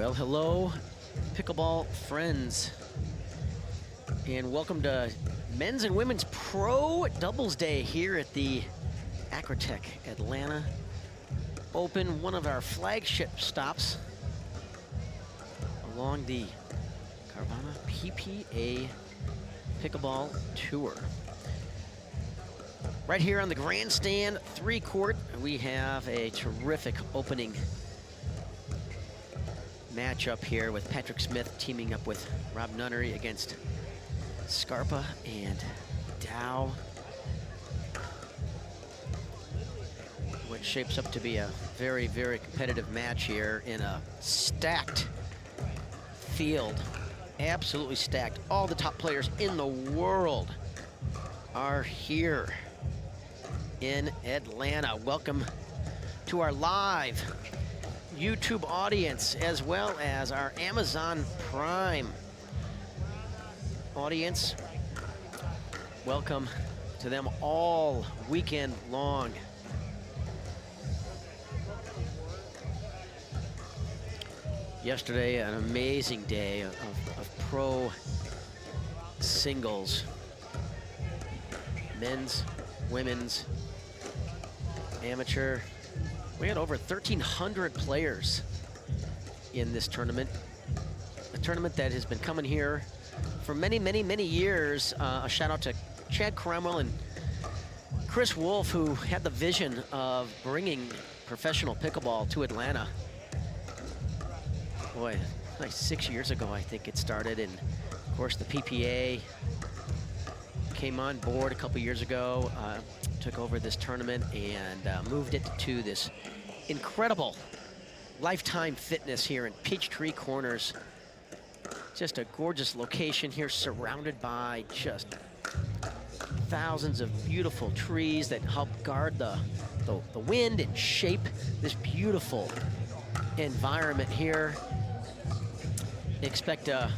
Well, hello, pickleball friends, and welcome to men's and women's pro doubles day here at the Acrytech Atlanta Open, one of our flagship stops along the Carvana PPA Pickleball Tour. Right here on the Grandstand 3-court, we have a terrific opening matchup here with Patrick Smith teaming up with Rob Nunnery against Scarpa and Dow. What shapes up to be a very, very competitive match here in a stacked field. Absolutely stacked. All the top players in the world are here in Atlanta. Welcome to our live YouTube audience, as well as our Amazon Prime audience. Welcome to them all weekend long. Yesterday, an amazing day of pro singles. Men's, women's, amateur. We had over 1,300 players in this tournament. A tournament that has been coming here for many, many, many years. A shout out to Chad Cromwell and Chris Wolf, who had the vision of bringing professional pickleball to Atlanta. Boy, like 6 years ago, I think it started. And of course, the PPA came on board a couple years ago, took over this tournament and moved it to this incredible Lifetime Fitness here in Peachtree Corners. Just a gorgeous location here, surrounded by just thousands of beautiful trees that help guard the wind and shape this beautiful environment here. Expect a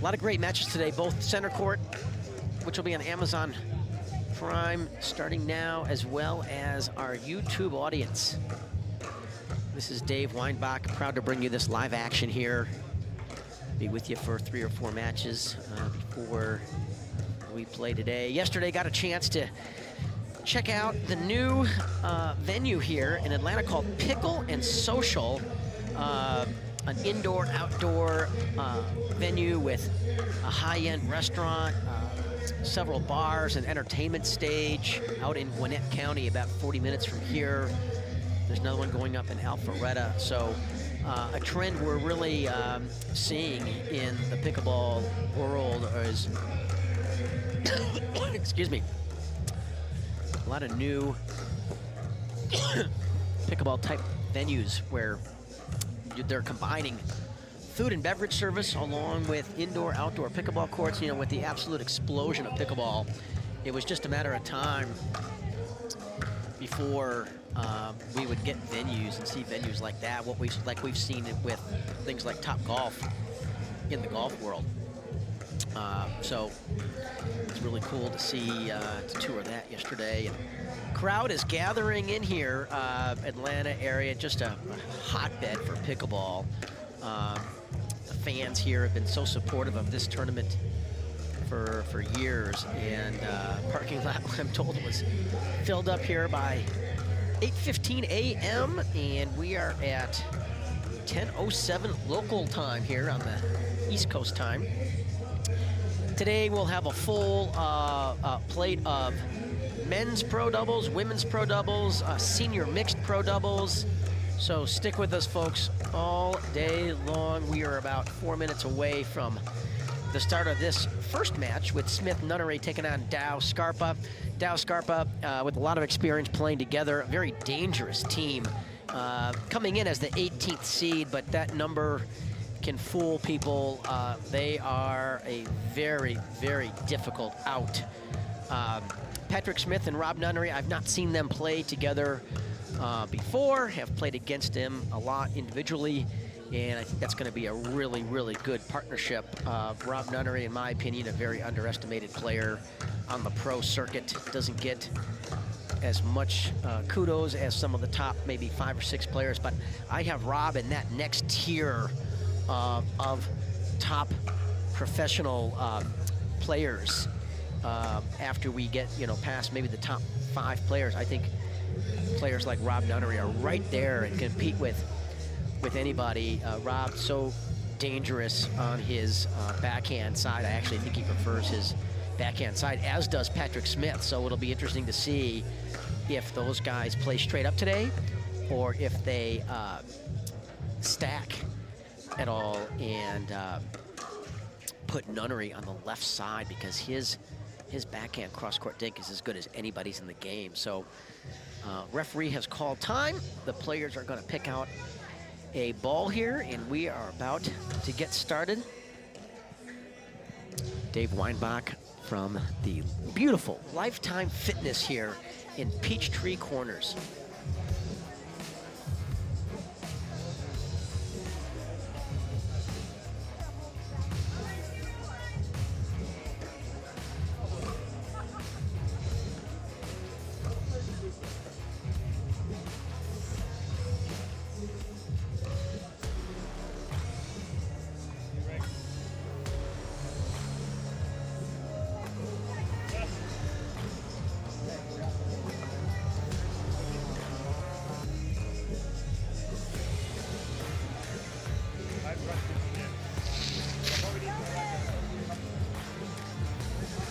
lot of great matches today, both center court, which will be on Amazon Prime starting now, as well as our YouTube audience. This is Dave Weinbach, proud to bring you this live action here. Be with you for 3 or 4 matches before we play today. Yesterday, got a chance to check out the new venue here in Atlanta called Pickle and Social, an indoor-outdoor venue with a high-end restaurant, several bars, and entertainment stage out in Gwinnett County, about 40 minutes from here. There's another one going up in Alpharetta. So a trend we're really seeing in the pickleball world is, excuse me, a lot of new pickleball type venues where they're combining food and beverage service along with indoor-outdoor pickleball courts. You know, with the absolute explosion of pickleball, it was just a matter of time before we would get venues and see venues like that. Like we've seen it with things like Top Golf in the golf world. So it's really cool to see to tour that yesterday. And crowd is gathering in here, Atlanta area, just a hotbed for pickleball. The fans here have been so supportive of this tournament for years, and parking lot, I'm told, was filled up here by 8:15 a.m. and we are at 10:07 local time here on the East Coast time. Today we'll have a full plate of men's pro doubles, women's pro doubles, senior mixed pro doubles. So stick with us, folks, all day long. We are about 4 minutes away from the start of this first match with Smith Nunnery taking on Dow Scarpa. Dow Scarpa with a lot of experience playing together, a very dangerous team, coming in as the 18th seed, but that number can fool people. They are a very, very difficult out. Patrick Smith and Rob Nunnery, I've not seen them play together before, have played against them a lot individually, and I think that's going to be a really, really good partnership. Rob Nunnery, in my opinion, a very underestimated player on the pro circuit, doesn't get as much kudos as some of the top maybe 5 or 6 players, but I have Rob in that next tier of top professional players after we get, past maybe the top 5 players. I think players like Rob Nunnery are right there and compete with anybody. Rob, so dangerous on his backhand side. I actually think he prefers his backhand side, as does Patrick Smith. So it'll be interesting to see if those guys play straight up today or if they stack at all and put Nunnery on the left side, because his backhand cross-court dink is as good as anybody's in the game. So referee has called time. The players are going to pick out a ball here, and we are about to get started. Dave Weinbach from the beautiful Lifetime Fitness here in Peachtree Corners.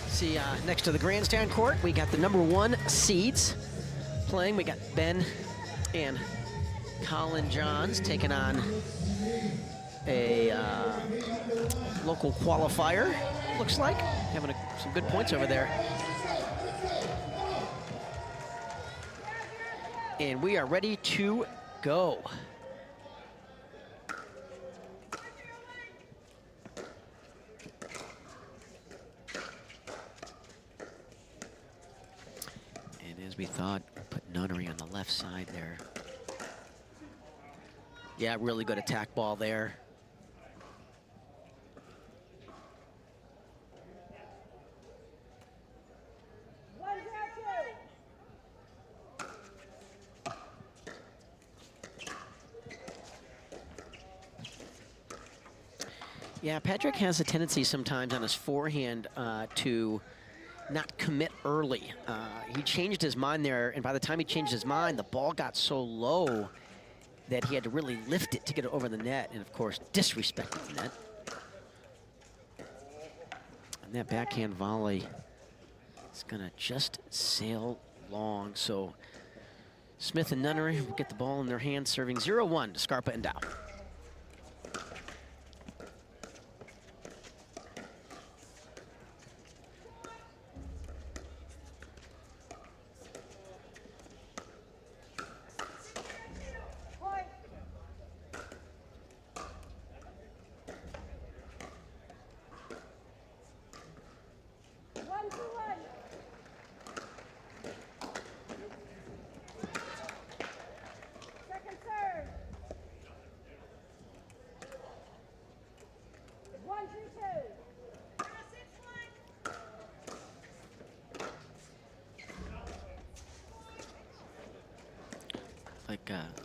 See, next to the grandstand court, we got the #1 seeds playing. We got Ben and Collin Johns taking on a local qualifier, looks like. Having some good points over there. And we are ready to go. We thought, put Nunnery on the left side there. Yeah, really good attack ball there. Yeah, Patrick has a tendency sometimes on his forehand to not commit early. He changed his mind there, and by the time he changed his mind, the ball got so low that he had to really lift it to get it over the net, and of course, disrespected the net. And that backhand volley is gonna just sail long. So Smith and Nunnery will get the ball in their hands, serving 0-1 to Scarpa and Dow.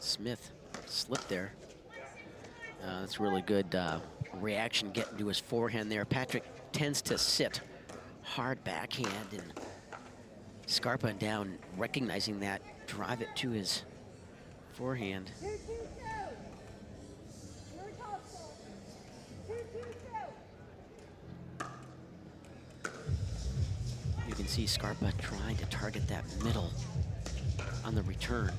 Smith slipped there. That's really good reaction getting to his forehand there. Patrick tends to sit hard backhand, and Scarpa and Down recognizing that, drive it to his forehand. You can see Scarpa trying to target that middle on the return.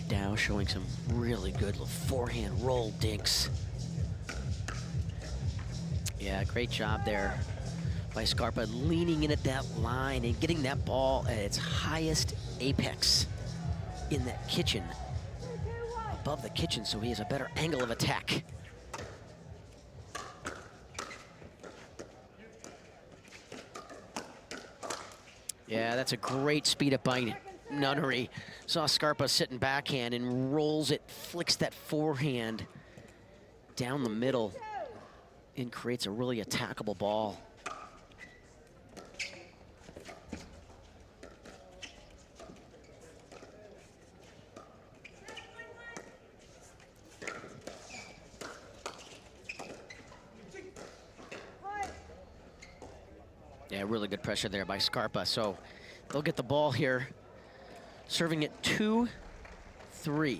Dow showing some really good forehand roll dinks. Yeah, great job there by Scarpa, leaning in at that line and getting that ball at its highest apex in that kitchen, above the kitchen, so he has a better angle of attack. Yeah, that's a great speed up by Nunnery. Saw Scarpa sitting backhand and rolls it, flicks that forehand down the middle and creates a really attackable ball. Yeah, really good pressure there by Scarpa. So they'll get the ball here, serving it 2-3.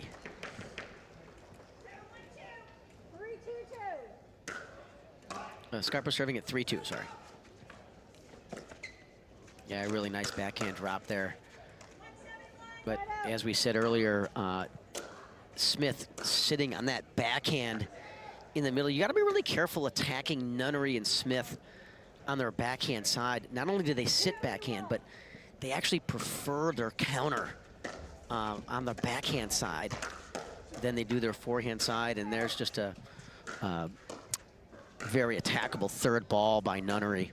Scarpa serving at 3-2, sorry. Yeah, really nice backhand drop there. But as we said earlier, Smith sitting on that backhand in the middle. You got to be really careful attacking Nunnery and Smith on their backhand side. Not only do they sit backhand, but they actually prefer their counter on the backhand side than they do their forehand side. And there's just a very attackable third ball by Nunnery.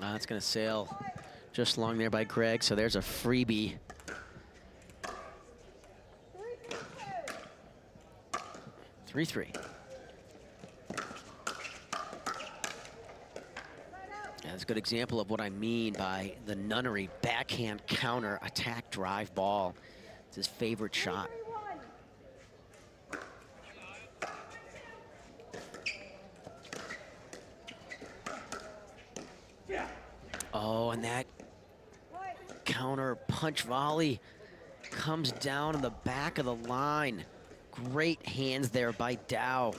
It's going to sail just long there by Greg, so there's a freebie. 3-3. That's a good example of what I mean by the Nunnery backhand counter attack drive ball. It's his favorite shot. Oh, and that counter punch volley comes down in the back of the line. Great hands there by Dow.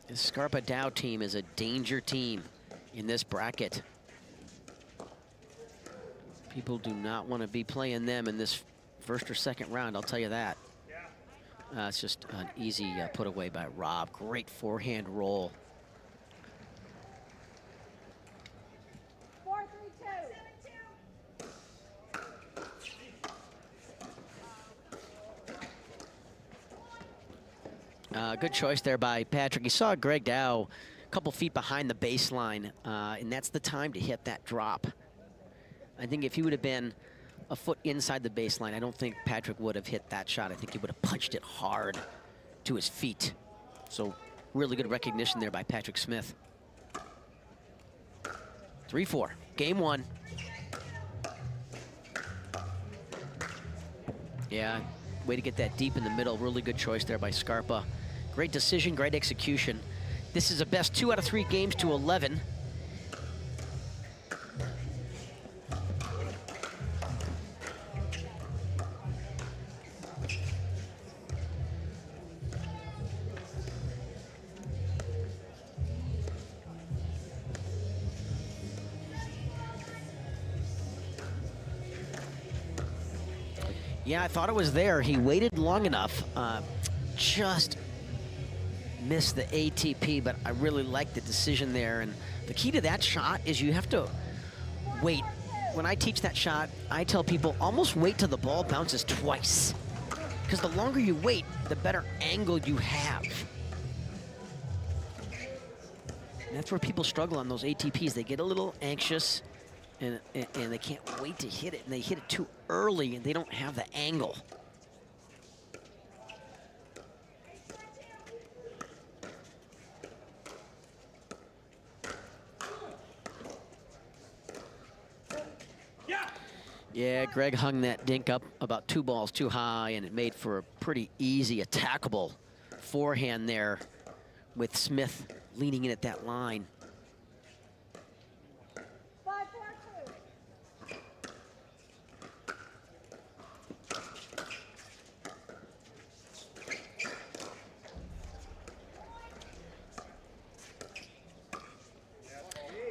The Scarpa Dow team is a danger team in this bracket. People do not want to be playing them in this first or second round, I'll tell you that. It's just an easy put away by Rob. Great forehand roll. 4-3-2. Good choice there by Patrick. You saw Greg Dow a couple feet behind the baseline, and that's the time to hit that drop. I think if he would have been a foot inside the baseline, I don't think Patrick would have hit that shot. I think he would have punched it hard to his feet. So really good recognition there by Patrick Smith. 3-4, game one. Yeah, way to get that deep in the middle. Really good choice there by Scarpa. Great decision, great execution. This is a best 2 out of 3 games to 11. Yeah, I thought it was there. He waited long enough. Just missed the ATP, but I really like the decision there. And the key to that shot is you have to wait. When I teach that shot, I tell people almost wait till the ball bounces twice. Because the longer you wait, the better angle you have. And that's where people struggle on those ATPs. They get a little anxious. And they can't wait to hit it, and they hit it too early, and they don't have the angle. Yeah, Greg hung that dink up about 2 balls too high, and it made for a pretty easy, attackable forehand there with Smith leaning in at that line.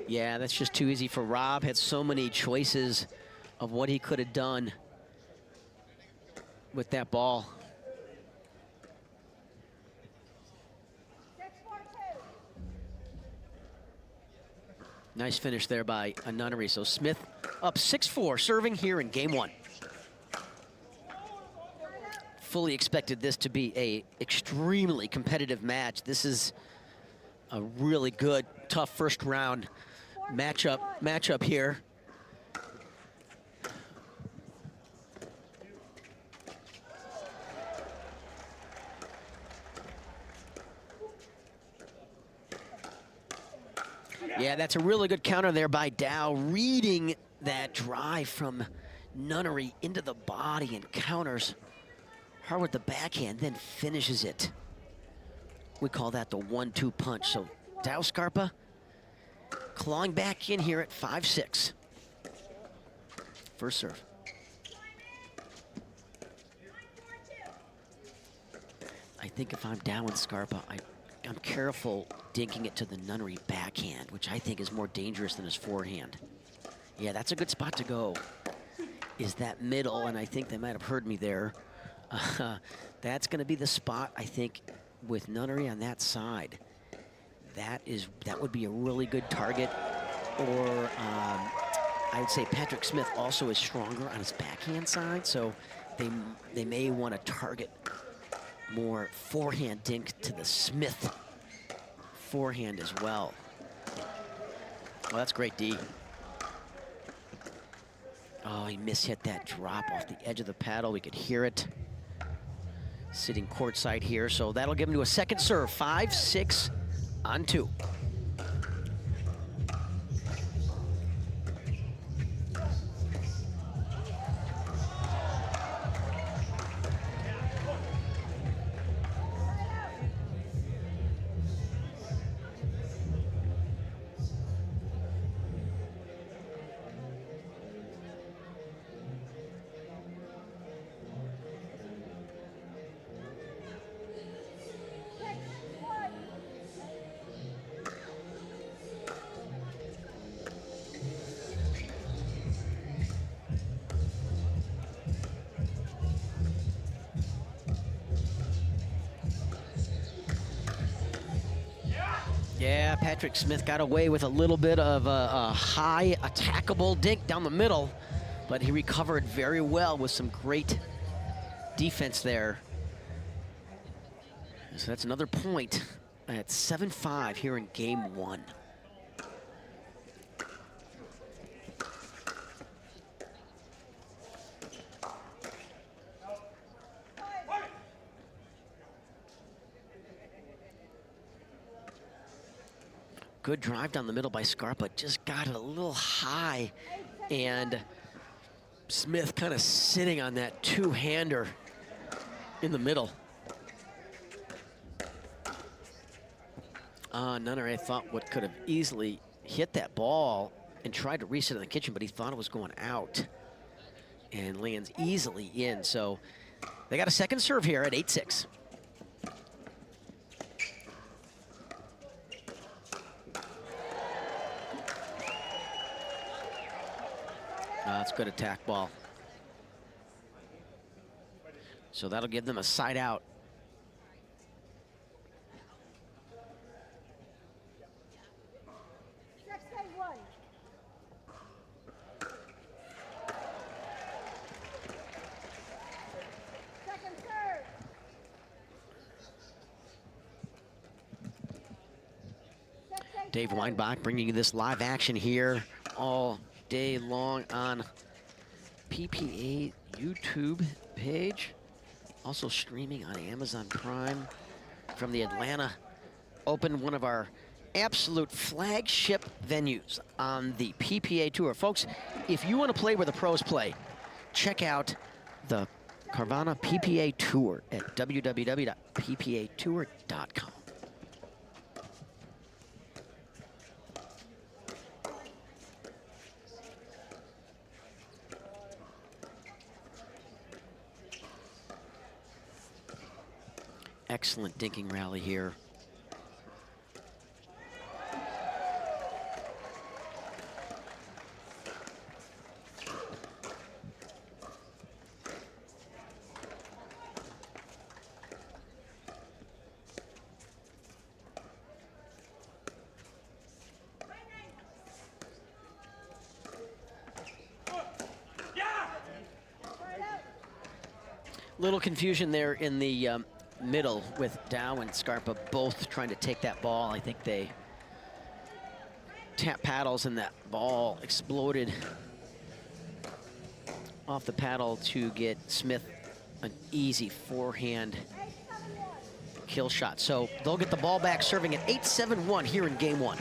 Yeah, that's just too easy for Rob. Had so many choices of what he could have done with that ball. 6-4-2. Nice finish there by Nunnery. So Smith up 6-4, serving here in game one. fully expected this to be a extremely competitive match. This is a really good, tough first round matchup here. Yeah, that's a really good counter there by Dow, reading that drive from Nunnery into the body and counters hard with the backhand, then finishes it. We call that the 1-2 punch. So Dow Scarpa clawing back in here at 5-6. First serve. I think if I'm Dow and Scarpa, I'm careful dinking it to the Nunnery backhand, which I think is more dangerous than his forehand. Yeah, that's a good spot to go, is that middle, and I think they might have heard me there. That's gonna be the spot, I think, with Nunnery on that side. That would be a really good target. Or I would say Patrick Smith also is stronger on his backhand side, so they may want to target more forehand dink to the Smith forehand as well. Well, that's great D. Oh, he mishit that drop off the edge of the paddle. We could hear it. Sitting courtside here, so that'll give him to a second serve. 5-6 on 2. Yeah, Patrick Smith got away with a little bit of a high attackable dink down the middle, but he recovered very well with some great defense there. So that's another point at 7-5 here in game 1. Good drive down the middle by Scarpa, just got it a little high, and Smith kind of sitting on that two-hander in the middle. Nunnery, I thought, what could have easily hit that ball and tried to reset in the kitchen, but he thought it was going out and lands easily in. So they got a second serve here at 8-6. That's good attack ball. So that'll give them a side out. Dave Weinbach bringing you this live action here all day long on PPA YouTube page. Also streaming on Amazon Prime from the Atlanta Open, one of our absolute flagship venues on the PPA Tour. Folks, if you want to play where the pros play, check out the Carvana PPA Tour at www.ppatour.com. Excellent dinking rally here. Little confusion there in the middle with Dow and Scarpa both trying to take that ball. I think they tap paddles and that ball exploded off the paddle to get Smith an easy forehand kill shot. So they'll get the ball back, serving at 8-7-1 here in game one.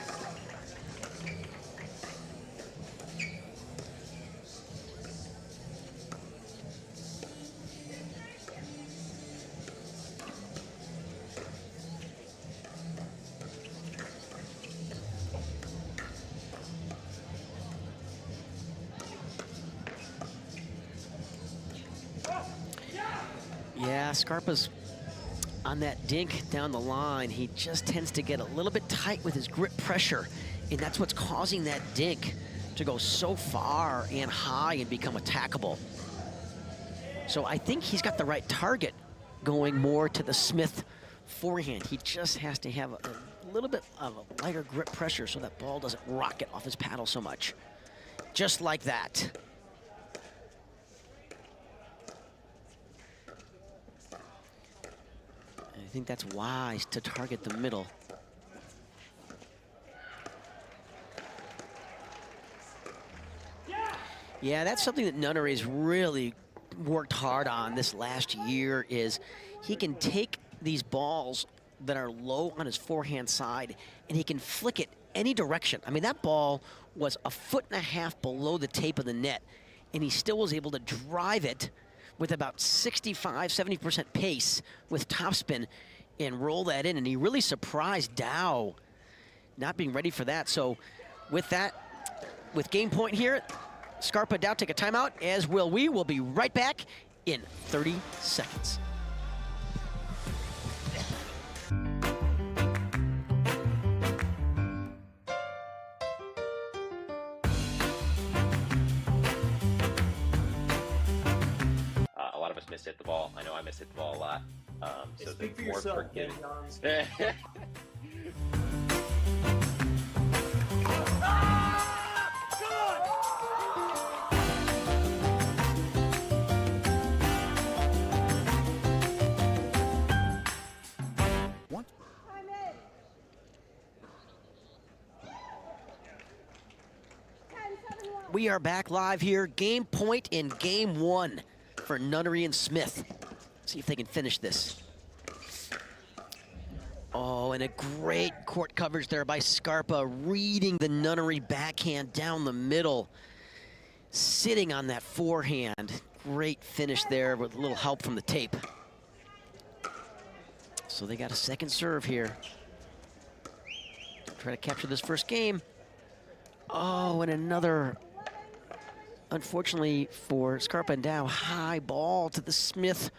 Yeah, Scarpa's on that dink down the line. He just tends to get a little bit tight with his grip pressure, and that's what's causing that dink to go so far and high and become attackable. So I think he's got the right target going more to the Smith forehand. He just has to have a little bit of a lighter grip pressure so that ball doesn't rocket off his paddle so much. Just like that. I think that's wise to target the middle. Yeah, that's something that Nunnery's really worked hard on this last year, is he can take these balls that are low on his forehand side and he can flick it any direction. I mean, that ball was 1.5 feet below the tape of the net and he still was able to drive it with about 65, 70% pace with topspin and roll that in. And he really surprised Dow not being ready for that. So with that, with game point here, Scarpa, Dow take a timeout, as will we. We'll be right back in 30 seconds. A lot of us miss hit the ball. I know I miss hit the ball a lot. So Speak for more yourself, forgiving. Johns. What? We are back live here. Game point in game one for Nunnery and Smith. See if they can finish this. Oh, and a great court coverage there by Scarpa, reading the Nunnery backhand down the middle, sitting on that forehand. Great finish there with a little help from the tape. So they got a second serve here. Try to capture this first game. Oh, and another, unfortunately for Scarpa and Dow, high ball to the Smith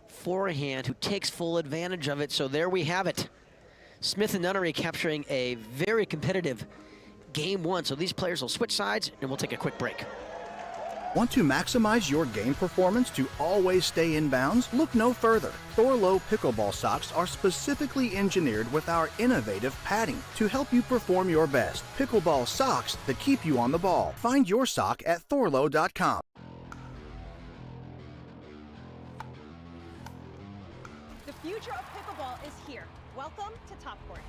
forehand, who takes full advantage of it. So there we have it. Smith and Nunnery capturing a very competitive game one. So these players will switch sides and we'll take a quick break. Want to maximize your game performance to always stay in bounds? Look no further. Thorlo pickleball socks are specifically engineered with our innovative padding to help you perform your best. Pickleball socks that keep you on the ball. Find your sock at thorlo.com. The future of pickleball is here. Welcome to Top Court.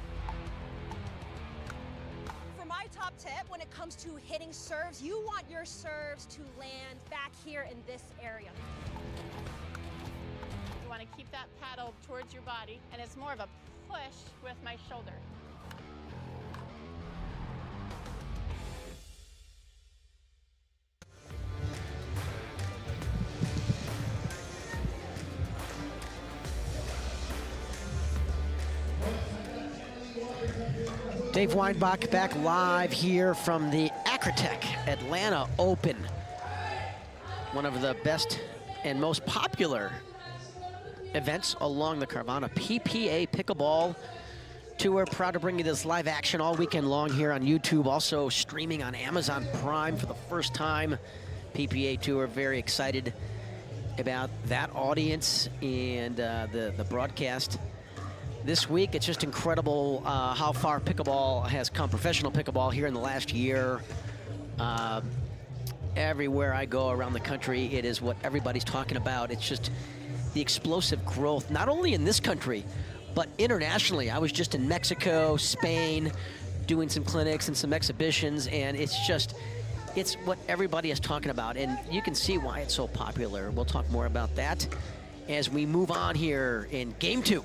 For my top tip, when it comes to hitting serves, you want your serves to land back here in this area. You want to keep that paddle towards your body, and it's more of a push with my shoulder. Dave Weinbach back live here from the Acrytech Atlanta Open. One of the best and most popular events along the Carvana PPA Pickleball Tour. Proud to bring you this live action all weekend long here on YouTube. Also streaming on Amazon Prime for the first time. PPA Tour, very excited about that audience and the broadcast. This week, it's just incredible how far pickleball has come, professional pickleball here in the last year. Everywhere I go around the country, it is what everybody's talking about. It's just the explosive growth, not only in this country, but internationally. I was just in Mexico, Spain, doing some clinics and some exhibitions, and it's what everybody is talking about, and you can see why it's so popular. We'll talk more about that as we move on here in game 2.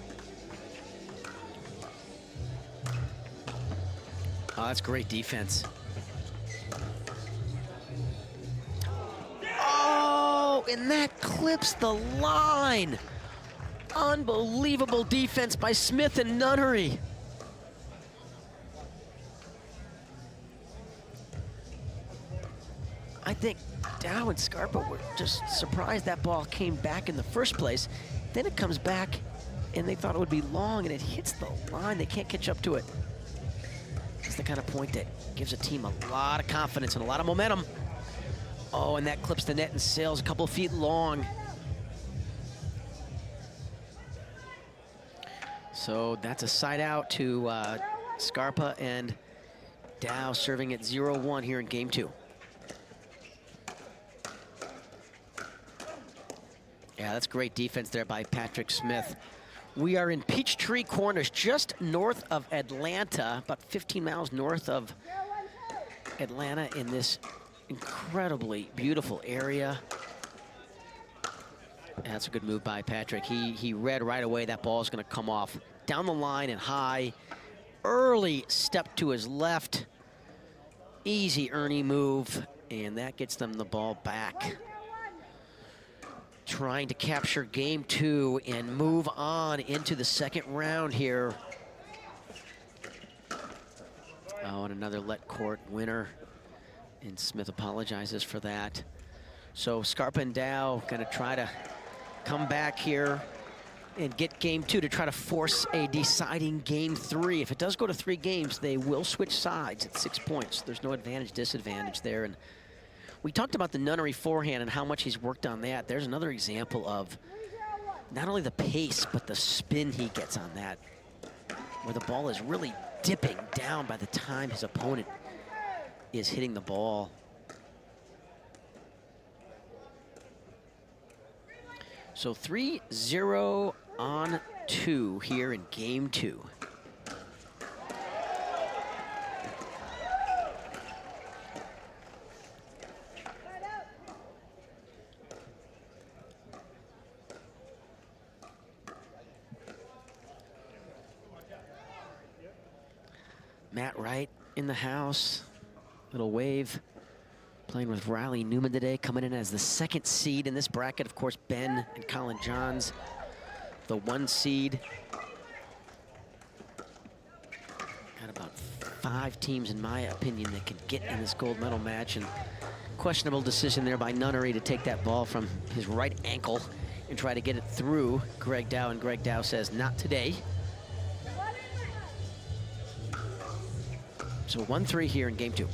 Oh, that's great defense. Oh, and that clips the line. Unbelievable defense by Smith and Nunnery. I think Dow and Scarpa were just surprised that ball came back in the first place. Then it comes back, and they thought it would be long, and it hits the line. They can't catch up to it. It's the kind of point that gives a team a lot of confidence and a lot of momentum. Oh, and that clips the net and sails a couple feet long. So that's a side out to Scarpa and Dow serving at 0-1 here in game 2. Yeah, that's great defense there by Patrick Smith. We are in Peachtree Corners, just north of Atlanta, about 15 miles north of Atlanta in this incredibly beautiful area. And that's a good move by Patrick. He read right away that ball is going to come off down the line and high. Early step to his left. Easy Ernie move, and that gets them the ball back. Trying to capture game 2 and move on into the second round here. Oh, and another let court winner. And Smith apologizes for that. So Scarpa and Dow gonna try to come back here and get game 2 to try to force a deciding game 3. If it does go to 3 games, they will switch sides at 6 points. There's no advantage, disadvantage there. And we talked about the Nunnery forehand and how much he's worked on that. There's another example of not only the pace, but the spin he gets on that, where the ball is really dipping down by the time his opponent is hitting the ball. So 3-0 on 2 here in game 2. Matt Wright in the house. Little wave. Playing with Riley Newman today, coming in as the 2nd seed in this bracket. Of course, Ben and Collin Johns, the 1 seed. Got about 5 teams, in my opinion, that could get in this gold medal match. And questionable decision there by Nunnery to take that ball from his right ankle and try to get it through Greg Dow. And Greg Dow says, not today. So 1-3 here in game 2.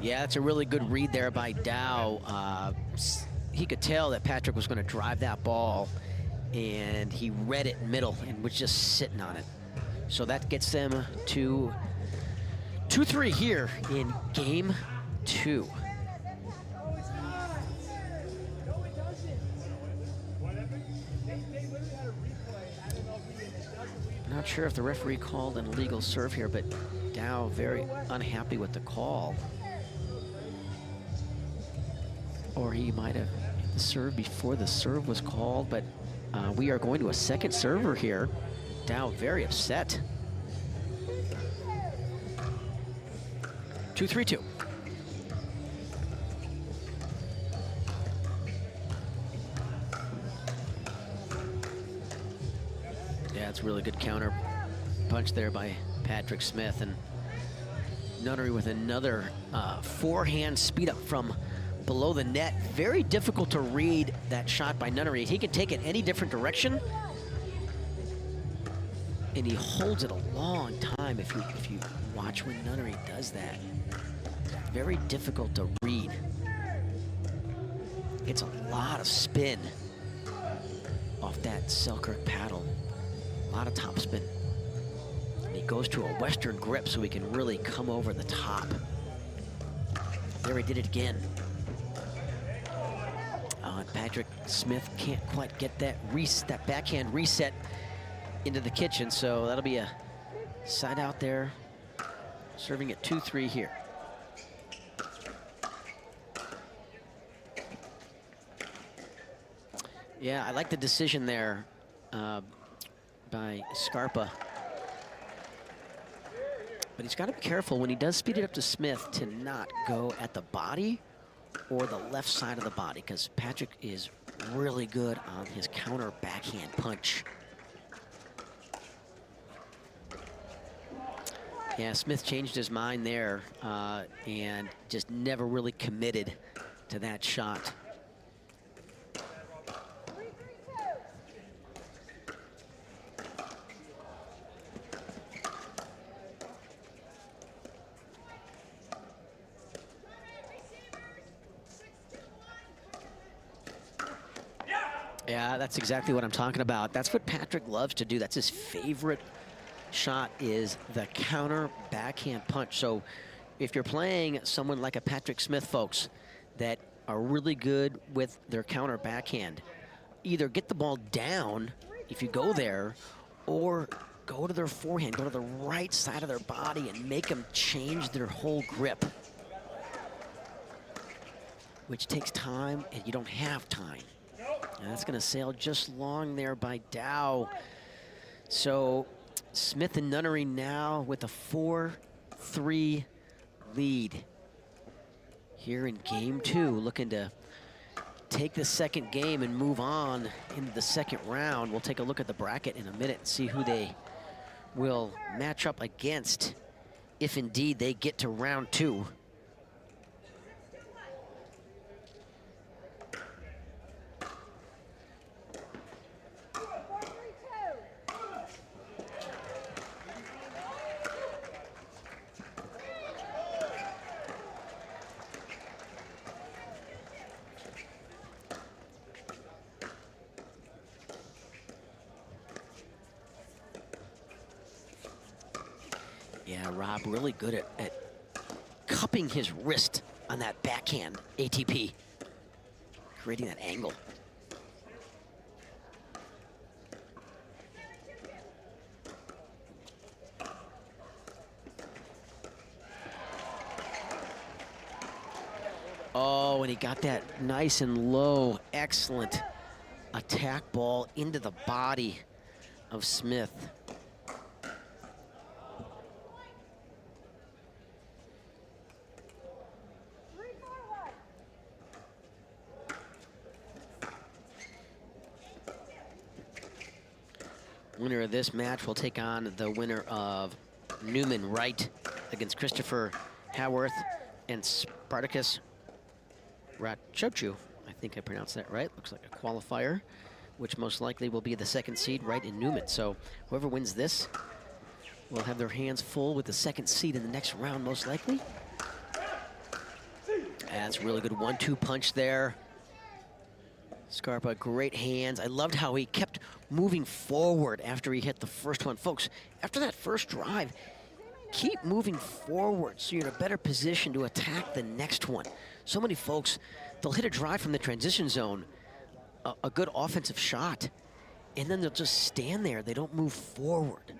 Yeah, that's a really good read there by Dow. He could tell that Patrick was going to drive that ball, and he read it middle and was just sitting on it. So that gets them to 2-3 here in game 2. Not sure if the referee called an illegal serve here, but Dow very unhappy with the call. Or he might have hit the serve before the serve was called, but we are going to a 2nd server here. Dow very upset. 2-3-2. Yeah, it's a really good counter punch there by Patrick Smith, and Nunnery with another forehand speed up from below the net. Very difficult to read that shot by Nunnery. He can take it any different direction, and he holds it a long time. If you watch when Nunnery does that, very difficult to read. Gets a lot of spin off that Selkirk paddle. A lot of top spin. And he goes to a Western grip so he can really come over the top. There he did it again. And Patrick Smith can't quite get that backhand reset into the kitchen, so that'll be a side out there, serving at 2-3 here. Yeah, I like the decision there by Scarpa. But he's got to be careful when he does speed it up to Smith to not go at the body or the left side of the body, because Patrick is really good on his counter backhand punch. Yeah, Smith changed his mind there and just never really committed to that shot. Yeah, that's exactly what I'm talking about. That's what Patrick loves to do. That's his favorite shot, is the counter backhand punch. So if you're playing someone like a Patrick Smith, folks, that are really good with their counter backhand, either get the ball down if you go there, or go to their forehand, go to the right side of their body and make them change their whole grip, which takes time, and you don't have time. And that's going to sail just long there by Dow. So Smith and Nunnery now with a 4-3 lead here in game 2, looking to take the second game and move on into the second round. We'll take a look at the bracket in a minute and see who they will match up against if indeed they get to round 2. Yeah, Rob really good at cupping his wrist on that backhand ATP, creating that angle. Oh, and he got that nice and low, excellent attack ball into the body of Smith. Winner of this match will take on the winner of Newman Wright against Christopher Haworth and Spartacus Ratchochu. I think I pronounced that right. Looks like a qualifier, which most likely will be the second seed, Wright and Newman. So whoever wins this will have their hands full with the second seed in the next round, most likely. That's a really good 1-2 punch there. Scarpa, great hands. I loved how he kept moving forward after he hit the first one. Folks, after that first drive, keep moving forward so you're in a better position to attack the next one. So many folks, they'll hit a drive from the transition zone, a good offensive shot, and then they'll just stand there. They don't move forward.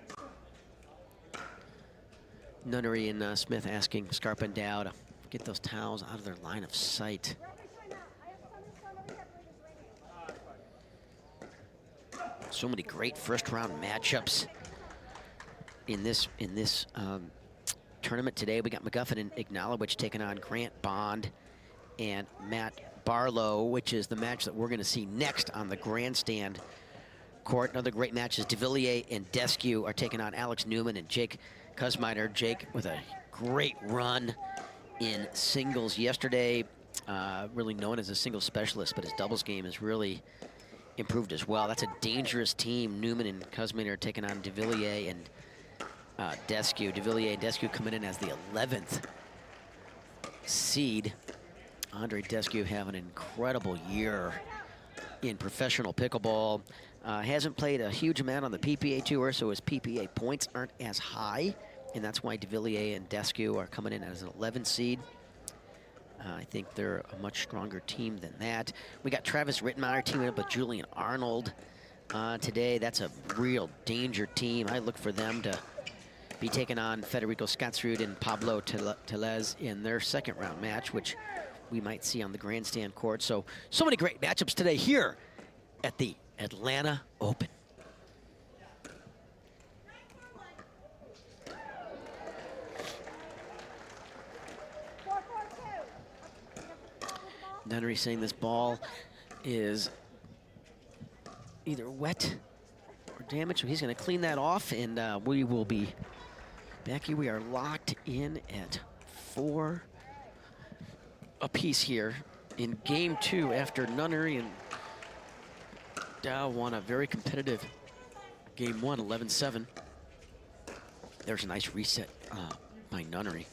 Nunnery and Smith asking Scarpa and Dow to get those towels out of their line of sight. So many great first-round matchups in this tournament today. We got McGuffin and Ignalowicz taking on Grant Bond and Matt Barlow, which is the match that we're going to see next on the Grandstand court. Another great match is DeVilliers and Deskew are taking on Alex Newman and Jake Kuzminer. Jake with a great run in singles yesterday, really known as a singles specialist, but his doubles game is really improved as well. That's a dangerous team. Newman and Kuzminer taking on DeVilliers and Deskew. DeVilliers and Deskew coming in as the 11th seed. Andre Deskew having an incredible year in professional pickleball. Hasn't played a huge amount on the PPA tour, so his PPA points aren't as high, and that's why DeVilliers and Deskew are coming in as an 11 seed. I think they're a much stronger team than that. We got Travis Rittmeyer teaming up with Julian Arnold today. That's a real danger team. I look for them to be taking on Federico Scatsrud and Pablo Telez in their second round match, which we might see on the Grandstand court. So many great matchups today here at the Atlanta Open. Nunnery saying this ball is either wet or damaged, so he's going to clean that off, and we will be back here. We are locked in at 4 apiece here in game 2 after Nunnery and Dow won a very competitive game 1, 11-7. There's a nice reset by Nunnery.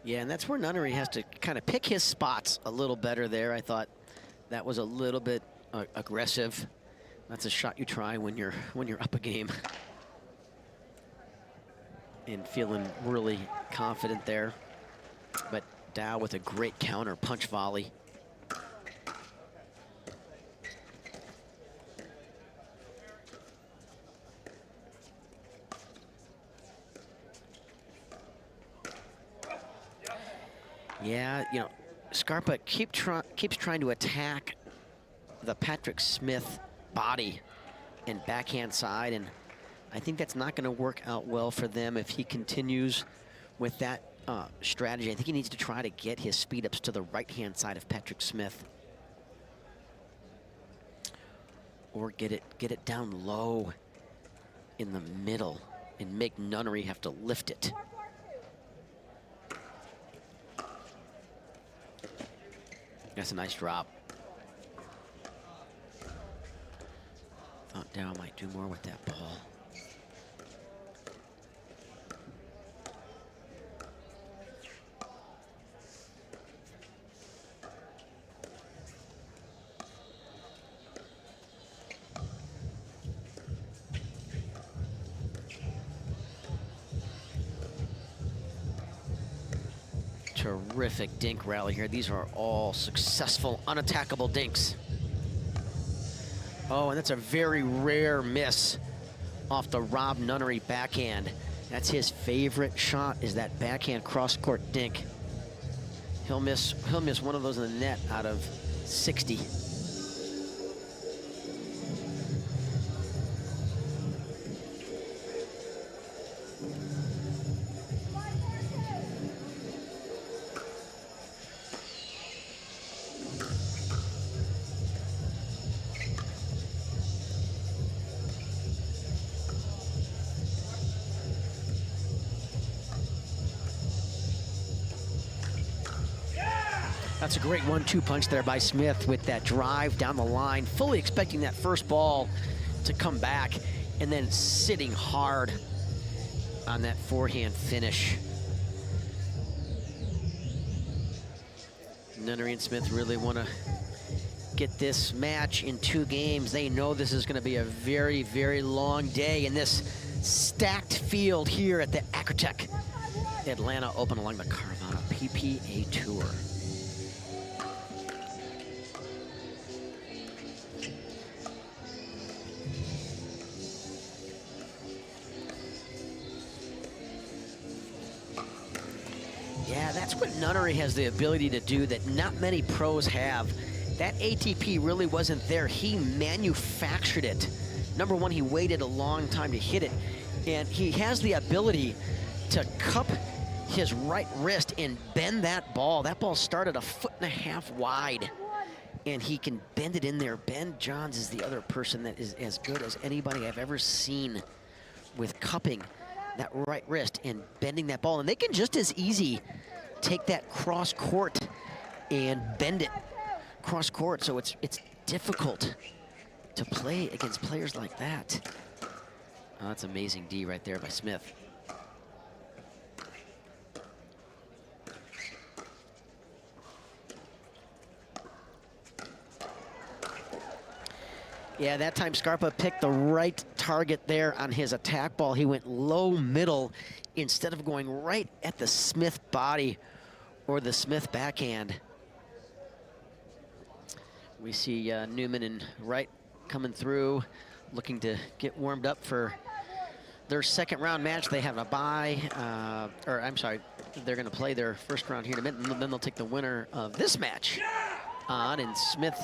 Yeah, and that's where Nunnery has to kind of pick his spots a little better there. I thought that was a little bit aggressive. That's a shot you try when you're up a game. And feeling really confident there. But Dow with a great counter punch volley. Yeah, you know, Scarpa keeps trying to attack the Patrick Smith body and backhand side, and I think that's not going to work out well for them if he continues with that strategy. I think he needs to try to get his speed ups to the right-hand side of Patrick Smith, or get it down low in the middle and make Nunnery have to lift it. That's a nice drop. Thought Dow might do more with that ball. Terrific dink rally here. These are all successful, unattackable dinks. Oh, and that's a very rare miss off the Rob Nunnery backhand. That's his favorite shot, is that backhand cross-court dink. He'll miss one of those in the net out of 60. That's a great 1-2 punch there by Smith with that drive down the line, fully expecting that first ball to come back, and then sitting hard on that forehand finish. Nunnery and Smith really want to get this match in 2 games. They know this is going to be a very, very long day in this stacked field here at the Acrytech Atlanta Open along the Carvana PPA Tour. Yeah, that's what Nunnery has the ability to do that not many pros have. That ATP really wasn't there. He manufactured it. Number one, he waited a long time to hit it, and he has the ability to cup his right wrist and bend that ball. That ball started 1.5 feet wide, and he can bend it in there. Ben Johns is the other person that is as good as anybody I've ever seen with cupping that right wrist and bending that ball. And they can just as easy take that cross court and bend it cross court. So it's difficult to play against players like that. Oh, that's amazing D right there by Smith. Yeah, that time Scarpa picked the right target there on his attack ball. He went low middle instead of going right at the Smith body or the Smith backhand. We see Newman and Wright coming through, looking to get warmed up for their second round match. They have a bye, or I'm sorry, they're gonna play their first round here in a minute, and then they'll take the winner of this match on. And Smith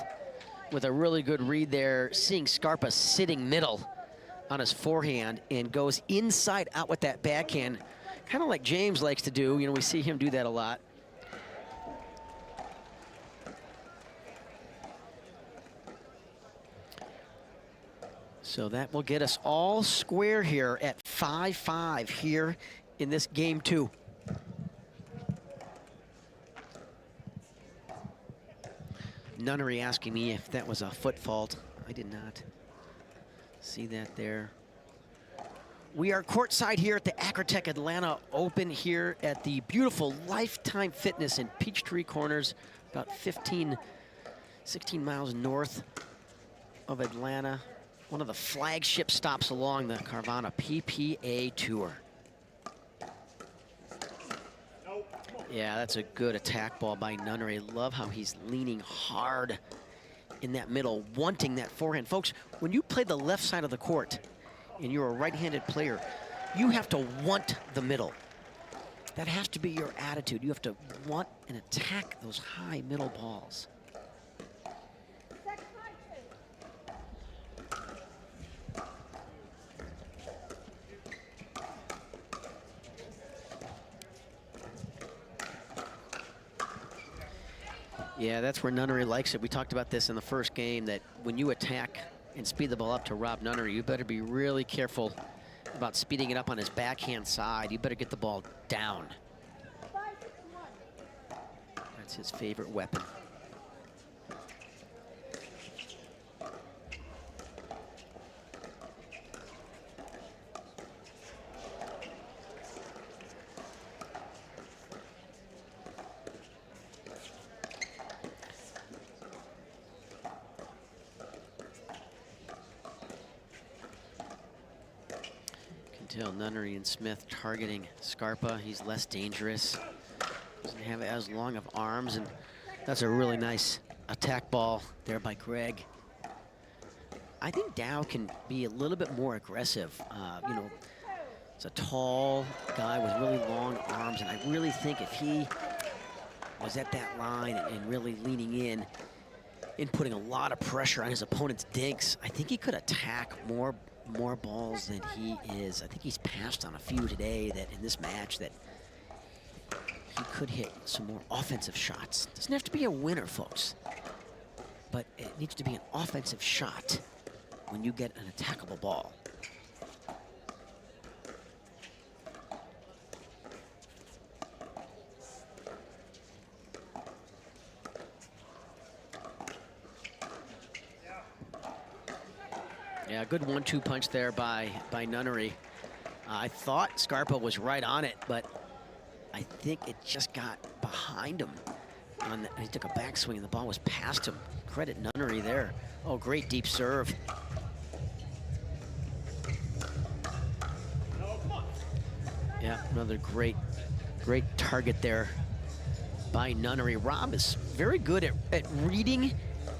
with a really good read there, seeing Scarpa sitting middle on his forehand and goes inside out with that backhand, kind of like James likes to do. You know, we see him do that a lot. So that will get us all square here at 5-5 here in this game 2. Nunnery asking me if that was a foot fault. I did not see that there. We are courtside here at the Acrytech Atlanta Open here at the beautiful Lifetime Fitness in Peachtree Corners, about 16 miles north of Atlanta. One of the flagship stops along the Carvana PPA Tour. Yeah, that's a good attack ball by Nunnery. Love how he's leaning hard in that middle, wanting that forehand. Folks, when you play the left side of the court and you're a right-handed player, you have to want the middle. That has to be your attitude. You have to want and attack those high middle balls. Yeah, that's where Nunnery likes it. We talked about this in the first game, that when you attack and speed the ball up to Rob Nunnery, you better be really careful about speeding it up on his backhand side. You better get the ball down. That's his favorite weapon. Nunnery and Smith targeting Scarpa. He's less dangerous. Doesn't have as long of arms, and that's a really nice attack ball there by Greg. I think Dow can be a little bit more aggressive. You know, it's a tall guy with really long arms, and I really think if he was at that line and really leaning in and putting a lot of pressure on his opponent's dinks, I think he could attack more balls than he is. I think he's passed on a few today that in this match that he could hit some more offensive shots. Doesn't have to be a winner, folks, but it needs to be an offensive shot when you get an attackable ball. Yeah, good 1-2 punch there by Nunnery. I thought Scarpa was right on it, but I think it just got behind him. He took a backswing and the ball was past him. Credit Nunnery there. Oh, great deep serve. Yeah, another great target there by Nunnery. Rob is very good at reading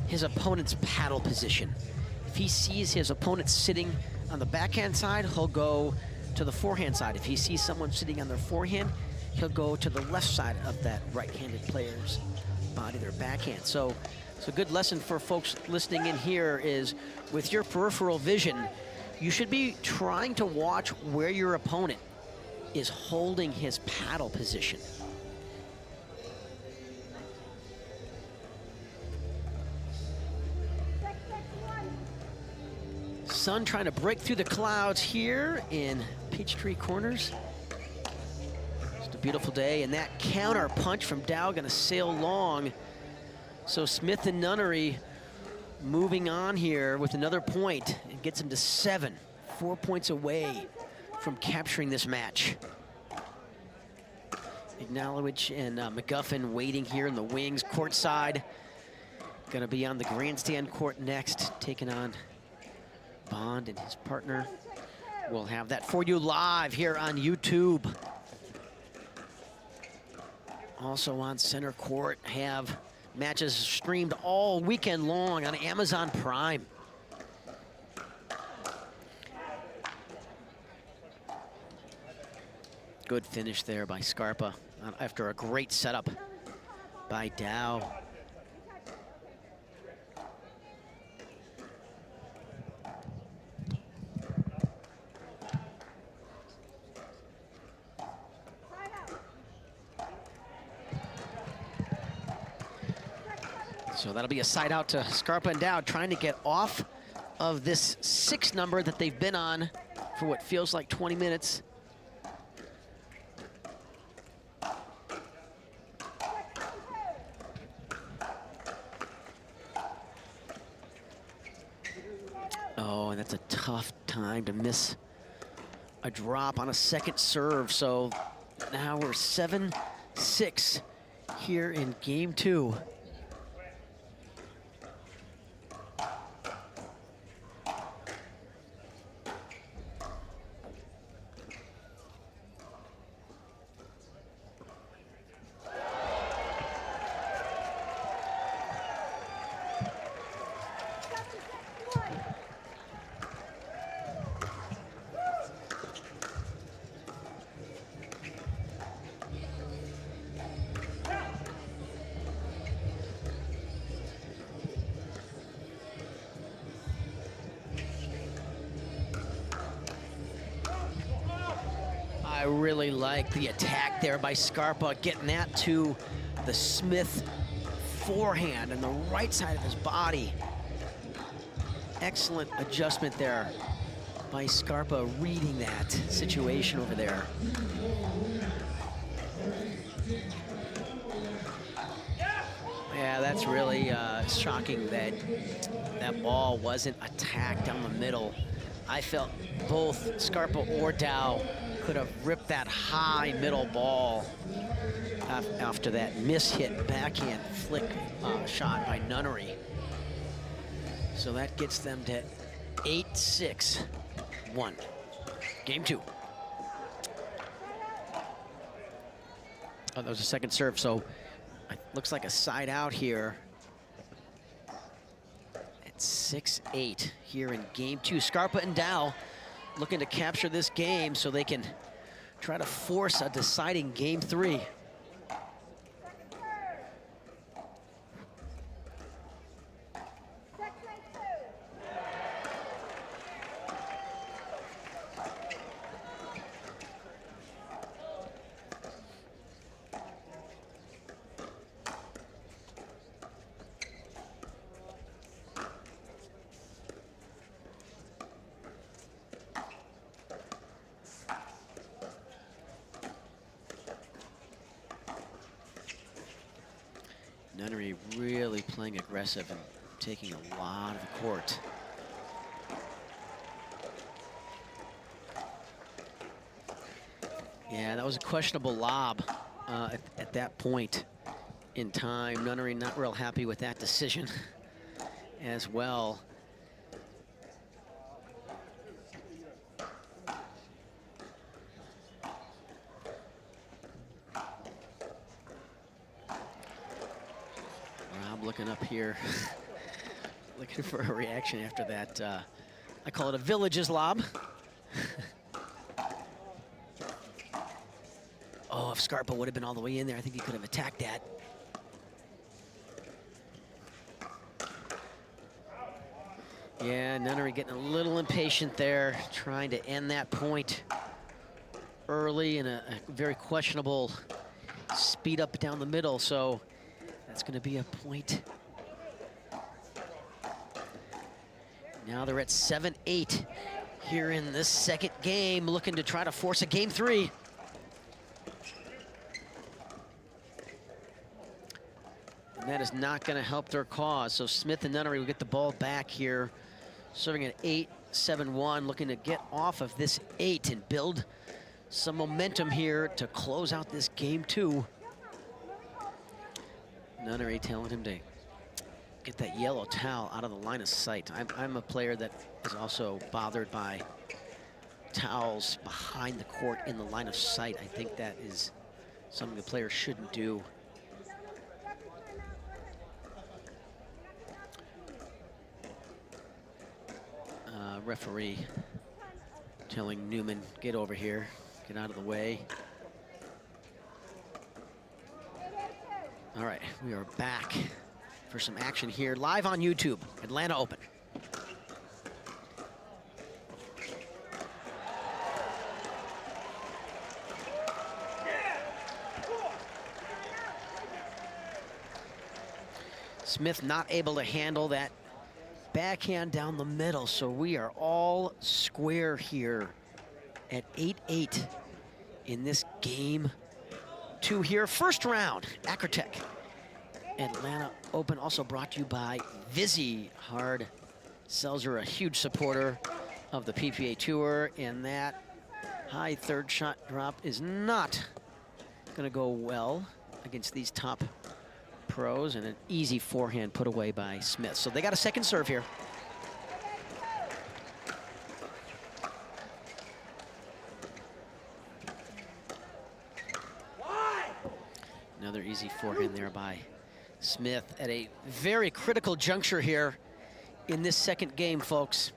his opponent's paddle position. If he sees his opponent sitting on the backhand side, he'll go to the forehand side. If he sees someone sitting on their forehand, he'll go to the left side of that right-handed player's body, their backhand. So it's a good lesson for folks listening in here is with your peripheral vision, you should be trying to watch where your opponent is holding his paddle position. Sun trying to break through the clouds here in Peachtree Corners. Just a beautiful day, and that counter punch from Dow gonna sail long. So Smith and Nunnery moving on here with another point and gets him to 7, 4 points away from capturing this match. Ignalowicz and McGuffin waiting here in the wings, courtside. Gonna be on the grandstand court next, taking on Bond and his partner. We'll have that for you live here on YouTube. Also on Center Court, have matches streamed all weekend long on Amazon Prime. Good finish there by Scarpa after a great setup by Dow. So that'll be a side out to Scarpa and Dow, trying to get off of this 6 number that they've been on for what feels like 20 minutes. Oh, and that's a tough time to miss a drop on a second serve. So now we're 7-6 here in game 2. I really like the attack there by Scarpa, getting that to the Smith forehand and the right side of his body. Excellent adjustment there by Scarpa, reading that situation over there. Yeah, that's really shocking that that ball wasn't attacked down the middle. I felt both Scarpa or Dow could have ripped that high middle ball after that miss-hit backhand flick shot by Nunnery. So that gets them to 8-6-1. Game 2. Oh, that was a second serve, so it looks like a side out here. At 6-8 here in game 2. Scarpa and Dow looking to capture this game so they can try to force a deciding game 3. Nunnery really playing aggressive and taking a lot of the court. Yeah, that was a questionable lob at that point in time. Nunnery not real happy with that decision as well. Looking up here, looking for a reaction after that. I call it a Villages lob. Oh, if Scarpa would have been all the way in there, I think he could have attacked that. Yeah, Nunnery getting a little impatient there, trying to end that point early in a very questionable speed up down the middle. So that's going to be a point. Now they're at 7-8 here in this second game, looking to try to force a game 3. And that is not going to help their cause. So Smith and Nunnery will get the ball back here, serving at 8-7-1, looking to get off of this 8 and build some momentum here to close out this game 2. Nunnery telling him to get that yellow towel out of the line of sight. I'm a player that is also bothered by towels behind the court in the line of sight. I think that is something the player shouldn't do. Referee telling Newman, get over here, get out of the way. All right, we are back for some action here, live on YouTube, Atlanta Open. Smith not able to handle that backhand down the middle, so we are all square here at 8-8 in this game 2 here. First round, Acrytech Atlanta Open, also brought to you by Vizzy Hard Seltzer, a huge supporter of the PPA Tour, and that high third shot drop is not gonna go well against these top pros, and an easy forehand put away by Smith. So they got a second serve here. Another easy forehand there by Smith at a very critical juncture here in this second game, folks.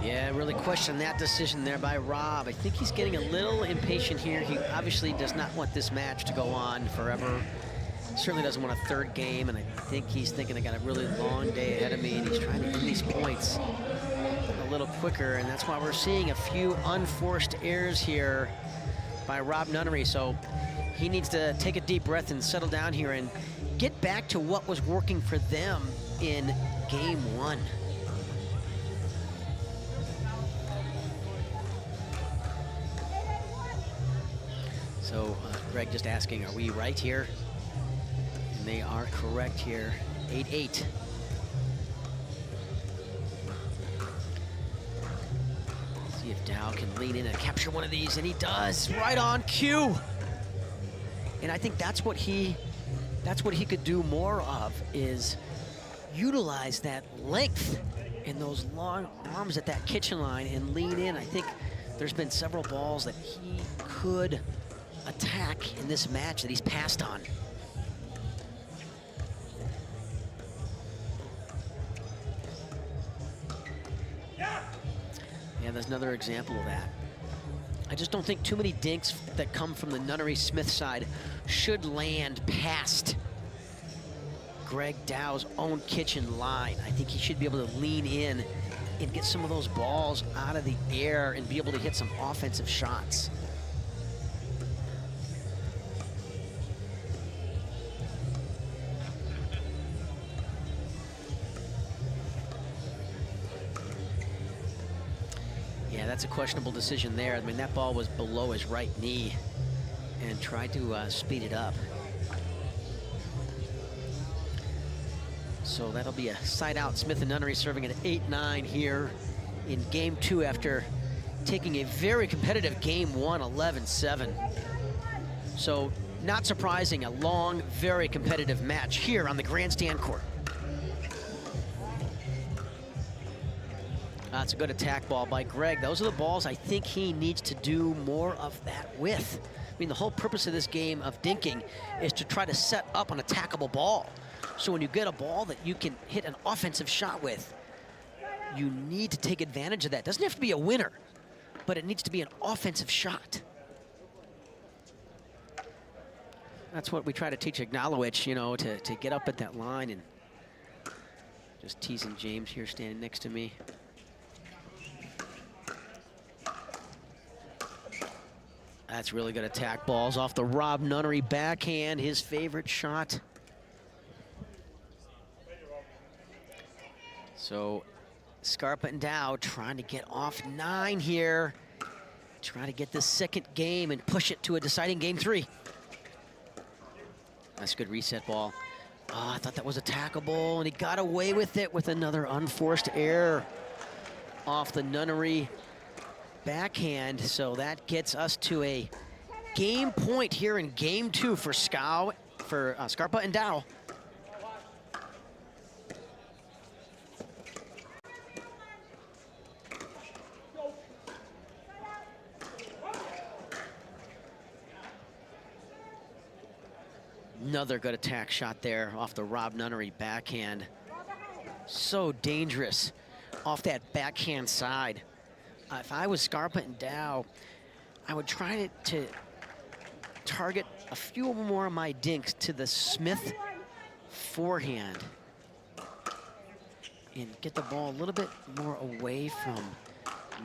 Yeah, really question that decision there by Rob. I think he's getting a little impatient here. He obviously does not want this match to go on forever. Certainly doesn't want a third game, and I think he's thinking, I got a really long day ahead of me, and he's trying to win these points a little quicker, and that's why we're seeing a few unforced errors here by Rob Nunnery. So he needs to take a deep breath and settle down here and get back to what was working for them in game 1. So Greg just asking, are we right here? And they are correct here, 8-8. See if Dow can lean in and capture one of these, and he does, right on cue. And I think that's what he could do more of, is utilize that length and those long arms at that kitchen line and lean in. I think there's been several balls that he could attack in this match that he's passed on. Yeah, there's another example of that. I just don't think too many dinks that come from the Nunnery-Smith side should land past Greg Dow's own kitchen line. I think he should be able to lean in and get some of those balls out of the air and be able to hit some offensive shots. Yeah, that's a questionable decision there. I mean, that ball was below his right knee and tried to speed it up. So that'll be a side out. Smith and Nunnery serving at 8-9 here in game 2 after taking a very competitive game 1, 11-7. So not surprising, a long, very competitive match here on the Grandstand court. That's a good attack ball by Greg. Those are the balls I think he needs to do more of that with. I mean, the whole purpose of this game of dinking is to try to set up an attackable ball. So when you get a ball that you can hit an offensive shot with, you need to take advantage of that. Doesn't have to be a winner, but it needs to be an offensive shot. That's what we try to teach Ignalowicz, you know, to get up at that line. And just teasing James here standing next to me. That's really good attack balls off the Rob Nunnery backhand, his favorite shot. So Scarpa and Dow trying to get off 9 here. Trying to get this second game and push it to a deciding game 3. That's a good reset ball. Oh, I thought that was attackable, and he got away with it with another unforced error off the Nunnery backhand. So that gets us to a game point here in game 2 for Scarpa and Dow. Another good attack shot there off the Rob Nunnery backhand. So dangerous off that backhand side. If I was Scarpa and Dow, I would try to target a few more of my dinks to the Smith forehand and get the ball a little bit more away from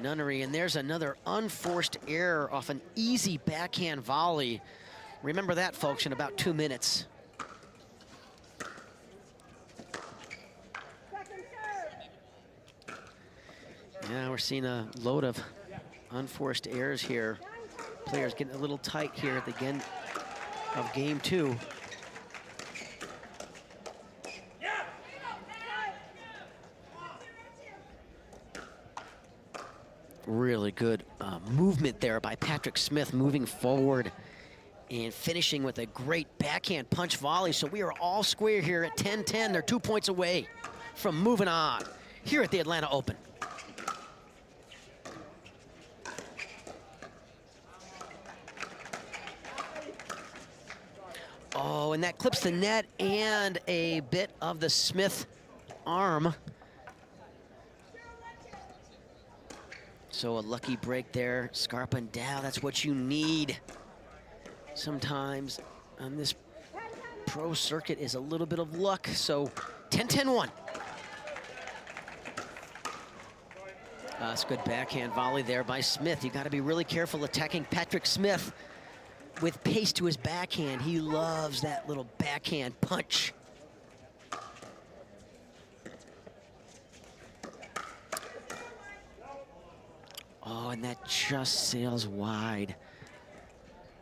Nunnery. And there's another unforced error off an easy backhand volley. Remember that, folks, in about 2 minutes. Yeah, we're seeing a load of unforced errors here. Players getting a little tight here at the end of game 2. Really good movement there by Patrick Smith, moving forward and finishing with a great backhand punch volley. So we are all square here at 10-10. They're 2 points away from moving on here at the Atlanta Open. Oh, and that clips the net and a bit of the Smith arm. So a lucky break there. Scarpa and Dow, that's what you need. Sometimes on this pro circuit is a little bit of luck. So 10-10-1. That's a good backhand volley there by Smith. You got to be really careful attacking Patrick Smith with pace to his backhand. He loves that little backhand punch. Oh, and that just sails wide.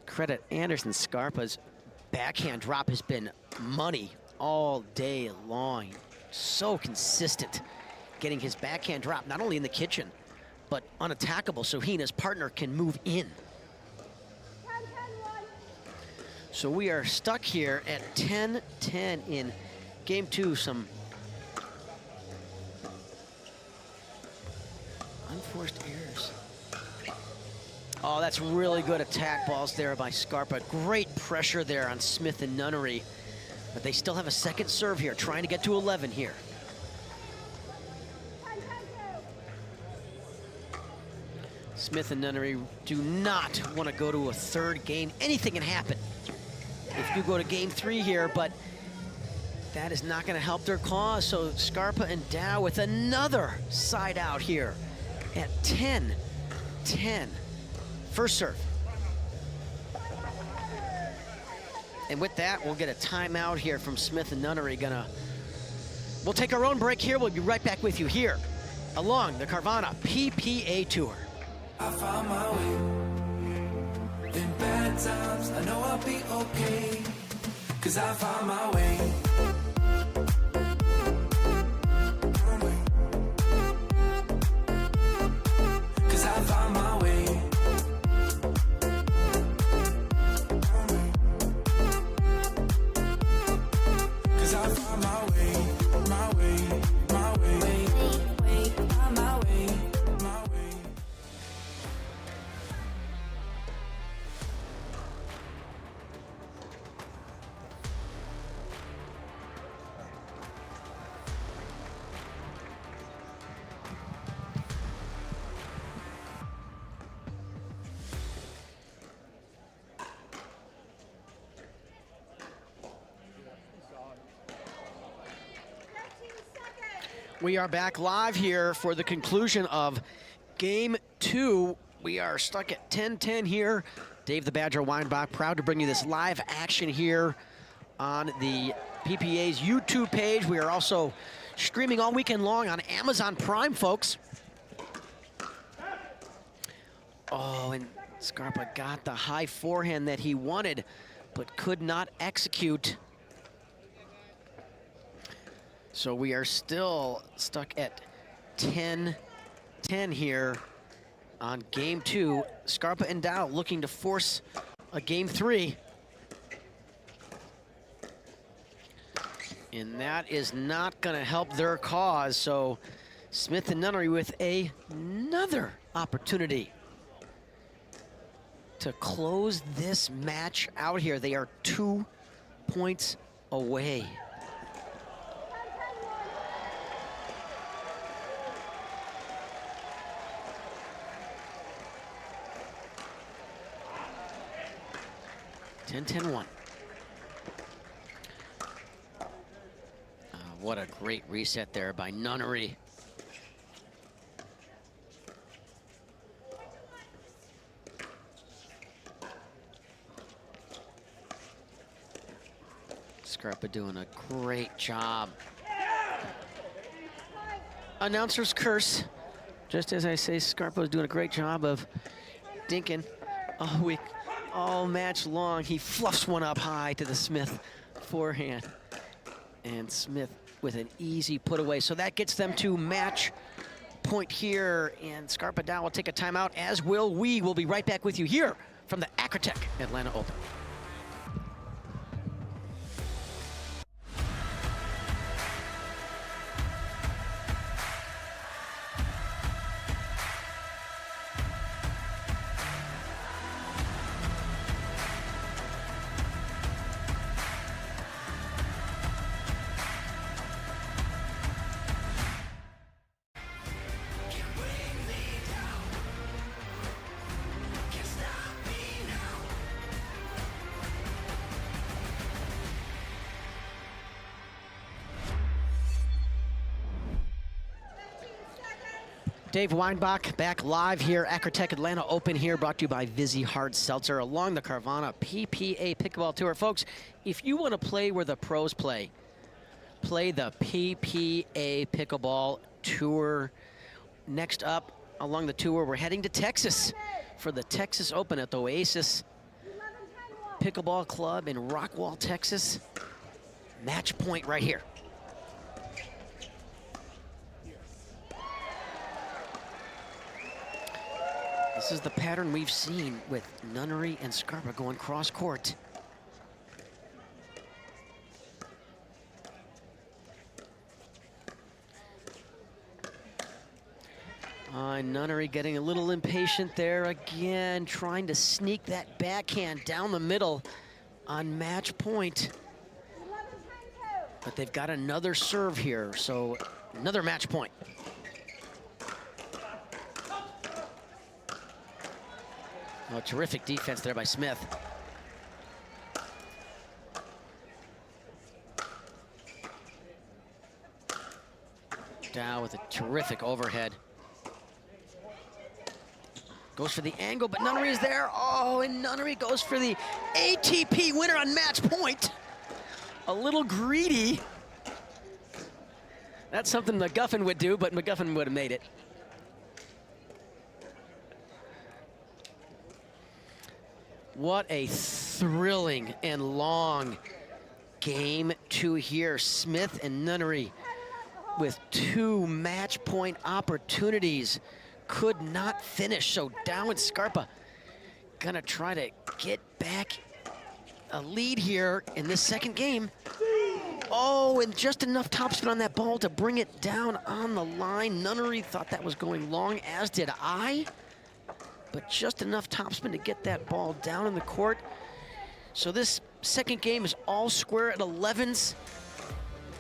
Credit Anderson Scarpa's backhand drop has been money all day long. So consistent, getting his backhand drop, not only in the kitchen, but unattackable, so he and his partner can move in. So we are stuck here at 10-10 in game 2. Some unforced errors. Oh, that's really good attack balls there by Scarpa. Great pressure there on Smith and Nunnery. But they still have a second serve here, trying to get to 11 here. Smith and Nunnery do not want to go to a third game. Anything can happen if you go to game 3 here, but that is not going to help their cause. So Scarpa and Dow with another side out here at 10-10. First serve. And with that, we'll get a timeout here from Smith and Nunnery. We'll take our own break here. We'll be right back with you here along the Carvana PPA Tour. I found my way. In bad times, I know I'll be okay. 'Cause I found my way. I found my way. 'Cause I found my way, my way, my way, my way, my way. We are back live here for the conclusion of game 2 We are stuck at 10-10 here. Dave the Badger Weinbach, proud to bring you this live action here on the PPA's YouTube page. We are also streaming all weekend long on Amazon Prime, folks. Oh, and Scarpa got the high forehand that he wanted, but could not execute. So we are still stuck at 10-10 here on game 2. Scarpa and Dow looking to force a game 3. And that is not gonna help their cause. So Smith and Nunnery with another opportunity to close this match out here. They are 2 points away. (10-10-1). What a great reset there by Nunnery. Scarpa doing a great job. Announcer's curse. Just as I say, Scarpa is doing a great job of dinking all match long. He fluffs one up high to the Smith forehand. And Smith with an easy put away. So that gets them to match point here. And Scarpa Dow will take a timeout, as will we. We'll be right back with you here from the Acrytech Atlanta Open. Dave Weinbach back live here, Acrytech Atlanta Open here, brought to you by Vizzy Hard Seltzer along the Carvana PPA Pickleball Tour. Folks, if you want to play where the pros play, play the PPA Pickleball Tour. Next up along the tour, we're heading to Texas for the Texas Open at the Oasis Pickleball Club in Rockwall, Texas. Match point right here. This is the pattern we've seen with Nunnery and Scarpa going cross court. Nunnery getting a little impatient there again, trying to sneak that backhand down the middle on match point. But they've got another serve here, so another match point. Oh, terrific defense there by Smith. Dow with a terrific overhead. Goes for the angle, but Nunnery is there. Oh, and Nunnery goes for the ATP winner on match point. A little greedy. That's something McGuffin would do, but McGuffin would have made it. What a thrilling and long game 2 here. Smith and Nunnery with 2 match point opportunities could not finish. So Dow and Scarpa gonna try to get back a lead here in this second game. Oh, and just enough topspin on that ball to bring it down on the line. Nunnery thought that was going long, as did I. But just enough topspin to get that ball down in the court. So this second game is all square at 11s.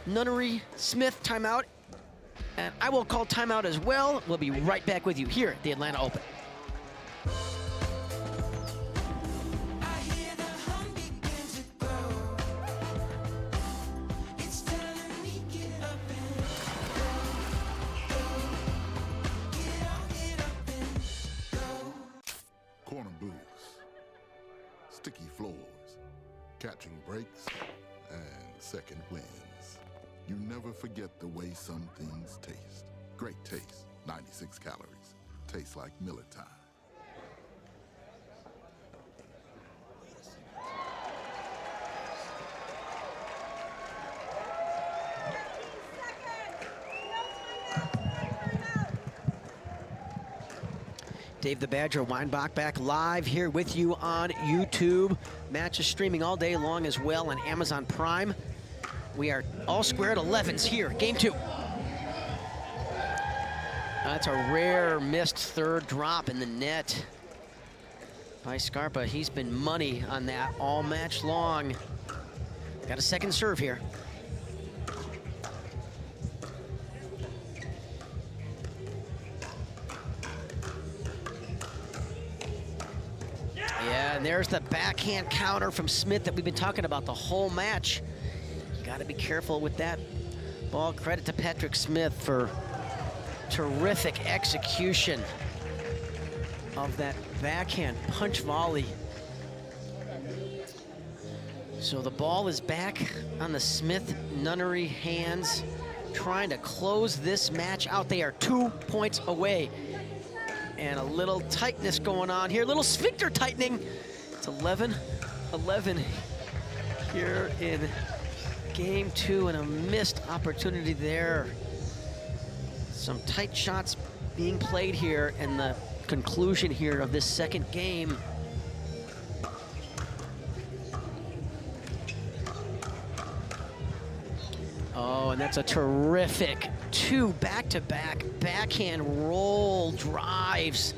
Nunnery, Smith, timeout. And I will call timeout as well. We'll be right back with you here at the Atlanta Open. corner booths, sticky floors, catching breaks, and second wins. You never forget the way some things taste. Great taste, 96 calories. Tastes like Miller time. Dave the Badger Weinbach back live here with you on YouTube. Match is streaming all day long as well on Amazon Prime. We are all square at 11s here, game 2. That's a rare missed third drop in the net by Scarpa. He's been money on that all match long. Got a second serve here. Yeah, and there's the backhand counter from Smith that we've been talking about the whole match. You got to be careful with that ball. Credit to Patrick Smith for terrific execution of that backhand punch volley. So the ball is back on the Smith Nunnery hands, trying to close this match out. They are 2 points away. And a little tightness going on here, a little sphincter tightening. It's 11-11 here in game 2, and a missed opportunity there. Some tight shots being played here, and the conclusion here of this second game. Oh, and that's a terrific 2 back-to-back backhand roll drives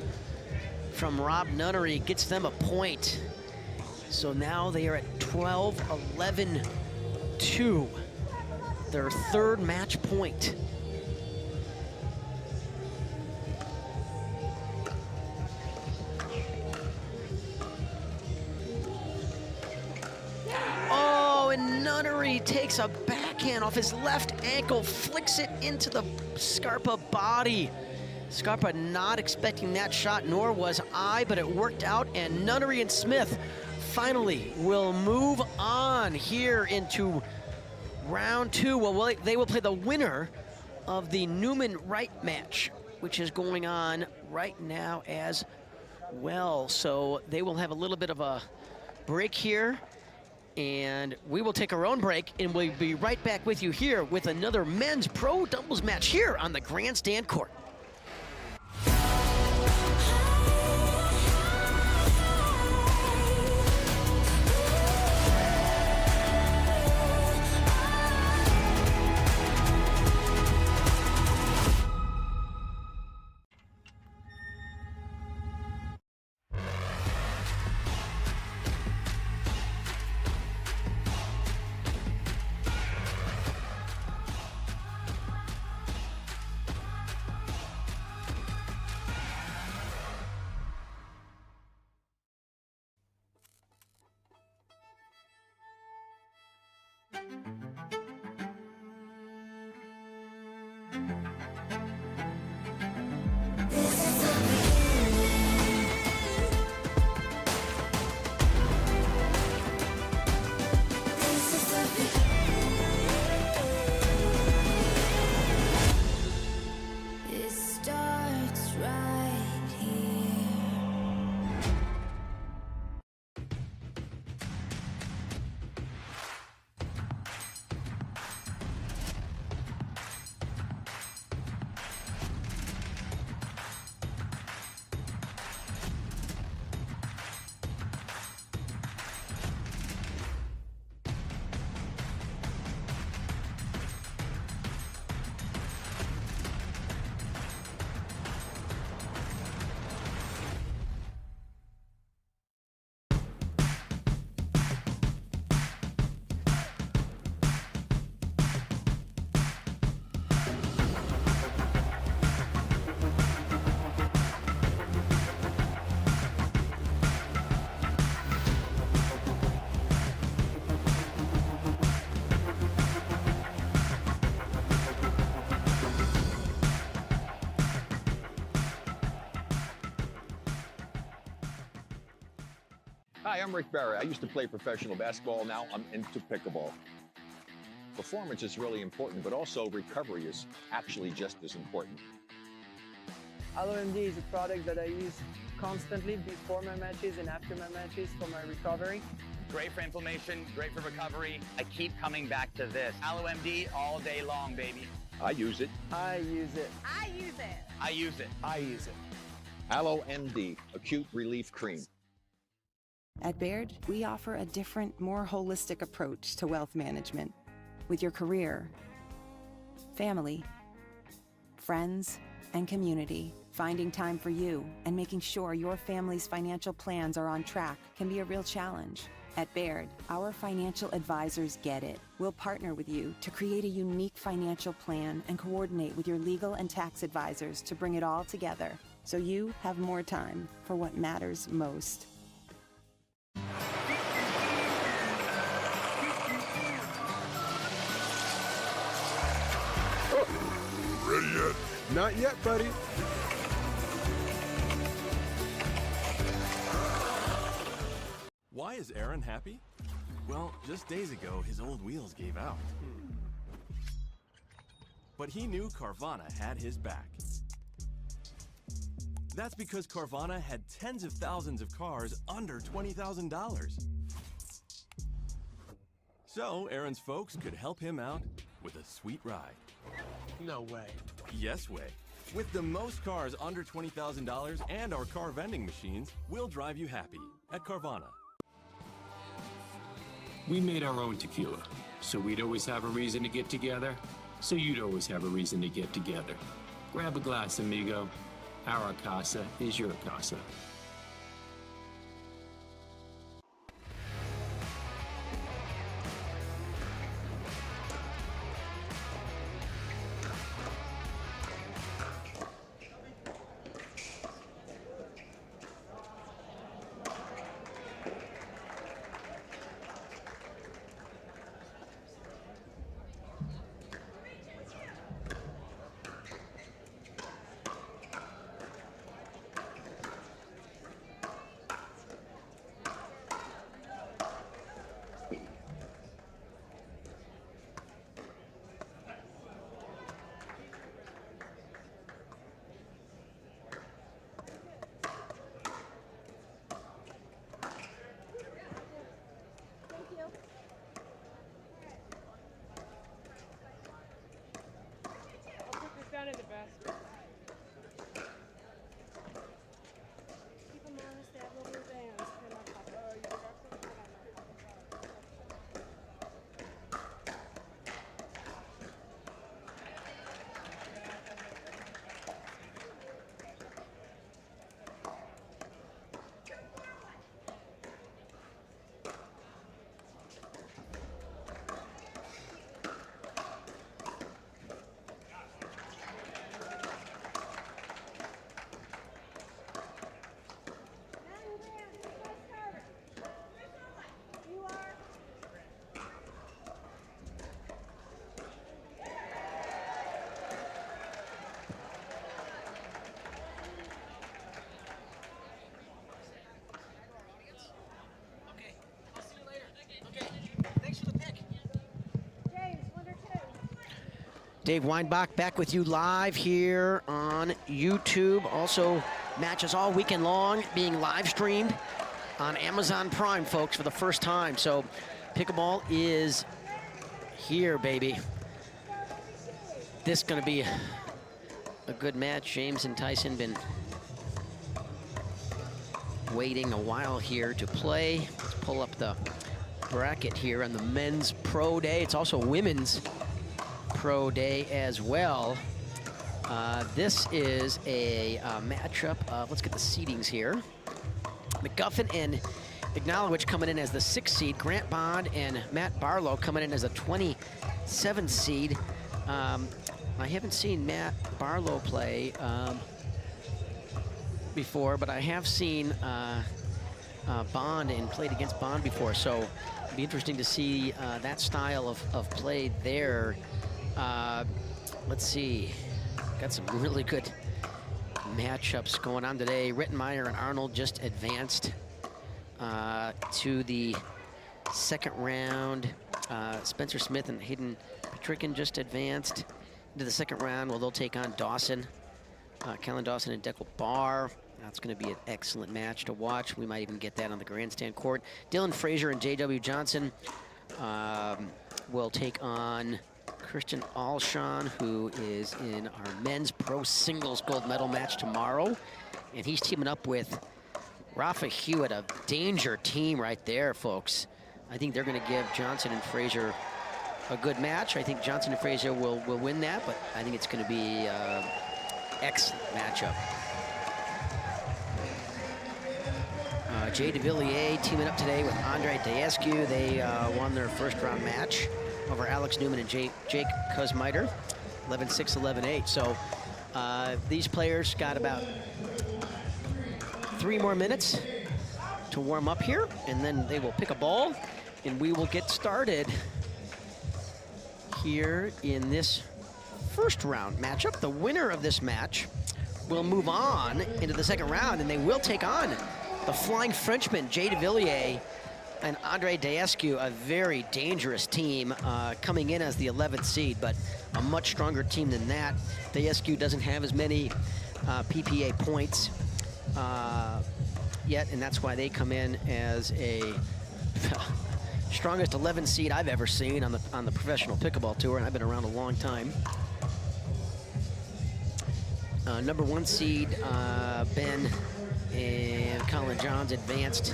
from Rob Nunnery. Gets them a point. So now they are at 12-11-2. Their third match point. Oh, and Nunnery takes a backhand off his left ankle, flicks it into the Scarpa body. Scarpa not expecting that shot, nor was I, but it worked out, and Nunnery and Smith finally will move on here into round 2. Well, they will play the winner of the Newman-Wright match, which is going on right now as well. So they will have a little bit of a break here, and we will take our own break, and we'll be right back with you here with another men's pro doubles match here on the Grandstand court. Hi, I'm Rick Barry. I used to play professional basketball. Now I'm into pickleball. Performance is really important, but also recovery is actually just as important. LOMD is a product that I use constantly before my matches and after my matches for my recovery. Great for inflammation, great for recovery. I keep coming back to this. LOMD all day long, baby. I use it. I use it. I use it. I use it. I use it. Aloe MD, Acute Relief Cream. At Baird, we offer a different, more holistic approach to wealth management. With your career, family, friends, and community, finding time for you and making sure your family's financial plans are on track can be a real challenge. At Baird, our financial advisors get it. We'll partner with you to create a unique financial plan and coordinate with your legal and tax advisors to bring it all together so you have more time for what matters most. Ready yet? Not yet, buddy. Why is Aaron happy? Well, just days ago, his old wheels gave out. But he knew Carvana had his back. That's because Carvana had tens of thousands of cars under $20,000. So Aaron's folks could help him out with a sweet ride. No way. Yes way. With the most cars under $20,000 and our car vending machines, we'll drive you happy at Carvana. We made our own tequila, so we'd always have a reason to get together, so you'd always have a reason to get together. Grab a glass, amigo. Our casa is your casa. Down in the basket. Keep them honest, they have little bands. Dave Weinbach back with you live here on YouTube. Also, matches all weekend long being live streamed on Amazon Prime, folks, for the first time. So pickleball is here, baby. This is going to be a good match. James and Tyson been waiting a while here to play. Let's pull up the bracket here on the men's pro day. It's also women's pro day as well. This is a matchup of, let's get the seedings here. McGuffin and Ignalowicz coming in as the 6th seed. Grant Bond and Matt Barlow coming in as a 27th seed. I haven't seen Matt Barlow play before, but I have seen Bond and played against Bond before, so it'd be interesting to see that style of play there. Let's see, got some really good matchups going on today. Rittenmeyer and Arnold just advanced to the second round. Spencer Smith and Hayden Patrickin just advanced into the second round. Well, they'll take on Dawson, Callan Dawson and Dekel Barr. That's going to be an excellent match to watch. We might even get that on the grandstand court. Dylan Frazier and J.W. Johnson will take on Christian Alshon, who is in our men's pro singles gold medal match tomorrow. And he's teaming up with Rafa Hewitt, a danger team right there, folks. I think they're going to give Johnson and Frazier a good match. I think Johnson and Frazier will win that, but I think it's going to be an excellent matchup. Jay DeVilliers teaming up today with Andre Daescu. They won their first round match over Alex Newman and Jake Kuzmiter, 11-6, 11-8. So these players got about 3 more minutes to warm up here, and then they will pick a ball, and we will get started here in this first round matchup. The winner of this match will move on into the second round, and they will take on the Flying Frenchman, Jay DeVilliers and Andre Daescu, a very dangerous team coming in as the 11th seed, but a much stronger team than that. Daescu doesn't have as many PPA points yet, and that's why they come in as a strongest 11 seed I've ever seen on the professional pickleball tour, and I've been around a long time. Number 1 seed Ben and Collin Johns advanced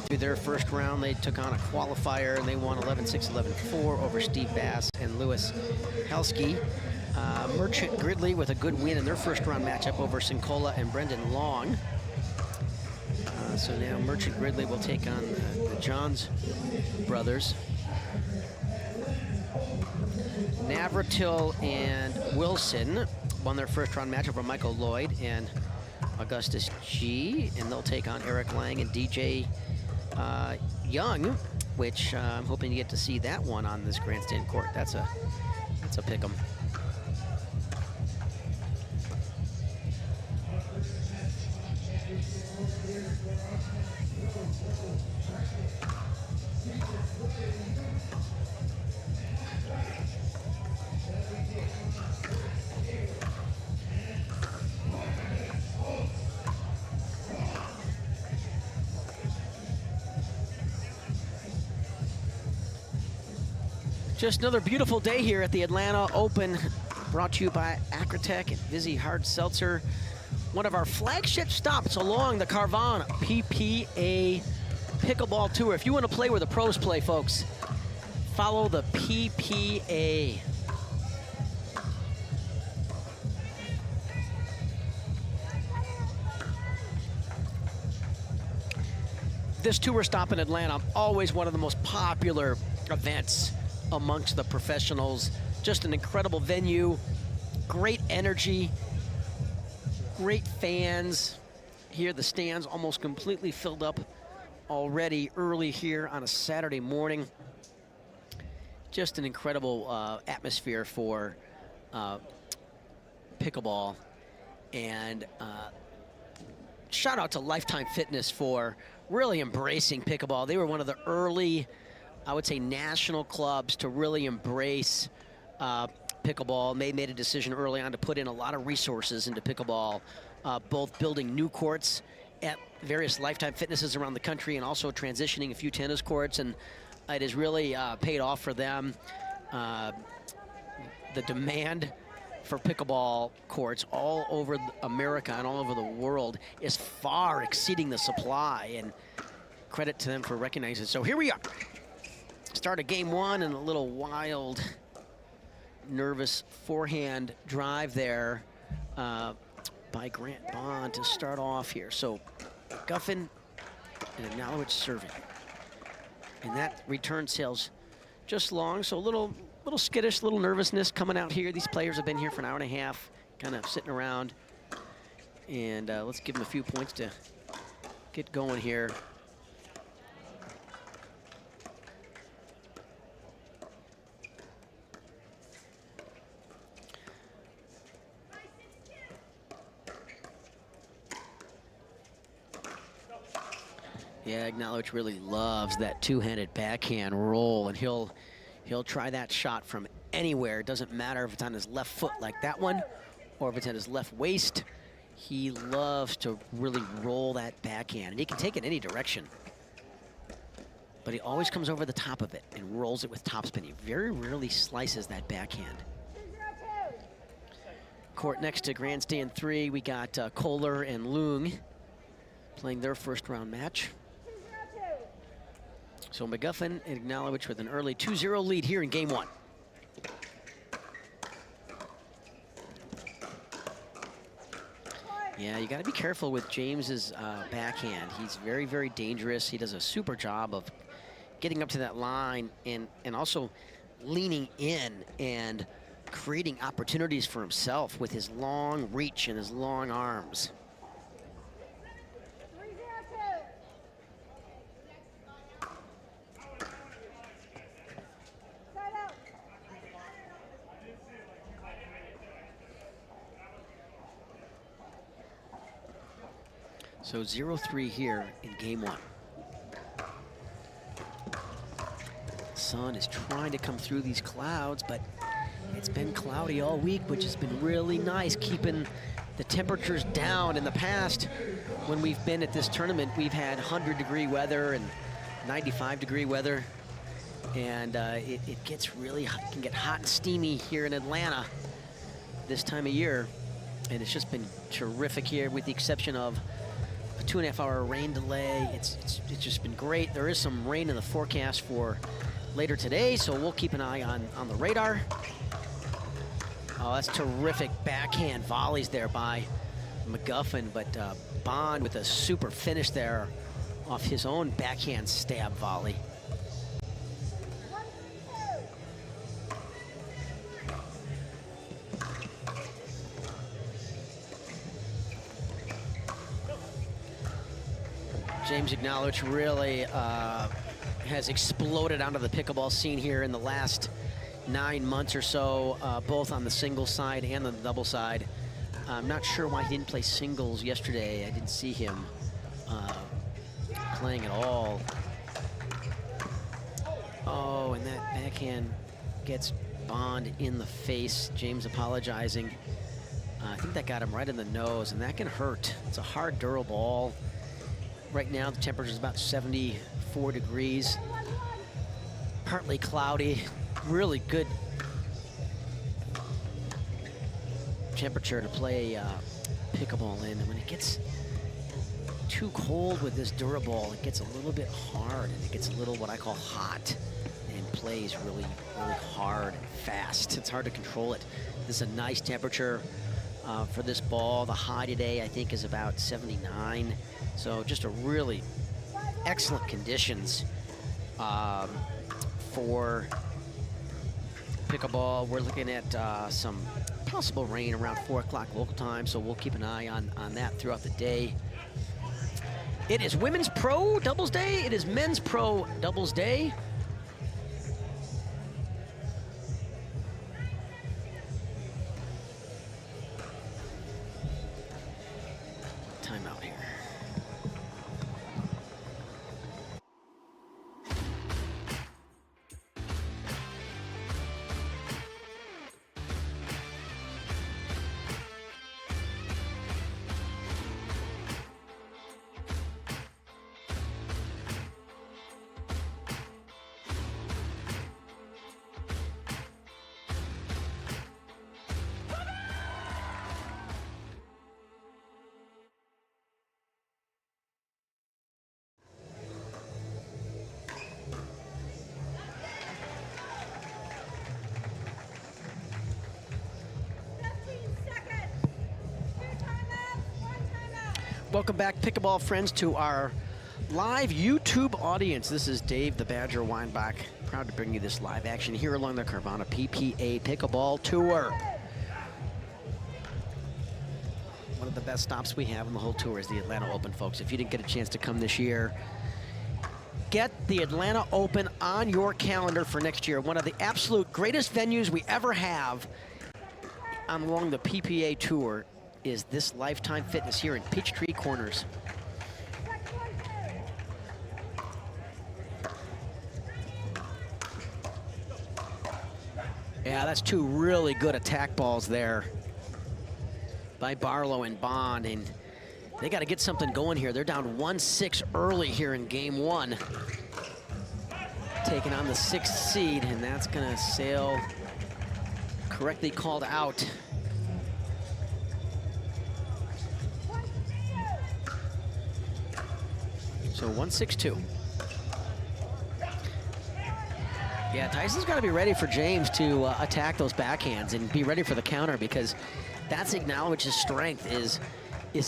through their first round. They took on a qualifier and they won 11-6, 11-4 over Steve Bass and Lewis Helsky. Merchant Gridley with a good win in their first round matchup over Sincola and Brendan Long. So now Merchant Gridley will take on the Johns brothers. Navratil and Wilson won their first round match over Michael Lloyd and Augustus G, and they'll take on Eric Lang and DJ Young, which I'm hoping to get to see that one on this grandstand court. That's a pick 'em. Just another beautiful day here at the Atlanta Open, brought to you by Acrytech and Vizzy Hard Seltzer. One of our flagship stops along the Carvana PPA Pickleball Tour. If you want to play where the pros play, folks, follow the PPA. This tour stop in Atlanta, always one of the most popular events amongst the professionals. Just an incredible venue, great energy, great fans. Here the stands almost completely filled up already early here on a Saturday morning. Just an incredible atmosphere for pickleball. And shout out to Lifetime Fitness for really embracing pickleball. They were one of the early, I would say, national clubs to really embrace pickleball. They made a decision early on to put in a lot of resources into pickleball, both building new courts at various Lifetime Fitnesses around the country and also transitioning a few tennis courts, and it has really paid off for them. The demand for pickleball courts all over America and all over the world is far exceeding the supply, and credit to them for recognizing it. So here we are. Start of game 1 and a little wild, nervous forehand drive there by Grant Bond to start off here. So Guffin and Acknowledge serving. And that return sails just long, so a little skittish, little nervousness coming out here. These players have been here for an hour and a half, kind of sitting around. And let's give them a few points to get going here. Yeah, Ignalovich really loves that two-handed backhand roll, and he'll try that shot from anywhere. It doesn't matter if it's on his left foot like that one, or if it's at his left waist. He loves to really roll that backhand, and he can take it any direction. But he always comes over the top of it and rolls it with topspin. He very rarely slices that backhand. Court next to Grandstand 3, we got Koller and Loong playing their first round match. So McGuffin and Ignalovich with an early 2-0 lead here in game 1. Yeah, you got to be careful with James's backhand. He's very, very dangerous. He does a super job of getting up to that line and also leaning in and creating opportunities for himself with his long reach and his long arms. So 0-3 here in game 1. The sun is trying to come through these clouds, but it's been cloudy all week, which has been really nice, keeping the temperatures down. In the past, when we've been at this tournament, we've had 100-degree weather and 95-degree weather, and it gets really hot, can get hot and steamy here in Atlanta this time of year, and it's just been terrific here, with the exception of a 2.5-hour rain delay. It's just been great. There is some rain in the forecast for later today, so we'll keep an eye on the radar. Oh, that's terrific backhand volleys there by McGuffin, but Bond with a super finish there off his own backhand stab volley. James Ignalovich really has exploded onto the pickleball scene here in the last 9 months or so, both on the singles side and the double side. I'm not sure why he didn't play singles yesterday. I didn't see him playing at all. Oh, and that backhand gets Bond in the face. James apologizing. I think that got him right in the nose, and that can hurt. It's a hard, durable ball. Right now, the temperature is about 74 degrees. Partly cloudy. Really good temperature to play pickleball in. And when it gets too cold with this durable, it gets a little bit hard, and it gets a little what I call hot, and plays really, really hard and fast. It's hard to control it. This is a nice temperature for this ball. The high today, I think, is about 79. So just a really excellent conditions for pickleball. We're looking at some possible rain around 4 o'clock local time, so we'll keep an eye on that throughout the day. It is women's pro doubles day. It is men's pro doubles day. Timeout here. Welcome back, pickleball friends, to our live YouTube audience. This is Dave the Badger Weinbach, proud to bring you this live action here along the Carvana PPA Pickleball Tour. One of the best stops we have in the whole tour is the Atlanta Open, folks. If you didn't get a chance to come this year, get the Atlanta Open on your calendar for next year. One of the absolute greatest venues we ever have along the PPA Tour is this Lifetime Fitness here in Peachtree Corners. Yeah, that's two really good attack balls there by Barlow and Bond, and they got to get something going here. They're down 1-6 early here in game one. Taking on the 6th seed, and that's gonna sail correctly called out. So 1-6-2. Yeah, Tyson's got to be ready for James to attack those backhands and be ready for the counter, because that's Ignalovich's strength is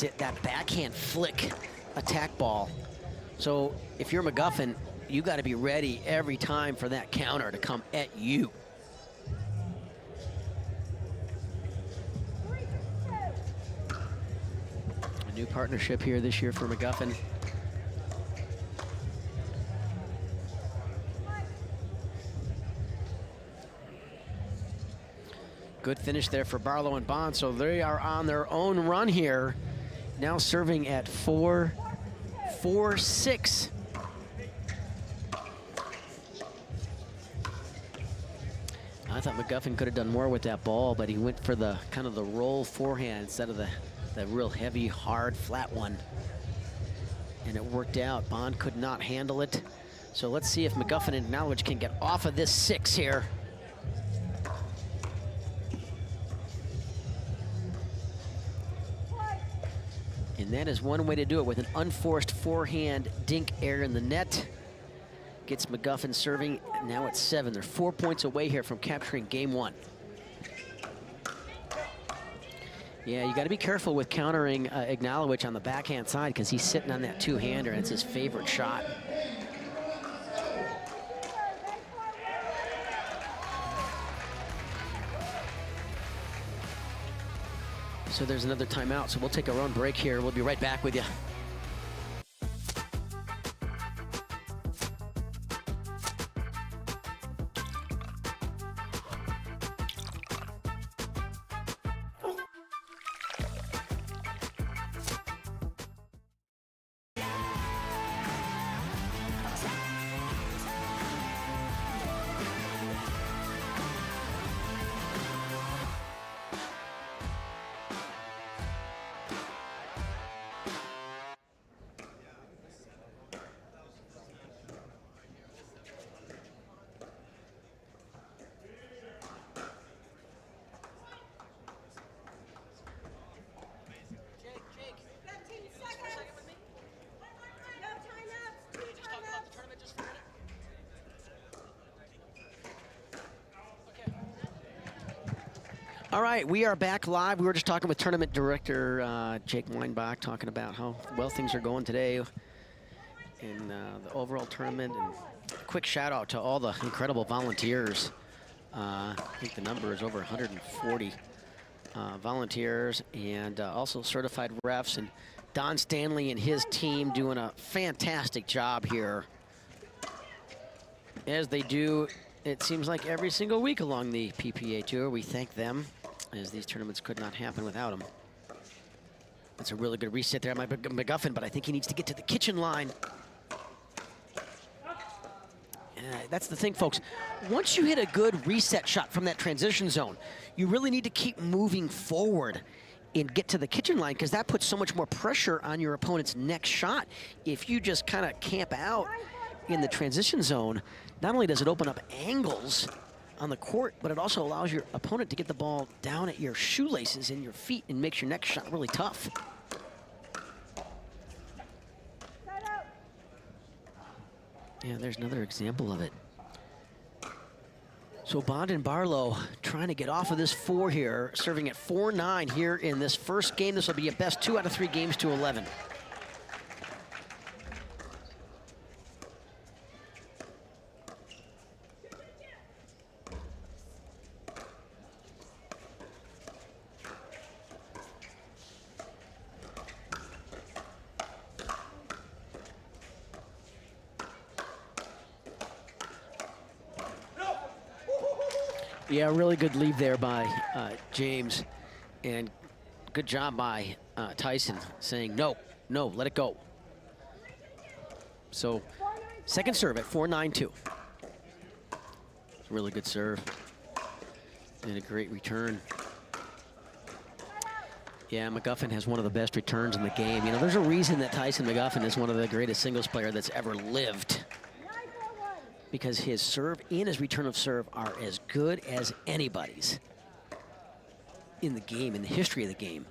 it that backhand flick attack ball. So if you're McGuffin, you got to be ready every time for that counter to come at you. A new partnership here this year for McGuffin. Good finish there for Barlow and Bond, so they are on their own run here. Now serving at 4-6. I thought McGuffin could have done more with that ball, but he went for the kind of the roll forehand instead of the real heavy, hard, flat one. And it worked out. Bond could not handle it. So let's see if McGuffin and Ignalovic can get off of this 6 here. And that is one way to do it, with an unforced forehand dink air in the net. Gets McGuffin serving now at 7. They're 4 points away here from capturing game 1. Yeah, you got to be careful with countering Ignalovic on the backhand side, because he's sitting on that two-hander and it's his favorite shot. So there's another timeout, so we'll take our own break here. We'll be right back with you. All right, we are back live. We were just talking with tournament director Jake Weinbach, talking about how well things are going today in the overall tournament. And a quick shout out to all the incredible volunteers. I think the number is over 140 volunteers, and also certified refs. And Don Stanley and his team doing a fantastic job here, as they do, it seems like, every single week along the PPA Tour. We thank them, as these tournaments could not happen without them. That's a really good reset there by McGuffin, but I think he needs to get to the kitchen line. That's the thing, folks. Once you hit a good reset shot from that transition zone, you really need to keep moving forward and get to the kitchen line, because that puts so much more pressure on your opponent's next shot. If you just kind of camp out in the transition zone, not only does it open up angles on the court, but it also allows your opponent to get the ball down at your shoelaces and your feet and makes your next shot really tough. Yeah, there's another example of it. So Bond and Barlow trying to get off of this 4 here, serving at 4-9 here in this first game. This will be a best 2 out of 3 games to 11. Yeah, really good lead there by James, and good job by Tyson saying, no, let it go. So second serve at 4-9-2. Really good serve. And a great return. Yeah, McGuffin has one of the best returns in the game. You know, there's a reason that Tyson McGuffin is one of the greatest singles player that's ever lived. Because his serve and his return of serve are as good as anybody's in the game, in the history of the game.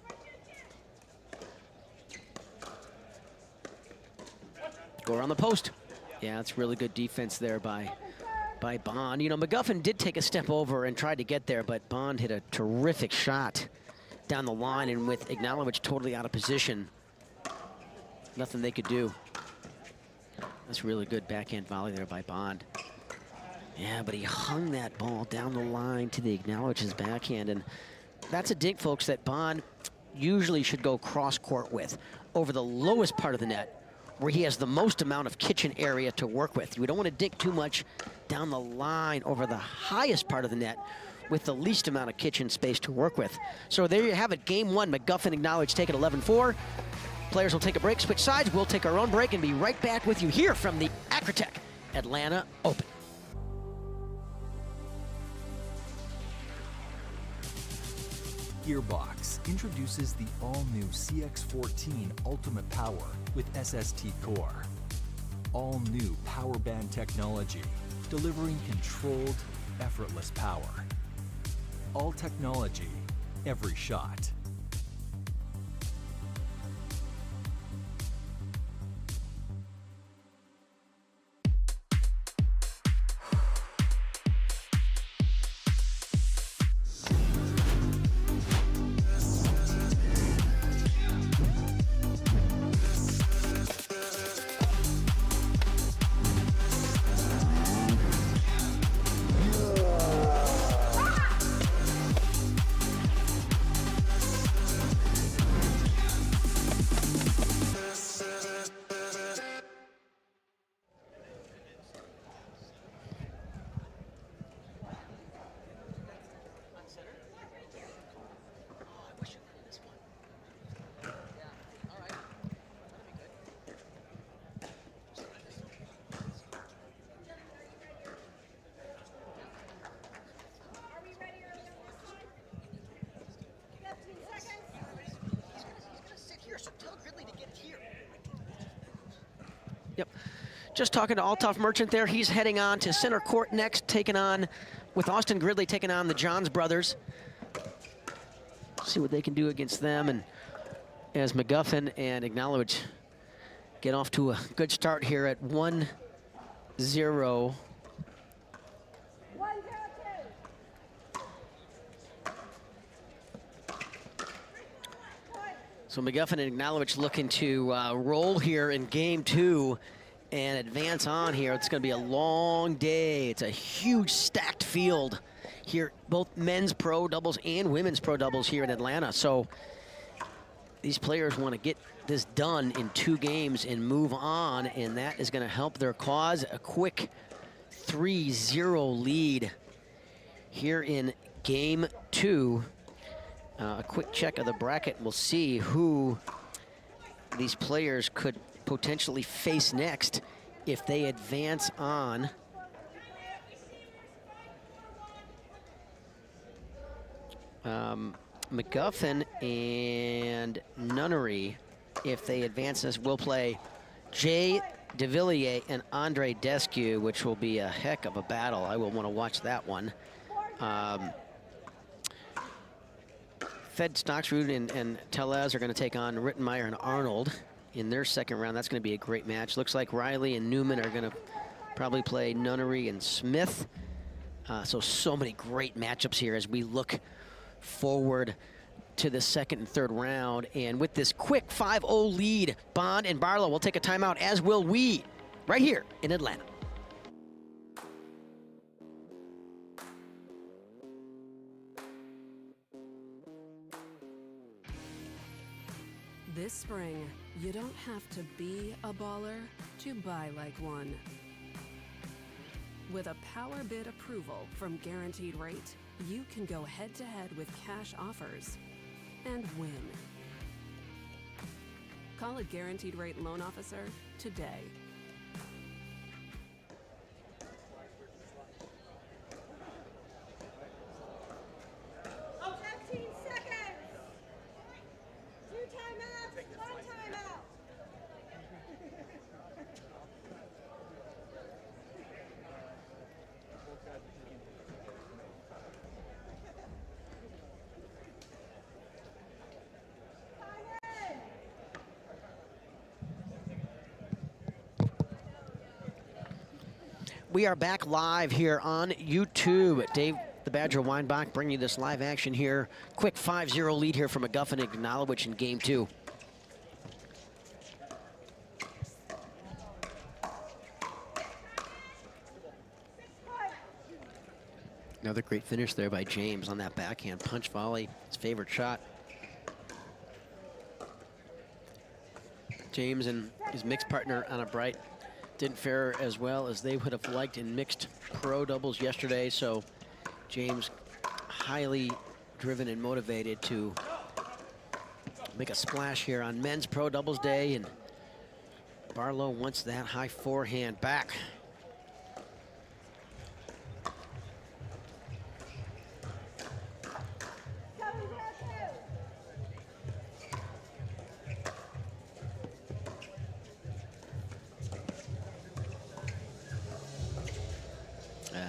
Go around the post. Yeah, it's really good defense there by Bond. You know, McGuffin did take a step over and tried to get there, but Bond hit a terrific shot down the line, and with Ignalovich totally out of position, nothing they could do. That's really good backhand volley there by Bond. Yeah, but he hung that ball down the line to the Ignalovich's backhand, and that's a dig, folks, that Bond usually should go cross court with, over the lowest part of the net, where he has the most amount of kitchen area to work with. We don't want to dink too much down the line over the highest part of the net with the least amount of kitchen space to work with. So there you have it, game one. McGuffin Ignalovich take it 11-4. Players will take a break, switch sides. We'll take our own break and be right back with you here from the Acrytech Atlanta Open. Gearbox introduces the all-new CX-14 Ultimate Power with SST Core. All-new power band technology, delivering controlled, effortless power. All technology, every shot. Yep. Just talking to Althoff Merchant there. He's heading on to center court next, taking on, with Austin Gridley taking on the Johns brothers. See what they can do against them. And as McGuffin and Ignalovich get off to a good start here at 1-0. So McGuffin and Ignalovich looking to roll here in game two and advance on here. It's going to be a long day. It's a huge stacked field here, both men's pro doubles and women's pro doubles here in Atlanta. So these players want to get this done in 2 games and move on, and that is going to help their cause. A quick 3-0 lead here in game 2. A quick check of the bracket. We'll see who these players could potentially face next if they advance on. McGuffin and Nunnery, if they advance us, will play Jay DeVilliers and Andre Descu, which will be a heck of a battle. I will want to watch that one. Fed Stocksrud and Tellez are going to take on Rittenmeyer and Arnold in their second round. That's going to be a great match. Looks like Riley and Newman are going to probably play Nunnery and Smith. So many great matchups here as we look forward to the second and third round. And with this quick 5-0 lead, Bond and Barlow will take a timeout, as will we, right here in Atlanta. This spring, you don't have to be a baller to buy like one. With a power bid approval from Guaranteed Rate, you can go head-to-head with cash offers and win. Call a Guaranteed Rate loan officer today. we are back live here on YouTube. Dave the Badger Weinbach bringing you this live action here. Quick 5-0 lead here for McGuffin and Ignalowicz in game 2. Another great finish there by James on that backhand punch volley, his favorite shot. James and his mixed partner, Anna Bright, didn't fare as well as they would have liked in mixed pro doubles yesterday, so James highly driven and motivated to make a splash here on men's pro doubles day, and Barlow wants that high forehand back.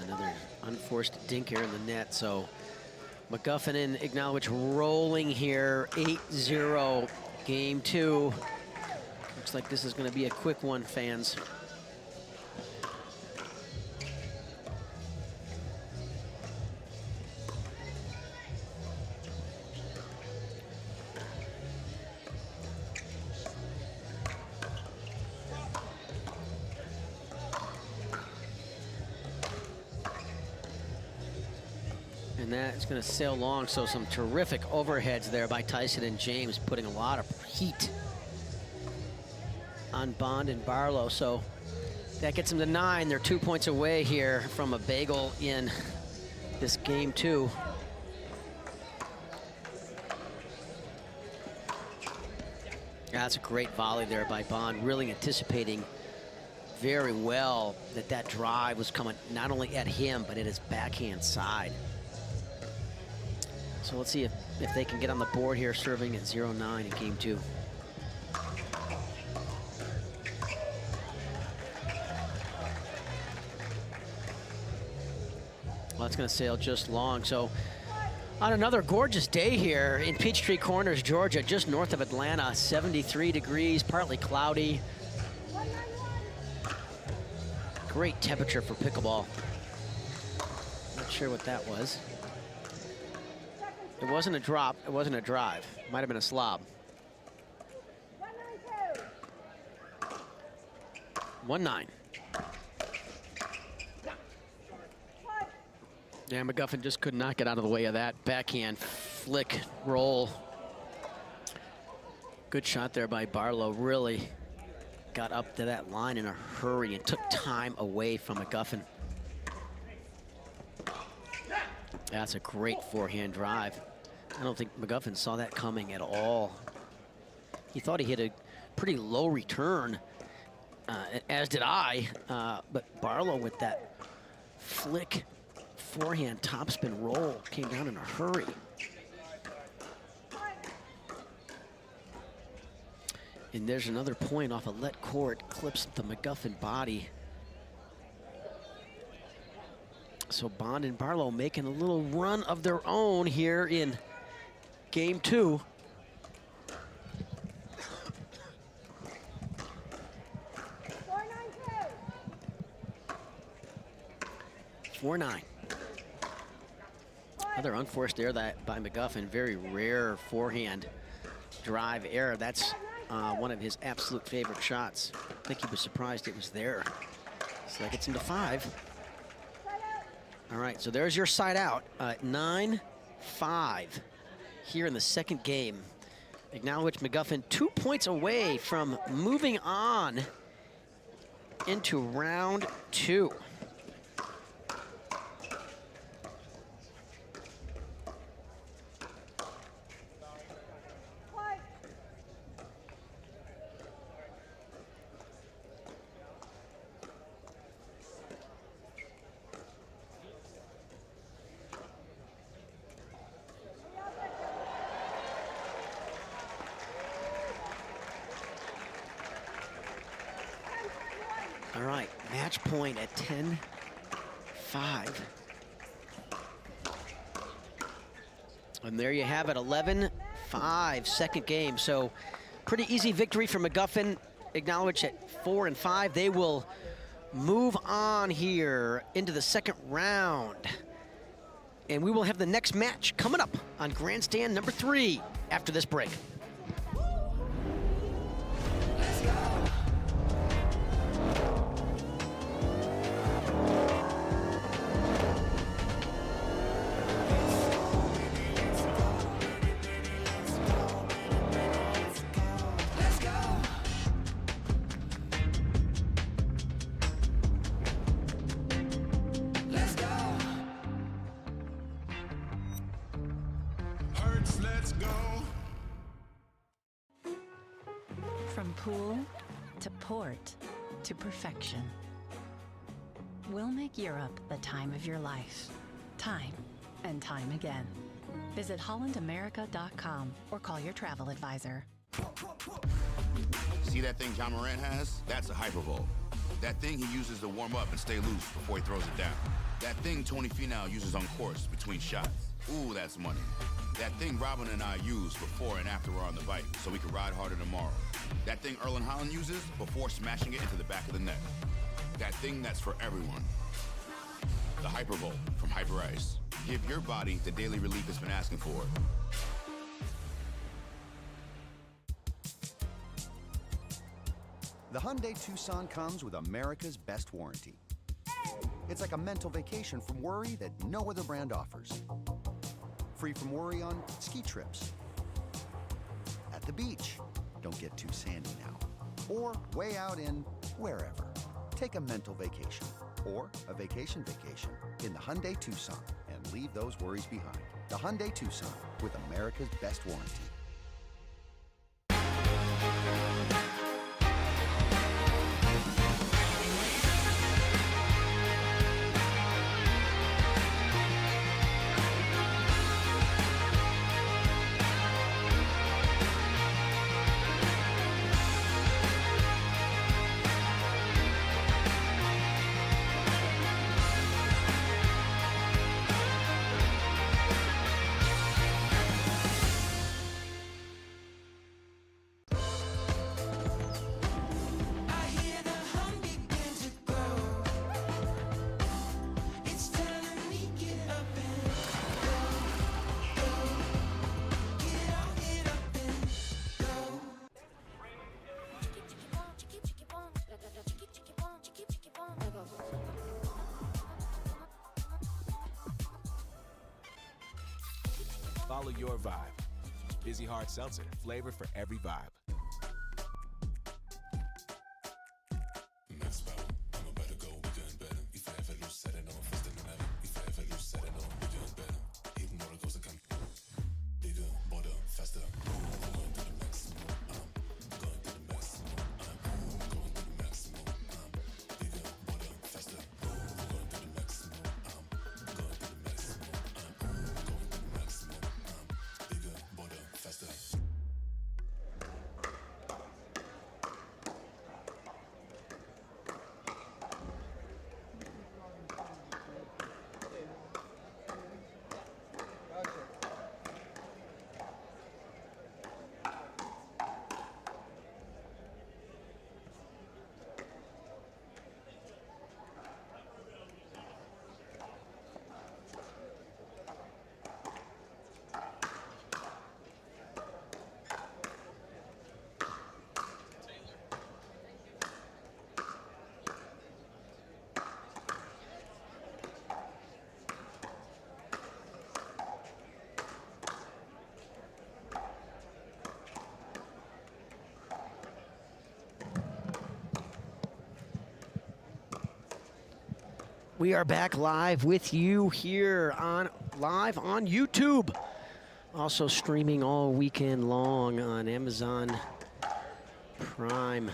Another unforced dink here in the net, so McGuffin and Ignalowicz rolling here, 8-0 game 2. Looks like this is going to be a quick one, fans. And that's going to sail long, so some terrific overheads there by Tyson and James, putting a lot of heat on Bond and Barlow. So that gets them to 9. They're 2 points away here from a bagel in this game 2. That's a great volley there by Bond, really anticipating very well that that drive was coming not only at him, but at his backhand side. So let's see if they can get on the board here, serving at 0-9 in game 2. Well, it's going to sail just long. So on another gorgeous day here in Peachtree Corners, Georgia, just north of Atlanta, 73 degrees, partly cloudy. Great temperature for pickleball. Not sure what that was. It wasn't a drop, it wasn't a drive. Might have been a slob. 1-9. Yeah, McGuffin just could not get out of the way of that backhand flick roll. Good shot there by Barlow. Really got up to that line in a hurry and took time away from McGuffin. That's a great forehand drive. I don't think McGuffin saw that coming at all. He thought he hit a pretty low return, as did I, but Barlow with that flick forehand topspin roll came down in a hurry. And there's another point off a let court, clips the McGuffin body. So Bond and Barlow making a little run of their own here in game 2. It's 4-9. Another unforced error that by McGuffin. Very rare forehand drive error. That's one of his absolute favorite shots. I think he was surprised it was there. So that gets him to 5. All right, so there's your side out. 9-5 here in the second game. Ignalowicz McGuffin 2 points away from moving on into round 2. All right, match point at 10-5. And there you have it, 11-5, second game. So pretty easy victory for McGuffin. Ignalowicz at 4-5. They will move on here into the second round. And we will have the next match coming up on Grandstand number 3 after this break. From pool to port to perfection. We'll make Europe the time of your life. Time and time again. Visit hollandamerica.com or call your travel advisor. See that thing John Morant has? That's a hypervolt. That thing he uses to warm up and stay loose before he throws it down. That thing Tony Finau uses on course between shots. Ooh, that's money. That thing Robin and I use before and after we're on the bike so we can ride harder tomorrow. That thing Erling Haaland uses before smashing it into the back of the net. That thing that's for everyone. The Hypervolt from Hyper Ice. Give your body the daily relief it's been asking for. The Hyundai Tucson comes with America's best warranty. It's like a mental vacation from worry that no other brand offers. Free from worry on ski trips, at the beach, don't get too sandy now, or way out in wherever. Take a mental vacation or a vacation in the Hyundai Tucson and leave those worries behind. The Hyundai Tucson with America's best warranty. Follow your vibe. Vizzy Hard Seltzer, flavor for every vibe. We are back live with you here live on YouTube. Also streaming all weekend long on Amazon Prime,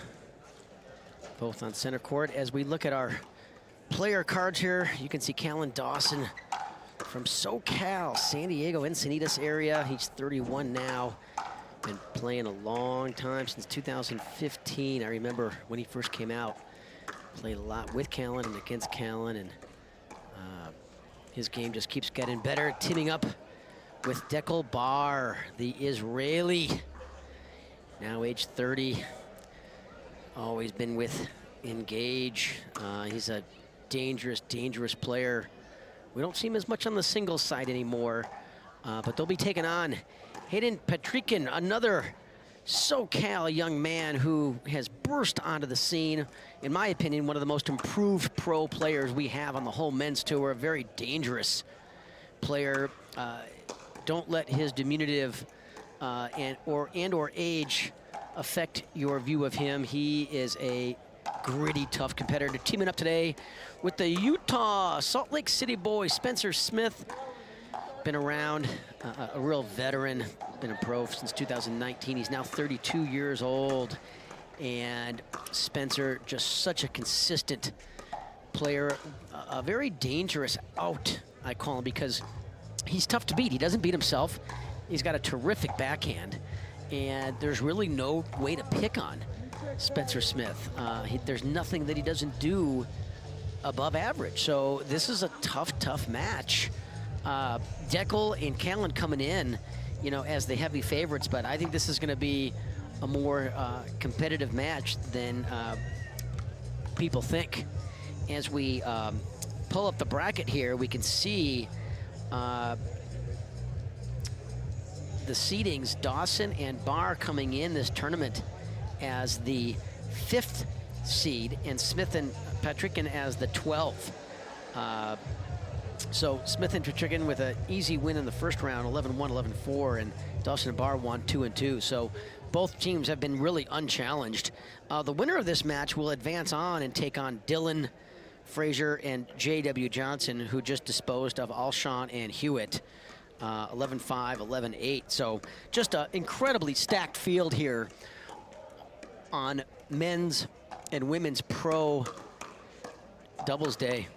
both on center court. As we look at our player cards here, you can see Callan Dawson from SoCal, San Diego, Encinitas area. He's 31 now. Been playing a long time, since 2015. I remember when he first came out. Played a lot with Callan and against Callan, and his game just keeps getting better. Teaming up with Dekel Bar, the Israeli, now age 30. Always been with engage. He's a dangerous, dangerous player. We don't see him as much on the singles side anymore, but they'll be taking on Hayden Petrikin, another SoCal young man who has burst onto the scene. In my opinion, one of the most improved pro players we have on the whole men's tour. A very dangerous player. Don't let his diminutive and or age affect your view of him. He is a gritty, tough competitor. Teaming up today with the Utah Salt Lake City boy, Spencer Smith. Been around, a real veteran, been a pro since 2019. He's now 32 years old. And Spencer, just such a consistent player, a very dangerous out, I call him, because he's tough to beat. He doesn't beat himself. He's got a terrific backhand, and there's really no way to pick on Spencer Smith. There's nothing that he doesn't do above average. So this is a tough, tough match. Dekel and Callan coming in, you know, as the heavy favorites, but I think this is going to be a more competitive match than people think. As we pull up the bracket here, we can see the seedings. Dawson and Barr coming in this tournament as the 5th seed, and Smith and Petrikin as the 12th. So Smith and Petrikin with an easy win in the first round, 11-1, 11-4, and Dawson and Barr won 2-2. So both teams have been really unchallenged. The winner of this match will advance on and take on Dylan, Frazier, and J.W. Johnson, who just disposed of Alshon and Hewitt, 11-5, 11-8. So just an incredibly stacked field here on men's and women's pro doubles day.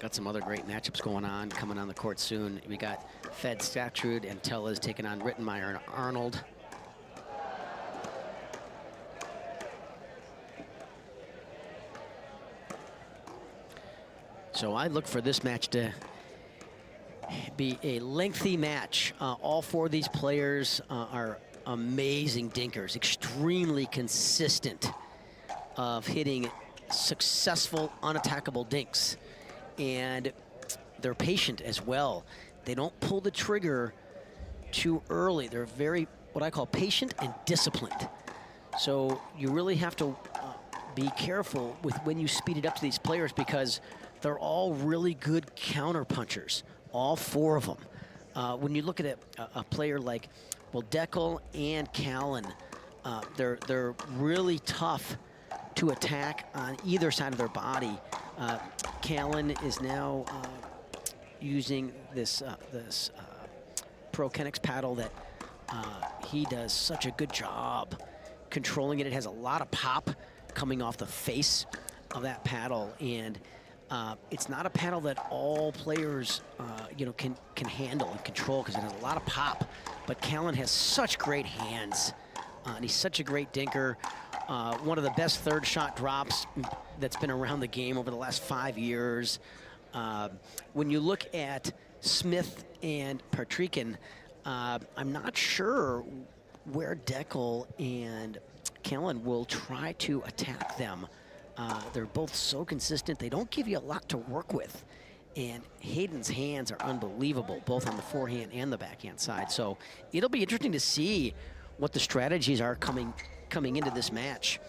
Got some other great matchups going on, coming on the court soon. We got Fed Statrude and Tellez taking on Rittenmeyer and Arnold. So I look for this match to be a lengthy match. All four of these players are amazing dinkers, extremely consistent of hitting successful, unattackable dinks. And they're patient as well. They don't pull the trigger too early. They're very, what I call, patient and disciplined. So you really have to be careful with when you speed it up to these players, because they're all really good counter punchers, all four of them. When you look at a player like, well, Dekel and Callan, they're really tough to attack on either side of their body. Callan is now using this Pro Kenix paddle that he does such a good job controlling it. It has a lot of pop coming off the face of that paddle, and it's not a paddle that all players can handle and control, because it has a lot of pop. But Callan has such great hands, and he's such a great dinker. One of the best third shot drops that's been around the game over the last 5 years. When you look at Smith and Petrikin, I'm not sure where Dekel and Callan will try to attack them. They're both so consistent. They don't give you a lot to work with. And Hayden's hands are unbelievable, both on the forehand and the backhand side. So it'll be interesting to see what the strategies are coming into this match.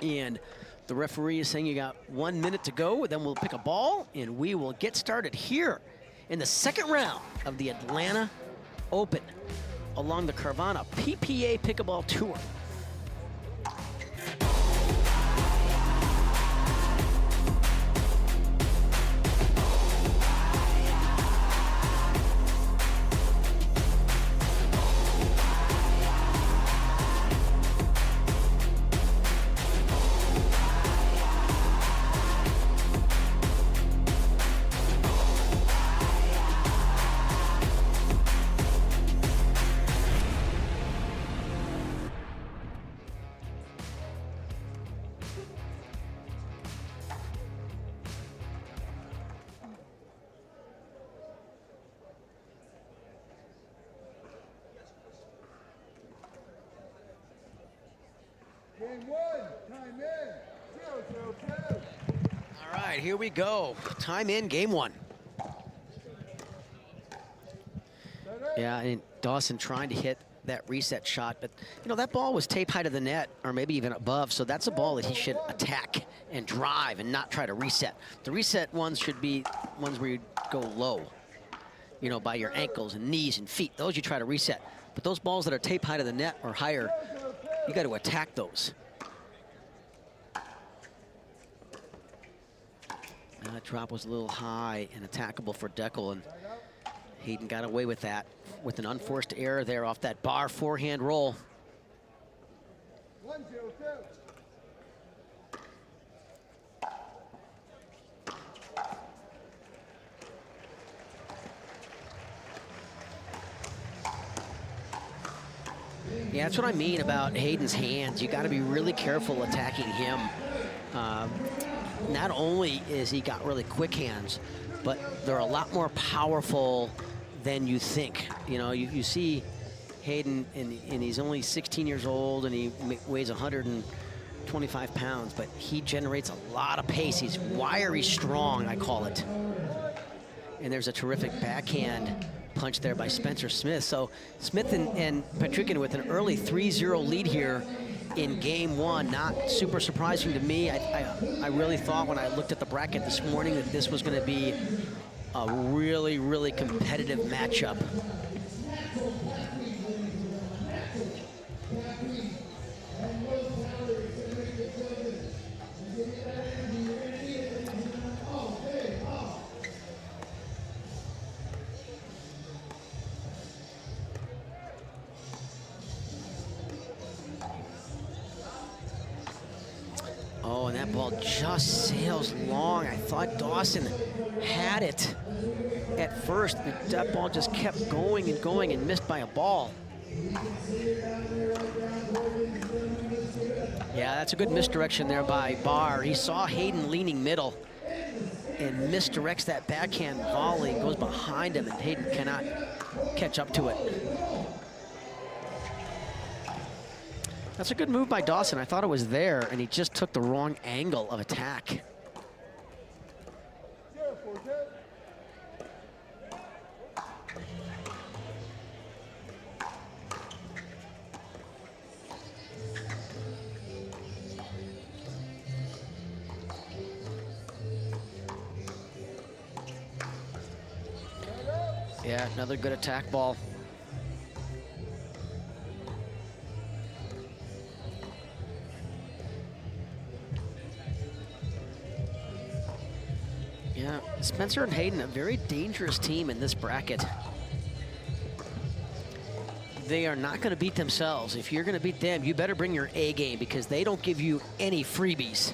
And the referee is saying you got 1 minute to go, then we'll pick a ball, and we will get started here in the second round of the Atlanta Open along the Carvana PPA Pickleball Tour. right, here we go. Time in game one. Yeah, and Dawson trying to hit that reset shot, but you know, that ball was tape high to the net, or maybe even above, so that's a ball that he should attack and drive and not try to reset. The reset ones should be ones where you go low, you know, by your ankles and knees and feet. Those you try to reset. But those balls that are tape high to the net or higher, you got to attack those. That drop was a little high and attackable for Dekel, and Hayden got away with that with an unforced error there off that bar forehand roll. 1-0-2. Yeah, that's what I mean about Hayden's hands. You got to be really careful attacking him. Not only is he got really quick hands, but they're a lot more powerful than you think. You know, you see Hayden, and he's only 16 years old, and he weighs 125 pounds, but he generates a lot of pace. He's wiry strong, I call it. And there's a terrific backhand punch there by Spencer Smith. So Smith and Petrikin with an early 3-0 lead here in game one. Not super surprising to me. I really thought when I looked at the bracket this morning that this was going to be a really, really competitive matchup. Oh, and that ball just sails long. I thought Dawson had it at first, but that ball just kept going and going and missed by a ball. Yeah, that's a good misdirection there by Barr. He saw Hayden leaning middle and misdirects that backhand volley, goes behind him, and Hayden cannot catch up to it. That's a good move by Dawson. I thought it was there, and he just took the wrong angle of attack. Yeah, another good attack ball. Yeah, Spencer and Hayden, a very dangerous team in this bracket. They are not going to beat themselves. If you're going to beat them, you better bring your A game because they don't give you any freebies.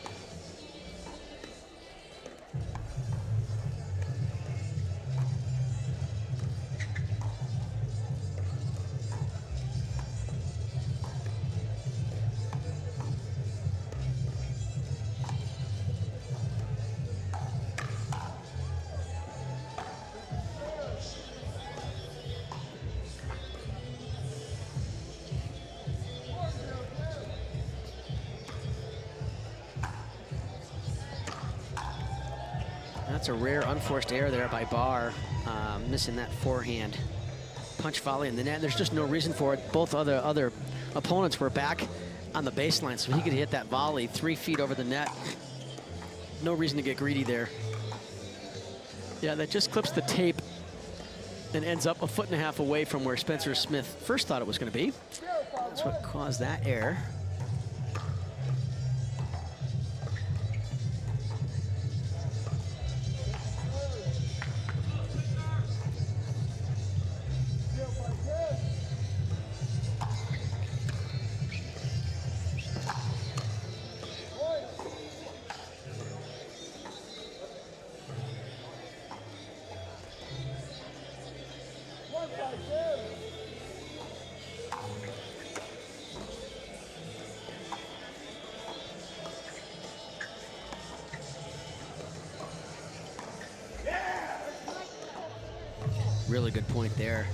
That's a rare unforced error there by Barr, missing that forehand punch volley in the net. There's just no reason for it. Both other opponents were back on the baseline, so he could hit that volley 3 feet over the net. No reason to get greedy there. Yeah, that just clips the tape and ends up 1.5 feet away from where Spencer Smith first thought it was going to be. That's what caused that error. Really good point there.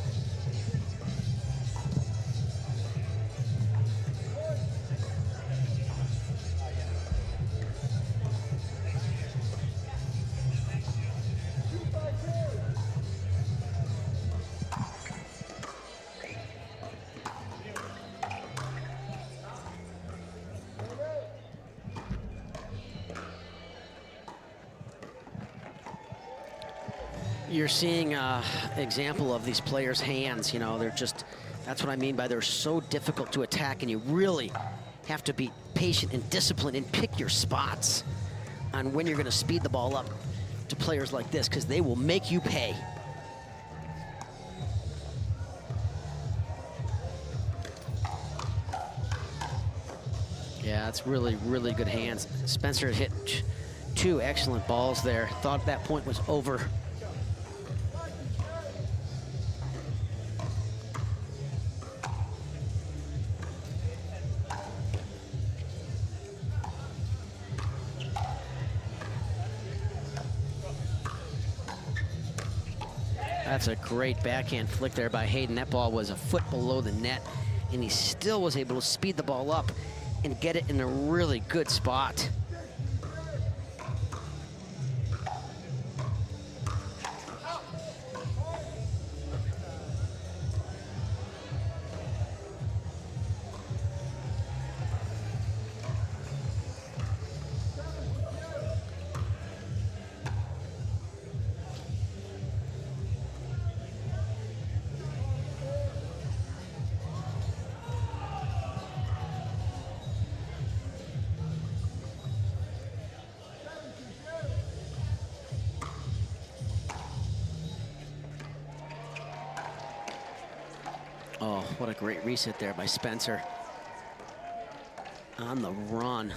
You're seeing an example of these players' hands. You know, they're just, that's what I mean by they're so difficult to attack, and you really have to be patient and disciplined and pick your spots on when you're going to speed the ball up to players like this, because they will make you pay. Yeah, it's really, really good hands. Spencer hit 2 excellent balls there. Thought that point was over. That's a great backhand flick there by Hayden. That ball was a foot below the net, and he still was able to speed the ball up and get it in a really good spot. Oh, what a great reset there by Spencer. On the run.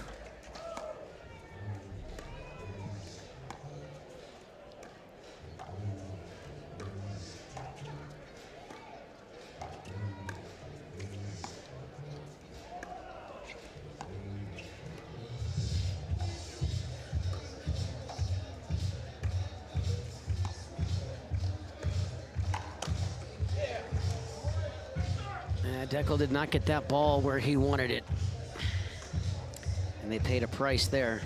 Dekel did not get that ball where he wanted it, and they paid a price there.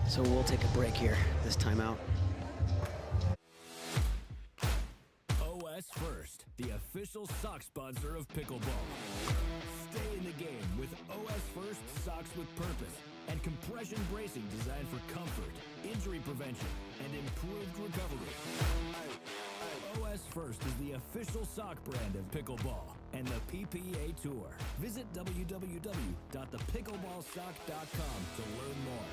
So we'll take a break here, this time out. OS First, the official sock sponsor of pickleball. Stay in the game with OS First socks with purpose and compression bracing designed for comfort, injury prevention, and improved recovery. OS First is the official sock brand of pickleball and the PPA Tour. Visit www.thepickleballsock.com to learn more.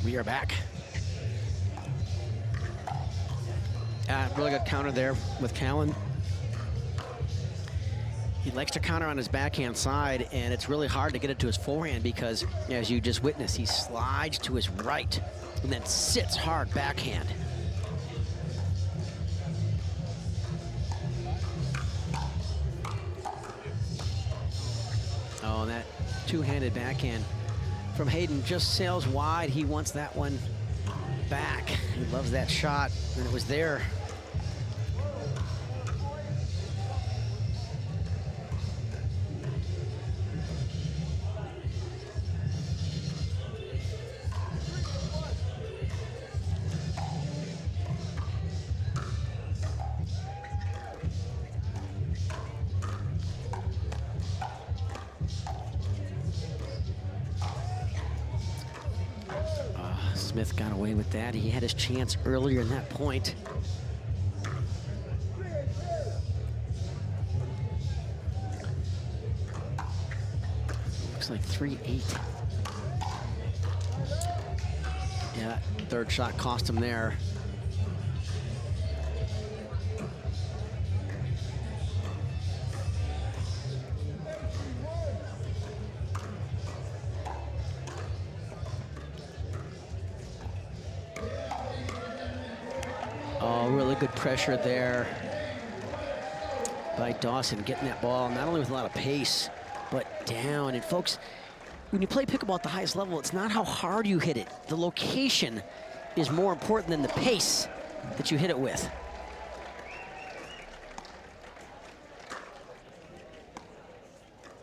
We are back. Really good counter there with Callan. He likes to counter on his backhand side, and it's really hard to get it to his forehand because, as you just witnessed, he slides to his right and then sits hard backhand. Oh, that two-handed backhand from Hayden just sails wide. He wants that one back. He loves that shot, and it was there. Smith got away with that. He had his chance earlier in that point. Looks like 3-8. Yeah, third shot cost him there. good pressure there by Dawson, getting that ball not only with a lot of pace, but down. And folks, when you play pickleball at the highest level, it's not how hard you hit it. The location is more important than the pace that you hit it with.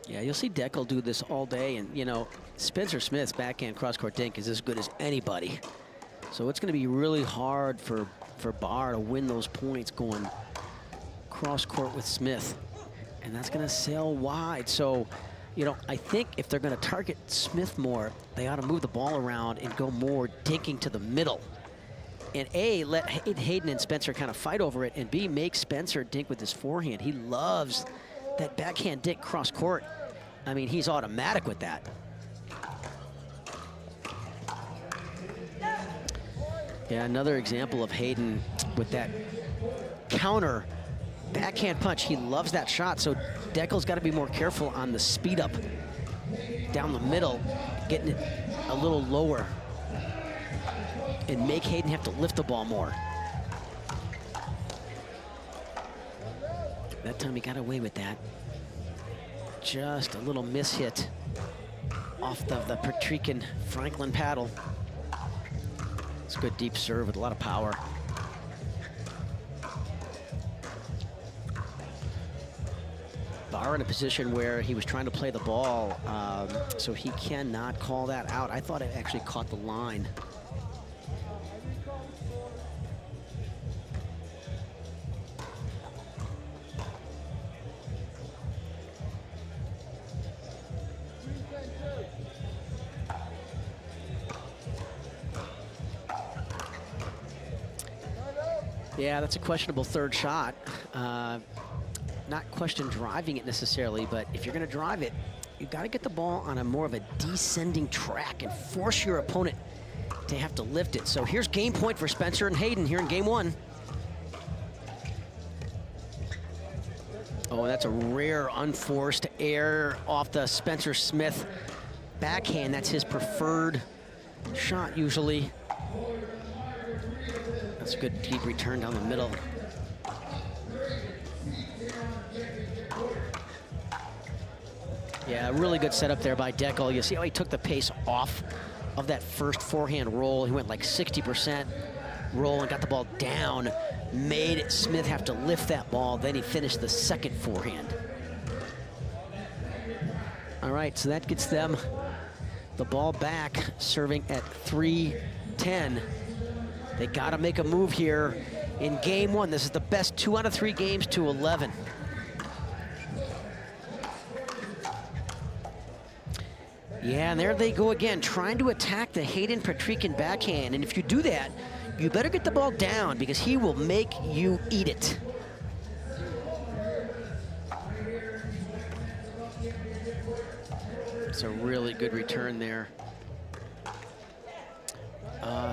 Yeah, you'll see Dekel do this all day, and you know, Spencer Smith's backhand cross-court dink is as good as anybody. So it's going to be really hard for Barr to win those points going cross-court with Smith. And that's going to sail wide. So, you know, I think if they're going to target Smith more, they ought to move the ball around and go more dinking to the middle. And A, let Hayden and Spencer kind of fight over it, and B, make Spencer dink with his forehand. He loves that backhand dink cross-court. I mean, he's automatic with that. Yeah, another example of Hayden with that counter backhand punch. He loves that shot, so Dekel's got to be more careful on the speed up down the middle, getting it a little lower, and make Hayden have to lift the ball more. That time he got away with that. Just a little mishit off the Patrican Franklin paddle. It's a good deep serve with a lot of power. Barr in a position where he was trying to play the ball, so he cannot call that out. I thought it actually caught the line. Yeah, that's a questionable third shot. Not question driving it necessarily, but if you're going to drive it, you've got to get the ball on a more of a descending track and force your opponent to have to lift it. So here's game point for Spencer and Hayden here in game one. Oh, that's a rare unforced error off the Spencer Smith backhand. That's his preferred shot usually. That's a good deep return down the middle. Yeah, really good setup there by Dekel. You see how he took the pace off of that first forehand roll. He went like 60% roll and got the ball down, made Smith have to lift that ball. Then he finished the second forehand. All right, so that gets them the ball back, serving at 3-10. They got to make a move here in game one. This is the best 2 out of 3 games to 11. Yeah, and there they go again, trying to attack the Hayden Patrican backhand. And if you do that, you better get the ball down because he will make you eat it. It's a really good return there.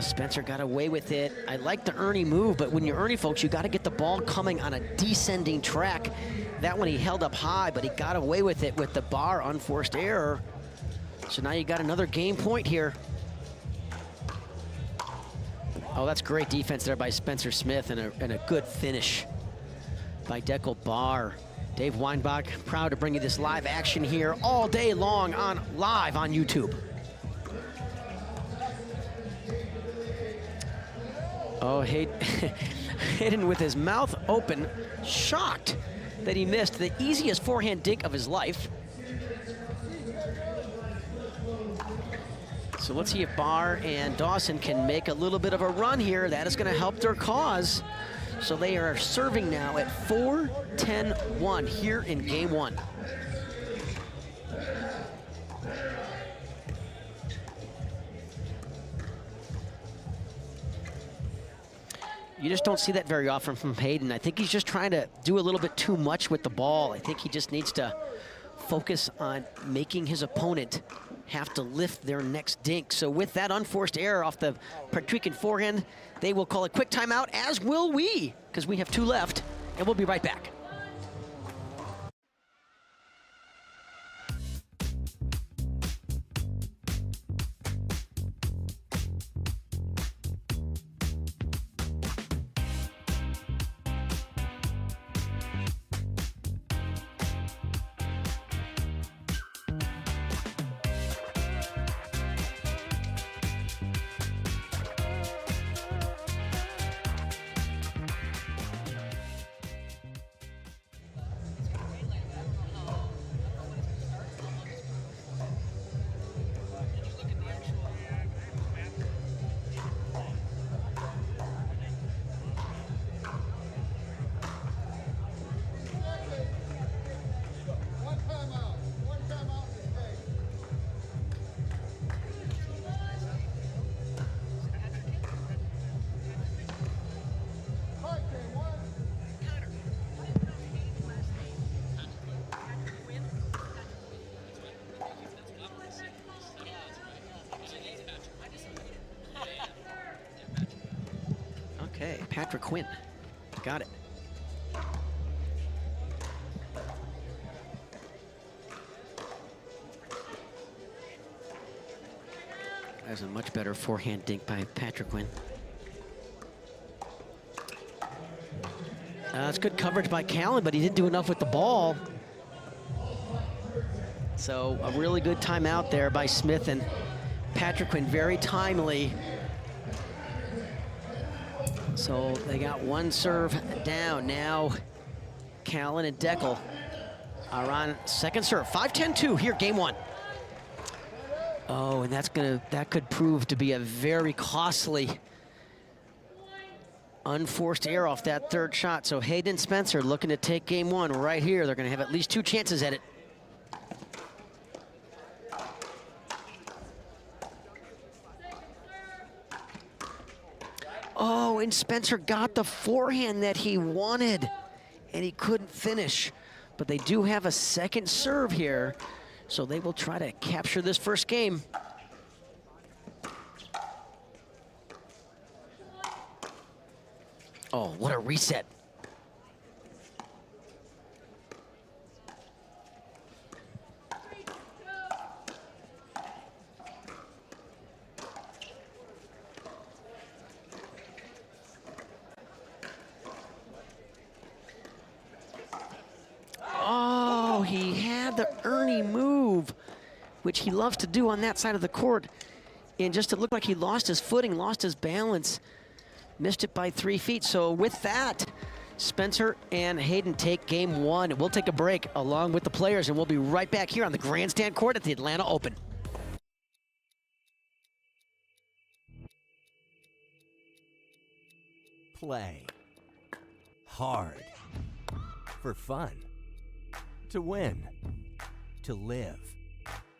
Spencer got away with it. I like the Ernie move, but when you're Ernie, folks, you got to get the ball coming on a descending track. That one he held up high, but he got away with it with the Barr unforced error. So now you got another game point here. Oh, that's great defense there by Spencer Smith, and a good finish by Dekel Barr. Dave Weinbach, proud to bring you this live action here all day long live on YouTube. Oh, Hayden with his mouth open, shocked that he missed the easiest forehand dink of his life. So let's see if Barr and Dawson can make a little bit of a run here. That is going to help their cause. So they are serving now at 4-10-1 here in game one. You just don't see that very often from Hayden. I think he's just trying to do a little bit too much with the ball. I think he just needs to focus on making his opponent have to lift their next dink. So with that unforced error off the Patrican forehand, they will call a quick timeout, as will we, because we have 2 left, and we'll be right back. Patrick Quinn. Got it. That's a much better forehand dink by Patrick Quinn. That's good coverage by Callan, but he didn't do enough with the ball. So a really good timeout there by Smith and Patrick Quinn, very timely. So they got one serve down. Now Callan and Dekel are on second serve. 5-10-2 here, game one. Oh, and that could prove to be a very costly unforced error off that third shot. So Hayden and Spencer looking to take game one right here. They're going to have at least 2 chances at it. Oh, and Spencer got the forehand that he wanted, and he couldn't finish. But they do have a second serve here, so they will try to capture this first game. Oh, what a reset. Oh, he had the Ernie move, which he loves to do on that side of the court. And just it looked like he lost his footing, lost his balance, missed it by 3 feet. So with that, Spencer and Hayden take game one. We'll take a break along with the players, and we'll be right back here on the Grandstand court at the Atlanta Open. Play hard for fun, to win, to live.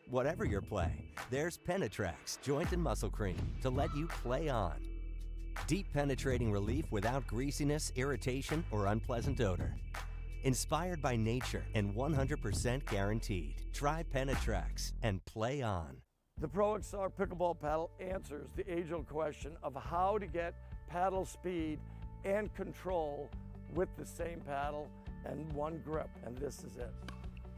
Whatever your play, there's Penetrax Joint and Muscle Cream to let you play on. Deep penetrating relief without greasiness, irritation, or unpleasant odor. Inspired by nature and 100% guaranteed. Try Penetrax and play on. The Pro XR pickleball paddle answers the age-old question of how to get paddle speed and control with the same paddle and one grip, and this is it.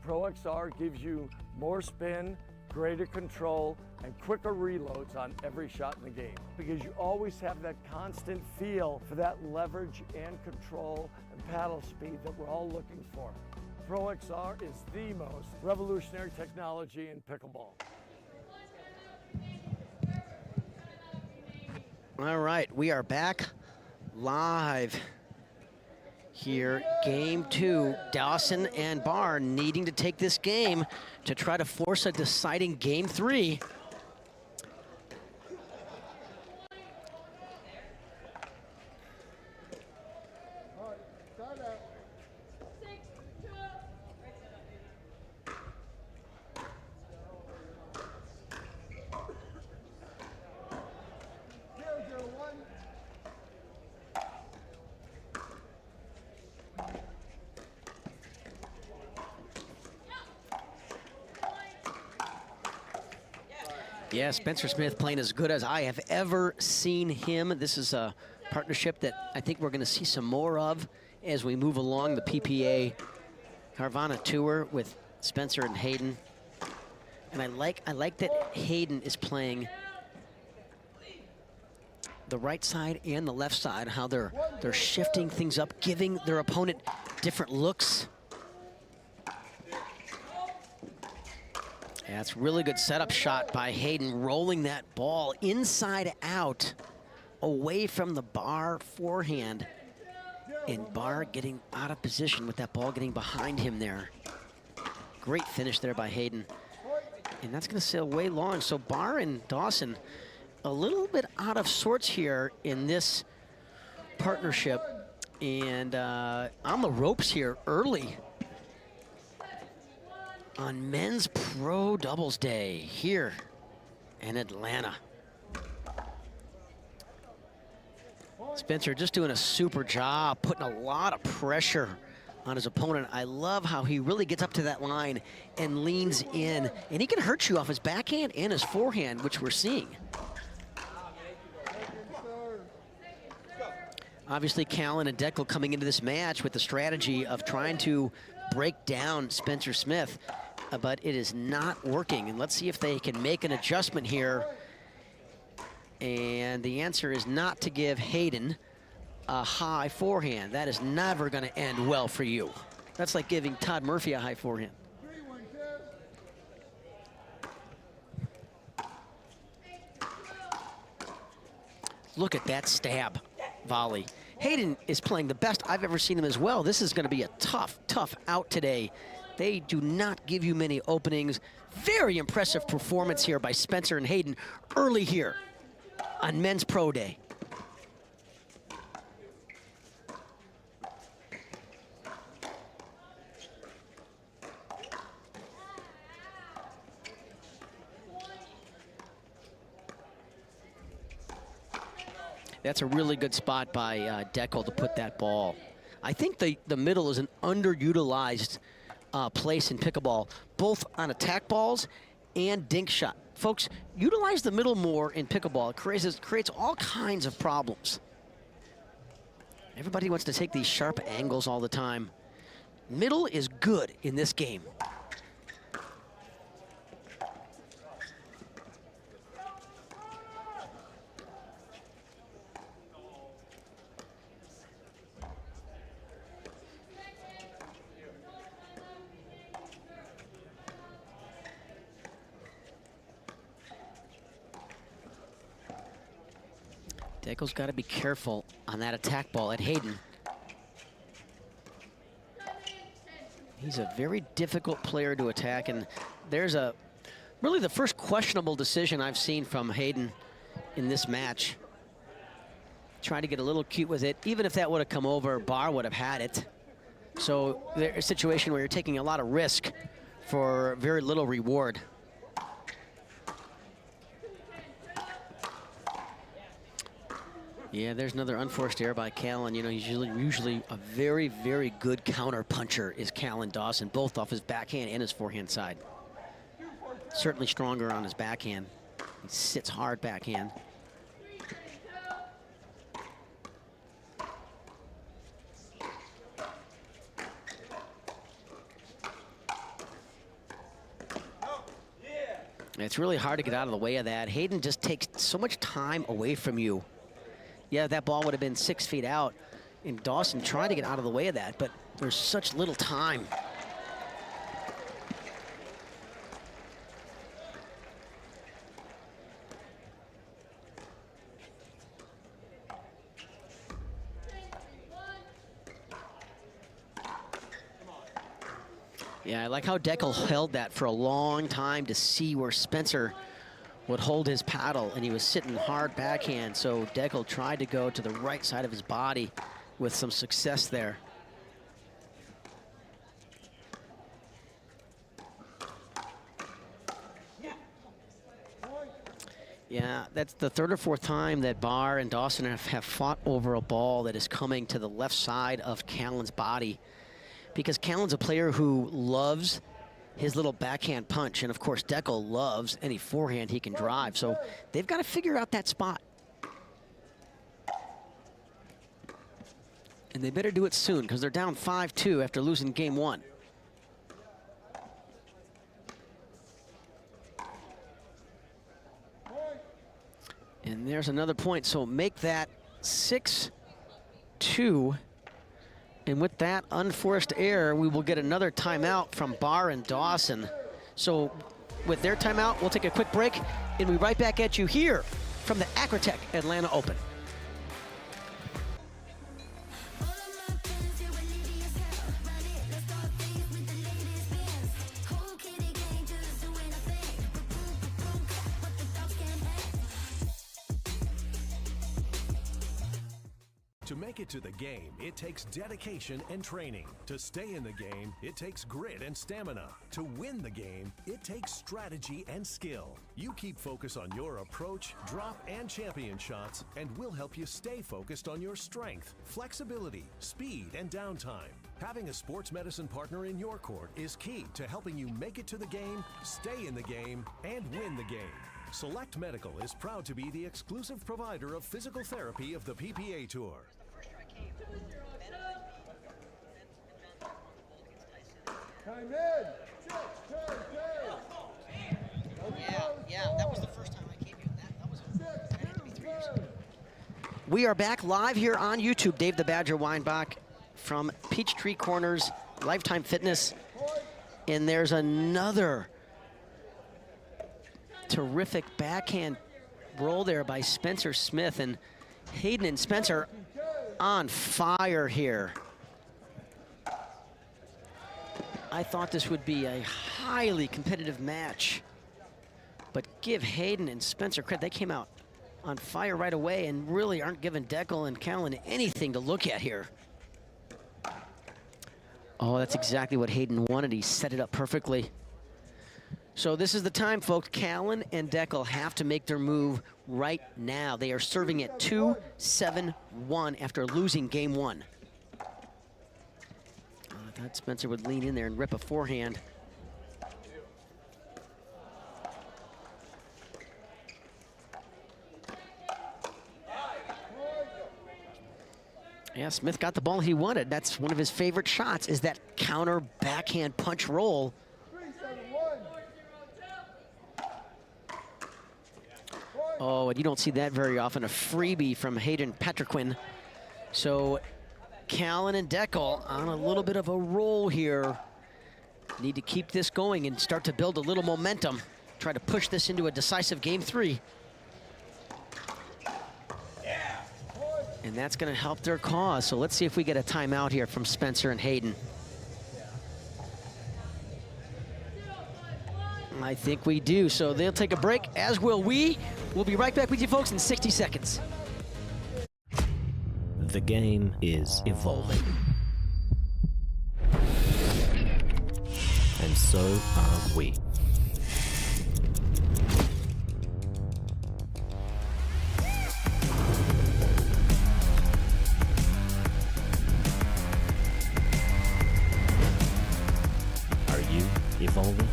Pro XR gives you more spin, greater control, and quicker reloads on every shot in the game, because you always have that constant feel for that leverage and control and paddle speed that we're all looking for. Pro XR is the most revolutionary technology in pickleball. All right, we are back live here. Game two, Dawson and Barr needing to take this game to try to force a deciding game three. Yeah, Spencer Smith playing as good as I have ever seen him. This is a partnership that I think we're going to see some more of as we move along the PPA Carvana Tour with Spencer and Hayden. And I like that Hayden is playing the right side and the left side, how they're shifting things up, giving their opponent different looks. Yeah, it's really good setup shot by Hayden, rolling that ball inside out, away from the Barr forehand. And Barr getting out of position with that ball getting behind him there. Great finish there by Hayden. And that's gonna sail way long. So Barr and Dawson, a little bit out of sorts here in this partnership. And on the ropes here early on Men's Pro Doubles Day here in Atlanta. Spencer just doing a super job, putting a lot of pressure on his opponent. I love how he really gets up to that line and leans in, and he can hurt you off his backhand and his forehand, which we're seeing. Obviously, Callan and Dekel coming into this match with the strategy of trying to break down Spencer Smith, but it is not working. And let's see if they can make an adjustment here. And the answer is not to give Hayden a high forehand. That is never going to end well for you. That's like giving Todd Murphy a high forehand. Look at that stab volley. Hayden is playing the best I've ever seen him as well. This is going to be a tough, tough out today. They do not give you many openings. Very impressive performance here by Spencer and Hayden early here on Men's Pro Day. That's a really good spot by Dekel to put that ball. I think the middle is an underutilized place in pickleball, both on attack balls and dink shot. Folks, utilize the middle more in pickleball. It creates all kinds of problems. Everybody wants to take these sharp angles all the time. Middle is good in this game. Dekel's got to be careful on that attack ball at Hayden. He's a very difficult player to attack, and there's really the first questionable decision I've seen from Hayden in this match. Trying to get a little cute with it. Even if that would have come over, Barr would have had it. So there's a situation where you're taking a lot of risk for very little reward. Yeah, there's another unforced error by Callan. You know, he's usually a very, very good counter puncher is Callan Dawson, both off his backhand and his forehand side. Certainly stronger on his backhand. He sits hard backhand. It's really hard to get out of the way of that. Hayden just takes so much time away from you. Yeah, that ball would have been 6 feet out, and Dawson tried to get out of the way of that, but there's such little time. Yeah, I like how Dekel held that for a long time to see where Spencer would hold his paddle, and he was sitting hard backhand, so Dekel tried to go to the right side of his body with some success there. Yeah, that's the third or fourth time that Barr and Dawson have fought over a ball that is coming to the left side of Callan's body, because Callan's a player who loves his little backhand punch, and of course Dekel loves any forehand he can drive, so they've got to figure out that spot. And they better do it soon, because they're down 5-2 after losing game 1. And there's another point, so make that 6-2. And with that unforced error, we will get another timeout from Barr and Dawson. So with their timeout, we'll take a quick break, and we'll be right back at you here from the Acrytech Atlanta Open. To make it to the game, it takes dedication and training. To stay in the game, it takes grit and stamina. To win the game, it takes strategy and skill. You keep focus on your approach, drop, and champion shots, and we'll help you stay focused on your strength, flexibility, speed, and downtime. Having a sports medicine partner in your court is key to helping you make it to the game, stay in the game, and win the game. Select Medical is proud to be the exclusive provider of physical therapy of the PPA Tour. Yeah, that was the first time I came here. That had to be 3 years ago. We are back live here on YouTube. Dave the Badger Weinbach from Peachtree Corners, Lifetime Fitness. And there's another terrific backhand roll there by Spencer Smith. And Hayden and Spencer on fire here. I thought this would be a highly competitive match. But give Hayden and Spencer credit. They came out on fire right away and really aren't giving Dekel and Callan anything to look at here. Oh, that's exactly what Hayden wanted. He set it up perfectly. So this is the time, folks. Callan and Dekel have to make their move right now. They are serving at 2-7-1 after losing game 1. I thought Spencer would lean in there and rip a forehand. Yeah, Smith got the ball he wanted. That's one of his favorite shots, is that counter backhand punch roll. Oh, and you don't see that very often, a freebie from Hayden Patriquin. So Callan and Dekel on a little bit of a roll here. Need to keep this going and start to build a little momentum. Try to push this into a decisive game 3. And that's going to help their cause. So let's see if we get a timeout here from Spencer and Hayden. I think we do. So they'll take a break, as will we. We'll be right back with you folks in 60 seconds. The game is evolving. And so are we. Are you evolving?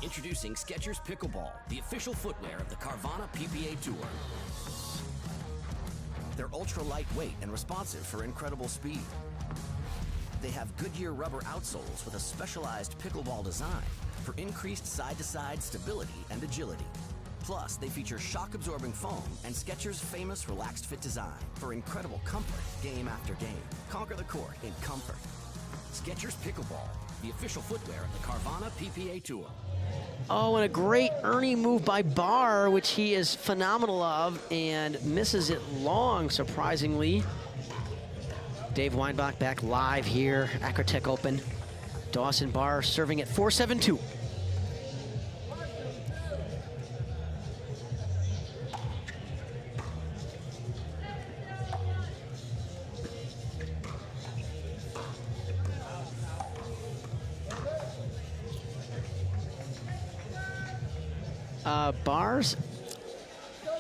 Introducing Skechers Pickleball, the official footwear of the Carvana PPA Tour. They're ultra lightweight and responsive for incredible speed. They have Goodyear rubber outsoles with a specialized pickleball design for increased side-to-side stability and agility. Plus, they feature shock-absorbing foam and Skechers' famous relaxed fit design for incredible comfort game after game. Conquer the court in comfort. Skechers Pickleball, the official footwear of the Carvana PPA Tour. Oh, and a great Ernie move by Barr, which he is phenomenal of, and misses it long, surprisingly. Dave Weinbach back live here, Acrytech Open. Dawson Barr serving at 4-7-2. Barr's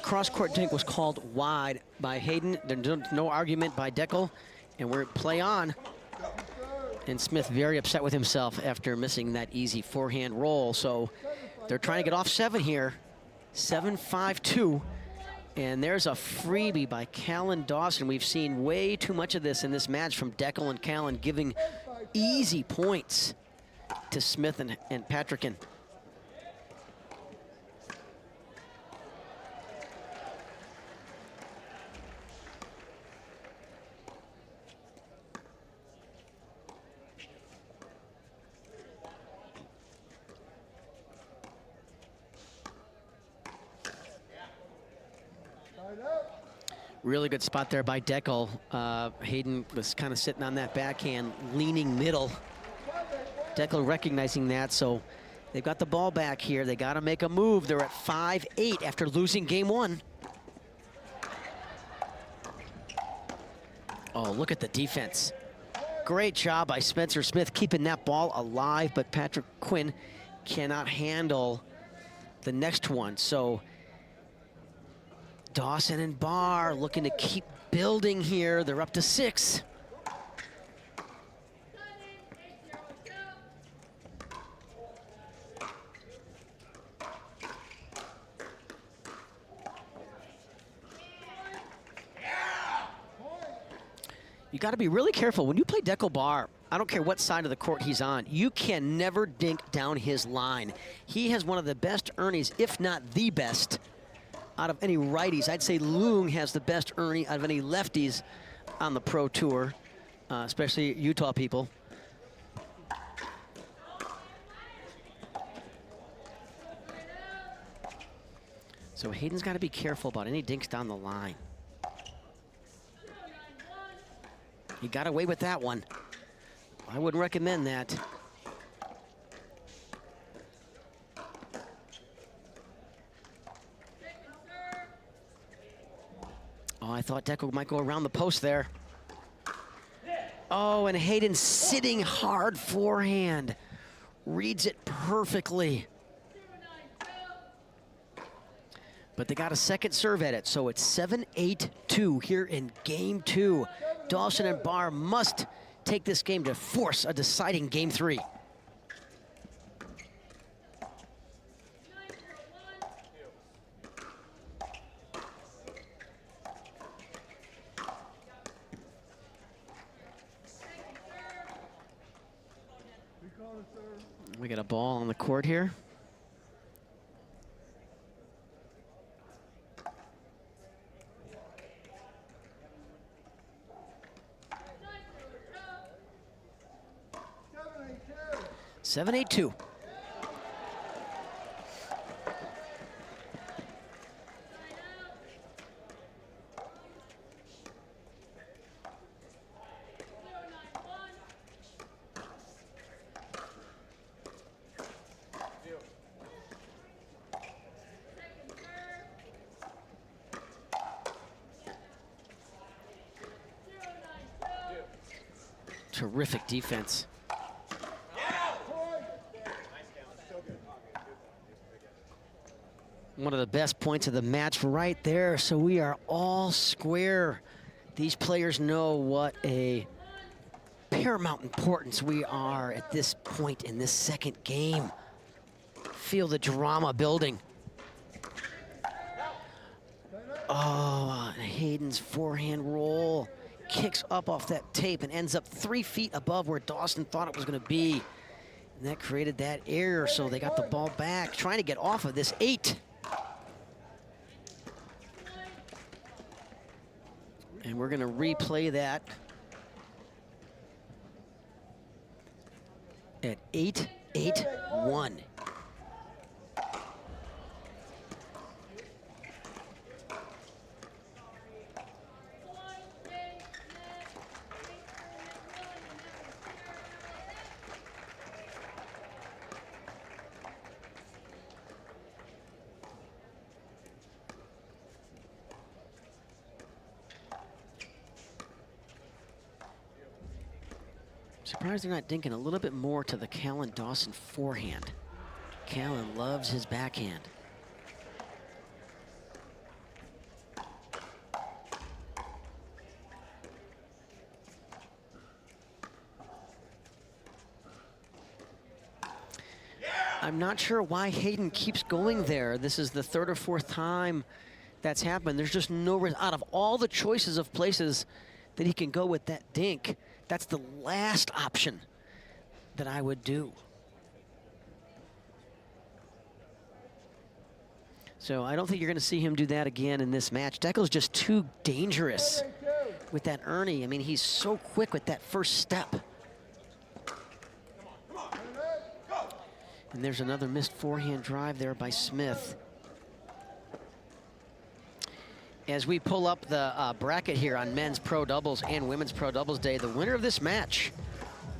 cross-court tank was called wide by Hayden. There's no argument by Dekel, and we're play on. And Smith very upset with himself after missing that easy forehand roll. So they're trying to get off 7 here. 7-5-2. And there's a freebie by Callan Dawson. We've seen way too much of this in this match from Dekel and Callan, giving easy points to Smith and Patriquin. Really good spot there by Dekel. Hayden was kind of sitting on that backhand, leaning middle. Dekel recognizing that, so they've got the ball back here. They got to make a move. They're at 5-8 after losing game 1. Oh, look at the defense. Great job by Spencer Smith keeping that ball alive, but Patriquin cannot handle the next one. So Dawson and Barr looking to keep building here. They're up to 6. You got to be really careful. When you play Dekel bar, I don't care what side of the court he's on, you can never dink down his line. He has one of the best ernies, if not the best, out of any righties. I'd say Loong has the best ernie out of any lefties on the Pro Tour, especially Utah people. So Hayden's got to be careful about any dinks down the line. He got away with that one. I wouldn't recommend that. Oh, I thought Dekel might go around the post there. Oh, and Hayden sitting hard forehand. Reads it perfectly. But they got a second serve at it, so it's 7-8-2 here in game 2. Dawson and Barr must take this game to force a deciding game 3. We got a ball on the court here. Seven, 8-2. Terrific defense. One of the best points of the match right there. So we are all square. These players know what a paramount importance we are at this point in this second game. Feel the drama building. Oh, Hayden's forehand roll kicks up off that tape and ends up 3 feet above where Dawson thought it was going to be. And that created that error, so they got the ball back, trying to get off of this 8. And we're going to replay that at 8-8-1. Surprised they're not dinking a little bit more to the Callan Dawson forehand. Callan loves his backhand. I'm not sure why Hayden keeps going there. This is the 3rd or 4th time that's happened. There's just no reason. Out of all the choices of places that he can go with that dink, that's the last option that I would do. So I don't think you're going to see him do that again in this match. Dekel's just too dangerous with that Ernie. I mean, he's so quick with that first step. And there's another missed forehand drive there by Smith. As we pull up the bracket here on men's pro doubles and women's pro doubles day, the winner of this match,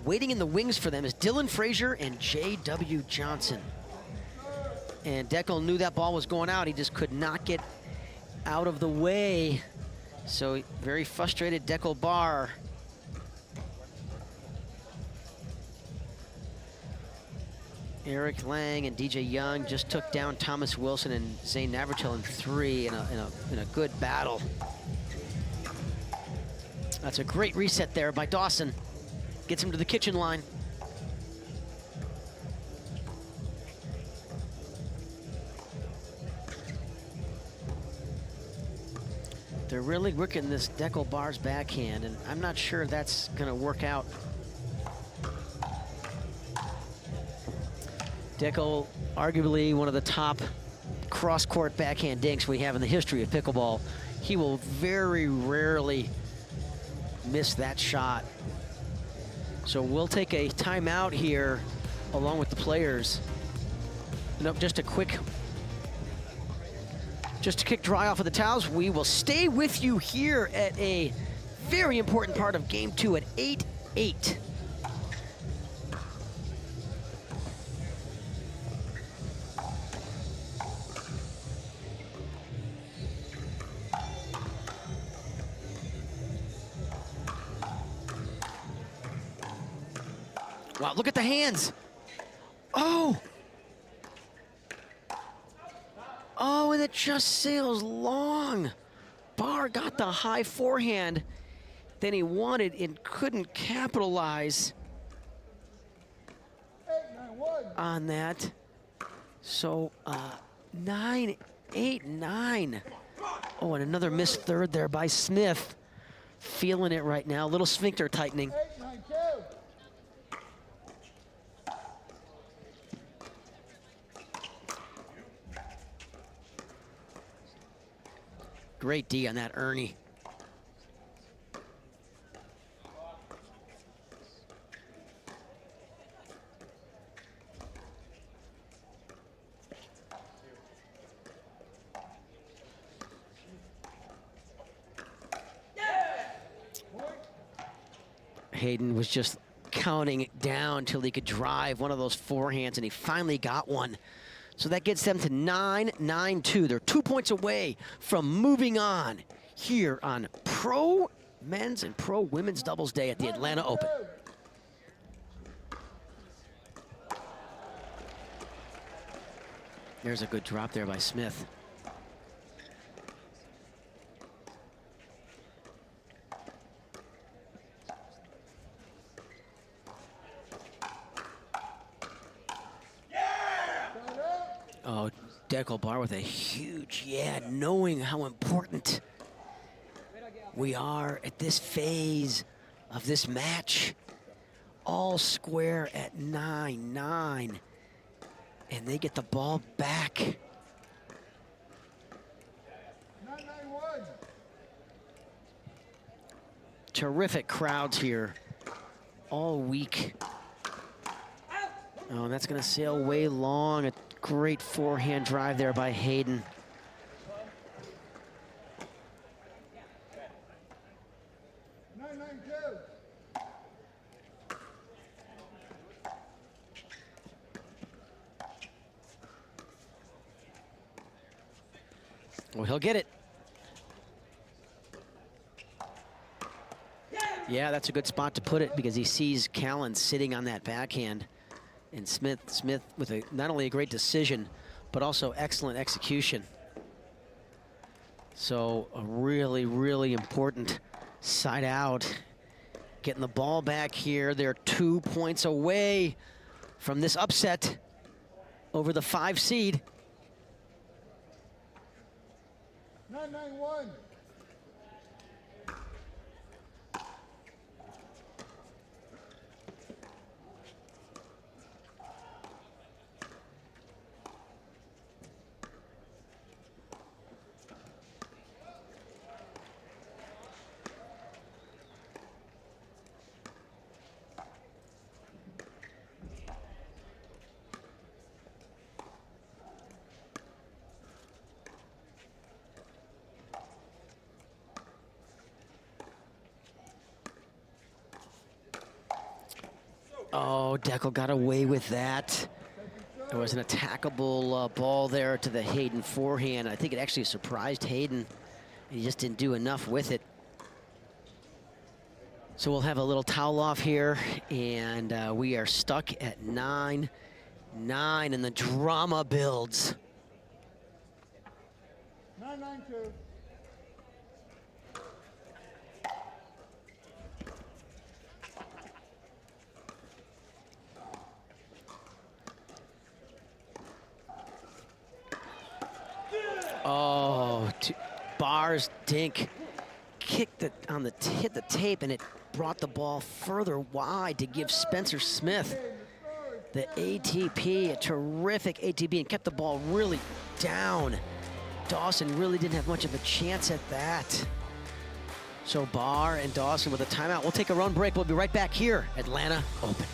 waiting in the wings for them, is Dylan Frazier and J.W. Johnson. And Dekel knew that ball was going out. He just could not get out of the way. So very frustrated Dekel Bar. Eric Lang and DJ Young just took down Thomas Wilson and Zane Navratil in 3 in a good battle. That's a great reset there by Dawson. Gets him to the kitchen line. They're really working this Dekel Bar's backhand, and I'm not sure that's going to work out. Dekel, arguably one of the top cross-court backhand dinks we have in the history of pickleball. He will very rarely miss that shot. So we'll take a timeout here along with the players. Just a quick dry off of the towels. We will stay with you here at a very important part of game 2 at 8-8. Wow, look at the hands. Oh! Oh, and it just sails long. Bar got the high forehand that he wanted and couldn't capitalize on that. So, 9-8-9. Oh, and another missed third there by Smith. Feeling it right now, little sphincter tightening. Great D on that Ernie. Hayden was just counting it down till he could drive one of those forehands, and he finally got one. So that gets them to 9-9-2. They're 2 points away from moving on here on Pro Men's and Pro Women's Doubles Day at the Atlanta Open. There's a good drop there by Smith. Oh, Dekel Bar with a huge, knowing how important we are at this phase of this match. All square at 9-9, and they get the ball back. 9-9-1. Terrific crowds here all week. Oh, that's gonna sail way long. A great forehand drive there by Hayden. Well, he'll get it. Yeah, that's a good spot to put it because he sees Callan sitting on that backhand. And Smith with not only a great decision, but also excellent execution. So a really, really important side out. Getting the ball back here. They're 2 points away from this upset over the 5 seed. 9-9-1. Oh, Dekel got away with that. There was an attackable ball there to the Hayden forehand. I think it actually surprised Hayden. He just didn't do enough with it. So we'll have a little towel off here, and we are stuck at 9-9, and the drama builds. 9-9-2. Oh, Bar's dink hit the tape, and it brought the ball further wide to give Spencer Smith the ATP, a terrific ATP, and kept the ball really down. Dawson really didn't have much of a chance at that. So Barr and Dawson with a timeout. We'll take a run break. We'll be right back here, Atlanta Open.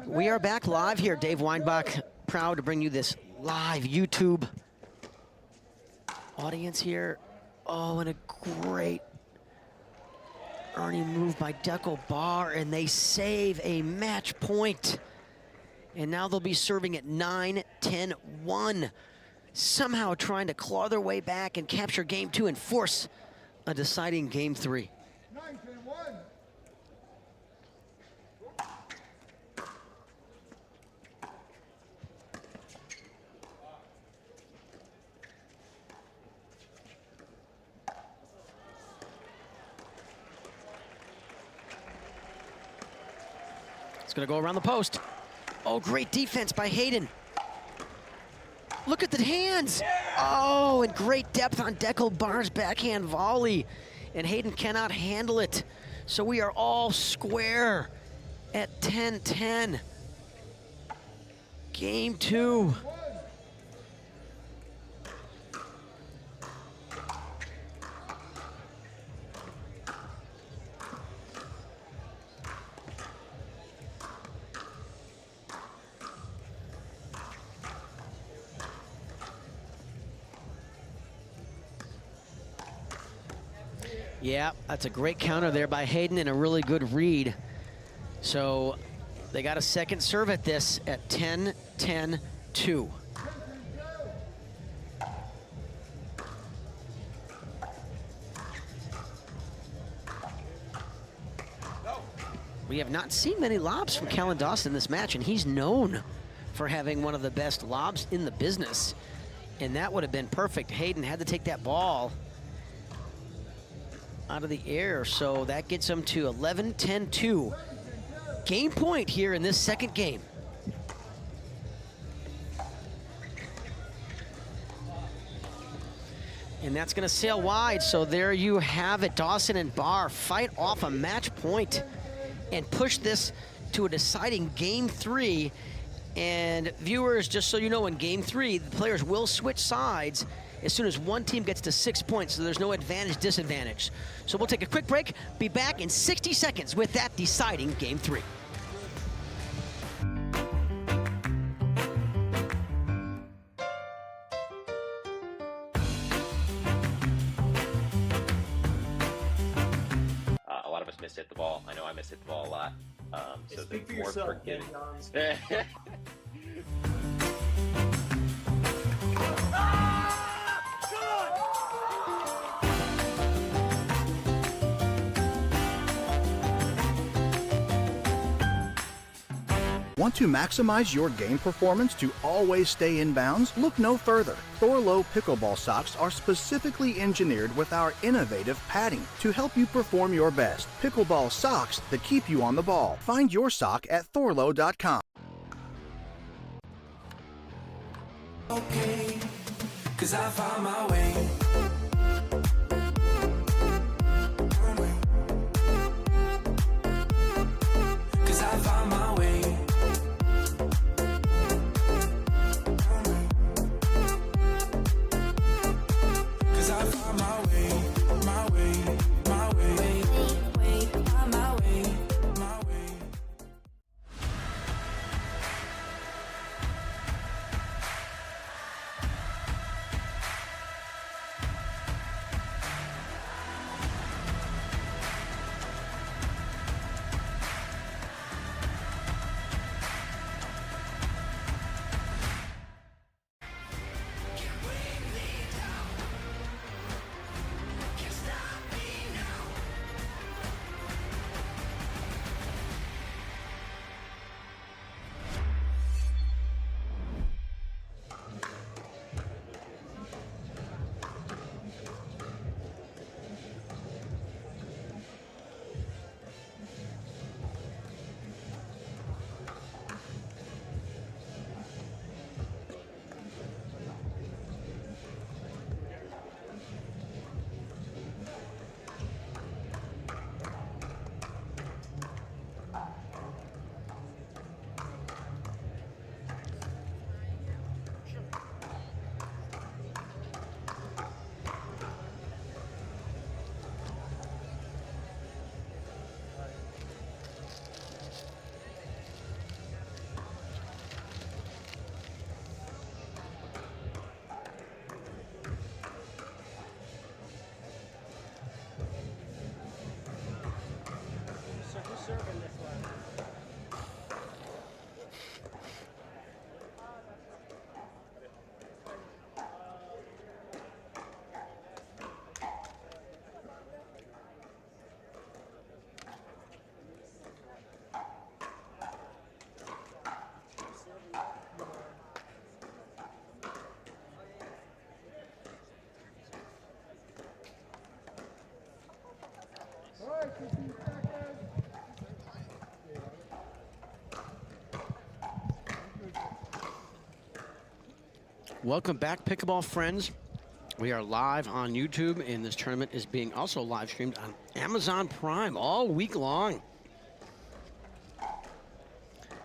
We are back live here. Dave Weinbach, proud to bring you this live YouTube audience here. Oh, and a great earning move by Dekel Barr, and they save a match point. And now they'll be serving at 9-10-1. Somehow trying to claw their way back and capture game 2 and force a deciding game 3. Gonna go around the post. Oh, great defense by Hayden. Look at the hands. Oh, and great depth on Dekel Barr's backhand volley. And Hayden cannot handle it. So we are all square at 10-10. Game 2. Yeah, that's a great counter there by Hayden and a really good read. So they got a second serve at this at 10-10-2. We have not seen many lobs from Callan Dawson in this match, and he's known for having one of the best lobs in the business. And that would have been perfect. Hayden had to take that ball out of the air, so that gets them to 11-10-2. Game point here in this second game. And that's gonna sail wide, so there you have it. Dawson and Barr fight off a match point and push this to a deciding game 3. And viewers, just so you know, in game 3, the players will switch sides as soon as one team gets to 6 points, so there's no advantage, disadvantage. So we'll take a quick break, be back in 60 seconds with that deciding game 3. A lot of us miss-hit the ball. I know I miss-hit the ball a lot. So speak for more yourself, forgiving. Want to maximize your game performance to always stay in bounds? Look no further. Thorlo pickleball socks are specifically engineered with our innovative padding to help you perform your best. Pickleball socks that keep you on the ball. Find your sock at thorlo.com. Okay, 'cause I found my way. 'Cause I found my way. 'Cause I found my way, my way, my way, my way, my way. Welcome back, pickleball friends. We are live on YouTube, and this tournament is being also live streamed on Amazon Prime all week long.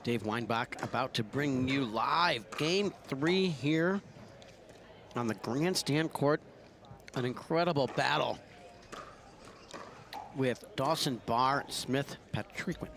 Dave Weinbach about to bring you live Game 3 here on the Grandstand court. An incredible battle with Dawson, Barr, Smith, Patriquin.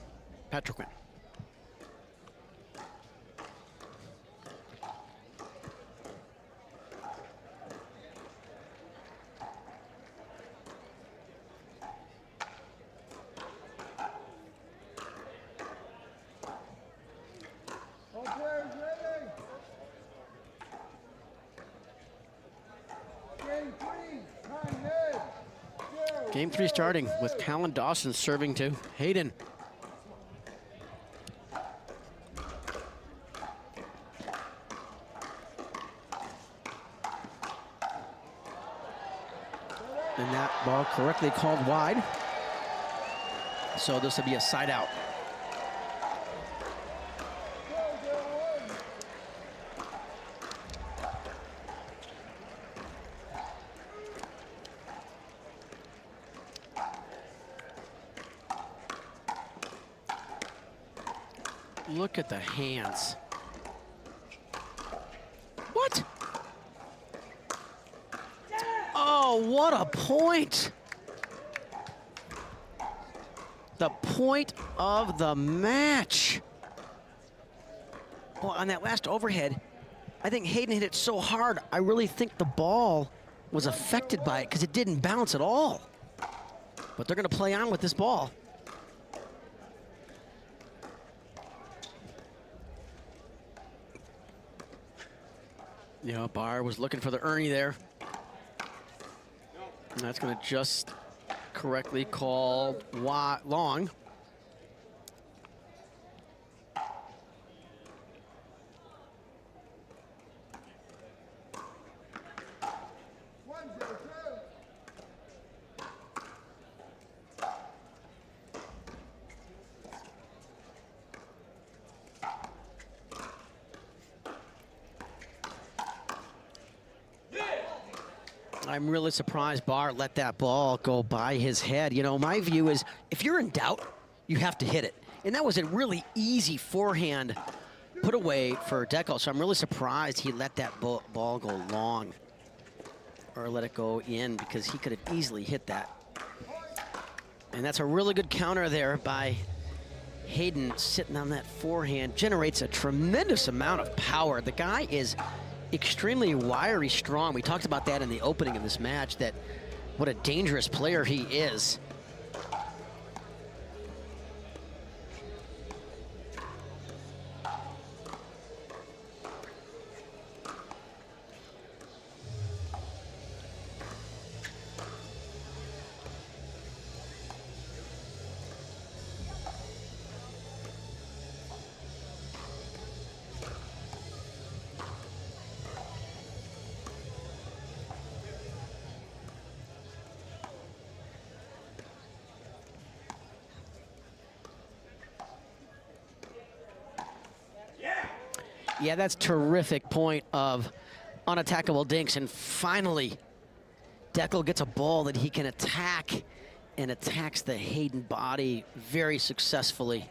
Game 3 starting with Callan Dawson serving to Hayden. And that ball correctly called wide. So this will be a side out. Look at the hands. What? Oh, what a point. The point of the match. Well, on that last overhead, I think Hayden hit it so hard, I really think the ball was affected by it because it didn't bounce at all. But they're going to play on with this ball. Yeah, Barr was looking for the Ernie there. And that's going to just correctly call long. I'm really surprised Barr let that ball go by his head. You know, my view is if you're in doubt, you have to hit it. And that was a really easy forehand put away for Dekel. So I'm really surprised he let that ball go long or let it go in because he could have easily hit that. And that's a really good counter there by Hayden sitting on that forehand. Generates a tremendous amount of power. The guy is extremely wiry strong. We talked about that in the opening of this match, that what a dangerous player he is. Yeah, that's terrific point of unattackable dinks. And finally, Dekel gets a ball that he can attack and attacks the Hayden body very successfully.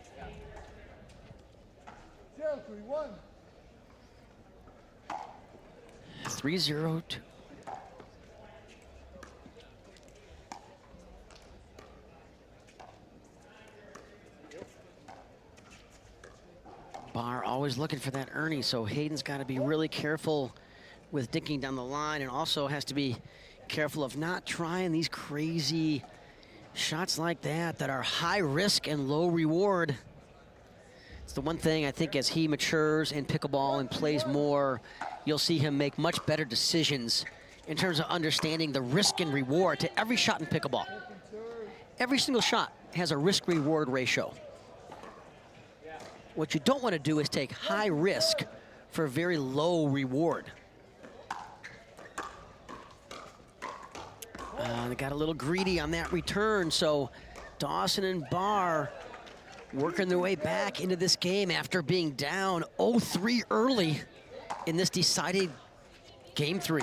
3-0. Barr always looking for that Ernie, so Hayden's got to be really careful with dinking down the line and also has to be careful of not trying these crazy shots like that that are high risk and low reward. It's the one thing I think as he matures in pickleball and plays more, you'll see him make much better decisions in terms of understanding the risk and reward to every shot in pickleball. Every single shot has a risk-reward ratio. What you don't want to do is take high risk for very low reward. They got a little greedy on that return, so Dawson and Barr working their way back into this game after being down 0-3 early in this decided Game 3.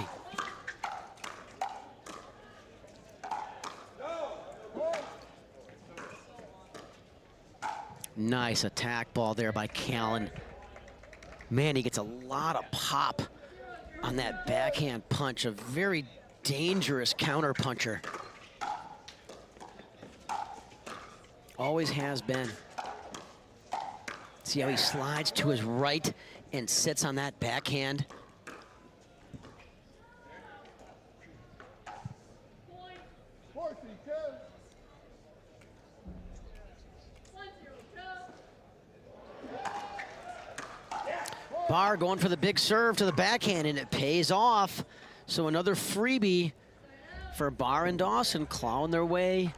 Nice attack ball there by Callan. Man, he gets a lot of pop on that backhand punch, a very dangerous counter puncher. Always has been. See how he slides to his right and sits on that backhand. Barr going for the big serve to the backhand, and it pays off. So another freebie for Barr and Dawson, clawing their way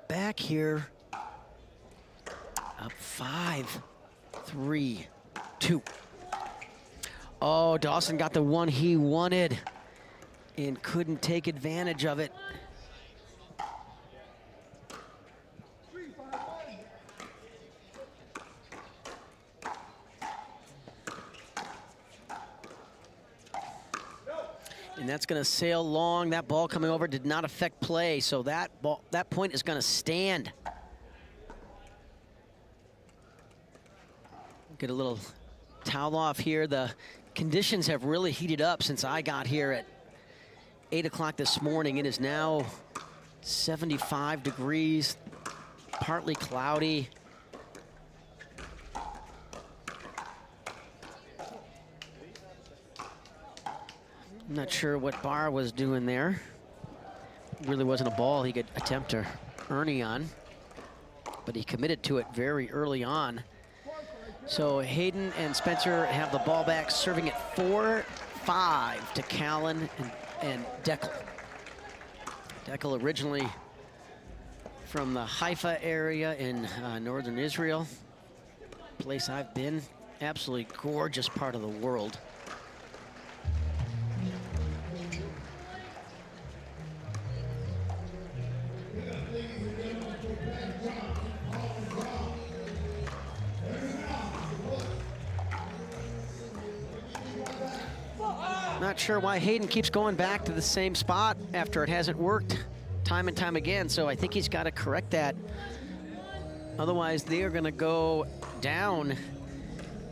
back here. Up 5-3-2. Oh, Dawson got the one he wanted and couldn't take advantage of it. And that's going to sail long. That ball coming over did not affect play, so that point is going to stand. Get a little towel off here. The conditions have really heated up since I got here at 8 o'clock this morning. It is now 75 degrees, partly cloudy. I'm not sure what Barr was doing there. It really wasn't a ball he could attempt to Ernie on, but he committed to it very early on. So Hayden and Spencer have the ball back, serving it 4-5 to Callan and Dekel. Dekel originally from the Haifa area in northern Israel, place I've been. Absolutely gorgeous part of the world. Not sure why Hayden keeps going back to the same spot after it hasn't worked time and time again, so I think he's got to correct that. Otherwise, they are going to go down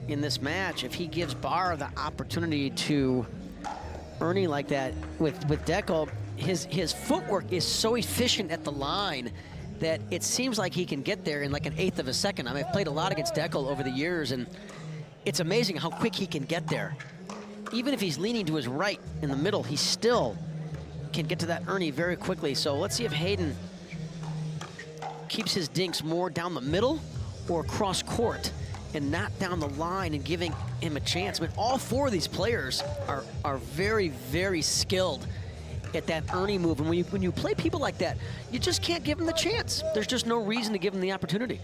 in this match if he gives Barr the opportunity to Ernie like that with Dekel. His footwork is so efficient at the line that it seems like he can get there in like an eighth of a second. I mean, I've played a lot against Dekel over the years, and it's amazing how quick he can get there. Even if he's leaning to his right in the middle, he still can get to that Ernie very quickly. So let's see if Hayden keeps his dinks more down the middle or cross court and not down the line and giving him a chance. I mean, all four of these players are very, very skilled at that Ernie move. And when you play people like that, you just can't give them the chance. There's just no reason to give them the opportunity.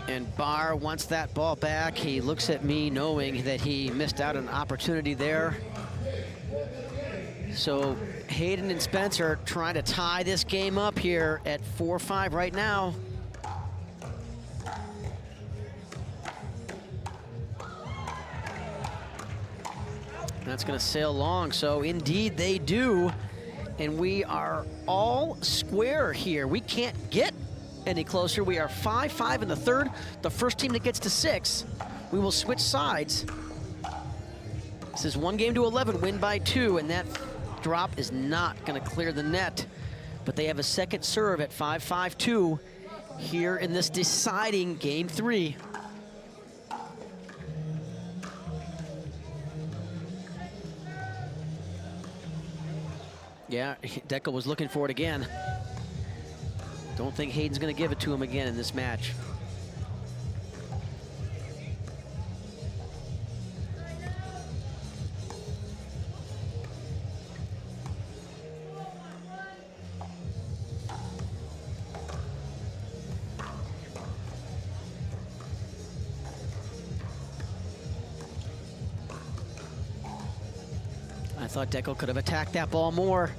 And Barr wants that ball back. He looks at me knowing that he missed out on an opportunity there. So Hayden and Spencer trying to tie this game up here at 4-5 right now. That's going to sail long, so indeed they do. And we are all square here. We can't get any closer. We are 5-5 in the third. The first team that gets to 6, we will switch sides. This is 1 game to 11, win by 2, and that drop is not going to clear the net. But they have a second serve at 5-5-2 here in this deciding game 3. Yeah, Dekel was looking for it again. Don't think Hayden's going to give it to him again in this match. I thought Dekel could have attacked that ball more.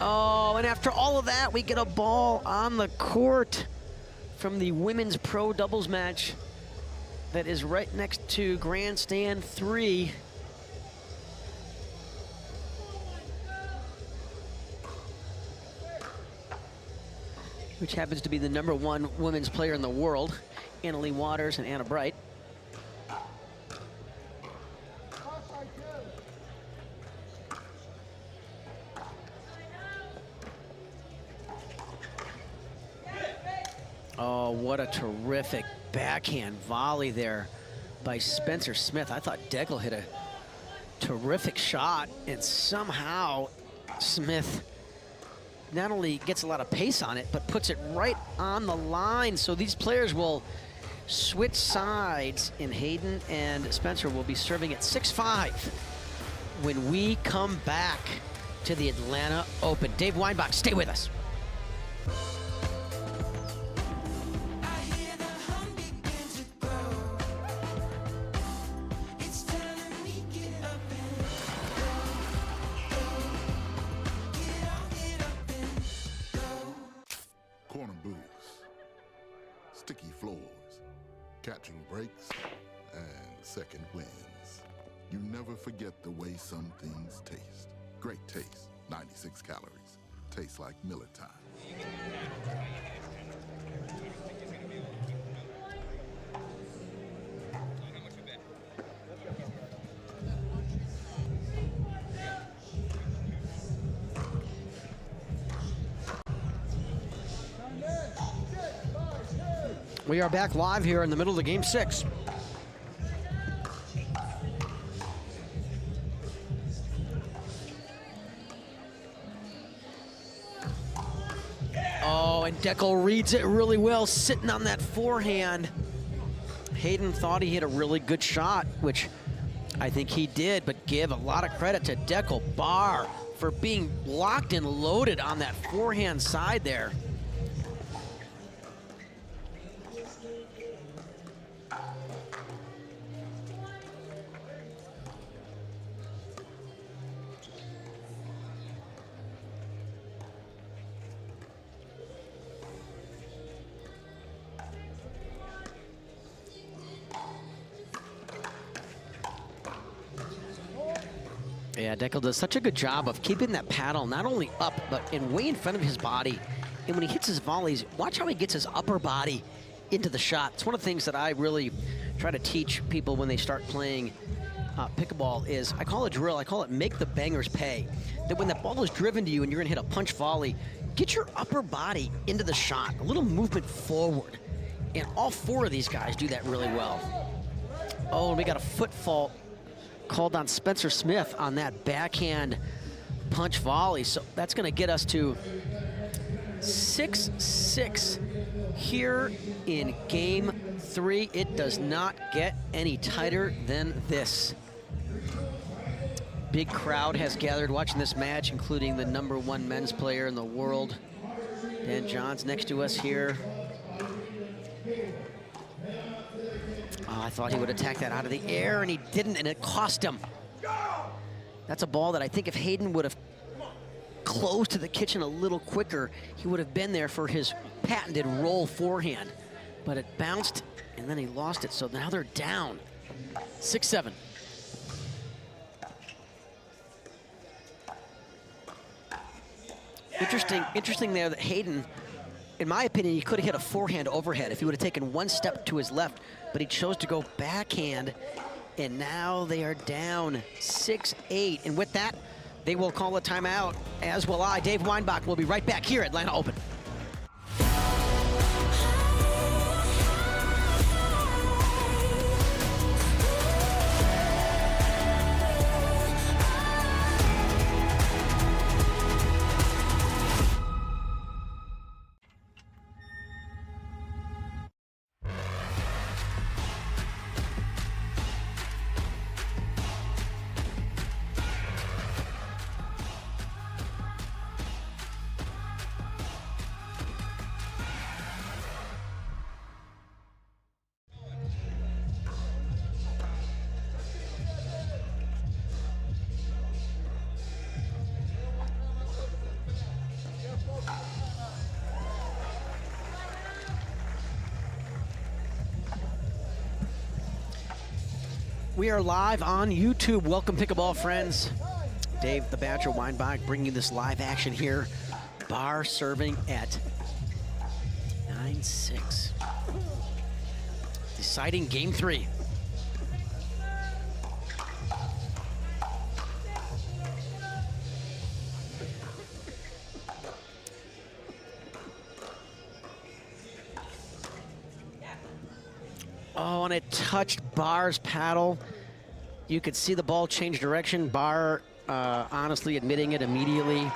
Oh, and after all of that, we get a ball on the court from the women's pro doubles match that is right next to Grandstand 3. Which happens to be the #1 women's player in the world, Leigh Waters and Anna Bright. Oh, what a terrific backhand volley there by Spencer Smith. I thought Dekel hit a terrific shot, and somehow Smith not only gets a lot of pace on it, but puts it right on the line. So these players will switch sides, and Hayden and Spencer will be serving at 6-5 when we come back to the Atlanta Open. Dave Weinbach, stay with us. Corner blues, sticky floors, catching breaks, and second wins. You never forget the way some things taste. Great taste, 96 calories. Tastes like Miller time. We are back live here in the middle of Game 6. Oh, and Dekel reads it really well, sitting on that forehand. Hayden thought he hit a really good shot, which I think he did, but give a lot of credit to Dekel Bar for being locked and loaded on that forehand side there. Yeah, Dekel does such a good job of keeping that paddle not only up, but in way in front of his body. And when he hits his volleys, watch how he gets his upper body into the shot. It's one of the things that I really try to teach people when they start playing pickleball is, I call it drill, I call it make the bangers pay. That when that ball is driven to you and you're gonna hit a punch volley, get your upper body into the shot, a little movement forward. And all four of these guys do that really well. Oh, and we got a foot fault called on Spencer Smith on that backhand punch volley. So that's gonna get us to 6-6 here in Game 3. It does not get any tighter than this. Big crowd has gathered watching this match, including the #1 men's player in the world, Dan Johns, next to us here. I thought he would attack that out of the air, and he didn't, and it cost him. That's a ball that I think if Hayden would have closed to the kitchen a little quicker, he would have been there for his patented roll forehand. But it bounced, and then he lost it, so now they're down 6-7. Interesting there that Hayden, in my opinion, he could have hit a forehand overhead if he would have taken one step to his left, but he chose to go backhand, and now they are down 6-8. And with that, they will call a timeout, as will I. Dave Weinbach will be right back here at Atlanta Open. We are live on YouTube. Welcome, pickleball friends. Dave the Badger Weinbach bringing you this live action here. Barr serving at 9-6. Deciding game 3. Oh, and it touched Barr's paddle. You could see the ball change direction. Barr honestly admitting it immediately.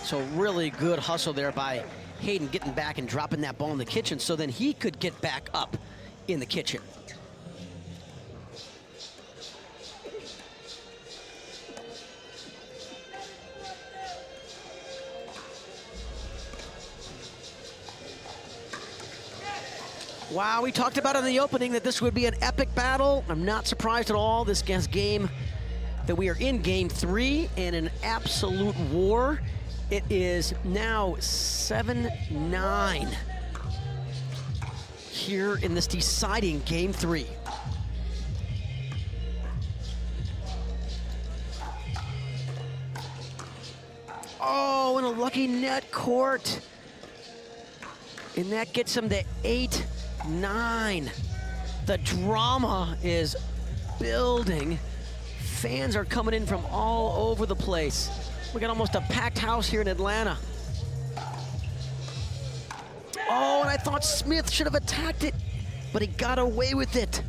So really good hustle there by Hayden getting back and dropping that ball in the kitchen so then he could get back up in the kitchen. Wow, we talked about in the opening that this would be an epic battle. I'm not surprised at all. This game, that we are in game 3 and an absolute war. It is now 7-9 here in this deciding game 3. Oh, and a lucky net court. And that gets him to 8-9. The drama is building. Fans are coming in from all over the place. We got almost a packed house here in Atlanta. Oh, and I thought Smith should have attacked it, but he got away with it.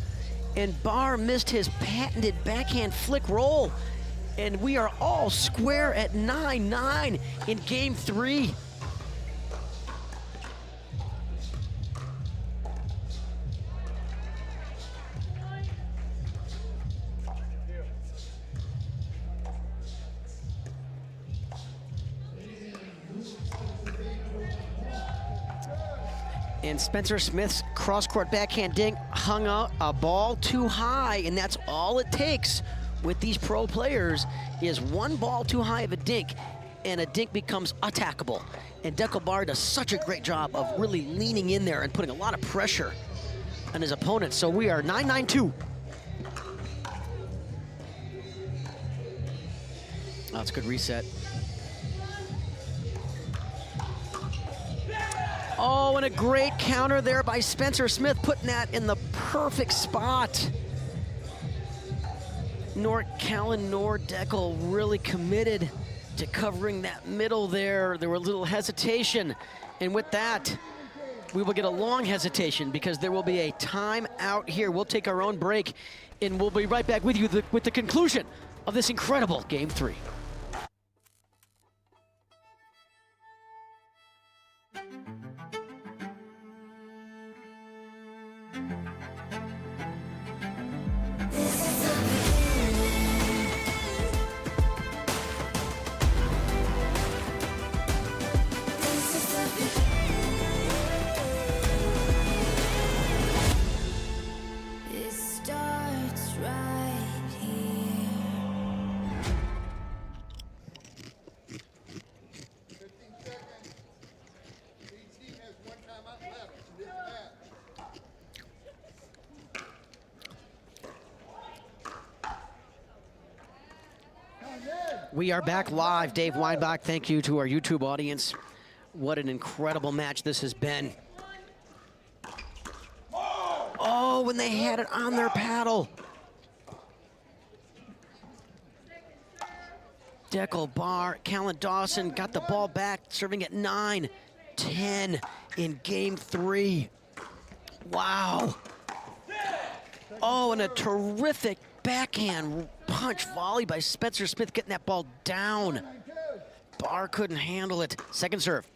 And Barr missed his patented backhand flick roll. And we are all square at 9-9 in game 3. And Spencer Smith's cross-court backhand dink hung out a ball too high, and that's all it takes with these pro players is one ball too high of a dink, and a dink becomes attackable. And Dekel Barr does such a great job of really leaning in there and putting a lot of pressure on his opponent. So we are 9-9-2. Oh, that's a good reset. Oh, and a great counter there by Spencer Smith, putting that in the perfect spot. Nor Callan nor Dekel really committed to covering that middle there. There were a little hesitation. And with that, we will get a long hesitation because there will be a timeout here. We'll take our own break, and we'll be right back with you with the conclusion of this incredible Game 3. We are back live. Dave Weinbach, thank you to our YouTube audience. What an incredible match this has been. Oh, when they had it on their paddle. Dekel Barr, Callan Dawson got the ball back, serving at 9-10 in game 3. Wow. Oh, and a terrific backhand punch volley by Spencer Smith, getting that ball down. Barr couldn't handle it. Second serve.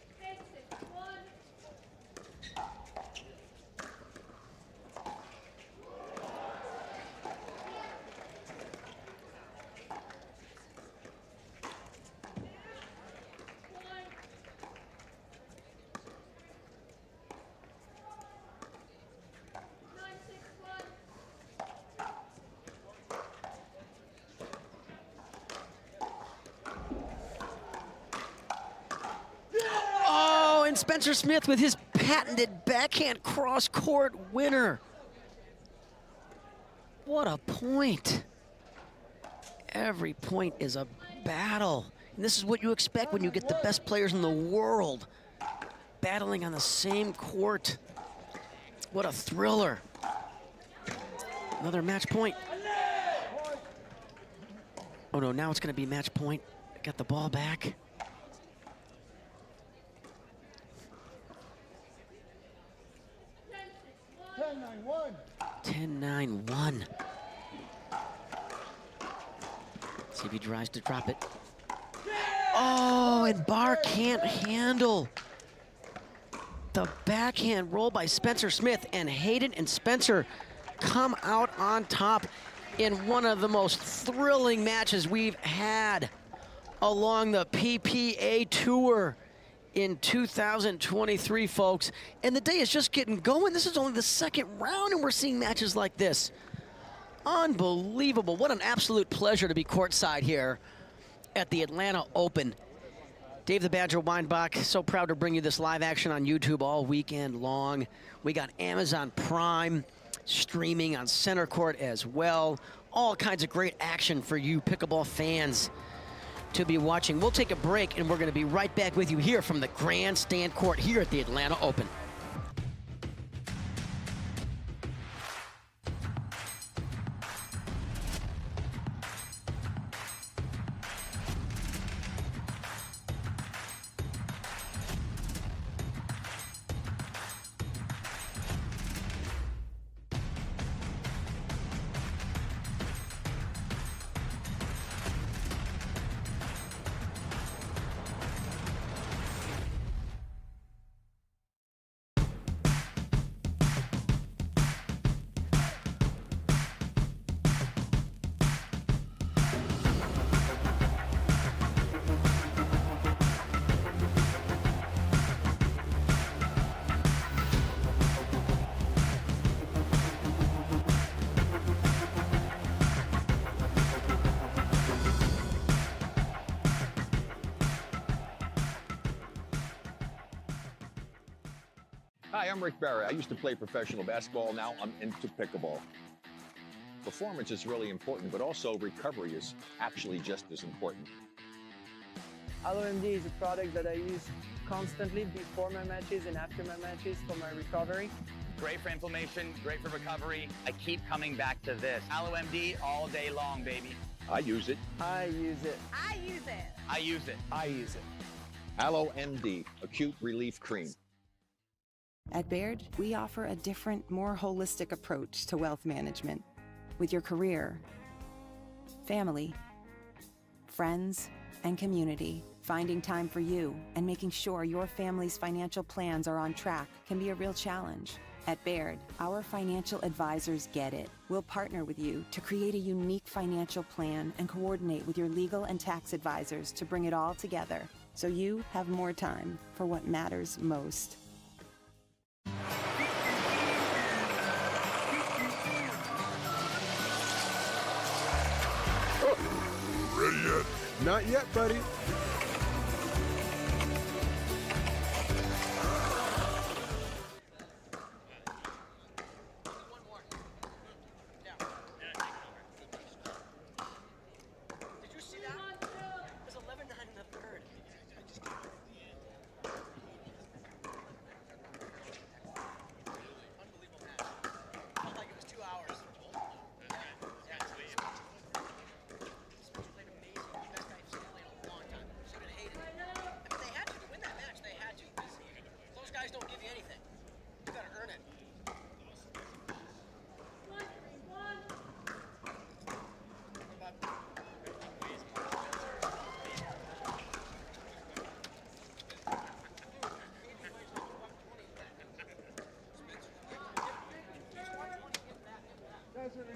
And Spencer Smith with his patented backhand cross-court winner. What a point. Every point is a battle. And this is what you expect when you get the best players in the world battling on the same court. What a thriller. Another match point. Oh no, now it's gonna be match point. Got the ball back. Ten, 9-1. See if he tries to drop it. Oh, and Barr can't handle the backhand roll by Spencer Smith, and Hayden and Spencer come out on top in one of the most thrilling matches we've had along the PPA Tour in 2023, folks. And the day is just getting going. This is only the second round, and we're seeing matches like this. Unbelievable. What an absolute pleasure to be courtside here at the Atlanta Open. Dave the Badger Weinbach, so proud to bring you this live action on YouTube all weekend long. We got Amazon Prime streaming on Center Court as well. All kinds of great action for you pickleball fans to be watching. We'll take a break, and we're going to be right back with you here from the Grandstand Court here at the Atlanta Open. Hi, I'm Rick Barry. I used to play professional basketball. Now I'm into pickleball. Performance is really important, but also recovery is actually just as important. LOMD is a product that I use constantly before my matches and after my matches for my recovery. Great for inflammation, great for recovery. I keep coming back to this. LOMD all day long, baby. I use it. I use it. I use it. I use it. I use it. Aloe MD, Acute Relief Cream. At Baird, we offer a different, more holistic approach to wealth management. With your career, family, friends, and community, finding time for you and making sure your family's financial plans are on track can be a real challenge. At Baird, our financial advisors get it. We'll partner with you to create a unique financial plan and coordinate with your legal and tax advisors to bring it all together so you have more time for what matters most. Ready yet? Not yet, buddy.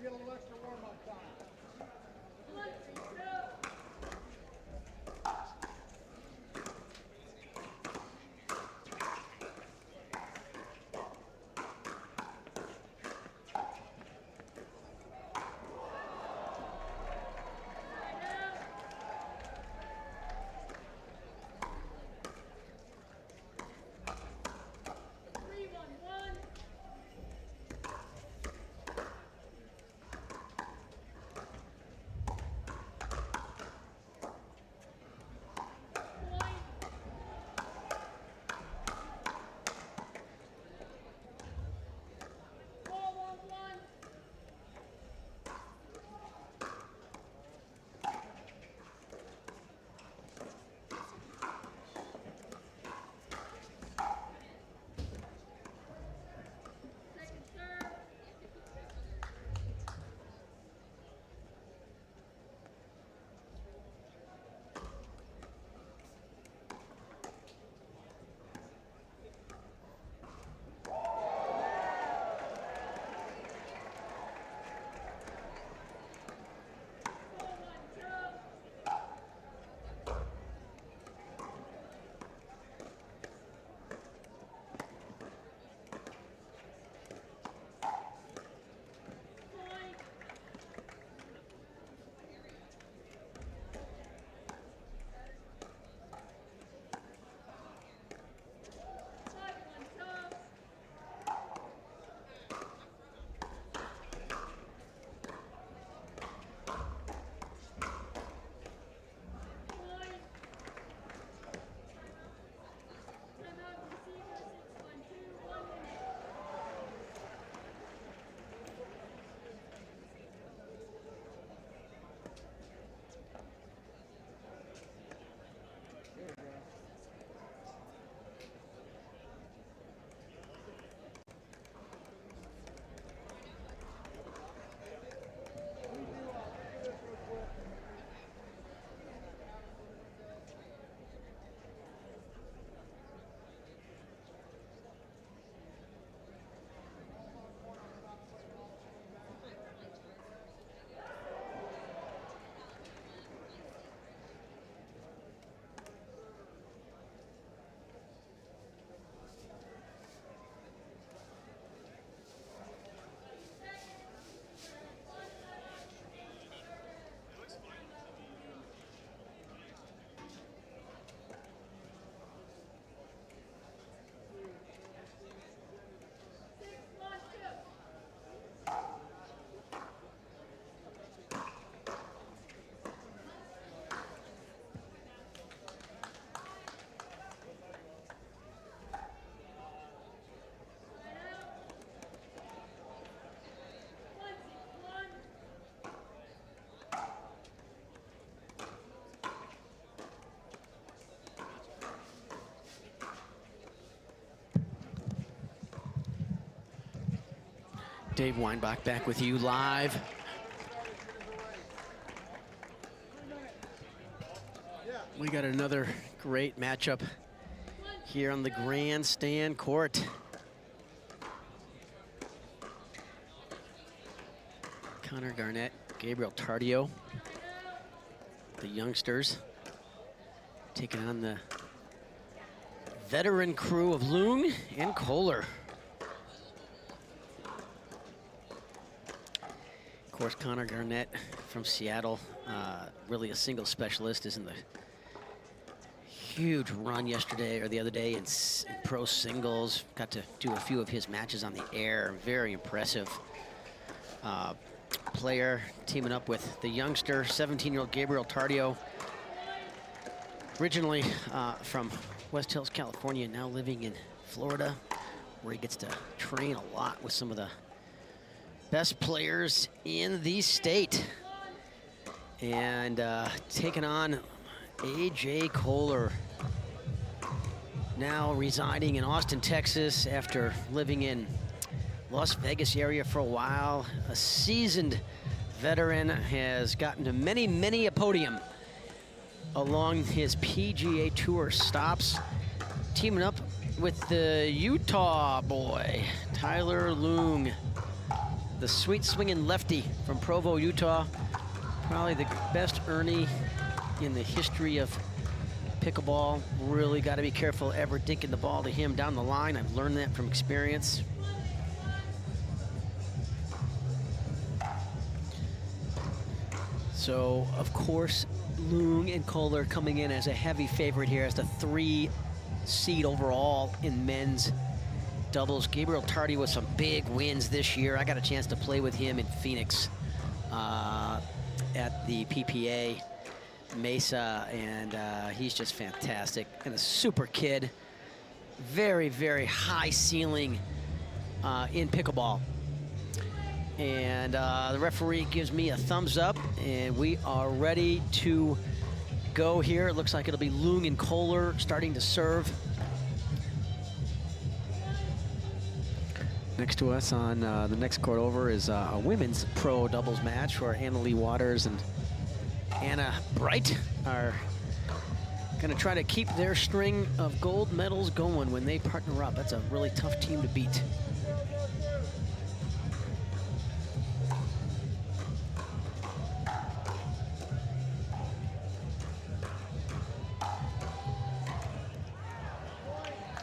Get a little extra warm-up time. Dave Weinbach back with you live. We got another great matchup here on the Grandstand court. Connor Garnett, Gabriel Tardio, the youngsters, taking on the veteran crew of Loong and Koller. Of course, Connor Garnett from Seattle, really a single specialist, is in the huge run yesterday or the other day in pro singles. Got to do a few of his matches on the air. Very impressive player, teaming up with the youngster, 17-year-old Gabriel Tardio. Originally from West Hills, California, now living in Florida, where he gets to train a lot with some of the best players in the state. And taking on A.J. Koller, now residing in Austin, Texas, after living in Las Vegas area for a while. A seasoned veteran, has gotten to many, many a podium along his PGA Tour stops, teaming up with the Utah boy, Tyler Loong, the sweet swinging lefty from Provo, Utah. Probably the best Ernie in the history of pickleball. Really got to be careful ever dinking the ball to him down the line. I've learned that from experience. So, of course, Loong and Koller coming in as a heavy favorite here as the 3 seed overall in men's doubles. Gabriel Tardy with some big wins this year. I got a chance to play with him in Phoenix at the PPA Mesa, and he's just fantastic and a super kid. Very, very high ceiling in pickleball. And the referee gives me a thumbs up, and we are ready to go here. It looks like it'll be Loong and Koller starting to serve. Next to us on the next court over is a women's pro doubles match where Leigh Waters and Anna Wright are going to try to keep their string of gold medals going when they partner up. That's a really tough team to beat.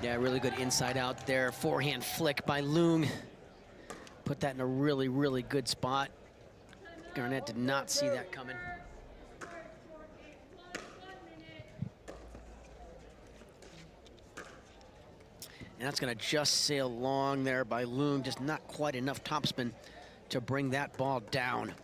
Yeah, really good inside out there. Forehand flick by Loong. Put that in a really, really good spot. Garnett did not see that coming. And that's gonna just sail long there by Loong. Just not quite enough topspin to bring that ball down.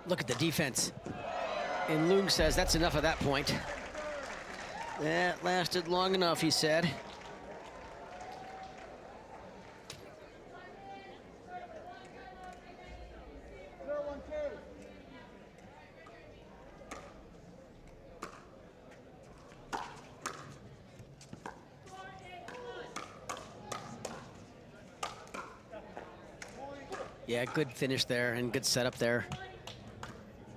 Look at the defense. And Loong says that's enough of that point. That lasted long enough, he said. Yeah, good finish there and good setup there.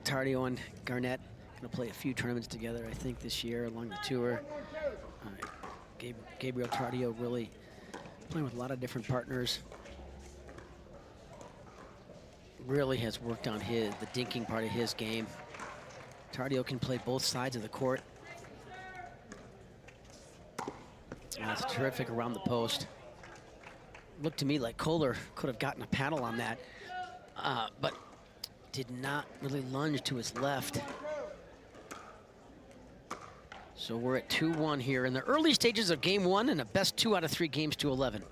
Tardio and Garnett gonna play a few tournaments together, I think, this year along the tour. Gabriel Tardio really playing with a lot of different partners. Really has worked on the dinking part of his game. Tardio can play both sides of the court. And that's terrific around the post. Looked to me like Koller could have gotten a paddle on that, but did not really lunge to his left. So we're at 2-1 here in the early stages of game 1 and a best 2 out of 3 games to 11.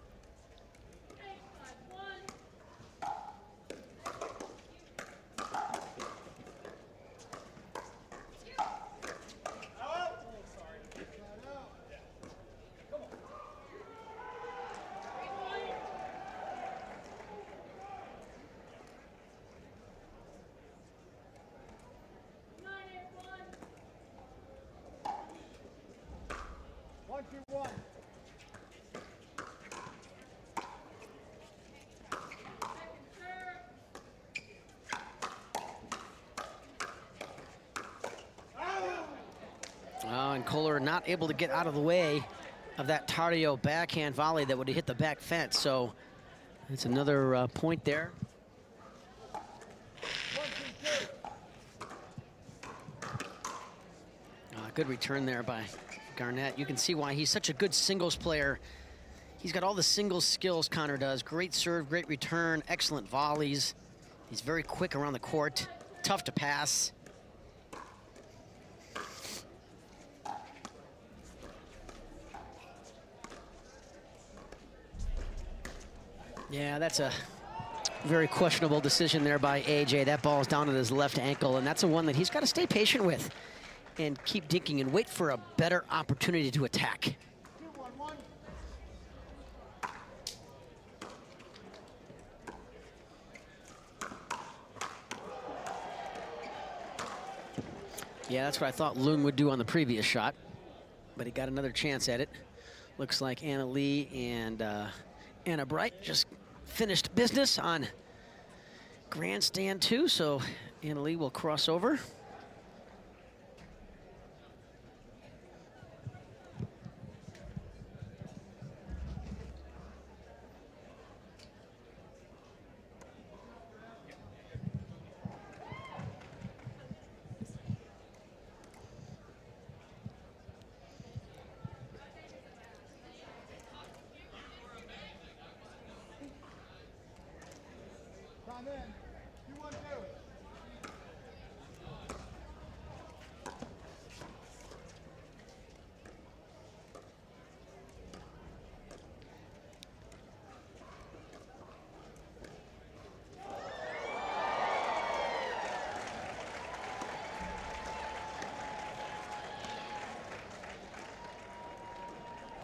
And Koller not able to get out of the way of that Tardio backhand volley that would have hit the back fence. So that's another point there. Good return there by Garnett. You can see why he's such a good singles player. He's got all the singles skills Connor does. Great serve, great return, excellent volleys. He's very quick around the court, tough to pass. Yeah, that's a very questionable decision there by AJ. That ball's down at his left ankle, and that's a one that he's got to stay patient with and keep dinking and wait for a better opportunity to attack. Yeah, that's what I thought Loong would do on the previous shot, but he got another chance at it. Looks like Anna Leigh and Anna Wright just finished business on Grandstand 2, so Anna Leigh will cross over.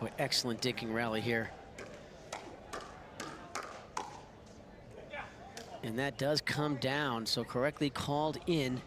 Boy, excellent dinking rally here. And that does come down, so correctly called in.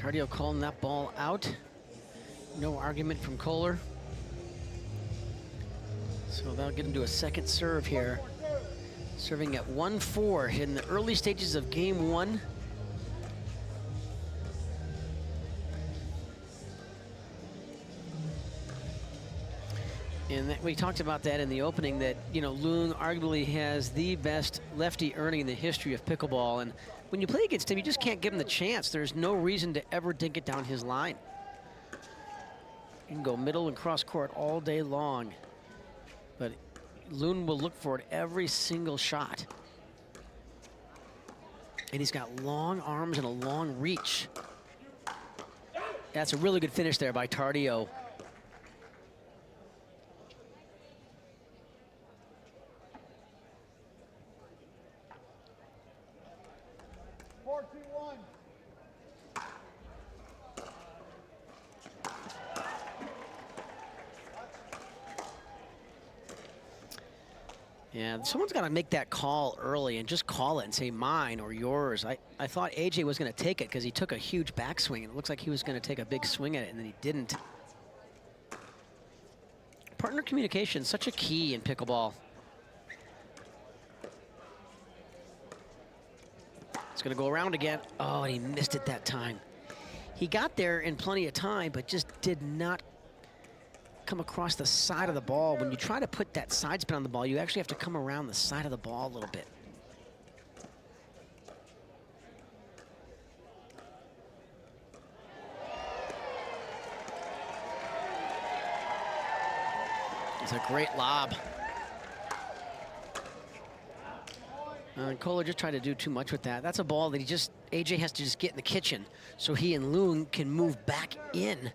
Tardio calling that ball out. No argument from Koller. So that'll get him to a second serve here. Serving at 1-4 in the early stages of game one. And we talked about that in the opening, that, you know, Loong arguably has the best lefty earning in the history of pickleball. And when you play against him, you just can't give him the chance. There's no reason to ever dink it down his line. You can go middle and cross court all day long, but Loong will look for it every single shot. And he's got long arms and a long reach. That's a really good finish there by Tardio. Yeah, someone's got to make that call early and just call it and say mine or yours. I thought AJ was going to take it because he took a huge backswing, and it looks like he was going to take a big swing at it, and then he didn't. Partner communication, such a key in pickleball. It's going to go around again. Oh, and he missed it that time. He got there in plenty of time, but just did not come across the side of the ball. When you try to put that side spin on the ball, you actually have to come around the side of the ball a little bit. It's a great lob. And Koller just tried to do too much with that. That's a ball that AJ has to just get in the kitchen so he and Loong can move back in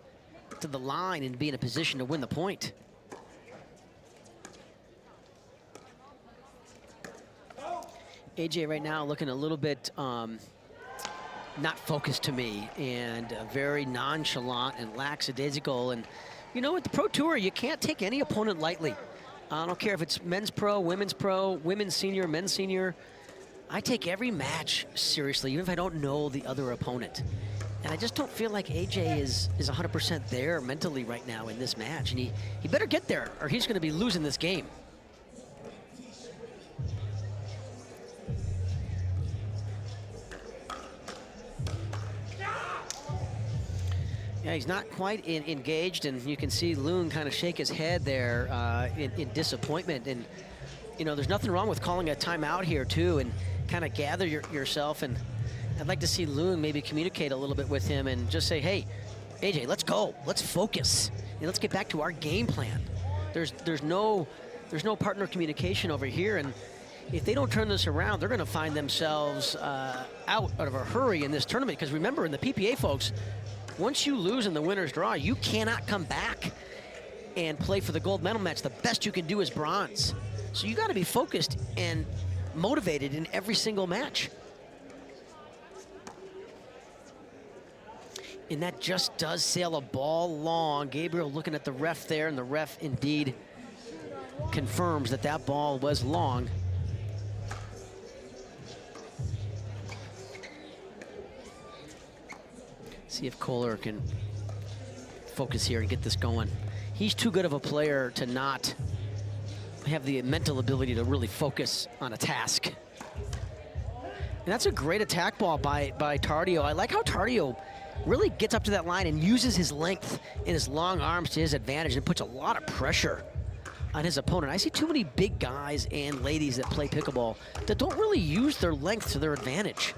to the line and be in a position to win the point. AJ right now looking a little bit not focused to me, and very nonchalant and lackadaisical. And you know, at the Pro Tour, you can't take any opponent lightly. I don't care if it's men's pro, women's senior, men's senior. I take every match seriously, even if I don't know the other opponent. And I just don't feel like AJ is 100% there mentally right now in this match. And he better get there, or he's going to be losing this game. Yeah, he's not quite engaged, and you can see Loong kind of shake his head there in disappointment. And, you know, there's nothing wrong with calling a timeout here, too, and kind of gather yourself. And I'd like to see Loong maybe communicate a little bit with him and just say, hey, AJ, let's go. Let's focus. And let's get back to our game plan. There's no partner communication over here, and if they don't turn this around, they're going to find themselves out of a hurry in this tournament. Because remember, in the PPA, folks, once you lose in the winner's draw, you cannot come back and play for the gold medal match. The best you can do is bronze. So you got to be focused and motivated in every single match. And that just does sail a ball long. Gabriel looking at the ref there, and the ref indeed confirms that that ball was long. See if Koller can focus here and get this going. He's too good of a player to not have the mental ability to really focus on a task. And that's a great attack ball by Tardio. I like how Tardio really gets up to that line and uses his length and his long arms to his advantage and puts a lot of pressure on his opponent. I see too many big guys and ladies that play pickleball that don't really use their length to their advantage.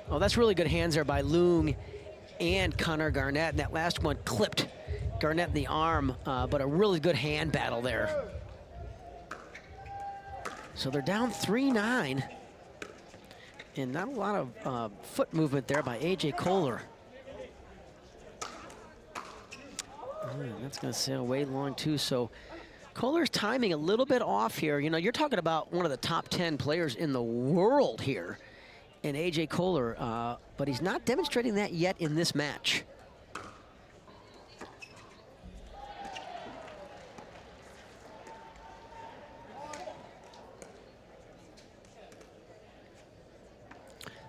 Oh, that's really good hands there by Loong and Connor Garnett. And that last one clipped Garnett in the arm, but a really good hand battle there. So they're down 3-9. And not a lot of foot movement there by AJ Koller. That's going to sail way long, too. So Koller's timing a little bit off here. You know, you're talking about one of the top 10 players in the world here in AJ Koller, but he's not demonstrating that yet in this match.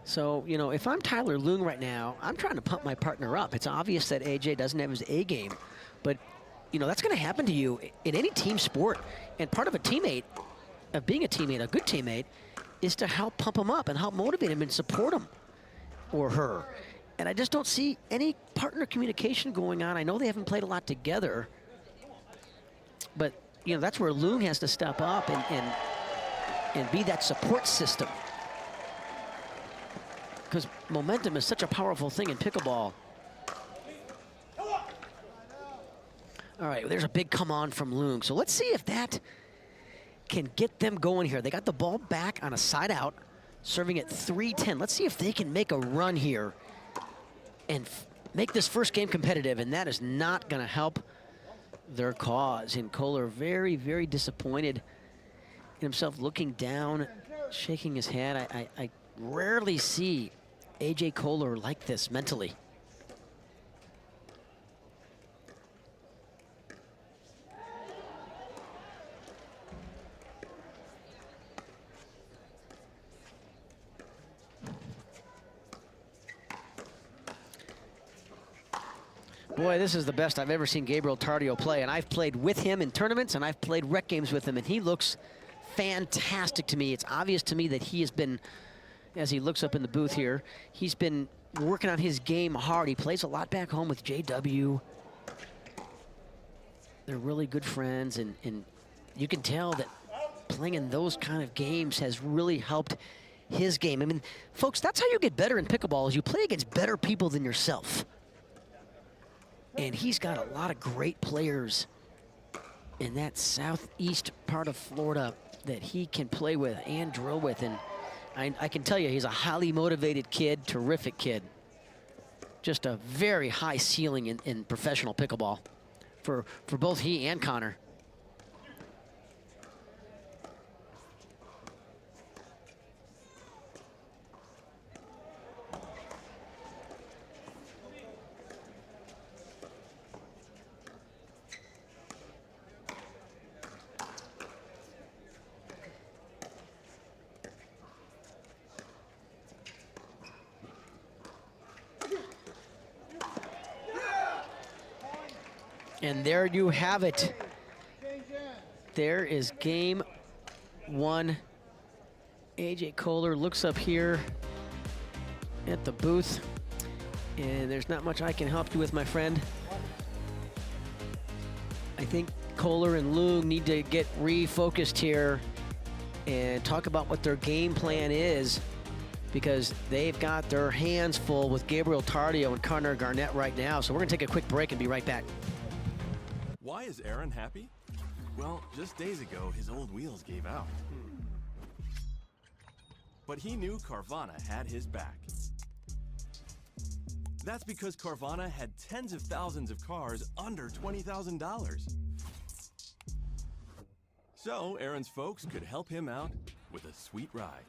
So, you know, if I'm Tyler Loong right now, I'm trying to pump my partner up. It's obvious that AJ doesn't have his A game, but, you know, that's going to happen to you in any team sport. And part of a teammate, of being a teammate, a good teammate, is to help pump him up and help motivate him and support him or her. And I just don't see any partner communication going on. I know they haven't played a lot together, but, you know, that's where Loong has to step up and be that support system. Because momentum is such a powerful thing in pickleball. All right, there's a big come on from Loong. So let's see if that can get them going here. They got the ball back on a side out, serving at 3-10. Let's see if they can make a run here and make this first game competitive, and that is not going to help their cause. And Koller very, very disappointed in himself, looking down, shaking his head. I rarely see AJ Koller like this mentally. Boy, this is the best I've ever seen Gabriel Tardio play, and I've played with him in tournaments, and I've played rec games with him, and he looks fantastic to me. It's obvious to me that he has been, as he looks up in the booth here, he's been working on his game hard. He plays a lot back home with JW. They're really good friends, and you can tell that playing in those kind of games has really helped his game. I mean, folks, that's how you get better in pickleball, is you play against better people than yourself. And he's got a lot of great players in that southeast part of Florida that he can play with and drill with. And I can tell you, he's a highly motivated kid, terrific kid. Just a very high ceiling in professional pickleball for both he and Connor. And there you have it. There is game one. AJ Koller looks up here at the booth, and there's not much I can help you with, my friend. I think Koller and Loong need to get refocused here and talk about what their game plan is, because they've got their hands full with Gabriel Tardio and Connor Garnett right now. So we're gonna take a quick break and be right back. Why is Aaron happy? Well, just days ago, his old wheels gave out. But he knew Carvana had his back. That's because Carvana had tens of thousands of cars under $20,000. So Aaron's folks could help him out with a sweet ride.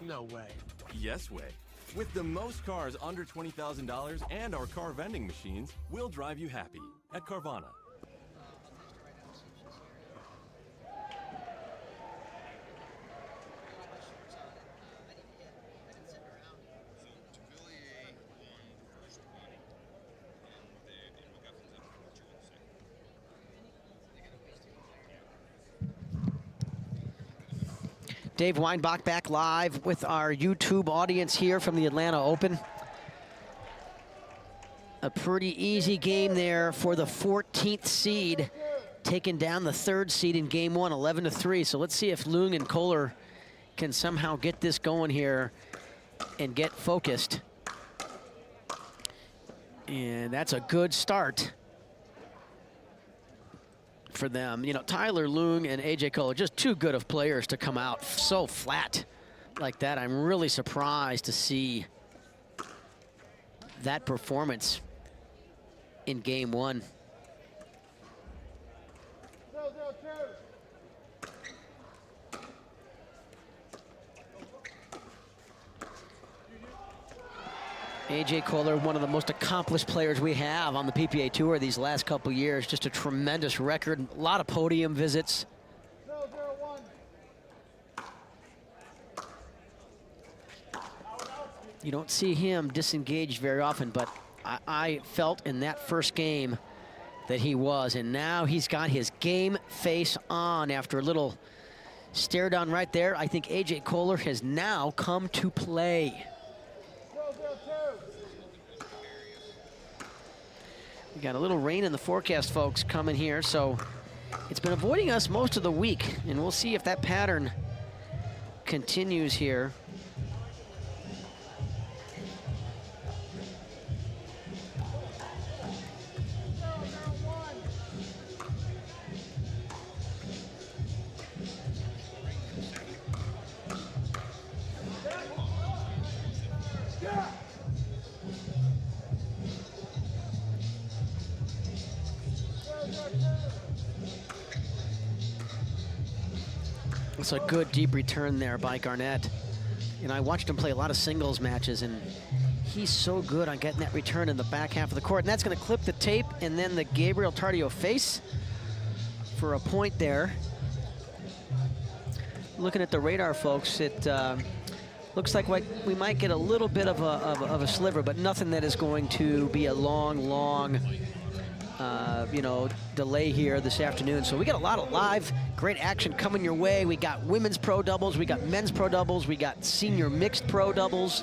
No way. Yes way. With the most cars under $20,000 and our car vending machines, we'll drive you happy at Carvana. Dave Weinbach back live with our YouTube audience here from the Atlanta Open. A pretty easy game there for the 14th seed, taking down the 3rd seed in game one, 11-3. So let's see if Loong and Koller can somehow get this going here and get focused. And that's a good start for them. You know, Tyler Loong and AJ Koller, just too good of players to come out so flat like that. I'm really surprised to see that performance in game one. AJ Koller, one of the most accomplished players we have on the PPA Tour these last couple years. Just a tremendous record, a lot of podium visits. You don't see him disengaged very often, but I felt in that first game that he was, and now he's got his game face on after a little stare down right there. I think AJ Koller has now come to play. We got a little rain in the forecast, folks, coming here, so it's been avoiding us most of the week, and we'll see if that pattern continues here. It's a good deep return there by Garnett. You know, I watched him play a lot of singles matches, and he's so good on getting that return in the back half of the court. And that's going to clip the tape, and then the Gabriel Tardio face for a point there. Looking at the radar, folks, it looks like we might get a little bit of a sliver, but nothing that is going to be a long you know, delay here this afternoon. So we got a lot of live, great action coming your way. We got women's pro doubles, we got men's pro doubles, we got senior mixed pro doubles.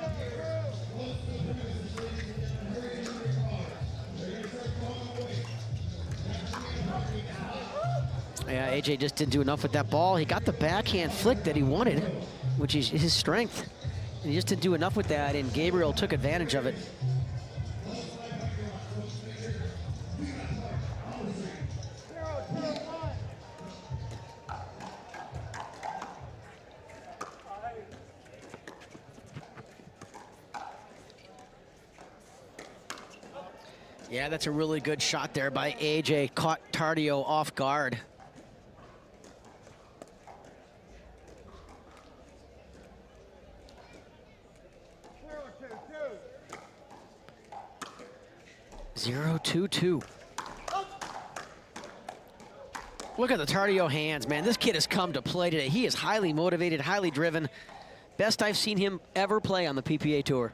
Yeah, AJ just didn't do enough with that ball. He got the backhand flick that he wanted, which is his strength. And he just didn't do enough with that, and Gabriel took advantage of it. Yeah, that's a really good shot there by AJ. Caught Tardio off guard. Zero, 2-2. Look at the Tardio hands, man. This kid has come to play today. He is highly motivated, highly driven. Best I've seen him ever play on the PPA Tour.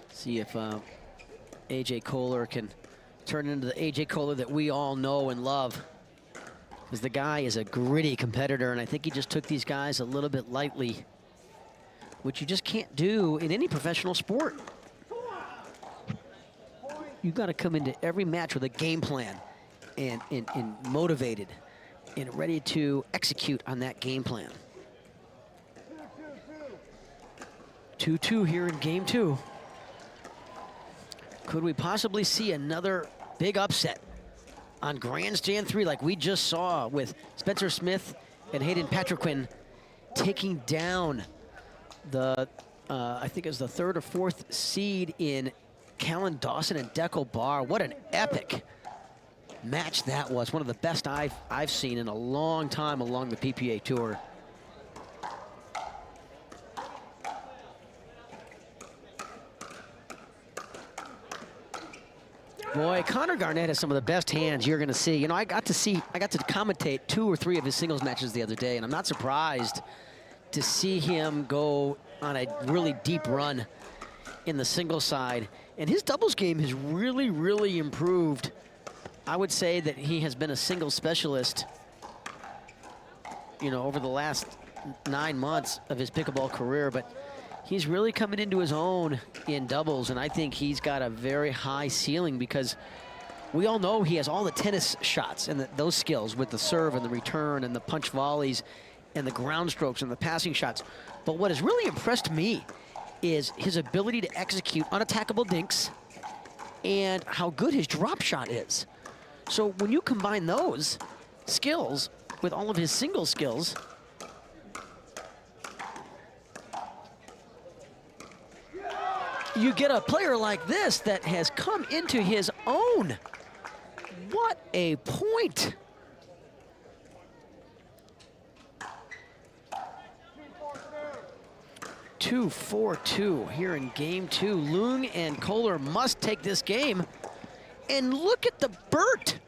See if AJ Koller can turn into the AJ Koller that we all know and love. Because the guy is a gritty competitor, and I think he just took these guys a little bit lightly, which you just can't do in any professional sport. You got to come into every match with a game plan and motivated and ready to execute on that game plan. 2-2 here in game 2. Could we possibly see another big upset on Grandstand 3 like we just saw with Spencer Smith and Hayden Patriquin taking down the, I think it was the 3rd or 4th seed in Callan, Dawson, and Dekel Bar. What an epic match that was. One of the best I've seen in a long time along the PPA Tour. Boy, Connor Garnett has some of the best hands you're going to see. You know, I got to commentate 2 or 3 of his singles matches the other day, and I'm not surprised to see him go on a really deep run in the singles side. And his doubles game has really, really improved. I would say that he has been a singles specialist, you know, over the last 9 months of his pickleball career, but he's really coming into his own in doubles, and I think he's got a very high ceiling because we all know he has all the tennis shots and those skills with the serve and the return and the punch volleys and the ground strokes and the passing shots. But what has really impressed me is his ability to execute unattackable dinks and how good his drop shot is. So when you combine those skills with all of his single skills, you get a player like this that has come into his own. What a point. Two, 4-2 here in game 2. Loong and Koller must take this game. And look at the Burt.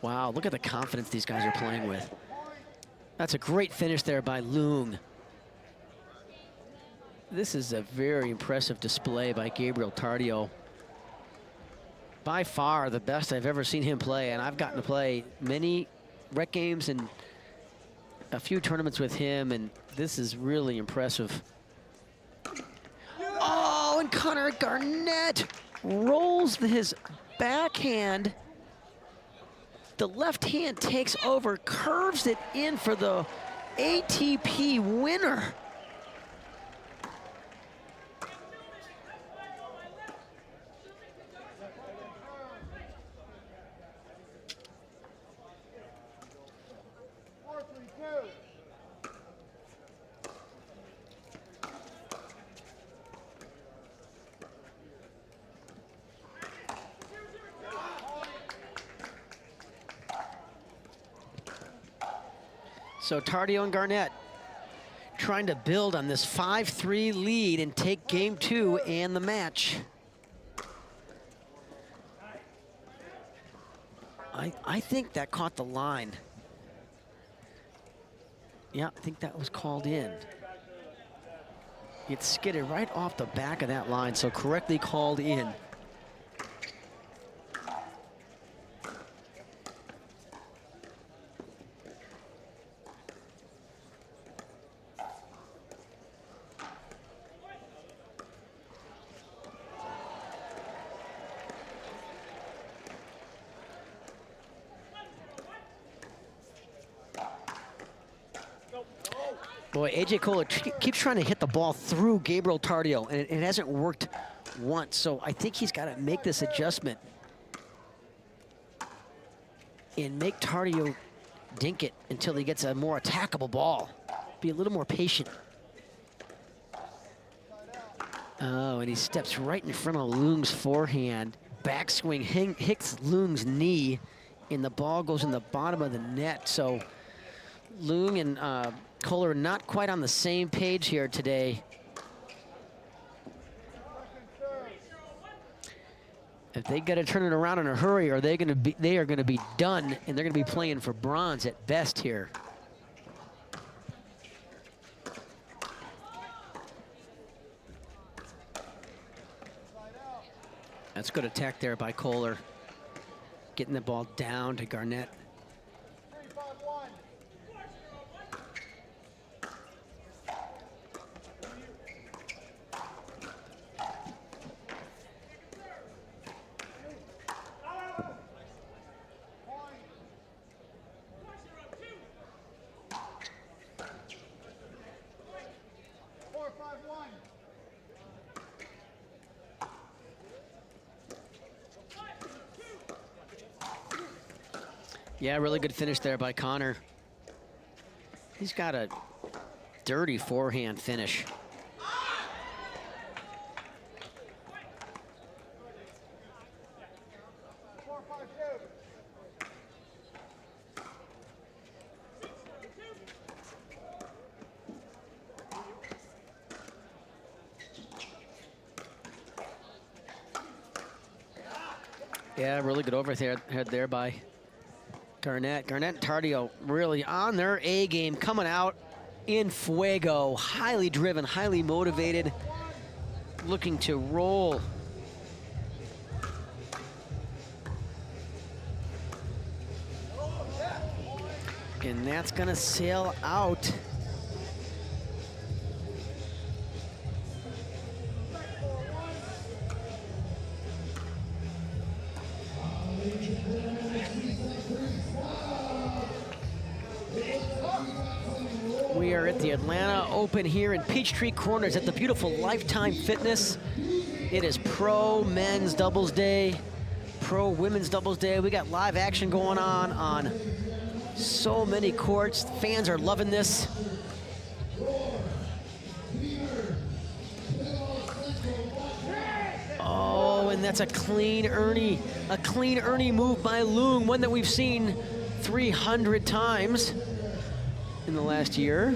Wow, look at the confidence these guys are playing with. That's a great finish there by Loong. This is a very impressive display by Gabriel Tardio. By far the best I've ever seen him play, and I've gotten to play many rec games and a few tournaments with him, and this is really impressive. Oh, and Connor Garnett rolls his backhand. The left hand takes over, curves it in for the ATP winner. So Tardio and Garnett trying to build on this 5-3 lead and take game 2 and the match. I think that caught the line. Yeah, I think that was called in. It skidded right off the back of that line, so correctly called in. Boy, AJ Koller keeps trying to hit the ball through Gabriel Tardio, and it hasn't worked once. So I think he's got to make this adjustment. and make Tardio dink it until he gets a more attackable ball. Be a little more patient. Oh, and he steps right in front of Loong's forehand. Backswing hits Loong's knee, and the ball goes in the bottom of the net. So Loong and Koller are not quite on the same page here today. If they got to turn it around in a hurry, or they are going to be done, and they're going to be playing for bronze at best here. That's good attack there by Koller. Getting the ball down to Garnett. Yeah, really good finish there by Connor. He's got a dirty forehand finish. Yeah, really good overhead there by Garnett. Garnett and Tardio really on their A game, coming out in fuego, highly driven, highly motivated, looking to roll. And that's gonna sail out. We are at the Atlanta Open here in Peachtree Corners at the beautiful Lifetime Fitness. It is pro men's doubles day, pro women's doubles day. We got live action going on so many courts. Fans are loving this. Oh, and that's a clean Ernie move by Loong, one that we've seen 300 times in the last year.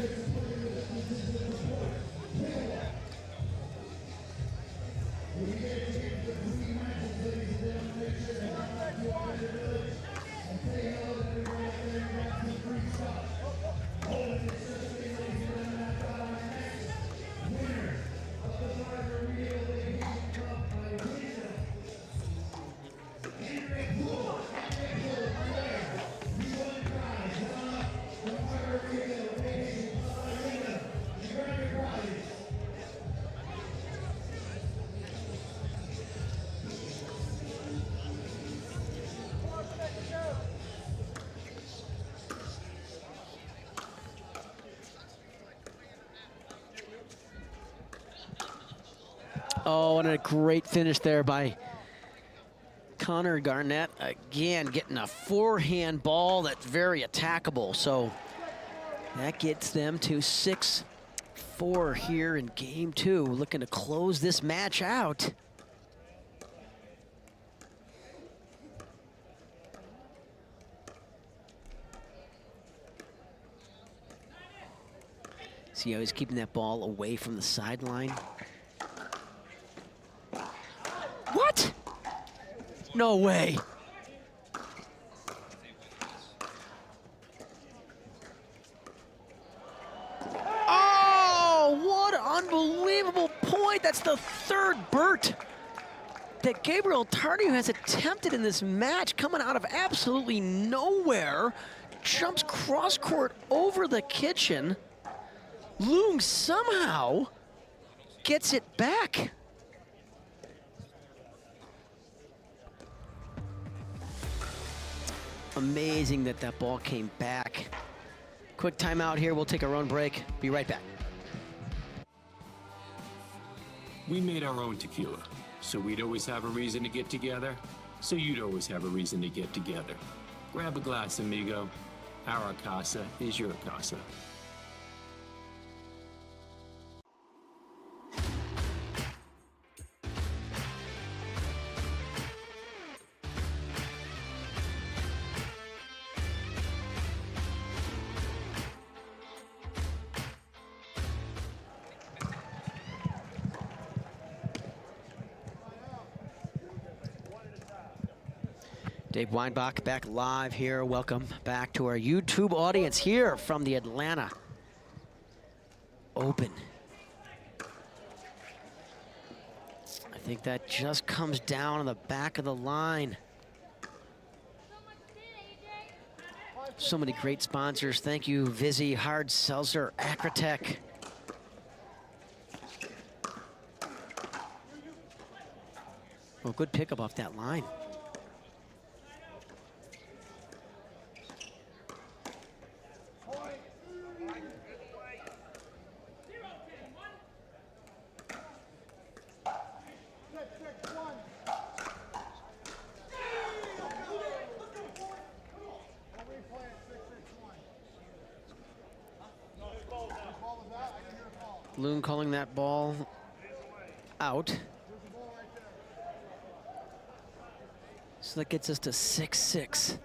Oh, and a great finish there by Connor Garnett. Again, getting a forehand ball that's very attackable. So that gets them to 6-4 here in game two, looking to close this match out. See how he's keeping that ball away from the sideline? What? No way. Oh, what an unbelievable point. That's the third Burt that Gabriel Tardio has attempted in this match, coming out of absolutely nowhere. Jumps cross court over the kitchen. Loong somehow gets it back. Amazing that that ball came back. Quick timeout here. We'll take our own break. Be right back. We made our own tequila, so we'd always have a reason to get together, so you'd always have a reason to get together. Grab a glass, amigo. Our casa is your casa. Dave Weinbach back live here. Welcome back to our YouTube audience here from the Atlanta Open. I think that just comes down on the back of the line. So many great sponsors. Thank you, Vizzy Hard Seltzer, Acrytech. Well, good pickup off that line. Loong calling that ball out. So that gets us to 6-6.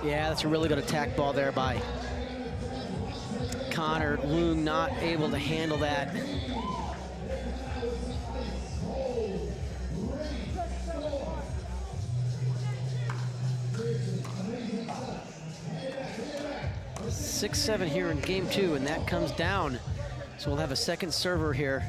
Yeah, that's a really good attack ball there by Connor. Loong not able to handle that. Six, 7 here in game 2, and that comes down. So we'll have a second server here.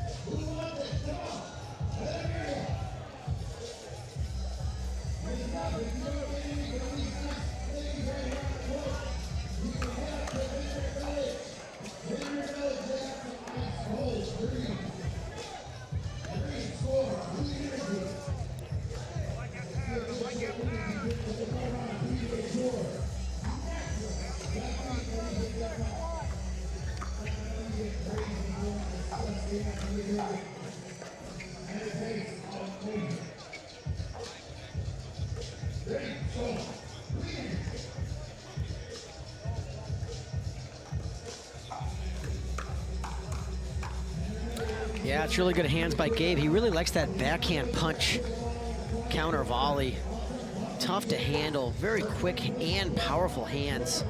Yeah, it's really good hands by Gabe. He really likes that backhand punch counter volley. Tough to handle, very quick and powerful hands.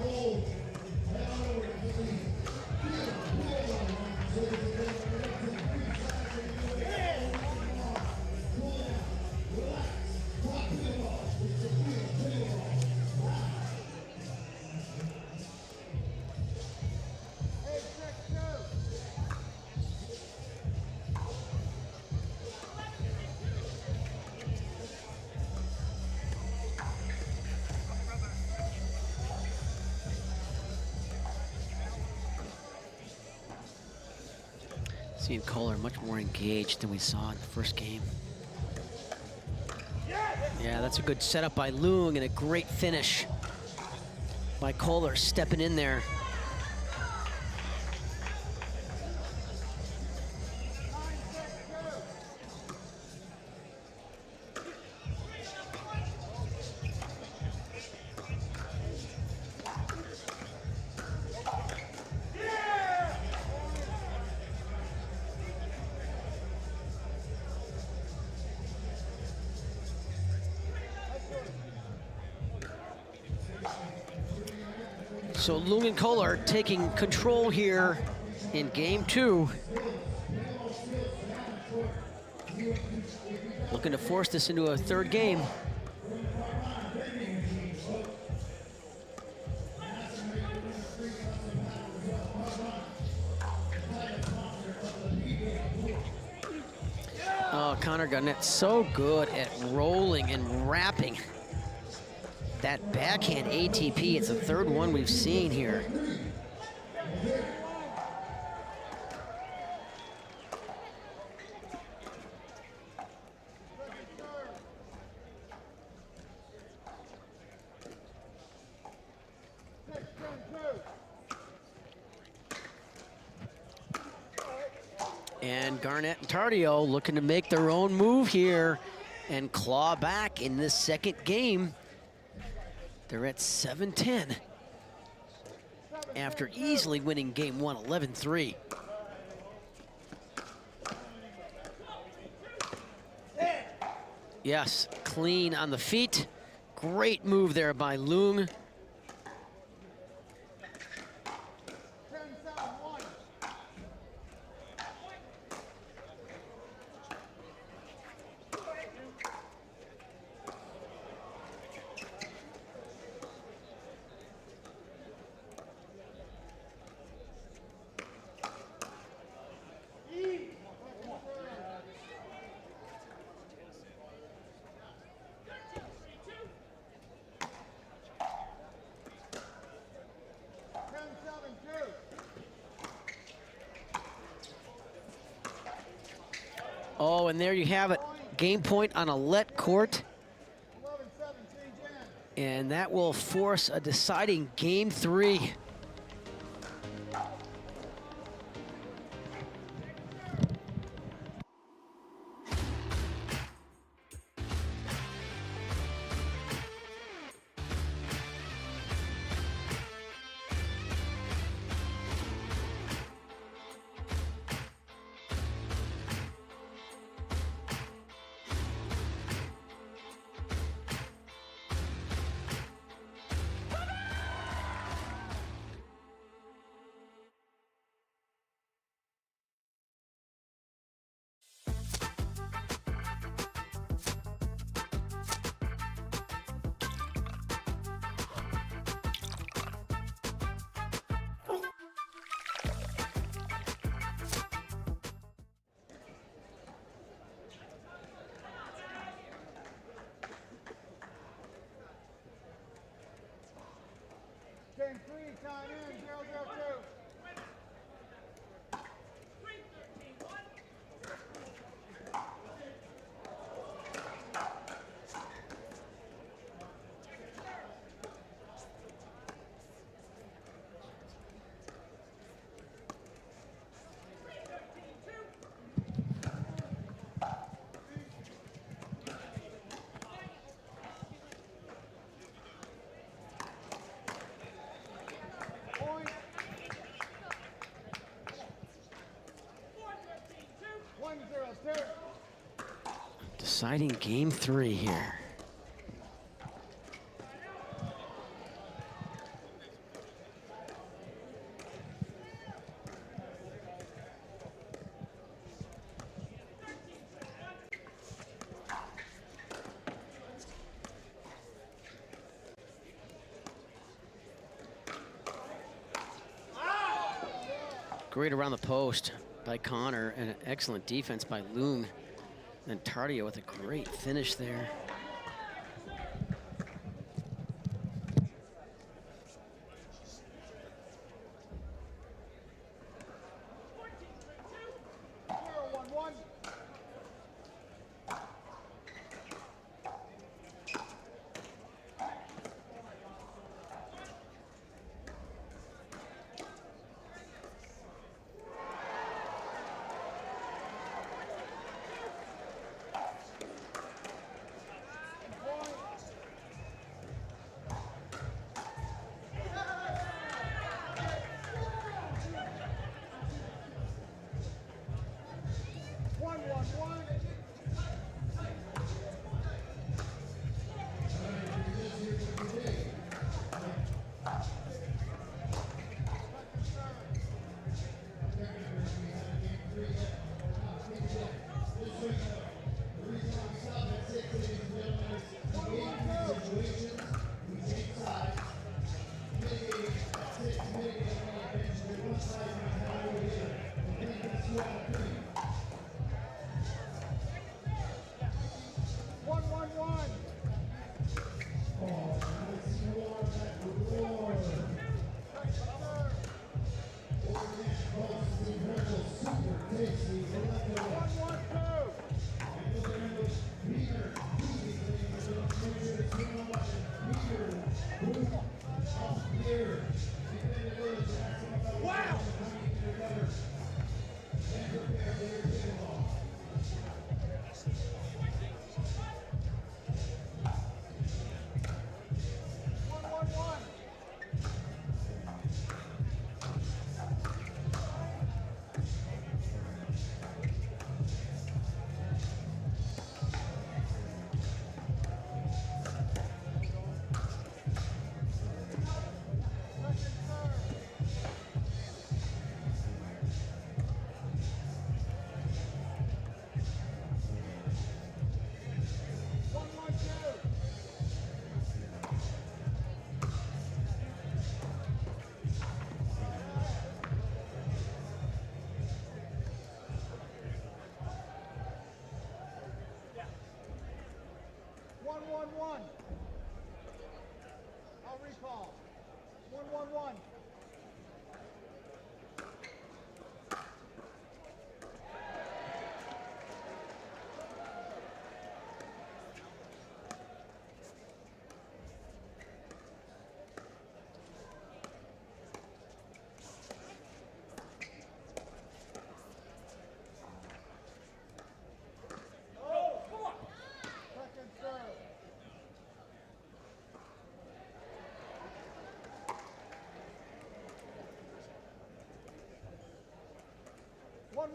Seeing Koller much more engaged than we saw in the first game. Yeah, that's a good setup by Loong and a great finish by Koller stepping in there. So Loong and Koller taking control here in game 2. Looking to force this into a third game. Oh, Connor Garnett so good at rolling and wrapping that backhand ATP. It's the third one we've seen here. And Garnett and Tardio looking to make their own move here and claw back in this second game. They're at 7-10 after easily winning game 1, 11-3. Yes, clean on the feet. Great move there by Loong. Oh, and there you have it. Game point on a let court. And that will force a deciding game 3. Game 3, time in, 0-0-2. Deciding game 3 here. Great around the post by Connor and an excellent defense by Loong. And Tardio with a great finish there. 1-1-2.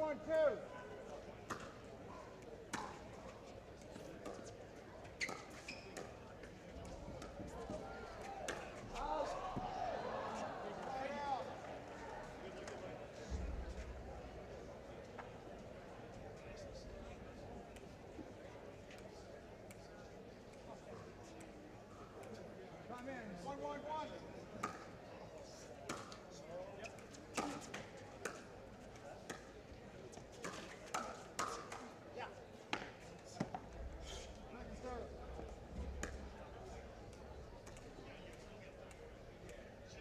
Come in. 1-1-1. Yeah. Second serve.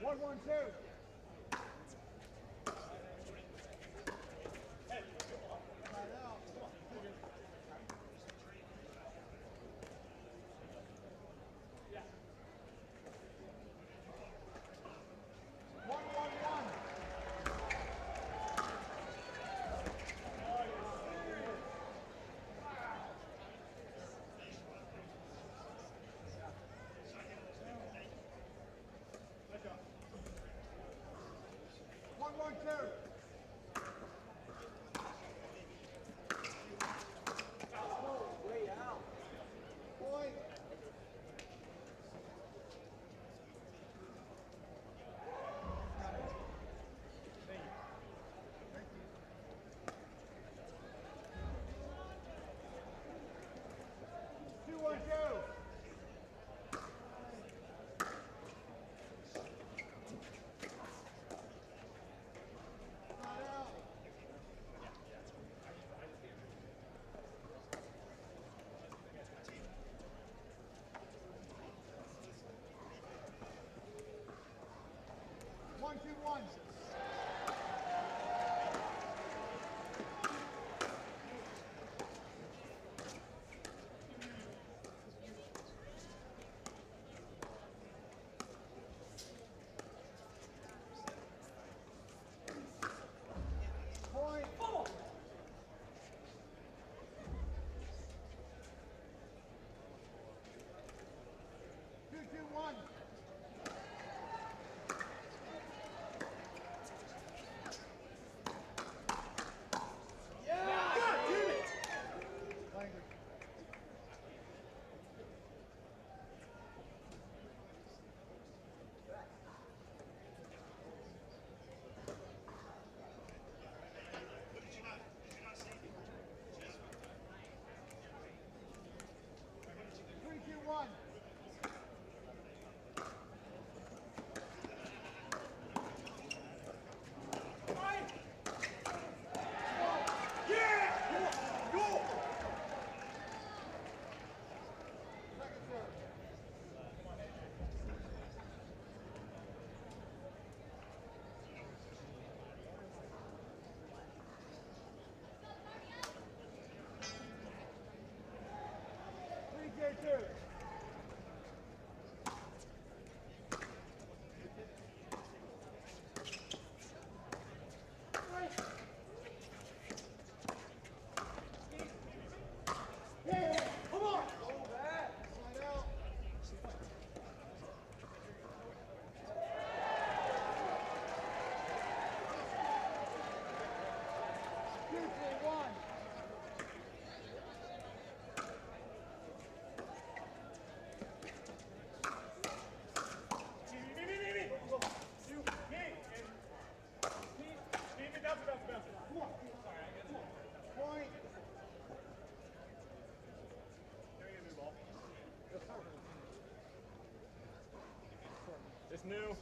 1-1-2. It's new.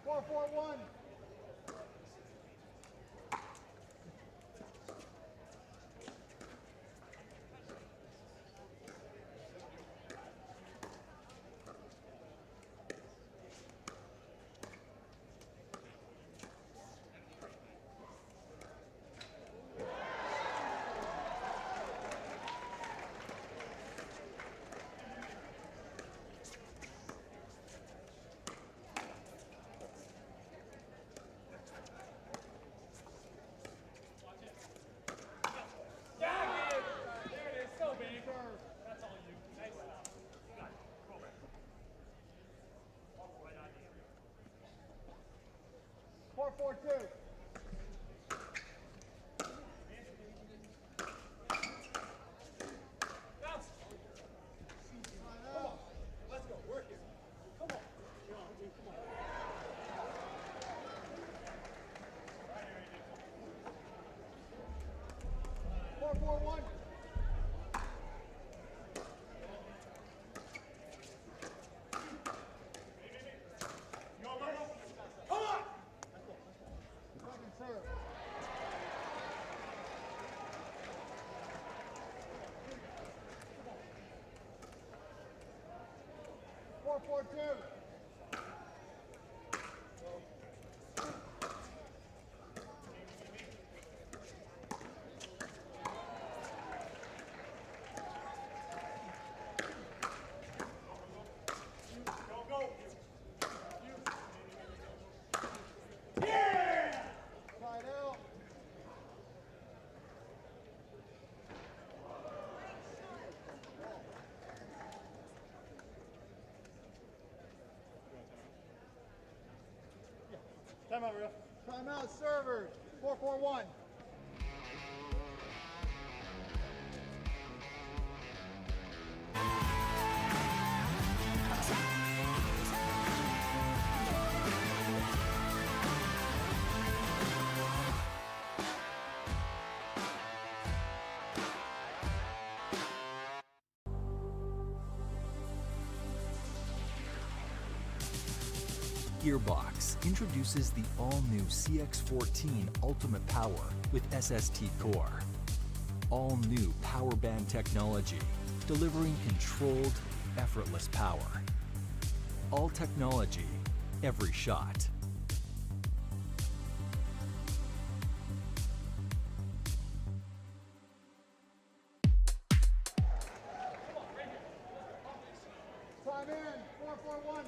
4-4-1. Timeout, ref. Timeout, servers. 4-4-1. Gearbox introduces the all-new CX-14 Ultimate Power with SST Core. All-new power band technology, delivering controlled, effortless power. All technology, every shot. Time in. 4-4-1.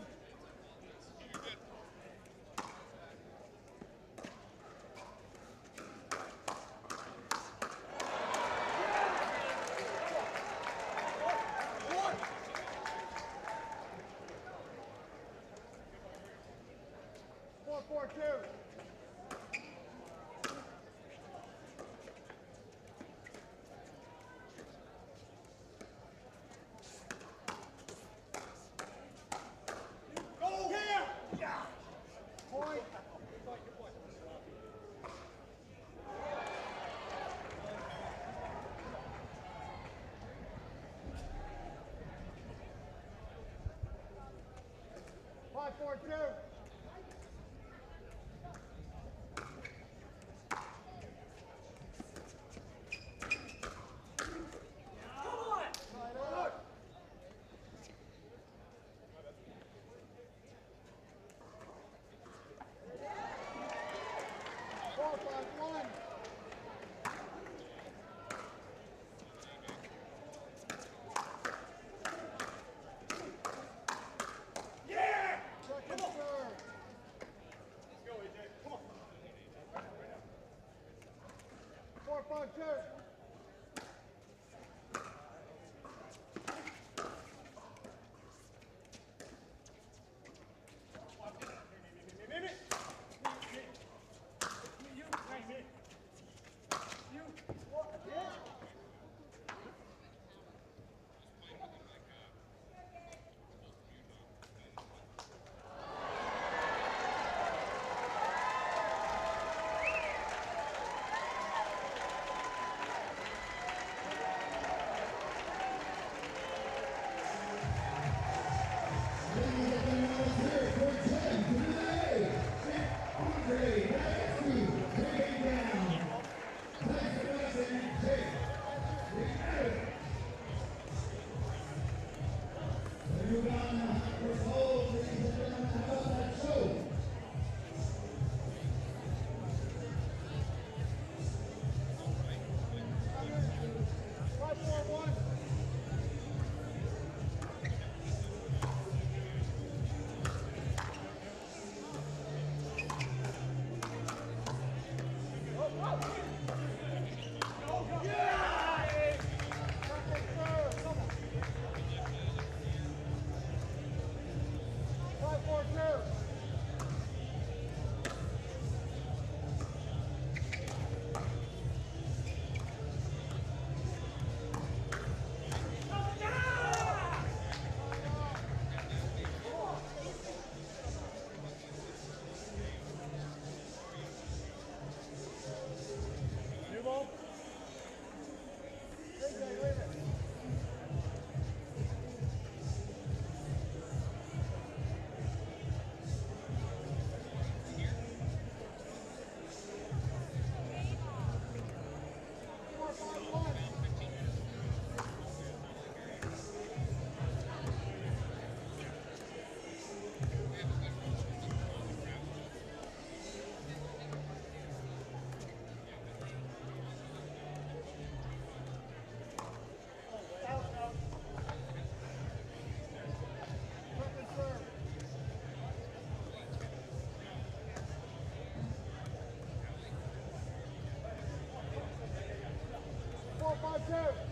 serve.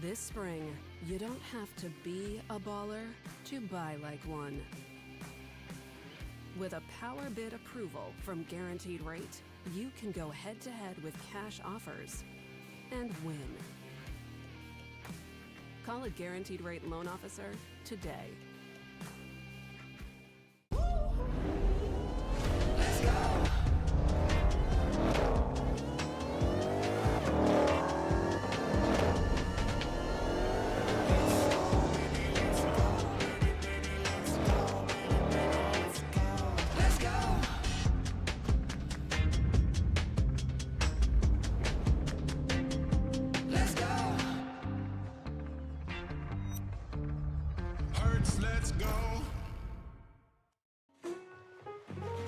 This spring, you don't have to be a baller to buy like one. With a power bid approval from Guaranteed Rate, you can go head-to-head with cash offers and win. Call a Guaranteed Rate loan officer today. Let's go.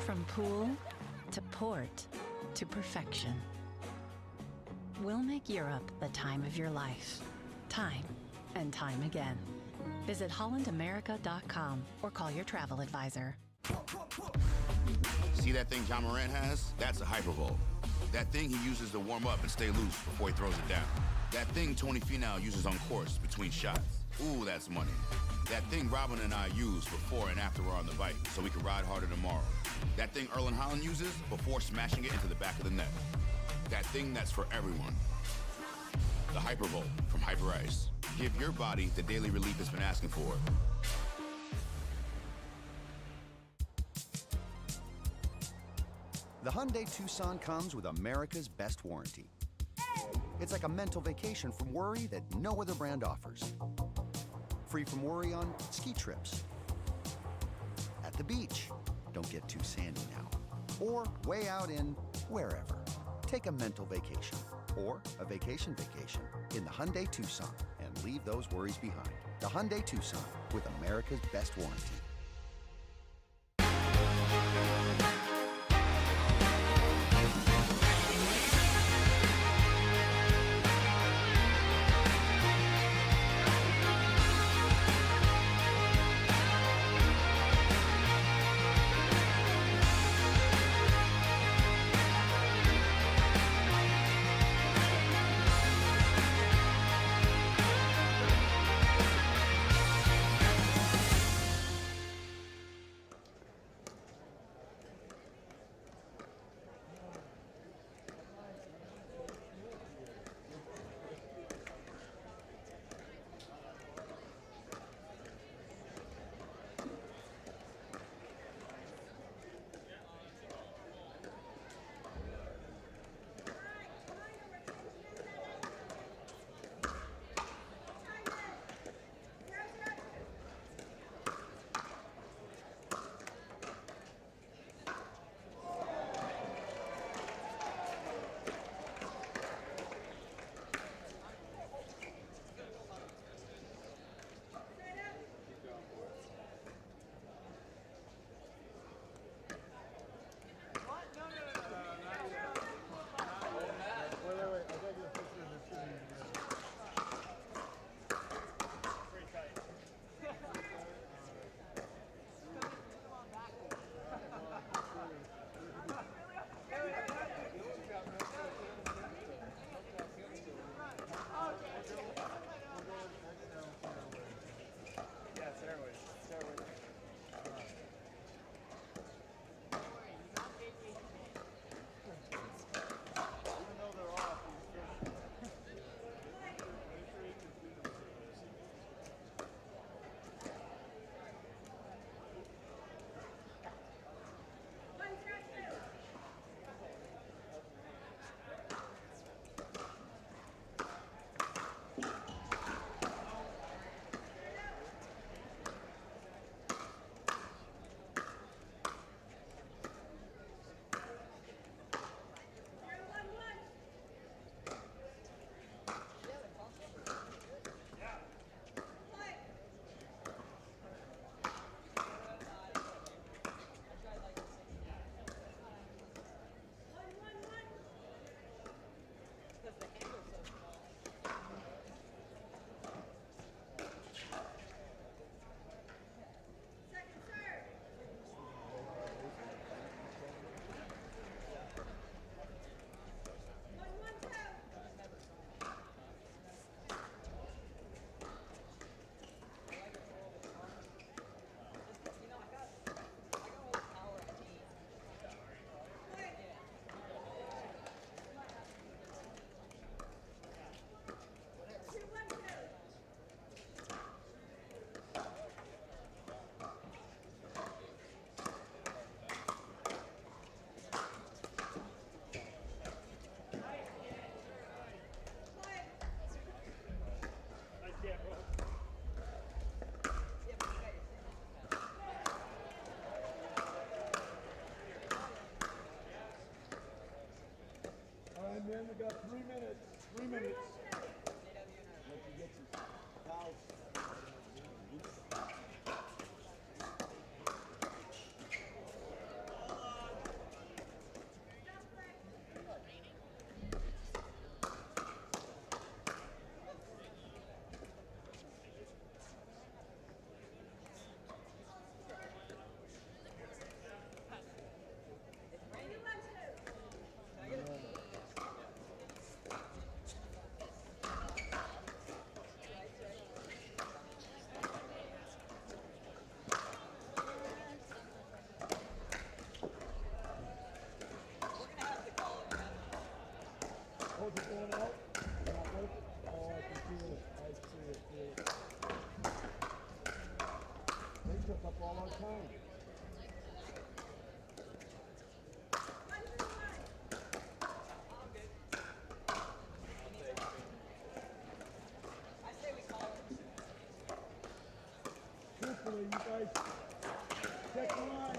From pool to port to perfection. We'll make Europe the time of your life. Time and time again. Visit hollandamerica.com or call your travel advisor. See that thing John Morant has? That's a hypervolt. That thing he uses to warm up and stay loose before he throws it down. That thing Tony Finau uses on course between shots. Ooh, that's money. That thing Robin and I use before and after we're on the bike so we can ride harder tomorrow. That thing Erlen Haaland uses before smashing it into the back of the net. That thing that's for everyone. The Hypervolt from Hyper Ice. Give your body the daily relief it's been asking for. The Hyundai Tucson comes with America's best warranty. It's like a mental vacation from worry that no other brand offers. Free from worry on ski trips, at the beach, don't get too sandy now, or way out in wherever. Take a mental vacation or a vacation in the Hyundai Tucson and leave those worries behind. The Hyundai Tucson with America's best warranty. You got 3 minutes. 3 minutes. Let you get some towels. Hold it going out. Not working. Oh, I can feel it. I see it. Feel it. They took up all our time. Truthfully, you guys check the lines.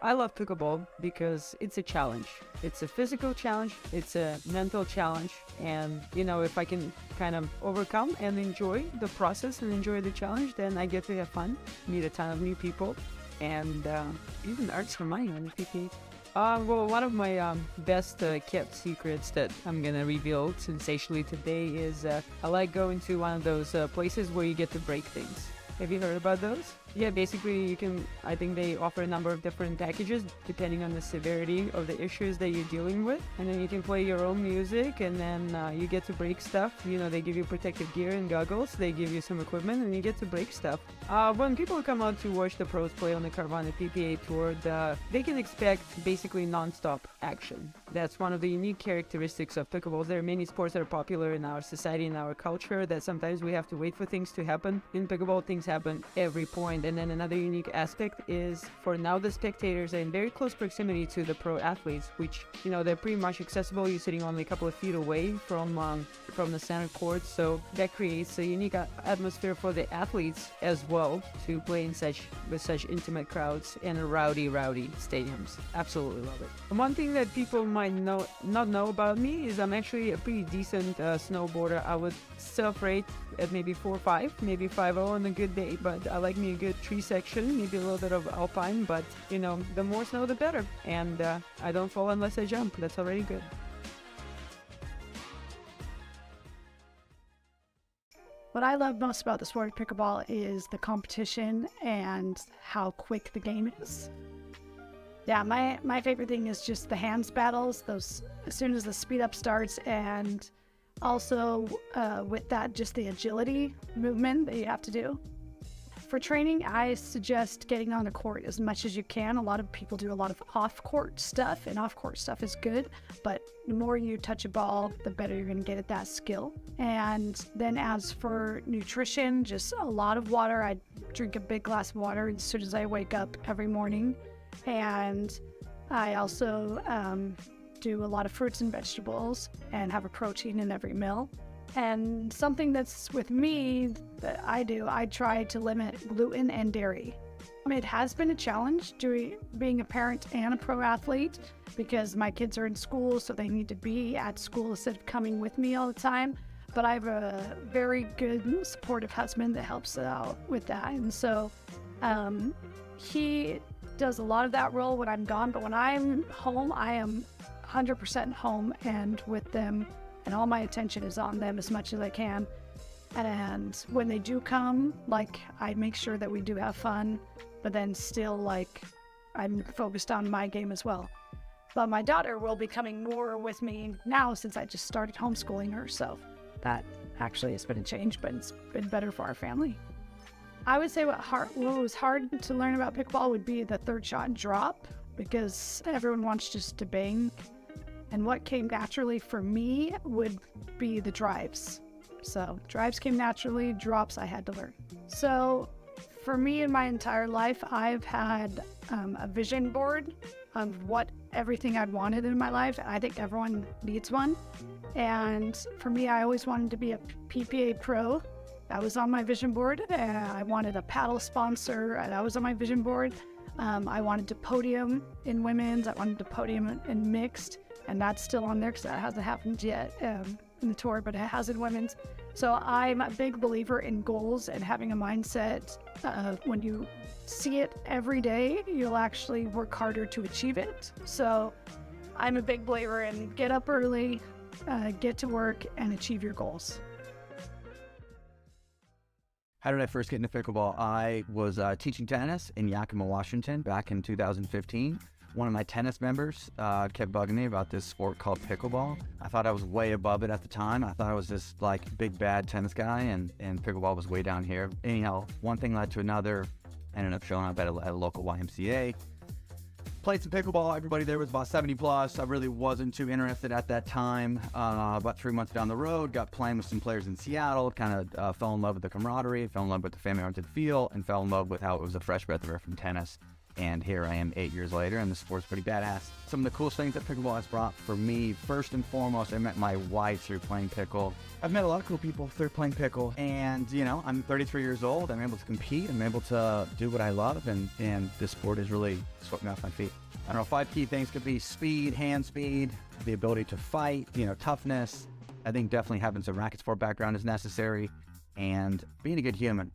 I love pickleball because it's a challenge. It's a physical challenge, it's a mental challenge, and you know, if I can kind of overcome and enjoy the process and enjoy the challenge, then I get to have fun, meet a ton of new people, and even earn some money on the PPA. Well, one of my best kept secrets that I'm gonna reveal sensationally today is I like going to one of those places where you get to break things. Have you heard about those? Yeah, basically you can, I think they offer a number of different packages depending on the severity of the issues that you're dealing with. And then you can play your own music, and then you get to break stuff. You know, they give you protective gear and goggles, they give you some equipment, and you get to break stuff. When people come out to watch the pros play on the Carvana PPA Tour, they can expect basically non-stop action. That's one of the unique characteristics of pickleball. There are many sports that are popular in our society, in our culture, that sometimes we have to wait for things to happen. In pickleball, things happen every point. And then another unique aspect is, for now, the spectators are in very close proximity to the pro athletes, which, you know, they're pretty much accessible. You're sitting only a couple of feet away from the center court, so that creates a unique atmosphere for the athletes as well to play in with such intimate crowds and rowdy stadiums. Absolutely love it. And one thing that people might not know about me is I'm actually a pretty decent snowboarder. I would self-rate at maybe 4.5, maybe 5.0 on a good day, but I like me a good tree section, maybe a little bit of alpine, but you know, the more snow the better, and I don't fall unless I jump. That's already good. What I love most about the sport of pickleball is the competition and how quick the game is. Yeah, my favorite thing is just the hands battles, those as soon as the speed up starts, and also with that, just the agility movement that you have to do. For training, I suggest getting on the court as much as you can. A lot of people do a lot of off-court stuff, and off-court stuff is good, but the more you touch a ball, the better you're going to get at that skill. And then as for nutrition, just a lot of water. I drink a big glass of water as soon as I wake up every morning. And I also do a lot of fruits and vegetables and have a protein in every meal. And something that's with me that I do, I try to limit gluten and dairy. It has been a challenge being a parent and a pro athlete because my kids are in school, so they need to be at school instead of coming with me all the time. but I have a very good, supportive husband that helps out with that. And so he does a lot of that role when I'm gone, but when I'm home, I am 100% home and with them, and all my attention is on them as much as I can. And when they do come, like, I make sure that we do have fun, but then still, like, I'm focused on my game as well. But my daughter will be coming more with me now since I just started homeschooling her, so that actually has been a change, but it's been better for our family. I would say what was hard to learn about pickleball would be the third shot drop, because everyone wants just to bang. And what came naturally for me would be the drives. So drives came naturally, drops I had to learn. So for me in my entire life, I've had a vision board of what everything I've wanted in my life. I think everyone needs one. And for me, I always wanted to be a PPA pro. That was on my vision board. I wanted a paddle sponsor. That was on my vision board. I wanted to podium in women's. I wanted to podium in mixed. And that's still on there because that hasn't happened yet in the tour, but it has in women's. So I'm a big believer in goals and having a mindset. When you see it every day, you'll actually work harder to achieve it. So I'm a big believer in get up early, get to work, and achieve your goals. How did I first get into pickleball? I was teaching tennis in Yakima, Washington back in 2015. One of my tennis members kept bugging me about this sport called pickleball. I thought I was way above it at the time. I thought I was this like big bad tennis guy, and pickleball was way down here. Anyhow, one thing led to another. I ended up showing up at a local YMCA. Played some pickleball. Everybody there was about 70 plus. I really wasn't too interested at that time. About 3 months down the road, got playing with some players in Seattle, kind of fell in love with the camaraderie, fell in love with the family-oriented feel, and fell in love with how it was a fresh breath of air from tennis. And here I am 8 years later, and the sport's pretty badass. Some of the coolest things that pickleball has brought for me, first and foremost, I met my wife through playing pickle. I've met a lot of cool people through playing pickle, and you know, I'm 33 years old, I'm able to compete, I'm able to do what I love, and this sport has really swept me off my feet. I don't know, 5 key things could be speed, hand speed, the ability to fight, you know, toughness. I think definitely having some racket sport background is necessary, and being a good human.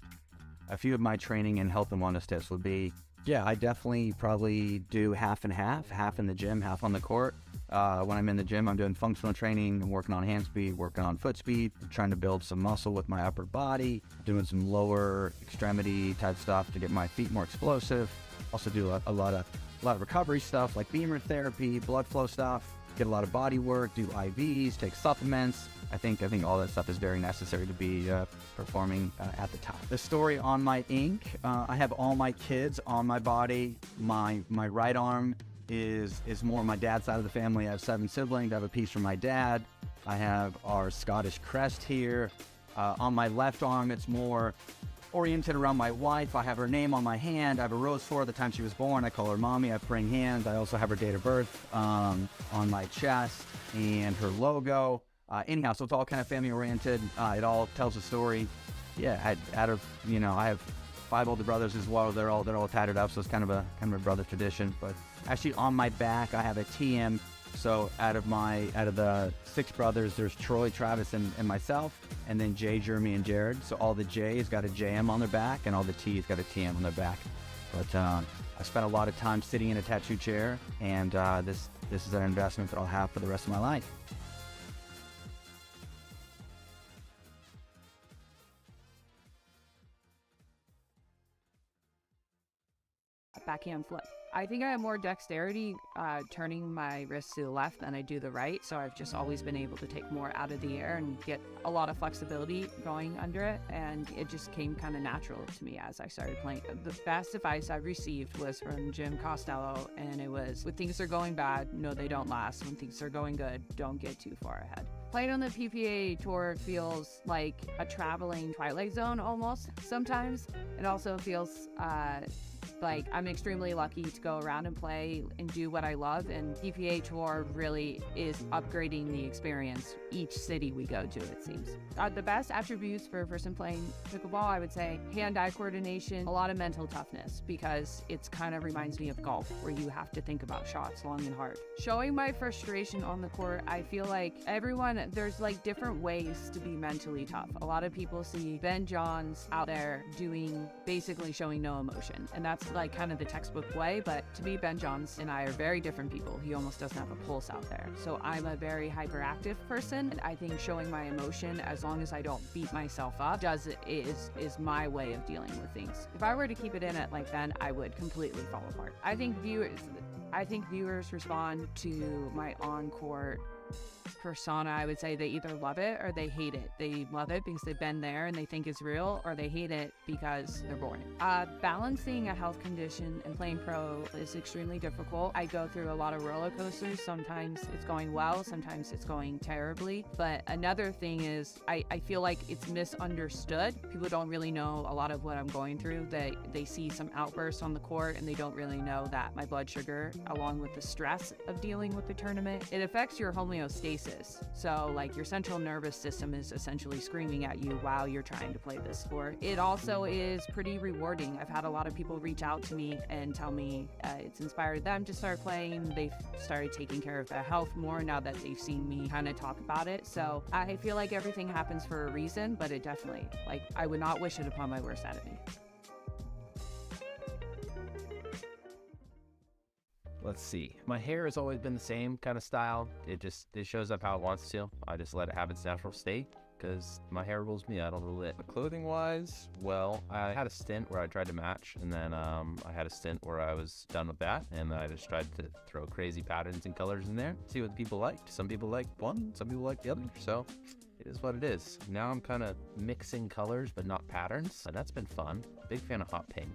A few of my training and health and wellness tips would be, yeah, I definitely probably do half and half in the gym, half on the court. When I'm in the gym, I'm doing functional training, I'm working on hand speed, working on foot speed, trying to build some muscle with my upper body, doing some lower extremity type stuff to get my feet more explosive. Also do a lot of recovery stuff like beamer therapy, blood flow stuff, get a lot of body work, do IVs, take supplements. I think all that stuff is very necessary to be performing at the top. The story on my ink, I have all my kids on my body. My right arm is more my dad's side of the family. I have 7 siblings. I have a piece from my dad. I have our Scottish crest here. On my left arm, it's more oriented around my wife. I have her name on my hand. I have a rose for her the time she was born. I call her mommy. I have praying hands. I also have her date of birth on my chest and her logo. Anyhow, so it's all kind of family oriented. It all tells a story. Yeah, I have 5 older brothers as well. They're all tatted up, so it's kind of a brother tradition. But actually, on my back, I have a TM. So out of the 6 brothers, there's Troy, Travis, and myself, and then Jay, Jeremy, and Jared. So all the J's got a JM on their back, and all the T's got a TM on their back. But I spent a lot of time sitting in a tattoo chair, and this is an investment that I'll have for the rest of my life. Backhand flip. I think I have more dexterity turning my wrist to the left than I do the right, so I've just always been able to take more out of the air and get a lot of flexibility going under it, and it just came kind of natural to me as I started playing. The best advice I've received was from Jim Costello, and it was, when things are going bad, no, they don't last. When things are going good, don't get too far ahead. Playing on the PPA tour feels like a traveling Twilight Zone almost sometimes. It also feels Like, I'm extremely lucky to go around and play and do what I love, and PPA Tour really is upgrading the experience each city we go to, it seems. The best attributes for a person playing pickleball, I would say hand-eye coordination, a lot of mental toughness, because it's kind of reminds me of golf, where you have to think about shots long and hard. Showing my frustration on the court, I feel like there's like different ways to be mentally tough. A lot of people see Ben Johns out there basically showing no emotion, and that's like kind of the textbook way, but to me, Ben Johns and I are very different people. He almost doesn't have a pulse out there. So I'm a very hyperactive person, and I think showing my emotion, as long as I don't beat myself up, is my way of dealing with things. If I were to keep it in at like then, I would completely fall apart. I think viewers respond to my on-court persona. I would say they either love it or they hate it. They love it because they've been there and they think it's real, or they hate it because they're bored. Balancing a health condition and playing pro is extremely difficult. I go through a lot of roller coasters. Sometimes it's going well, sometimes it's going terribly. But another thing is I feel like it's misunderstood. People don't really know a lot of what I'm going through. They see some outbursts on the court and they don't really know that my blood sugar, along with the stress of dealing with the tournament, it affects your homeostasis. So like your central nervous system is essentially screaming at you while you're trying to play this sport. It also is pretty rewarding. I've had a lot of people reach out to me and tell me it's inspired them to start playing. They've started taking care of their health more now that they've seen me kind of talk about it. So I feel like everything happens for a reason, but it definitely, like, I would not wish it upon my worst enemy. Let's see. My hair has always been the same kind of style. It shows up how it wants to. I just let it have its natural state because my hair rules me. I don't rule it. Clothing wise, well, I had a stint where I tried to match, and then I had a stint where I was done with that, and I just tried to throw crazy patterns and colors in there, see what the people liked. Some people liked one, some people liked the other, so it is what it is. Now I'm kind of mixing colors but not patterns, and that's been fun. Big fan of hot pink.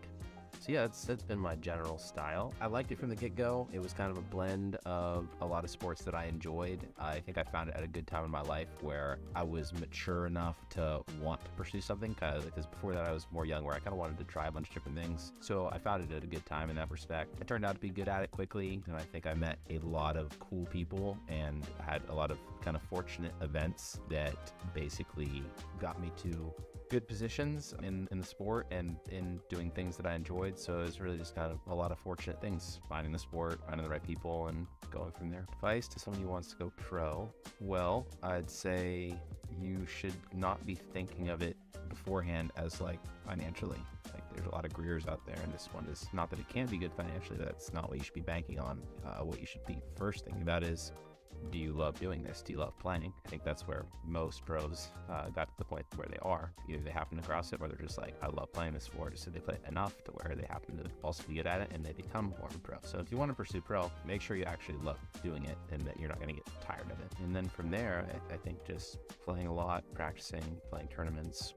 So yeah, that's been my general style. I liked it from the get-go. It was kind of a blend of a lot of sports that I enjoyed. I think I found it at a good time in my life where I was mature enough to want to pursue something, because before that I was more young, where I kind of wanted to try a bunch of different things. So I found it at a good time in that respect. I turned out to be good at it quickly, and I think I met a lot of cool people and had a lot of kind of fortunate events that basically got me to good positions in the sport and in doing things that I enjoyed. So it was really just kind of a lot of fortunate things, finding the sport, finding the right people, and going from there. Advice to someone who wants to go pro, well, I'd say you should not be thinking of it beforehand as like financially. Like, there's a lot of careers out there, and this one is not that it can be good financially. That's not what you should be banking on. What you should be first thinking about is, do you love doing this? Do you love playing? I think that's where most pros got to the point where they are. Either they happen to cross it, or they're just like, I love playing this sport, so they play it enough to where they happen to also be good at it and they become more of a pro. So if you want to pursue pro, make sure you actually love doing it and that you're not going to get tired of it. And then from there, I think just playing a lot, practicing, playing tournaments,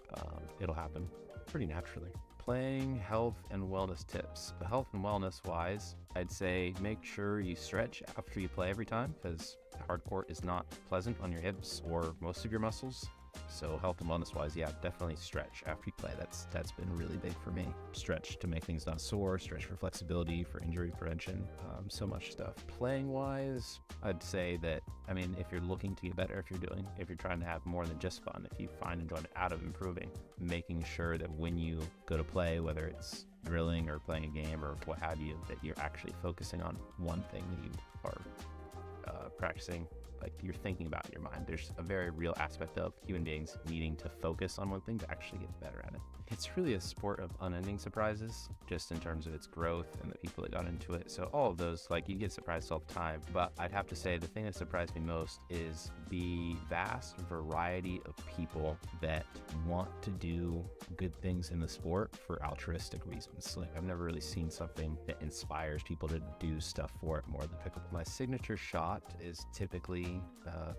it'll happen pretty naturally. Playing health and wellness tips. The health and wellness wise, I'd say make sure you stretch after you play every time, because hard court is not pleasant on your hips or most of your muscles. So health and wellness wise, yeah, definitely stretch after you play. That's been really big for me. Stretch to make things not sore, stretch for flexibility, for injury prevention, so much stuff. Playing wise, I'd say that, I mean, if you're looking to get better, if you're trying to have more than just fun, if you find enjoyment out of improving, making sure that when you go to play, whether it's drilling or playing a game or what have you, that you're actually focusing on one thing that you are practicing, like you're thinking about in your mind. There's a very real aspect of human beings needing to focus on one thing to actually get better at it. It's really a sport of unending surprises, just in terms of its growth and the people that got into it. So all of those, like, you get surprised all the time. But I'd have to say the thing that surprised me most is the vast variety of people that want to do good things in the sport for altruistic reasons. Like, I've never really seen something that inspires people to do stuff for it more than pickleball. My signature shot is typically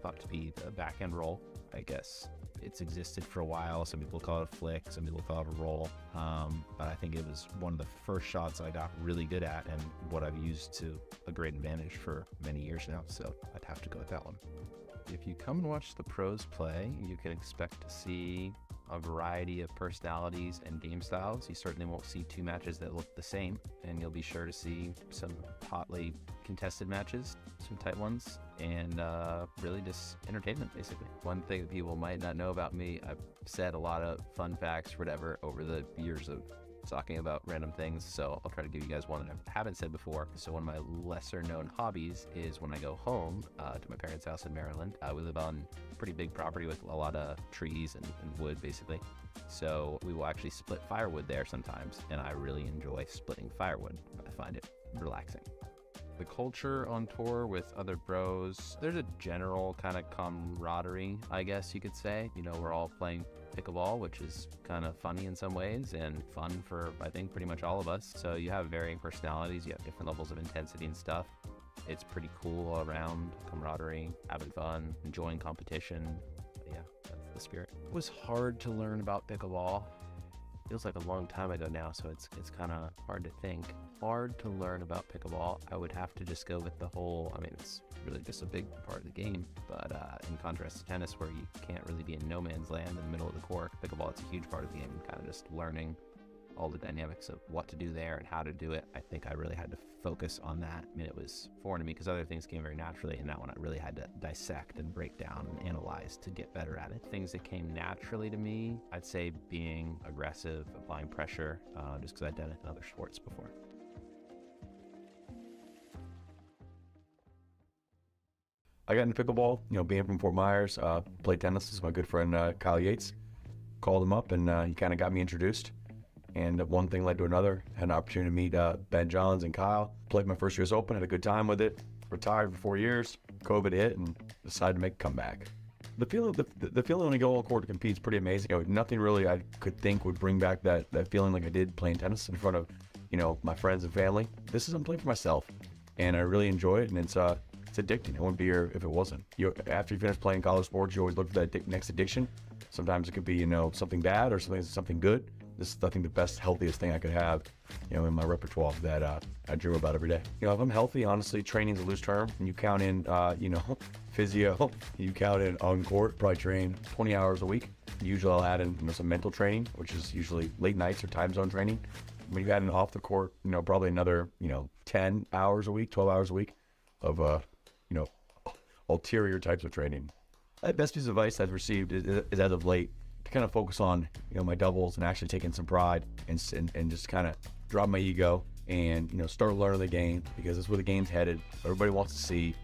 thought to be the backhand roll, I guess. It's existed for a while. Some people call it a flick, some people call it a roll. But I think it was one of the first shots I got really good at, and what I've used to a great advantage for many years now. So I'd have to go with that one. If you come and watch the pros play, you can expect to see a variety of personalities and game styles. You certainly won't see two matches that look the same, and you'll be sure to see some hotly contested matches, some tight ones, and really just entertainment, basically. One thing that people might not know about me, I've said a lot of fun facts, whatever, over the years of talking about random things, so I'll try to give you guys one that I haven't said before. So one of my lesser known hobbies is when I go home to my parents' house in Maryland. We live on pretty big property with a lot of trees and wood, basically. So we will actually split firewood there sometimes, and I really enjoy splitting firewood. I find it relaxing. The culture on tour with other bros, there's a general kind of camaraderie, I guess you could say. You know, we're all playing pickleball, which is kind of funny in some ways and fun for, I think, pretty much all of us. So you have varying personalities, you have different levels of intensity and stuff. It's pretty cool all around, camaraderie, having fun, enjoying competition. But yeah, that's the spirit. It was hard to learn about pickleball. Feels like a long time ago now, so it's kind of hard to think. Hard to learn about pickleball. I would have to just go with the whole, I mean, it's really just a big part of the game, but in contrast to tennis, where you can't really be in no man's land in the middle of the court, pickleball, it's a huge part of the game, kind of just learning all the dynamics of what to do there and how to do it. I think I really had to focus on that. I mean, it was foreign to me because other things came very naturally, and that one I really had to dissect and break down and analyze to get better at it. Things that came naturally to me, I'd say being aggressive, applying pressure, just because I'd done it in other sports before. I got into pickleball, you know, being from Fort Myers, played tennis with my good friend Kyle Yates. Called him up, and he kind of got me introduced. And one thing led to another. Had an opportunity to meet Ben Johns and Kyle. Played my first US Open, had a good time with it. Retired for 4 years. COVID hit, and decided to make a comeback. The feeling when you go on court to compete is pretty amazing. You know, nothing really I could think would bring back that feeling like I did playing tennis in front of, you know, my friends and family. This is I'm playing for myself, and I really enjoy it. And it's addicting. I wouldn't be here if it wasn't. After you finish playing college sports, you always look for that next addiction. Sometimes it could be, you know, something bad or something good. This is, I think, the best, healthiest thing I could have, you know, in my repertoire that I dream about every day. You know, if I'm healthy, honestly, training's a loose term. And you count in, you know, physio, you count in on court, probably train 20 hours a week. Usually I'll add in, you know, some mental training, which is usually late nights or time zone training. When you add in off the court, you know, probably another, you know, 10 hours a week, 12 hours a week of, you know, ulterior types of training. The best piece of advice I've received is as of late, to kind of focus on, you know, my doubles and actually taking some pride and just kind of drop my ego and, you know, start learning the game, because that's where the game's headed. Everybody wants to see.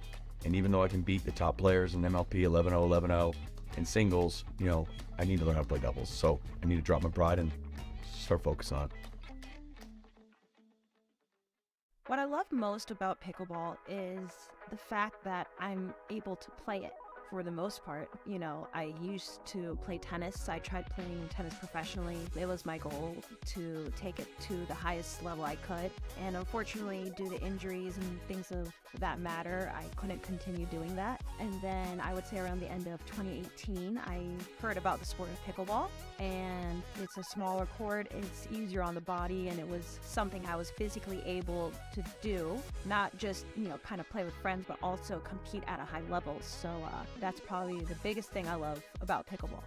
And even though I can beat the top players in MLP 11-0, 11-0 in singles, you know, I need to learn how to play doubles. So I need to drop my pride and start focusing on it. What I love most about pickleball is the fact that I'm able to play it. For the most part, you know, I used to play tennis. I tried playing tennis professionally. It was my goal to take it to the highest level I could. And unfortunately, due to injuries and things of that matter, I couldn't continue doing that. And then I would say around the end of 2018, I heard about the sport of pickleball. And it's a smaller court, it's easier on the body, and it was something I was physically able to do. Not just, you know, kind of play with friends, but also compete at a high level. So that's probably the biggest thing I love about pickleball.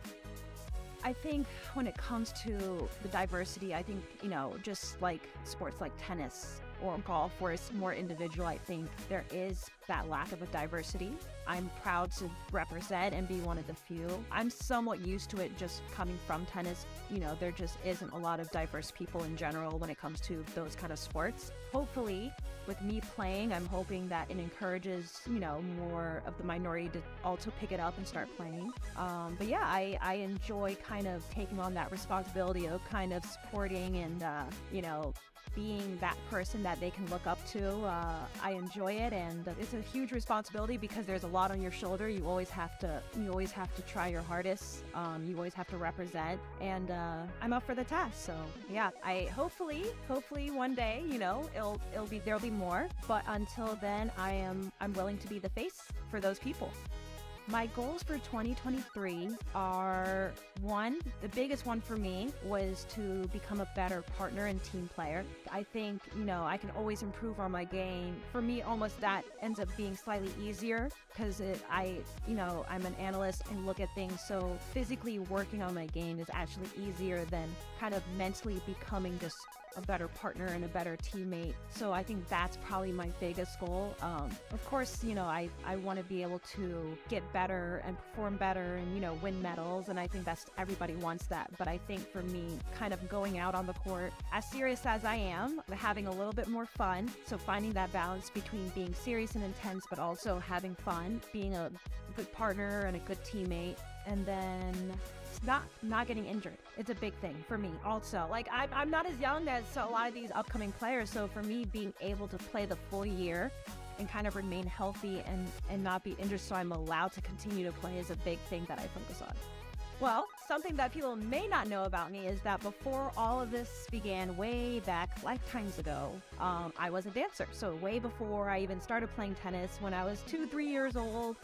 I think when it comes to the diversity, I think, you know, just like sports like tennis or golf, where it's more individual, I think there is that lack of a diversity. I'm proud to represent and be one of the few. I'm somewhat used to it just coming from tennis. You know, there just isn't a lot of diverse people in general when it comes to those kind of sports. Hopefully, with me playing, I'm hoping that it encourages, you know, more of the minority to also pick it up and start playing. But yeah, I enjoy kind of taking on that responsibility of kind of supporting and, you know, being that person that they can look up to. I enjoy it, and it's a huge responsibility because there's a lot on your shoulder. You always have to try your hardest. You always have to represent, and I'm up for the task. So yeah, I hopefully one day, you know, there'll be more. But until then, I'm willing to be the face for those people. My goals for 2023 are, one, the biggest one for me was to become a better partner and team player. I think, I can always improve on my game. For me, almost that ends up being slightly easier because I'm an analyst and look at things. So physically working on my game is actually easier than kind of mentally becoming just a better partner and a better teammate. So I think that's probably my biggest goal. Of course, I want to be able to get better and perform better and, win medals. And I think everybody wants that. But I think for me, kind of going out on the court, as serious as I am, having a little bit more fun. So finding that balance between being serious and intense, but also having fun, being a good partner and a good teammate. And then not getting injured. It's a big thing for me also. Like I'm not as young as a lot of these upcoming players, so for me being able to play the full year and kind of remain healthy and not be injured so I'm allowed to continue to play is a big thing that I focus on. Well, something that people may not know about me is that before all of this began way back lifetimes ago, I was a dancer. So way before I even started playing tennis, when I was 2-3 years old,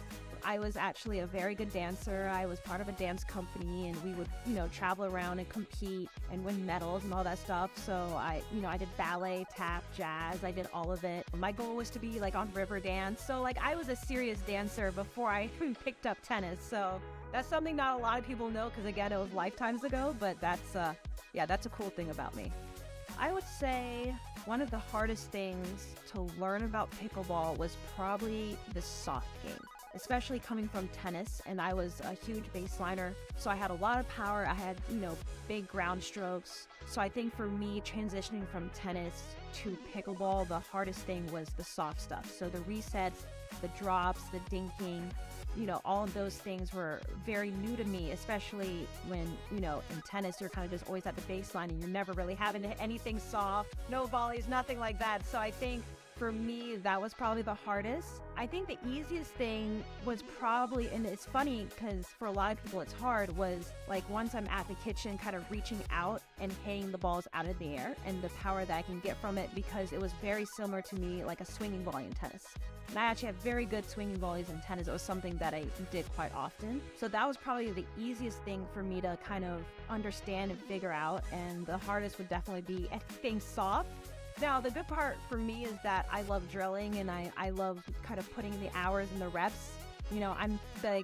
I was actually a very good dancer. I was part of a dance company and we would, travel around and compete and win medals and all that stuff. So I did ballet, tap, jazz. I did all of it. My goal was to be on river dance. So I was a serious dancer before I even picked up tennis. So that's something not a lot of people know because again, it was lifetimes ago, but that's a cool thing about me. I would say one of the hardest things to learn about pickleball was probably the soft game, especially coming from tennis. And I was a huge baseliner, so I had a lot of power. I had, big ground strokes. So I think for me, transitioning from tennis to pickleball, the hardest thing was the soft stuff. So the resets, the drops, the dinking, all of those things were very new to me, especially when, in tennis, you're kind of just always at the baseline and you're never really having anything soft, no volleys, nothing like that. So I think for me, that was probably the hardest. I think the easiest thing was probably, and it's funny because for a lot of people it's hard, was once I'm at the kitchen kind of reaching out and hitting the balls out of the air and the power that I can get from it, because it was very similar to me like a swinging volley in tennis. And I actually have very good swinging volleys in tennis. It was something that I did quite often. So that was probably the easiest thing for me to kind of understand and figure out. And the hardest would definitely be anything soft. Now, the good part for me is that I love drilling and I love kind of putting the hours and the reps. I'm a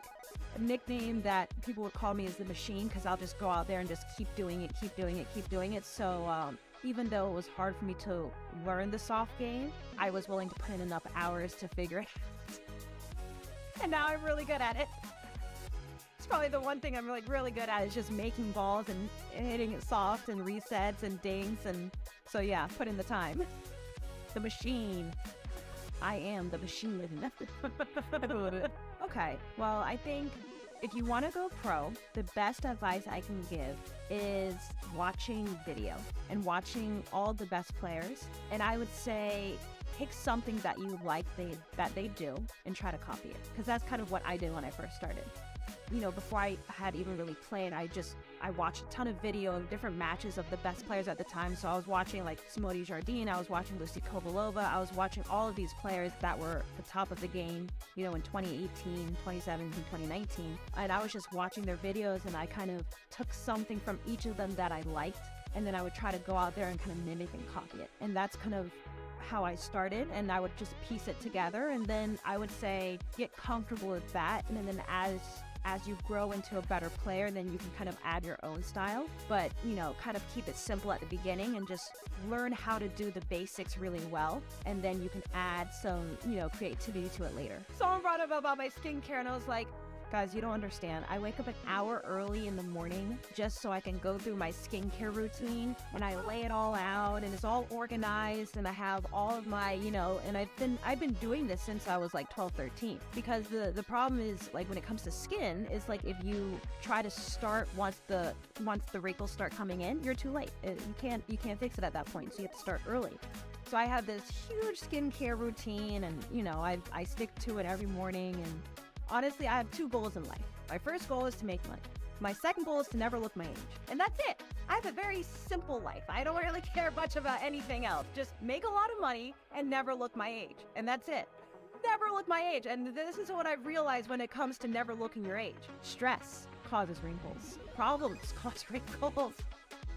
nickname that people would call me is the machine because I'll just go out there and just keep doing it. So even though it was hard for me to learn the soft game, I was willing to put in enough hours to figure it out. And now I'm really good at it. It's probably the one thing I'm really good at is just making balls and hitting it soft and resets and dings. And so yeah, put in the time. The machine. I am the machine. Okay, well, I think if you want to go pro, the best advice I can give is watching video and watching all the best players. And I would say pick something that you like that they do and try to copy it. Because that's kind of what I did when I first started. Before I had even really played, I watched a ton of video of different matches of the best players at the time. So I was watching Simone Jardine, I was watching Lucy Kovalova, I was watching all of these players that were the top of the game, in 2018, 2017, 2019. And I was just watching their videos and I kind of took something from each of them that I liked. And then I would try to go out there and kind of mimic and copy it. And that's kind of how I started, and I would just piece it together. And then I would say get comfortable with that. And then as you grow into a better player, then you can kind of add your own style, but kind of keep it simple at the beginning and just learn how to do the basics really well, and then you can add some creativity to it later. Someone brought up about my skincare and I was like, guys, you don't understand. I wake up an hour early in the morning just so I can go through my skincare routine, and I lay it all out and it's all organized, and I have all of my, and I've been doing this since I was 12, 13, because the problem is when it comes to skin is if you try to start once the wrinkles start coming in, you're too late. You can't fix it at that point. So you have to start early. So I have this huge skincare routine, and I stick to it every morning. And honestly, I have two goals in life. My first goal is to make money. My second goal is to never look my age. And that's it. I have a very simple life. I don't really care much about anything else. Just make a lot of money and never look my age. And that's it. never look my age. And this is what I've realized when it comes to never looking your age. Stress causes wrinkles. Problems cause wrinkles.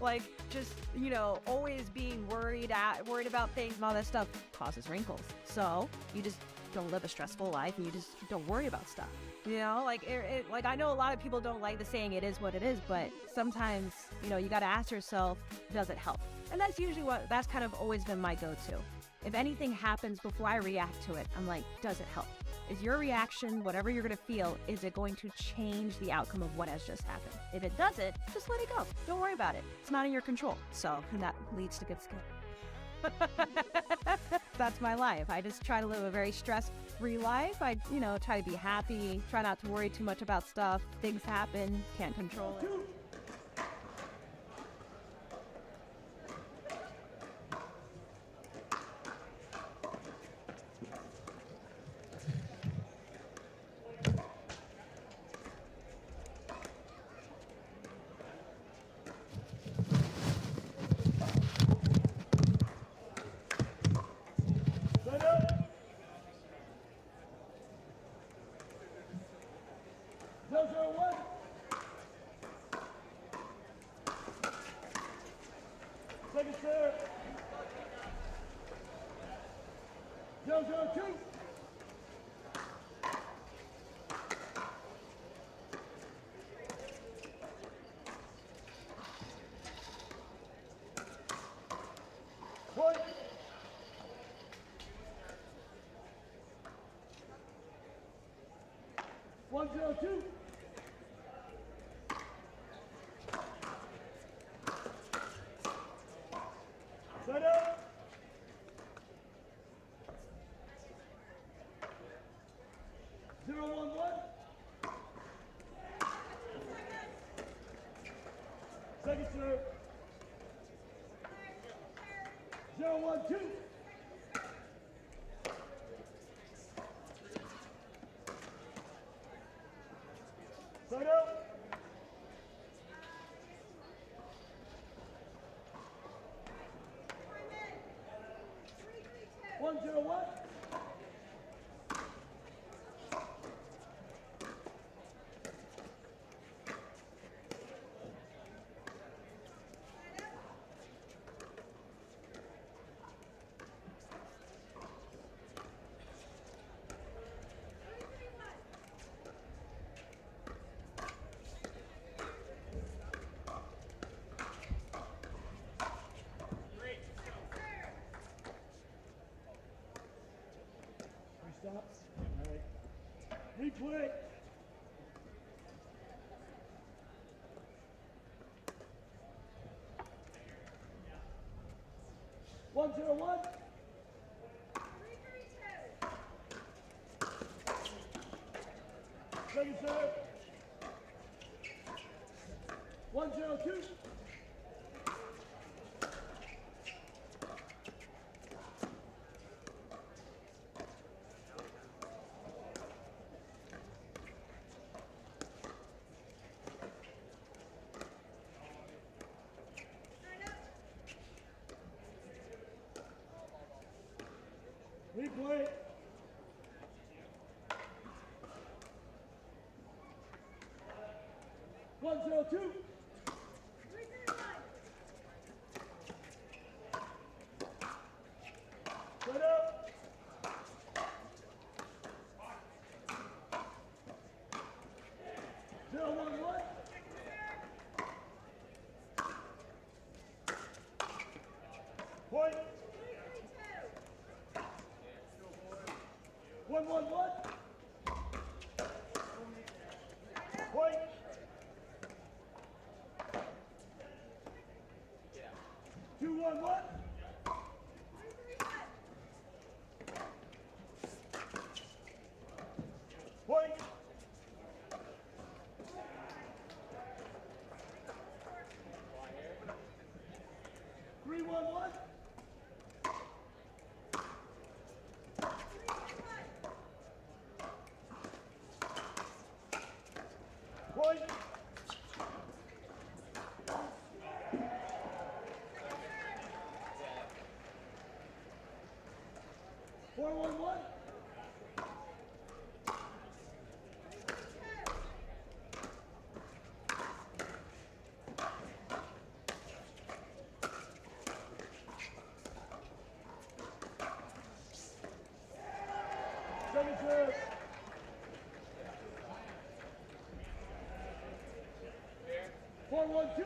Like, just, you know, always being worried about things and all that stuff causes wrinkles. So you just don't live a stressful life and you just don't worry about stuff. You know, like, like I know a lot of people don't like the saying it is what it is, but sometimes, you know, you got to ask yourself, does it help? And that's usually that's kind of always been my go-to. If anything happens before I react to it, I'm like, does it help? Is your reaction, whatever you're going to feel, is it going to change the outcome of what has just happened? If it doesn't, just let it go. Don't worry about it. It's not in your control. So, and that leads to good skin. That's my life. I just try to live a very stress-free life. I, you know, try to be happy, try not to worry too much about stuff. Things happen, can't control it. Second serve. 0-0-2. Point. One, 0-2. Set up. Zero, 1-1. Second serve. 0-1-2. Set up. 1-0-1. Stops. All right. Replay. One, 0-1. Second serve. 1-0-2. Replay. One, 0-2. Set up. Zero, 1-1. Point. 1-1-1. Point. 2-1-1. Point. 3-1-1. Point. 4-1-1. serve. Four, one, two.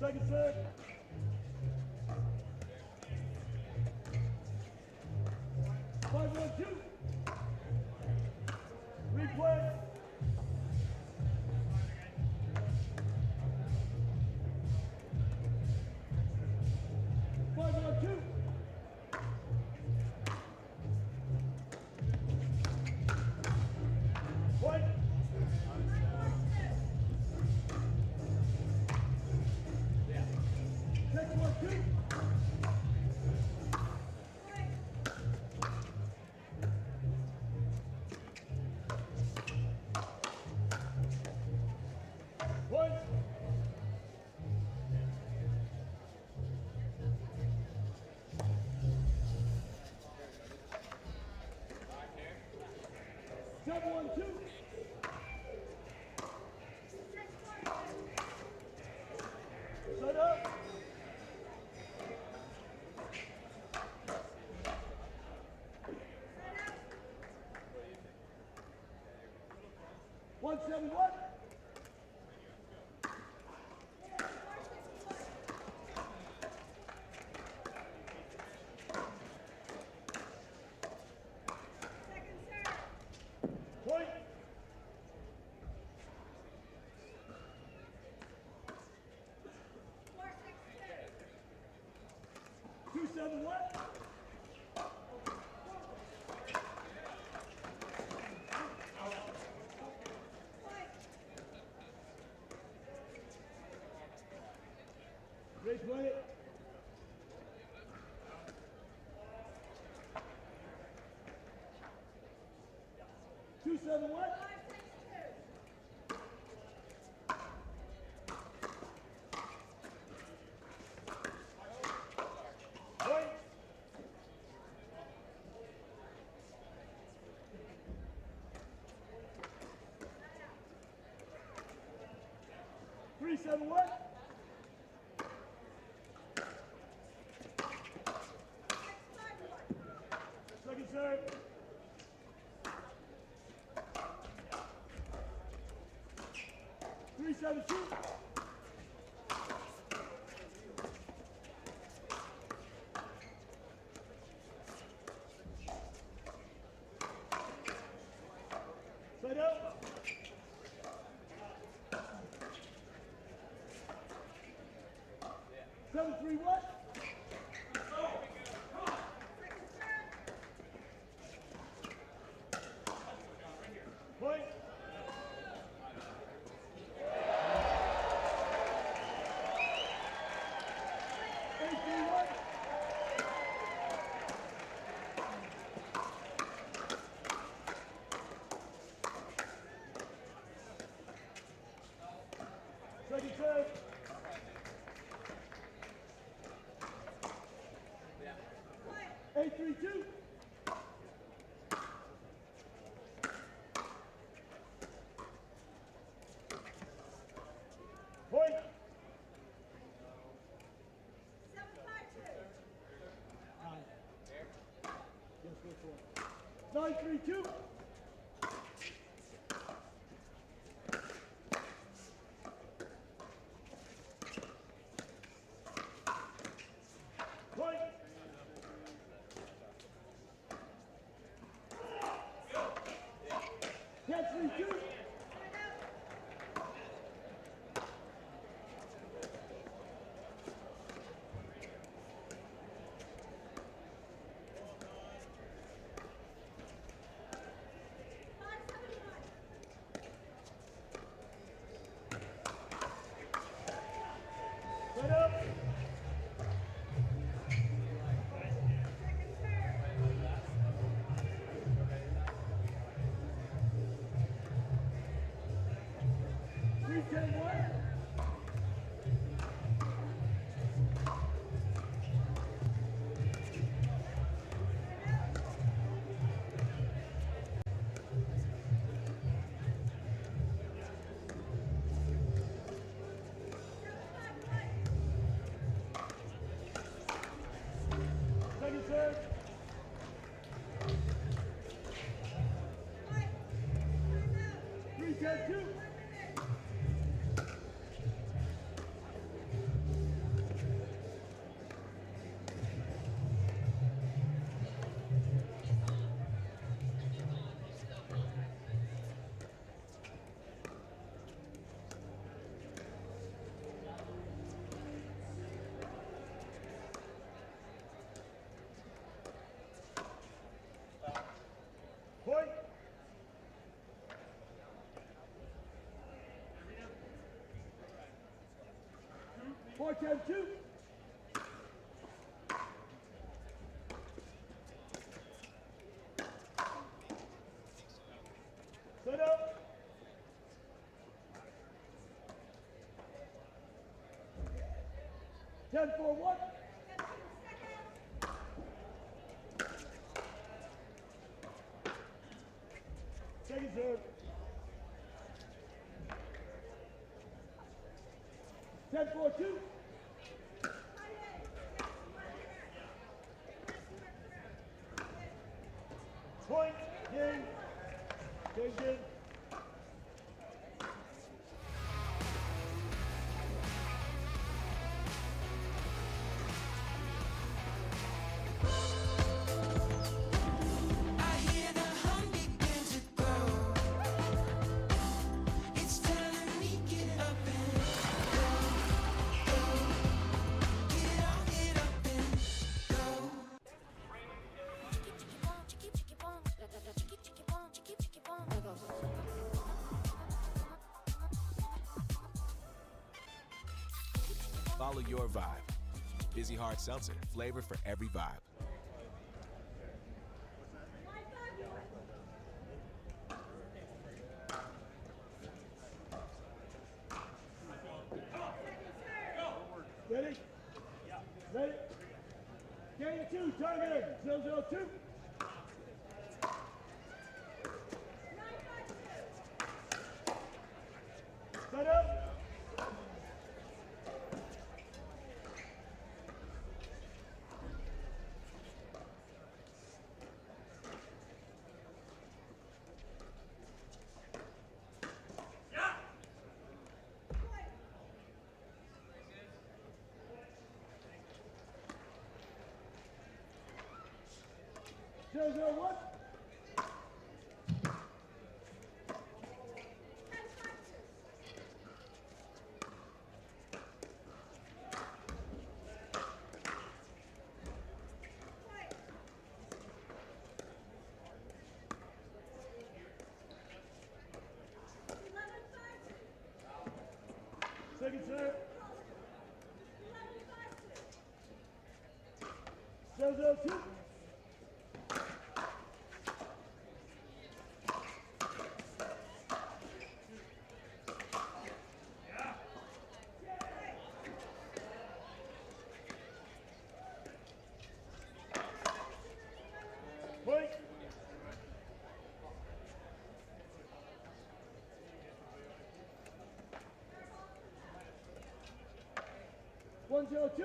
Second serve. Five, one, two. Replay. Five, one, two. Point. Next one, two. One. Step one, two. Set up. One, seven, one. Point. Two, seven, one. Raise play. Two, seven, one. Point. Three, seven, one. Second serve. Three, seven, two. Side up. Seven, three, one. 10-3-2. Point. 9-3-2. Point. 10-3-2. Set up. Three, 10-1. Second serve. Three, 10-2. Point. 4-10-2. Set up. Ten, 4-1. Second serve. 10-4-2. Point, game, game. Follow your vibe. Vizzy Hard Seltzer, flavor for every vibe. Ready? Ready? Game 2, time in. 0-0-2. Set up. What? Second serve. 0-0-2. 102.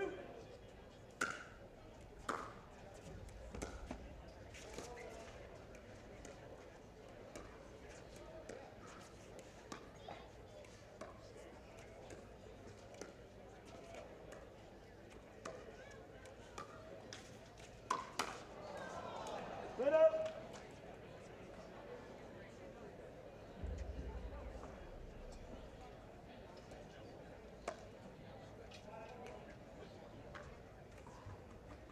Right up.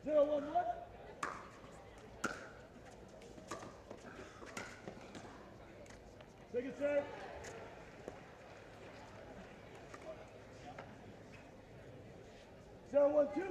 Zero, 1, 1. Second serve. Zero, 1, 2.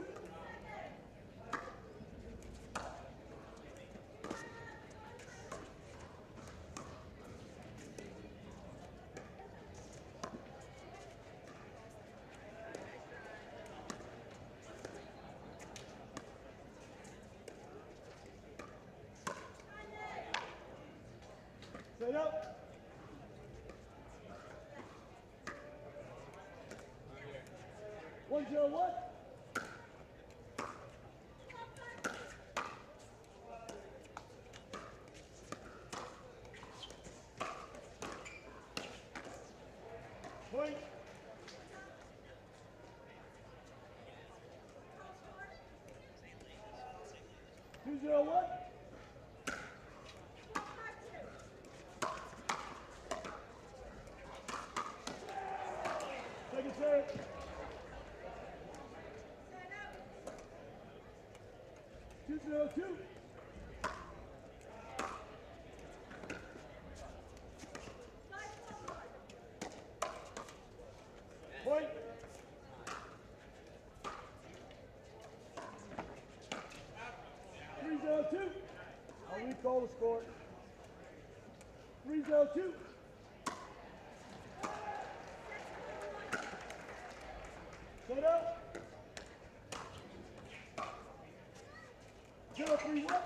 Set up. One, zero, one. Point. Two, zero, one. Second serve. Two, zero, two. Point. Three, zero, two. I'll recall the score. 3-0-2. Set up. 0-3-1.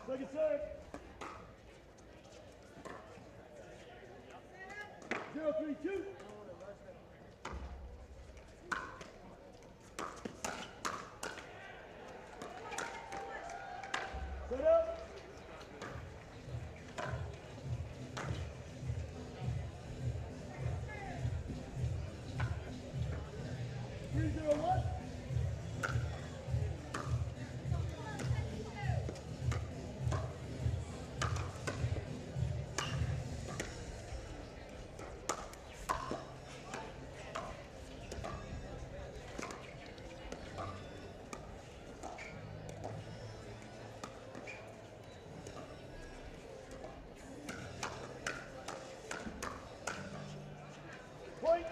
Second serve. 0-3-2. Set up. Three, zero, one. Point.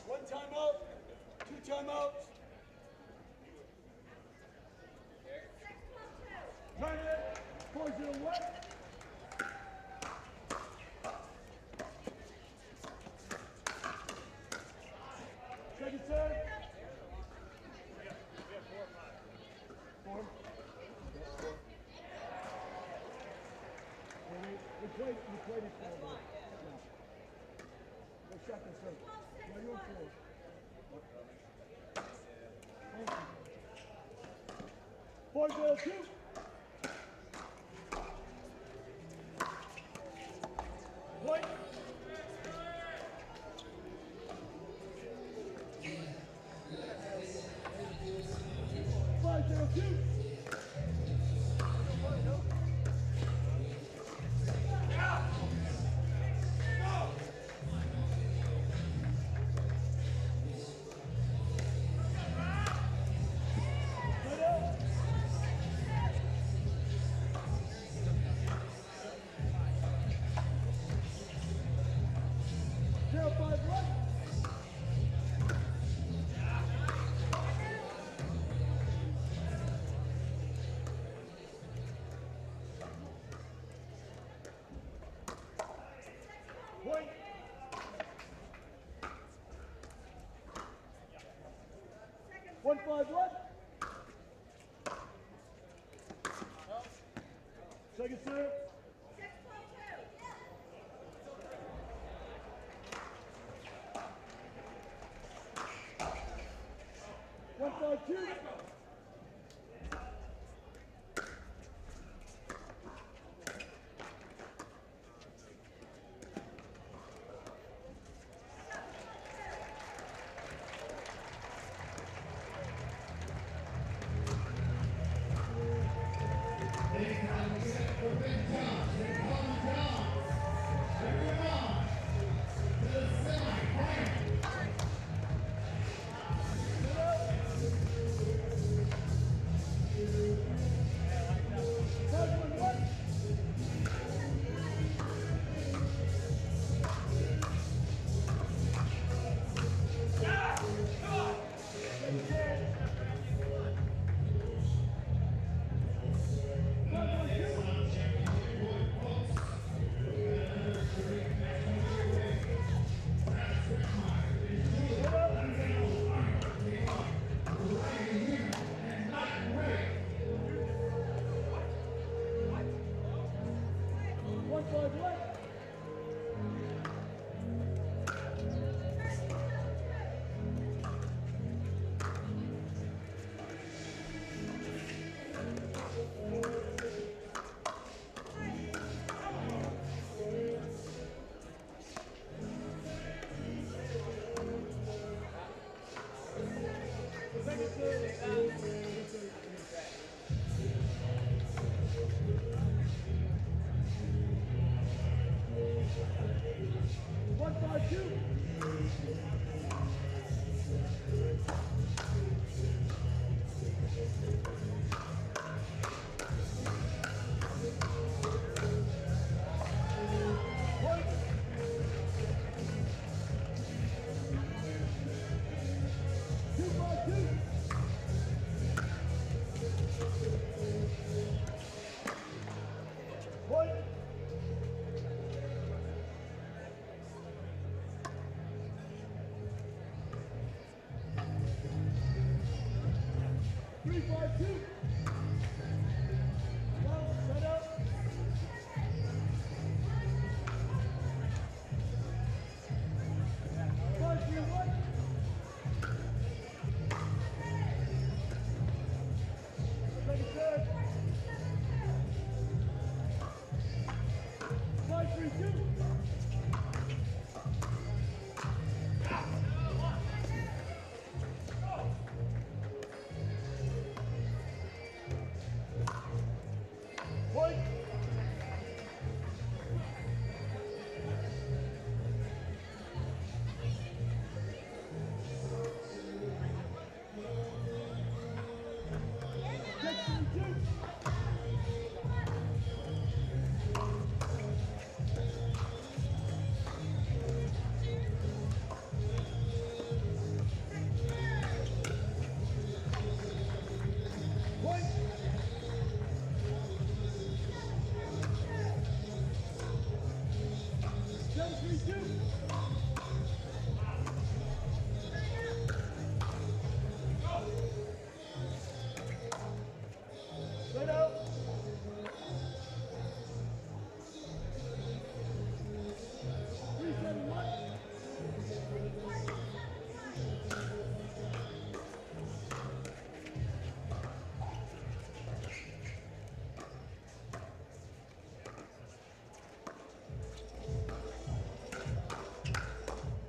One timeout, two timeouts. Time it, 4-0-1. Second serve. Four. We played it for the second serve. No, you're four. Thank you. 4-0-2. Point. Five, 0-2. 1-5-1. Second serve. 1-5-2.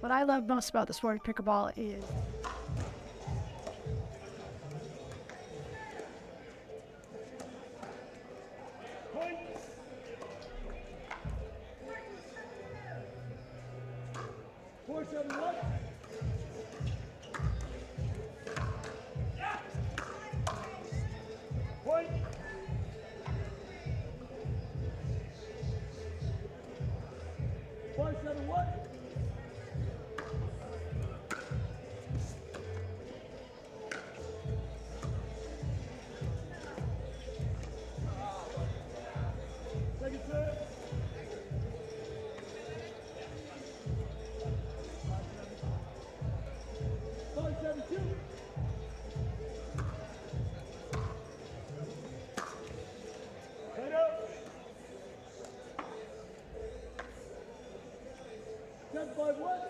What I love most about the sport of pickleball is 10-5-1.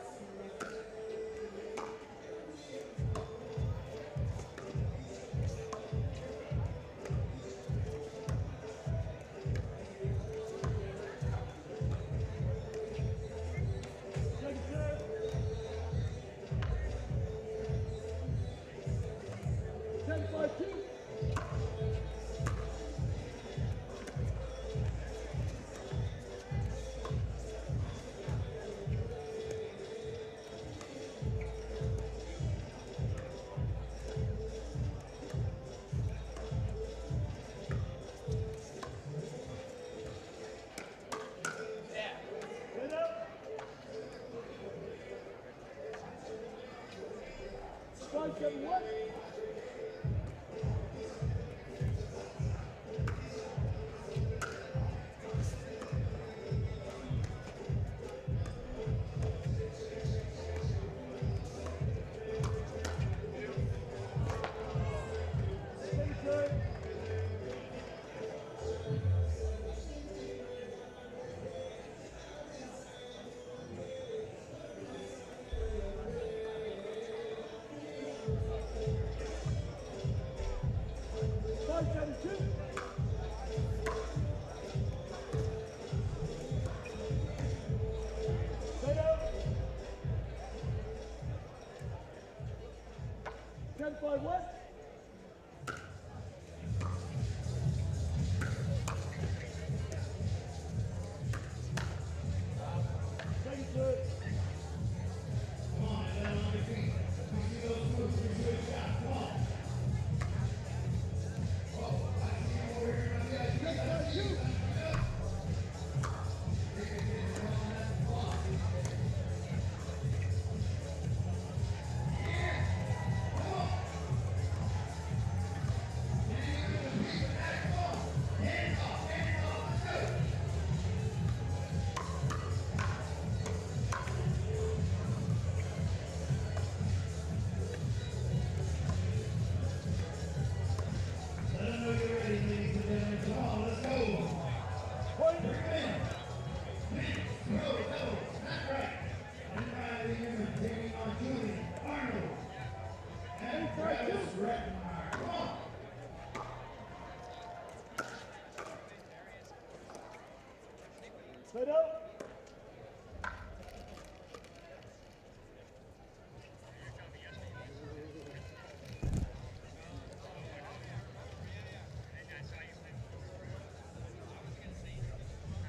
Straight up.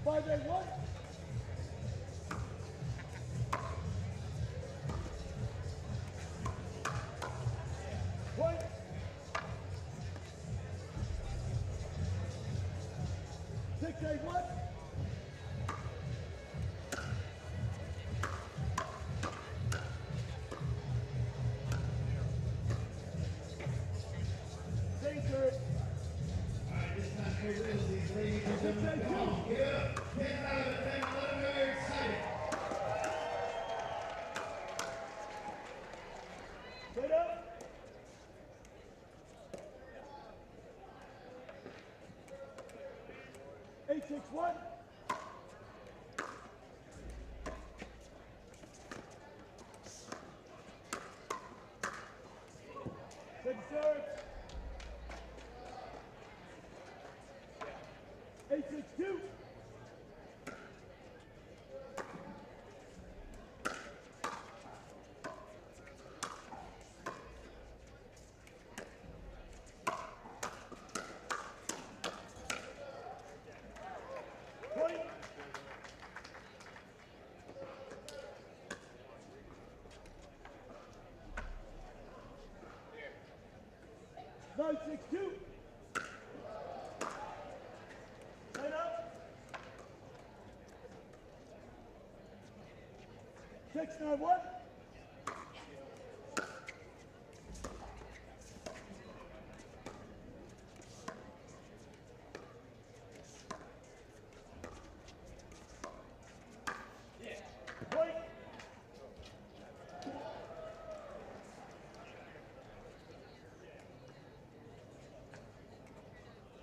Five, eight, one. Point. Six, eight, one. Eight, six, one. Second serve. 8-6-2. Point. 9-6-2. Line up. 6-9-1. Point.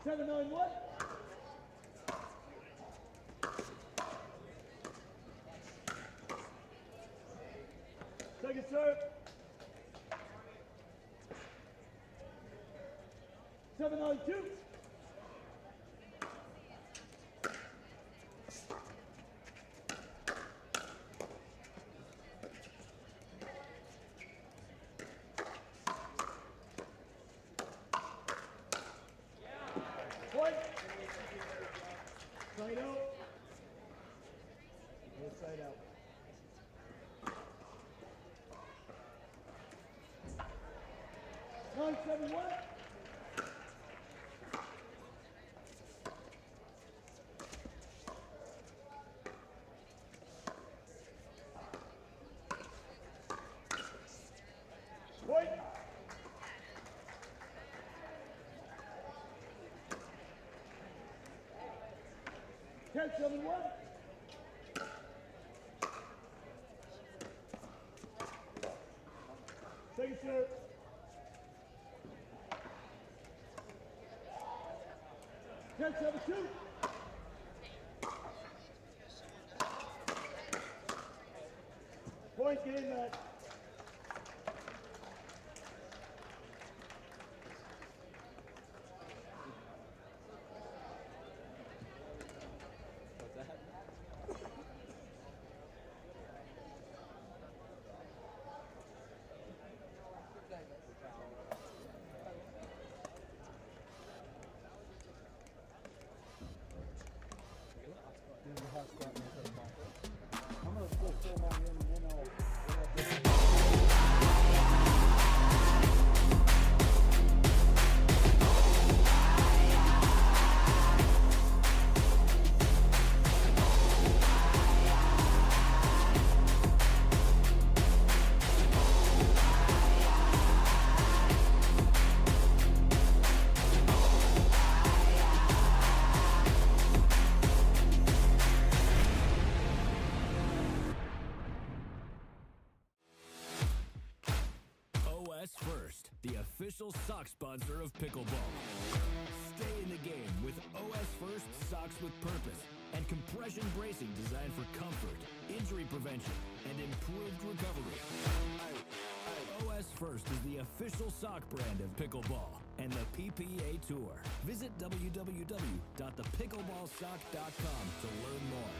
7-9-1. Second serve. 7-9-2. Point. Side out. Go side out. Nine, 7, 1. Point. 10, 7, 1. Second serve. 10, 7, 2. Point game match. I'm gonna go full on in and then I'll First, the official sock sponsor of pickleball. Stay in the game with OS First Socks with Purpose and compression bracing designed for comfort, injury prevention, and improved recovery. OS First is the official sock brand of pickleball and the PPA Tour. Visit www.thepickleballsock.com to learn more.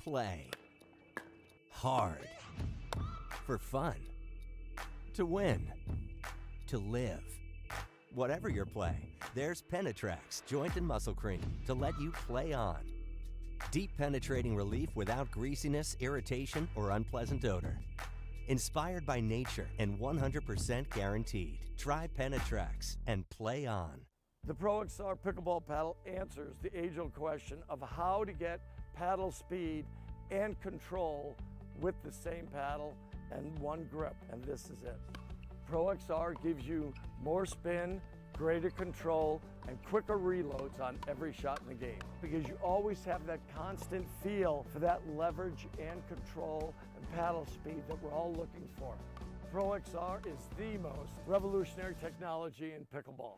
Play hard for fun, to win, to live. Whatever your play, there's Penetrax Joint and Muscle Cream to let you play on. Deep penetrating relief without greasiness, irritation, or unpleasant odor. Inspired by nature and 100% guaranteed. Try Penetrax and play on. The Pro XR pickleball paddle answers the age-old question of how to get paddle speed and control with the same paddle and one grip, and this is it. Pro XR gives you more spin, greater control, and quicker reloads on every shot in the game because you always have that constant feel for that leverage and control and paddle speed that we're all looking for. Pro XR is the most revolutionary technology in pickleball.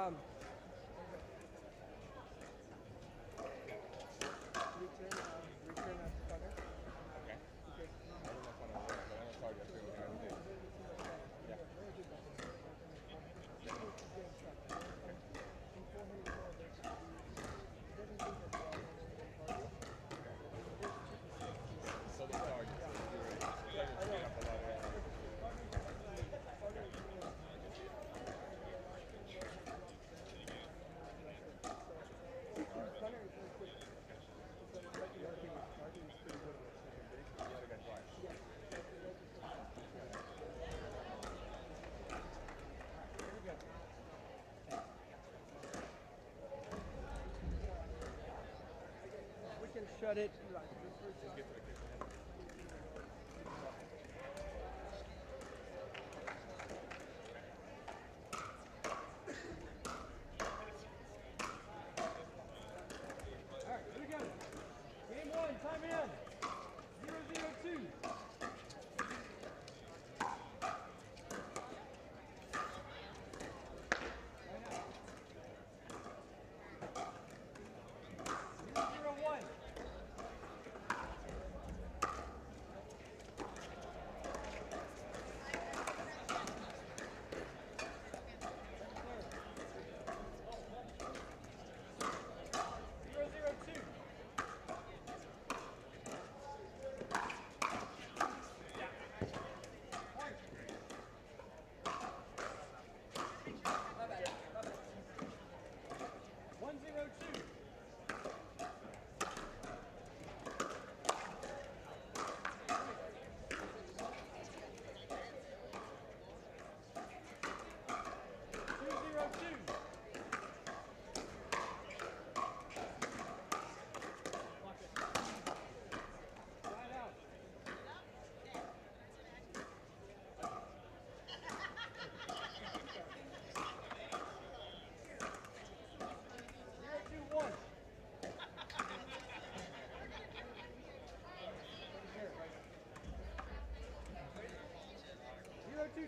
Return at the corner. Okay. Shut it. Alright, here we go. Game one, time in. 0-0-2.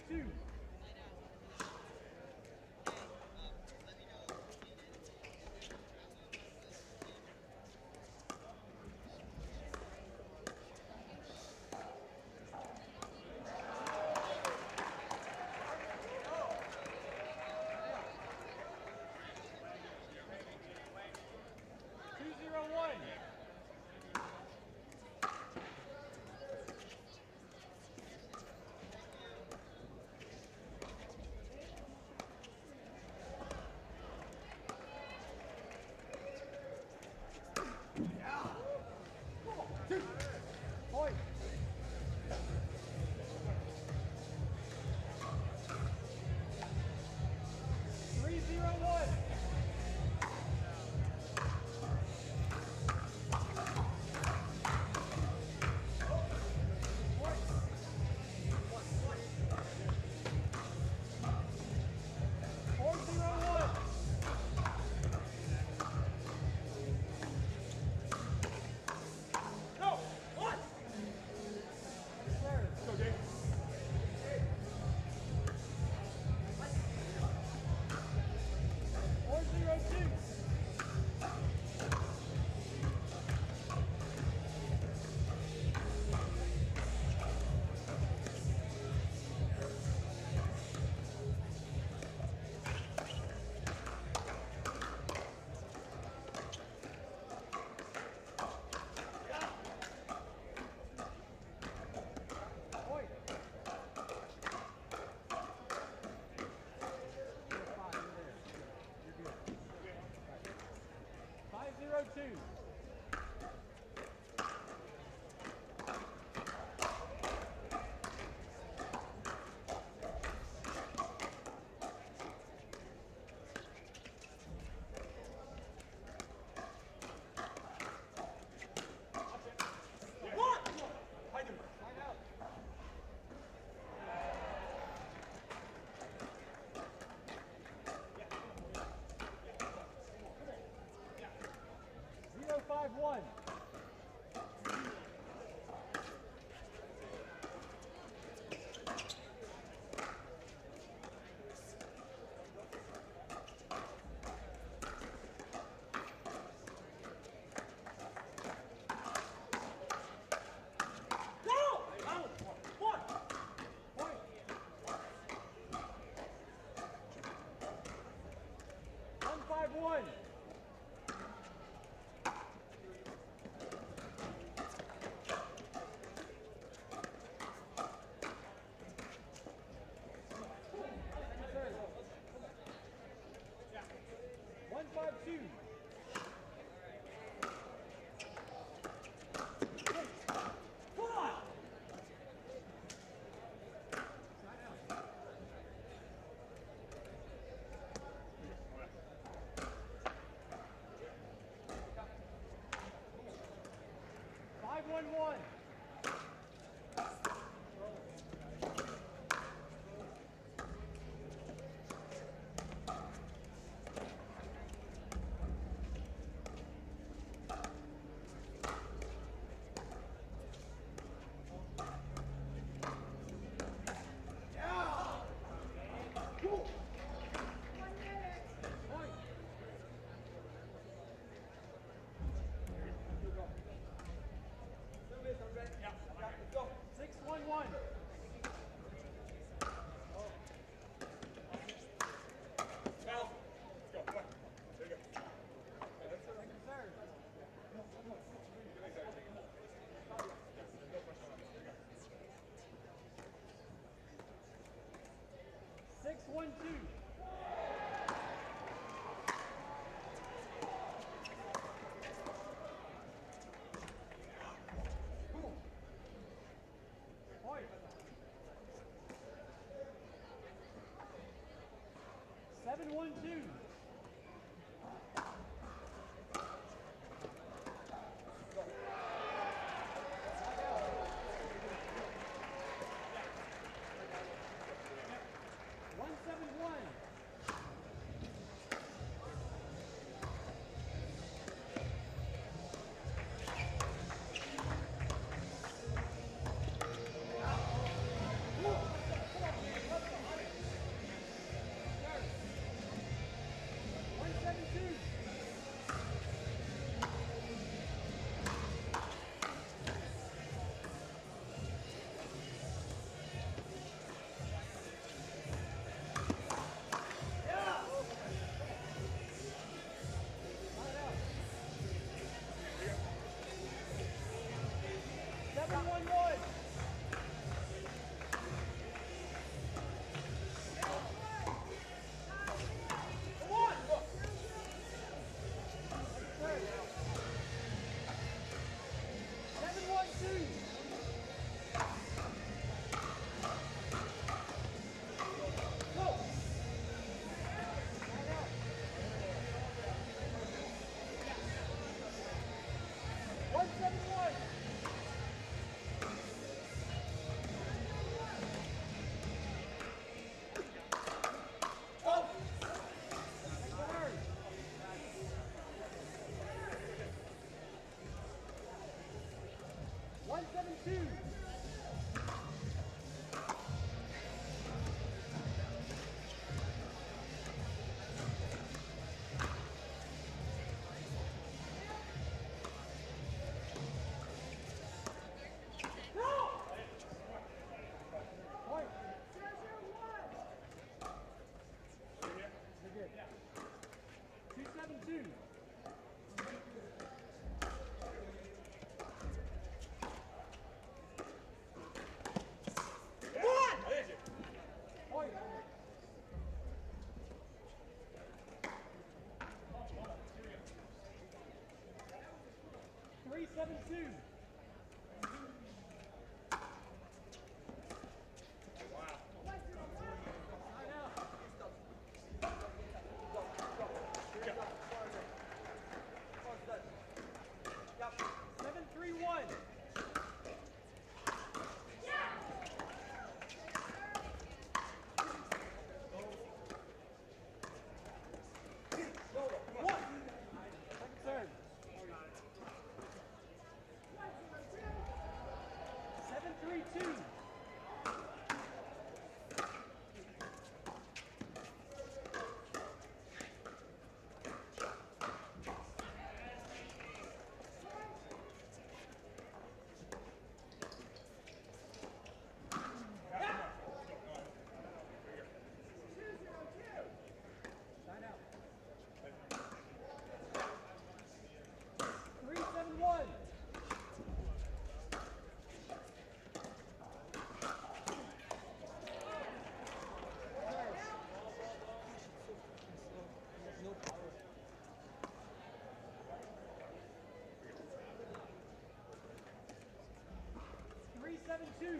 Two. 5-1. 2.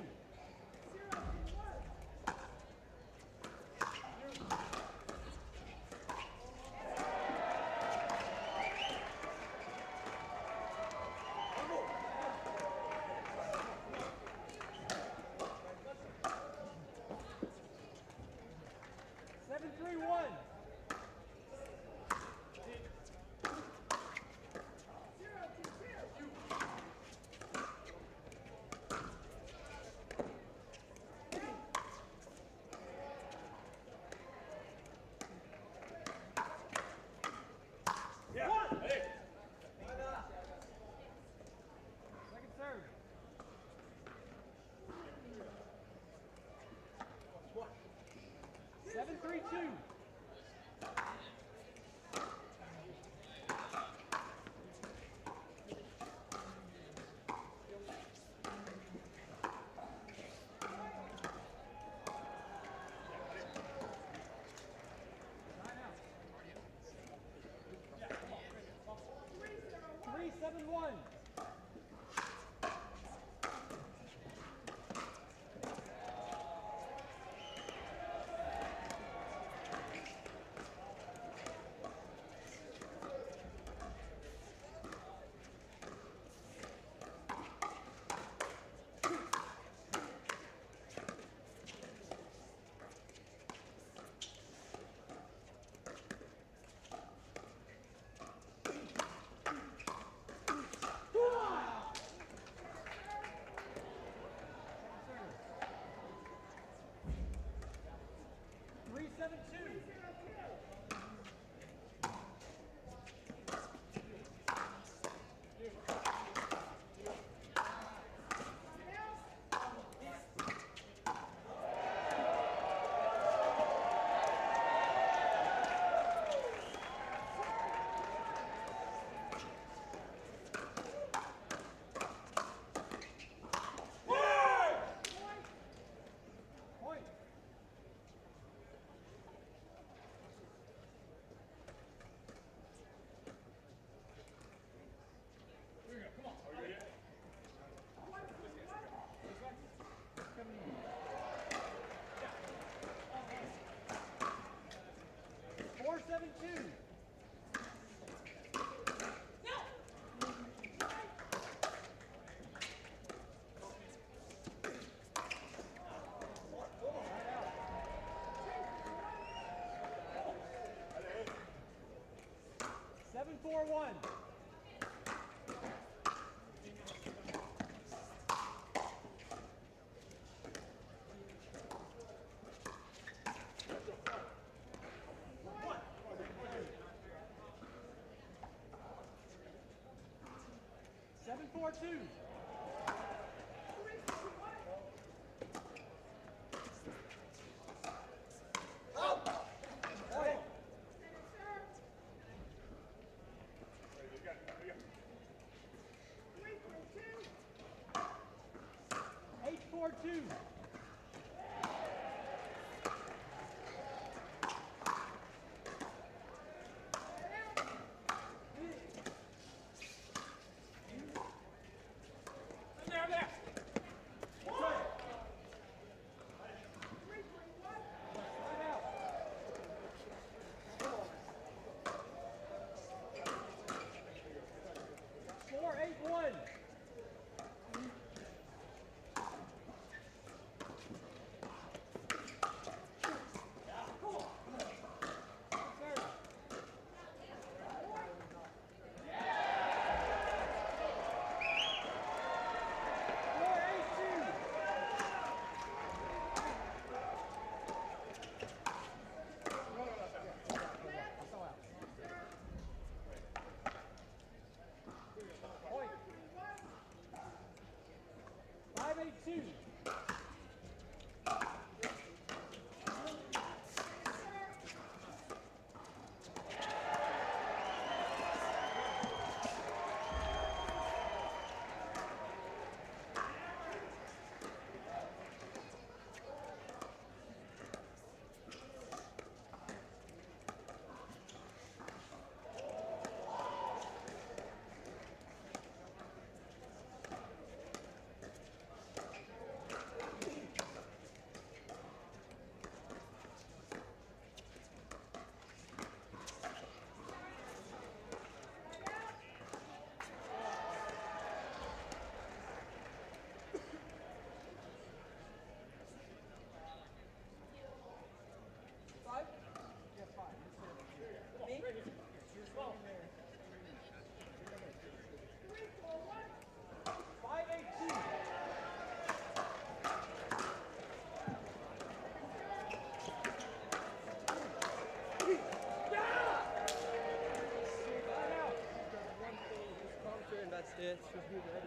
Just be ready.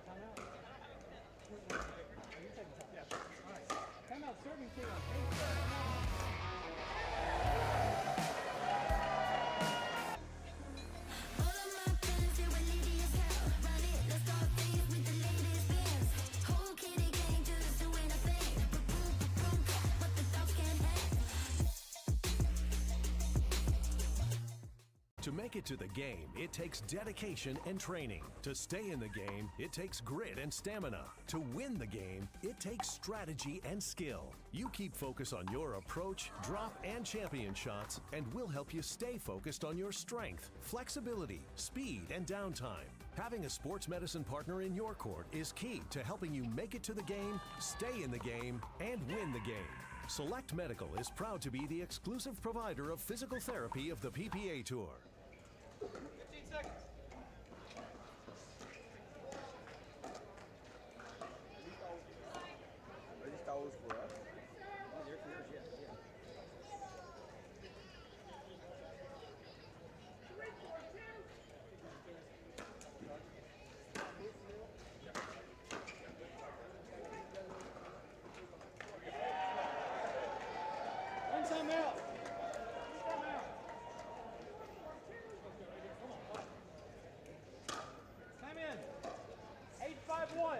Timeout. You're taking time. Yeah. All right. Timeout serving team on To make it to the game, it takes dedication and training. To stay in the game, it takes grit and stamina. To win the game, it takes strategy and skill. You keep focus on your approach, drop, and champion shots, and we'll help you stay focused on your strength, flexibility, speed, and downtime. Having a sports medicine partner in your court is key to helping you make it to the game, stay in the game, and win the game. Select Medical is proud to be the exclusive provider of physical therapy of the PPA Tour. 15 seconds. Are these towels for us? Oh, they're for yours, yeah. One time out. Time in. 8-5-1.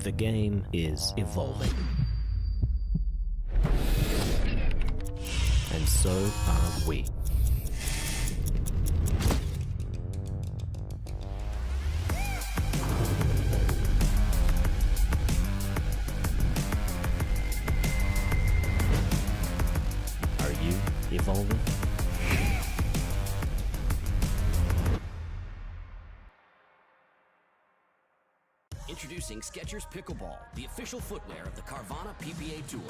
The game is evolving. And so are we. Are you evolving? Introducing Skechers Pickleball, the official footwear of the Carvana PPA Tour.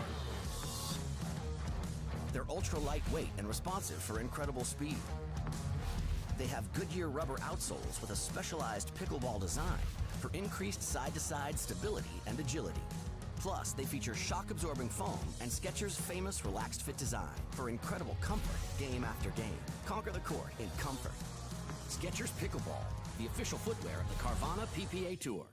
They're ultra lightweight and responsive for incredible speed. They have Goodyear rubber outsoles with a specialized pickleball design for increased side-to-side stability and agility. Plus, they feature shock-absorbing foam and Skechers' famous relaxed fit design for incredible comfort game after game. Conquer the court in comfort. Skechers Pickleball, the official footwear of the Carvana PPA Tour.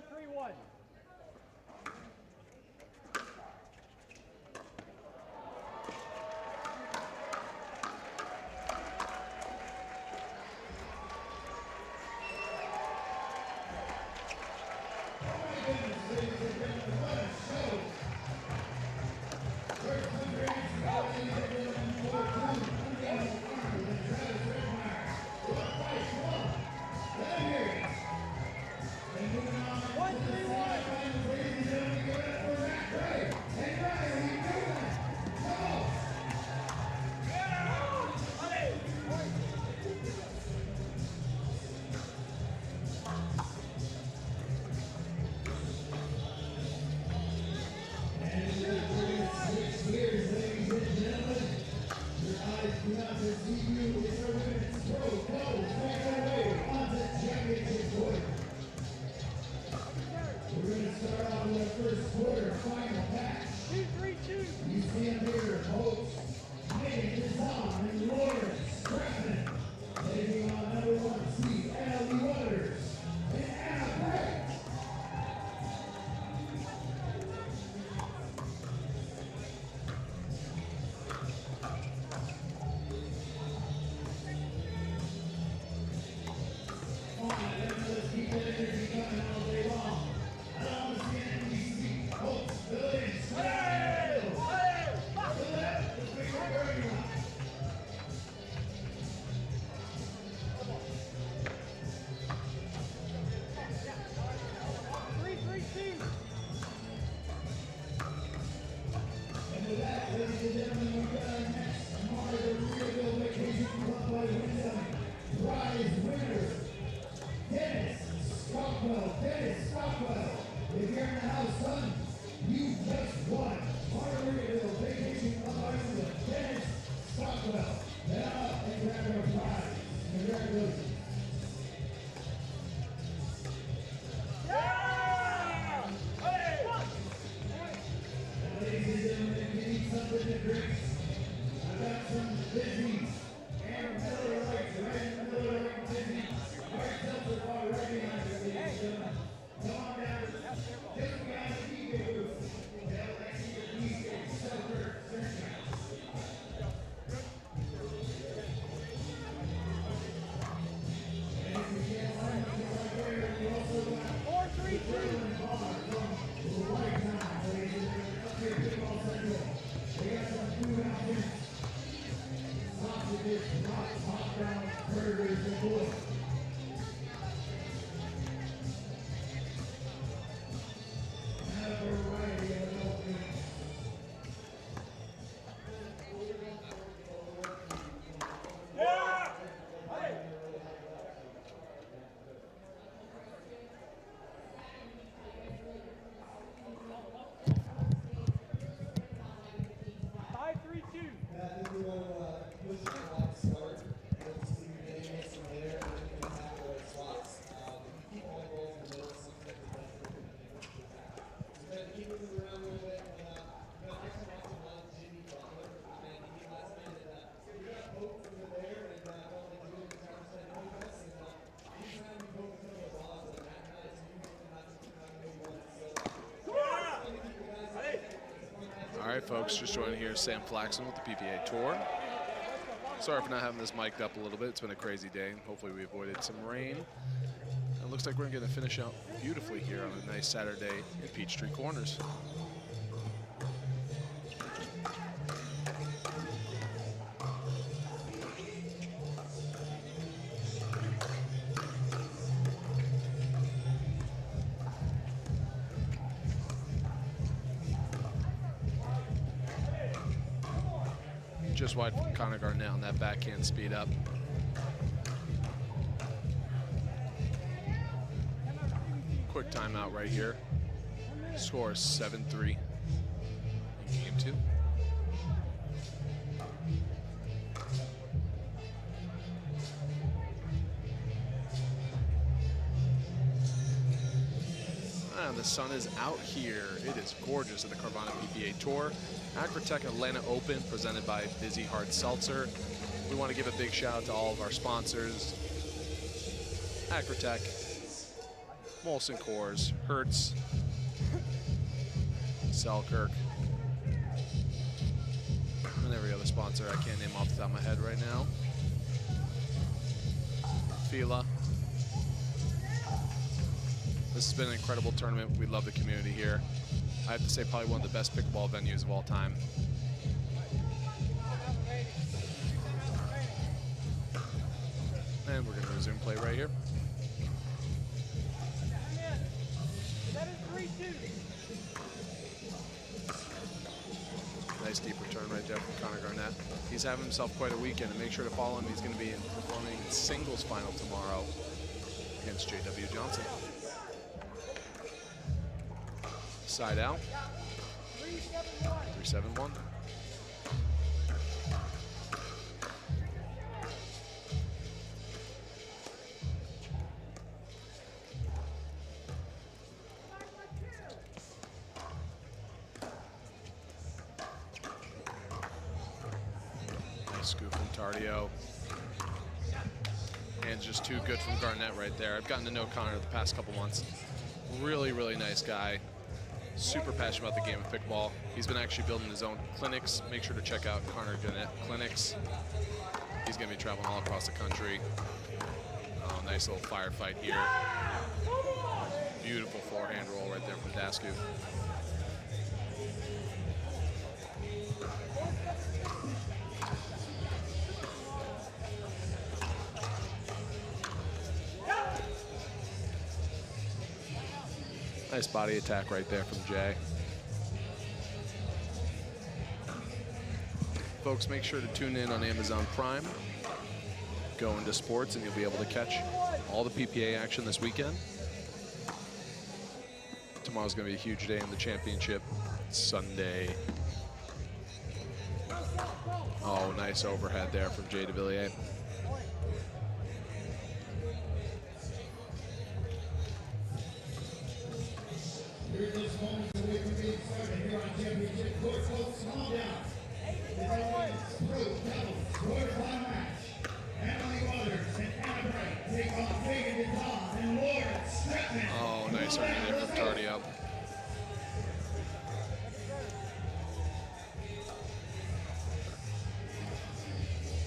3-1. All right, folks, just joining here, Sam Flaxman with the PPA Tour. Sorry for not having this mic'd up a little bit. It's been a crazy day. Hopefully we avoided some rain. It looks like we're going to finish out beautifully here on a nice Saturday in Peachtree Corners. Just wide from Connor Garnett on that backhand speed up. Quick timeout right here. Score is 7-3 in game 2. And the sun is out here. It is gorgeous at the Carvana PPA Tour. Acrytech Atlanta Open presented by Vizzy Hard Seltzer. We want to give a big shout out to all of our sponsors. Acrytech, Molson Coors, Hertz, Selkirk, and every other sponsor I can't name off the top of my head right now. Fila. This has been an incredible tournament. We love the community here. I have to say, probably one of the best pickleball venues of all time. And we're going to resume play right here. Nice deep return right there from Connor Garnett. He's having himself quite a weekend, and make sure to follow him. He's going to be performing in singles final tomorrow against J.W. Johnson. Side out. 3-7-1. Nice scoop from Tardio. Hands just too good from Garnett right there. I've gotten to know Connor the past couple months. Really, really nice guy. Super passionate about the game of pickleball. He's been actually building his own clinics. Make sure to check out Connor Garnett Clinics. He's going to be traveling all across the country. Oh, nice little firefight here. Beautiful forehand roll right there from Dasku. Nice body attack right there from Jay. Folks, make sure to tune in on Amazon Prime. Go into sports and you'll be able to catch all the PPA action this weekend. Tomorrow's going to be a huge day in the championship. Sunday. Oh, nice overhead there from Jay DeVilliers. Oh, nice earning there from Tardio.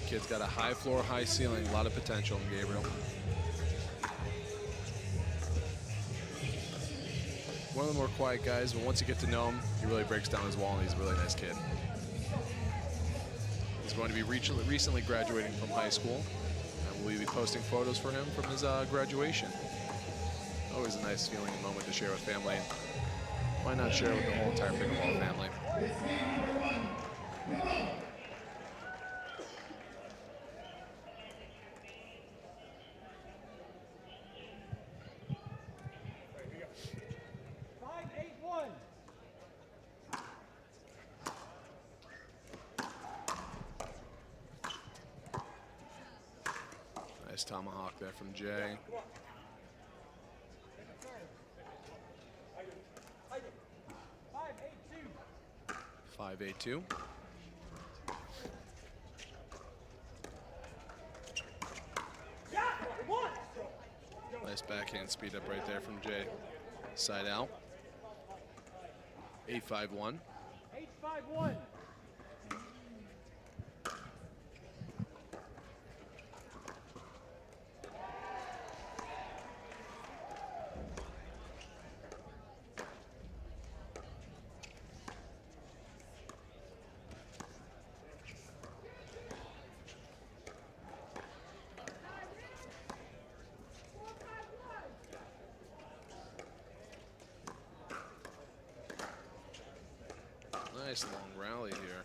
Kid's got a high floor, high ceiling, a lot of potential in Gabriel. One of the more quiet guys, but once you get to know him, he really breaks down his wall, and he's a really nice kid. He's going to be recently graduating from high school, and we'll be posting photos for him from his graduation. Always a nice feeling and moment to share with family. Why not share with the whole entire pickleball family? Nice tomahawk there from Jay. Five, 8-2. Nice backhand speed up right there from Jay. Side out. 8-5-1. 8-5-1. Nice long rally here.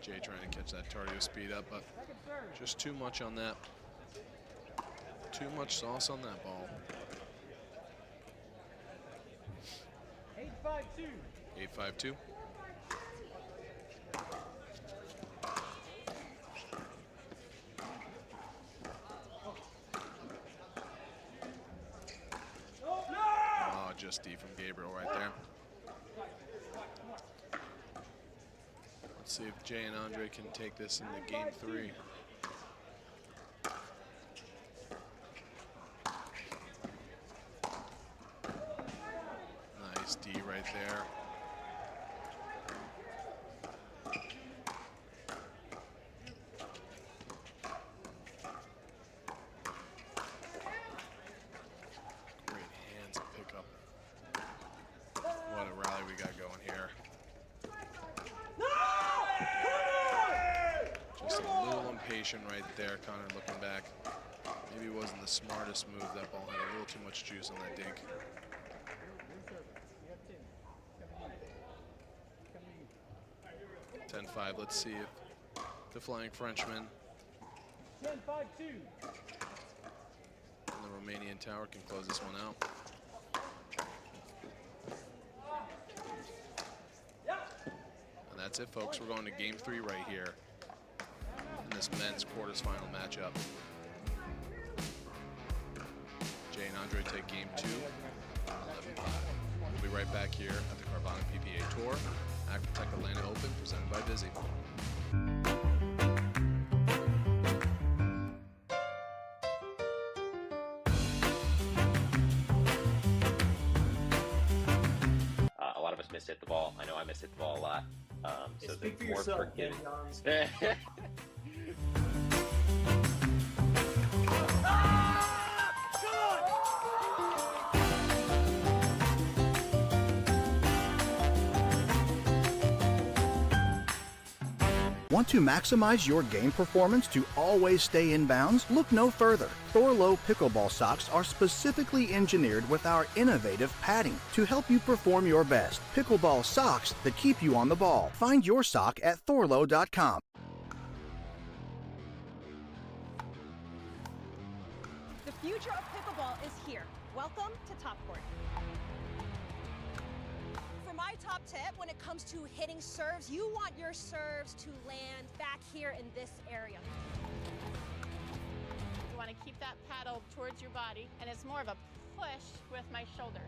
Jay trying to catch that Tardio speed up, but just too much on that. Too much sauce on that ball. 8-5-2. 8-5-2. Just D from Gabriel right there. Let's see if Jay and Andre can take this into game 3. right there. Great hands pick up. What a rally we got going here. Just a little impatient right there, Connor, looking back. Maybe it wasn't the smartest move. That ball had a little too much juice on that dink. 10-5. Let's see if the Flying Frenchman 10-5-2. and the Romanian tower can close this one out. And that's it, folks. We're going to game 3 right here in this men's quarters final matchup. Jay and Andre take game 2, 11-5. We'll be right back here at the Carvana PPA Tour, Acrytech Atlanta Open, presented by Vizzy. A lot of us miss hit the ball. I know I miss hit the ball a lot. So Speak for the more yourself, forgiving. Johns. Want to maximize your game performance to always stay in bounds? Look no further. Thorlo pickleball socks are specifically engineered with our innovative padding to help you perform your best. Pickleball socks that keep you on the ball. Find your sock at thorlo.com. The future of pickleball is here. Welcome to Top Court. For my top tip, when it comes to hitting serves, you want your serves to land back here in this area. You want to keep that paddle towards your body, and it's more of a push with my shoulder.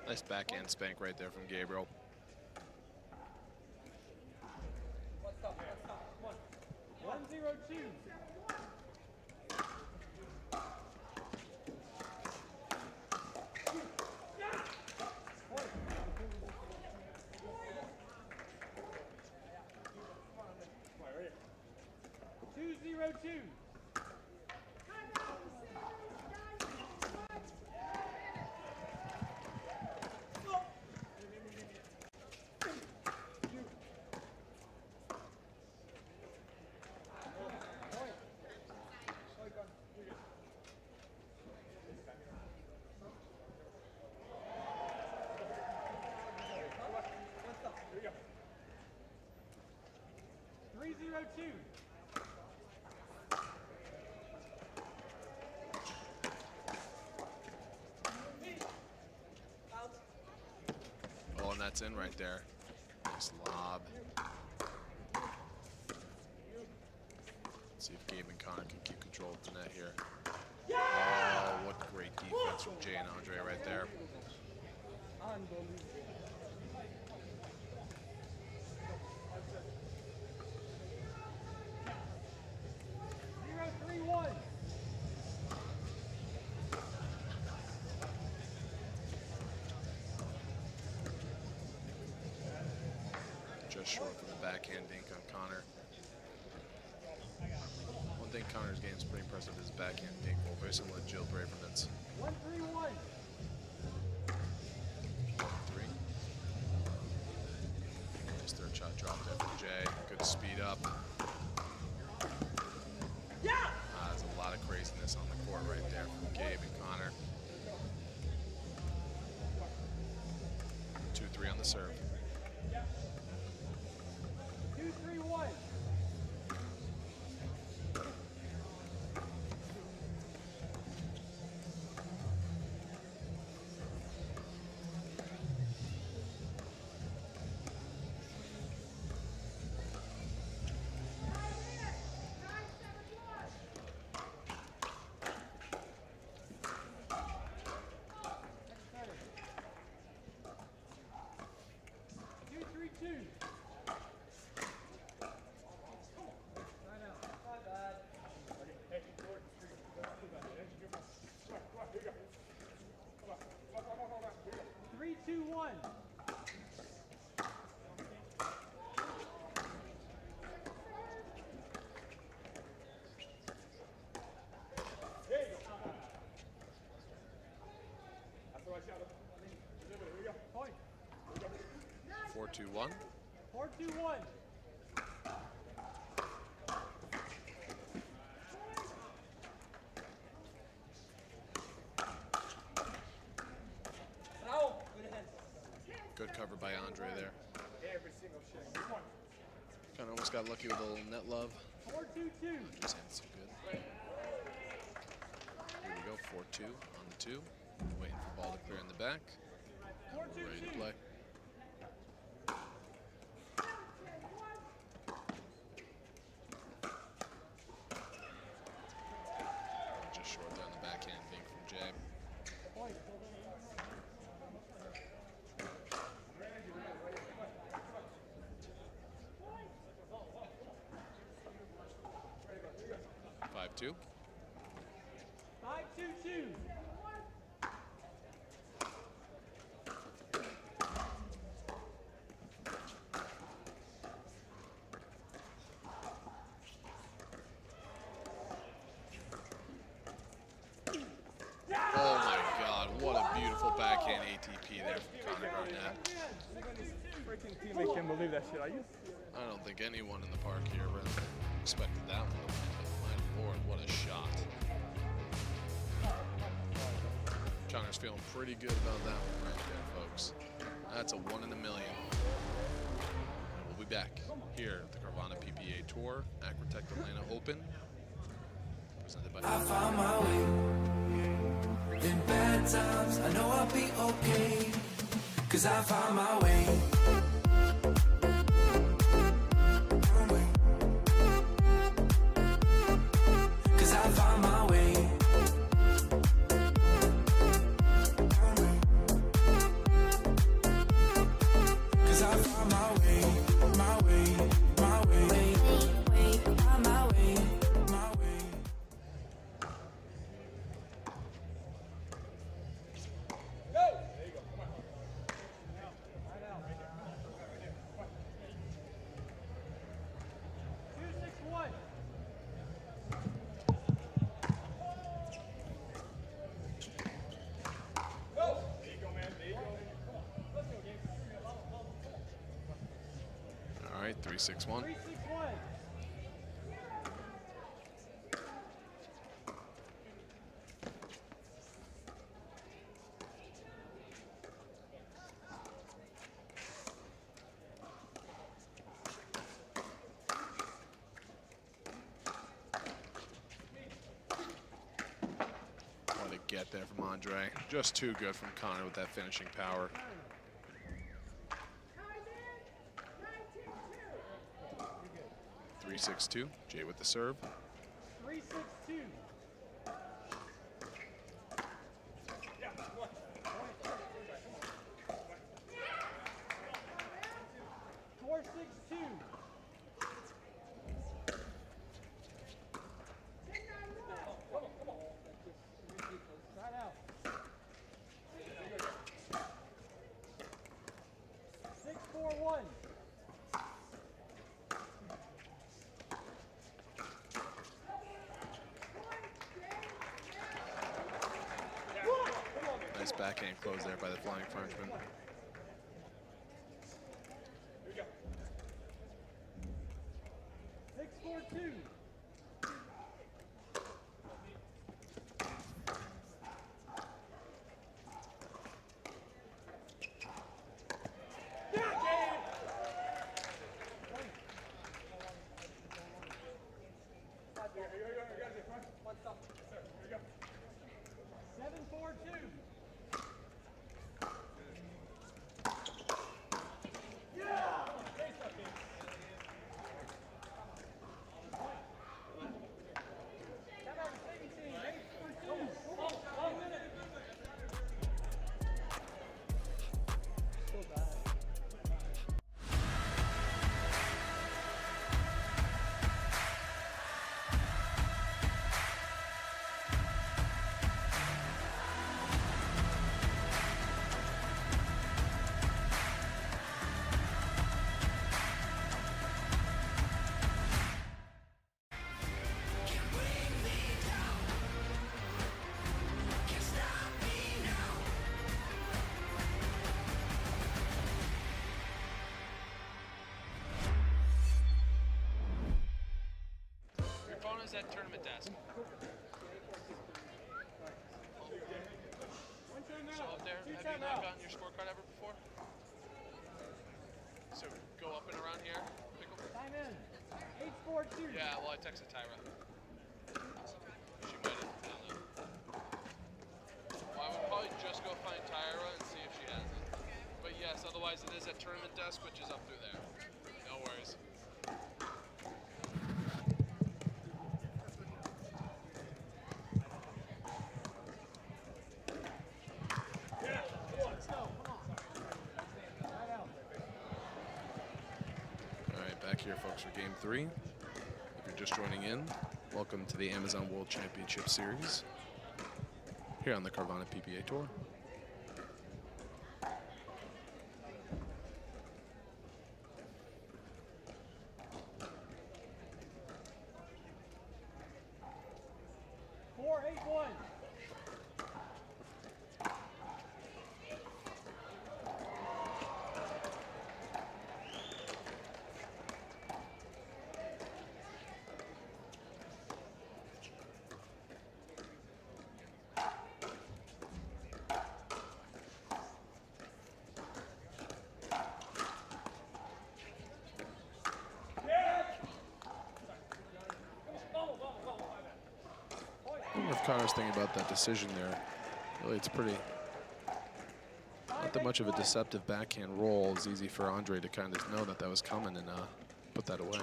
Nice backhand spank right there from Gabriel. What's up? 1-0-2. Oh, and that's in right there. Nice lob. Let's see if Gabe and Connor can keep control of the net here. Oh, what great defense from Jay and Andre right there. Just short from the backhand dink on Connor. One thing Connor's game is pretty impressive is backhand dink roll, very similar to Jill Braverman's. 1-3-1. 3. Nice third shot drop there from Jay. Good speed up. There's a lot of craziness on the court right there from Gabe and Connor. 2-3 on the serve. 2-3-1. Four, two, one. 4-2-1. Good cover by Andre there. Every single shot. Come on. Kind of almost got lucky with a little net love. 4-2-2. Andre's hands so good. Here we go, 4-2 on the 2. Waiting for ball to clear in the back. And we're ready to play. Just short down the backhand dink from Jay. 5-2. 5-2-2. Oh my God, what a beautiful backhand ATP there from Connor Garnett. Freaking teammate can't believe that shit. Are you? I don't think anyone in the park here really expected that one to land, but my Lord, what a shot. Connor's feeling pretty good about that one right there, folks. That's a 1 in a million. And we'll be back here at the Carvana PPA Tour, Acrytech Atlanta Open, presented by I found my way. In bad times, I know I'll be okay. 'Cause I found my way. All right, 3-6-1. 3-6-1. get there from Andre. Just too good from Connor with that finishing power. 3-6-2. Jay with the serve. 3-6-2. Nice backhand close there by the flying Frenchman. Here we go. 6-4-2. Is that tournament desk? So up there, have you not gotten your scorecard ever before? So go up and around here. Time in. 8-4-2. Yeah, well I texted Tyra. She might have, I don't know. Well, I would probably just go find Tyra and see if she has it. But yes, otherwise it is at tournament desk, which is up through there. No worries. Here, folks, for Game 3. If you're just joining in, welcome to the Amazon World Championship Series here on the Carvana PPA Tour. Connor's thing about that decision there, really it's pretty, not that much of a deceptive backhand roll. It's easy for Andre to kind of know that that was coming and put that away.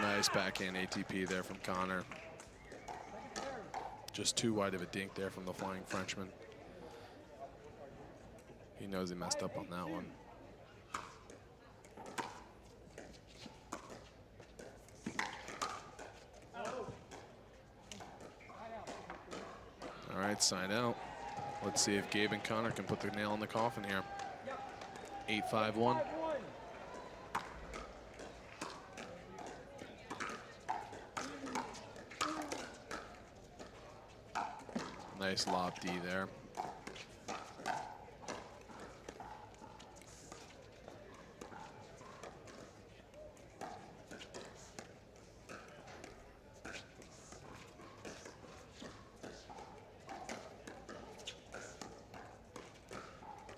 Nice backhand ATP there from Connor. Just too wide of a dink there from the flying Frenchman. He knows he messed up on that one. All right, sign out. Let's see if Gabe and Connor can put the nail in the coffin here. 8-5-1. Nice lob D there.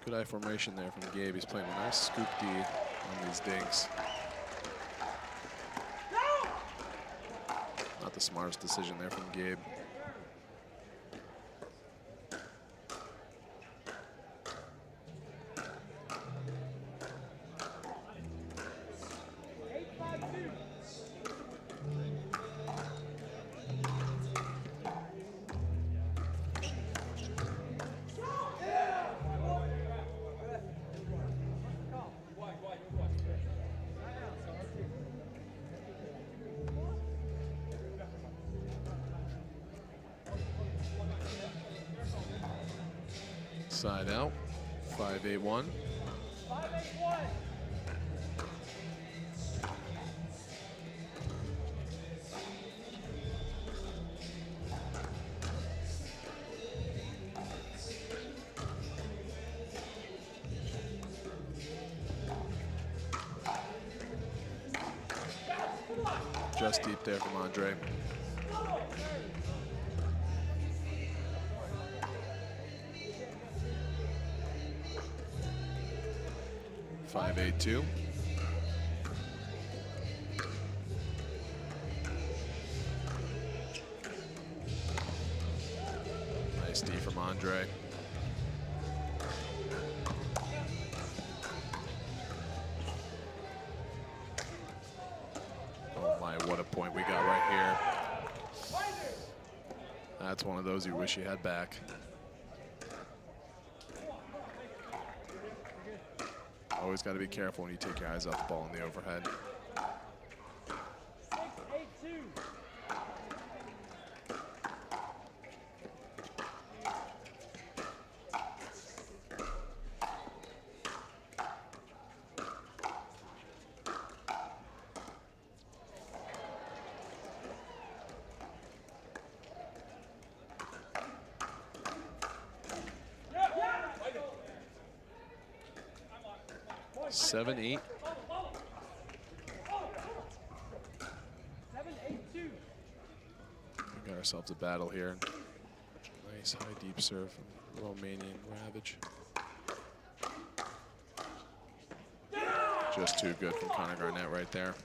Good eye formation there from Gabe. He's playing a nice scoop D on these dinks. Not the smartest decision there from Gabe. Side out, 5-8-1. Just deep there from Andre. Five, 8-2. Nice D from Andre. Oh my, what a point we got right here. That's one of those you wish you had back. Always got to be careful when you take your eyes off the ball in the overhead. 6-8-2. Seven, 8. 7-8-2. We got ourselves a battle here. Nice high deep serve from Romanian Ravage. Just too good from Connor Garnett right there.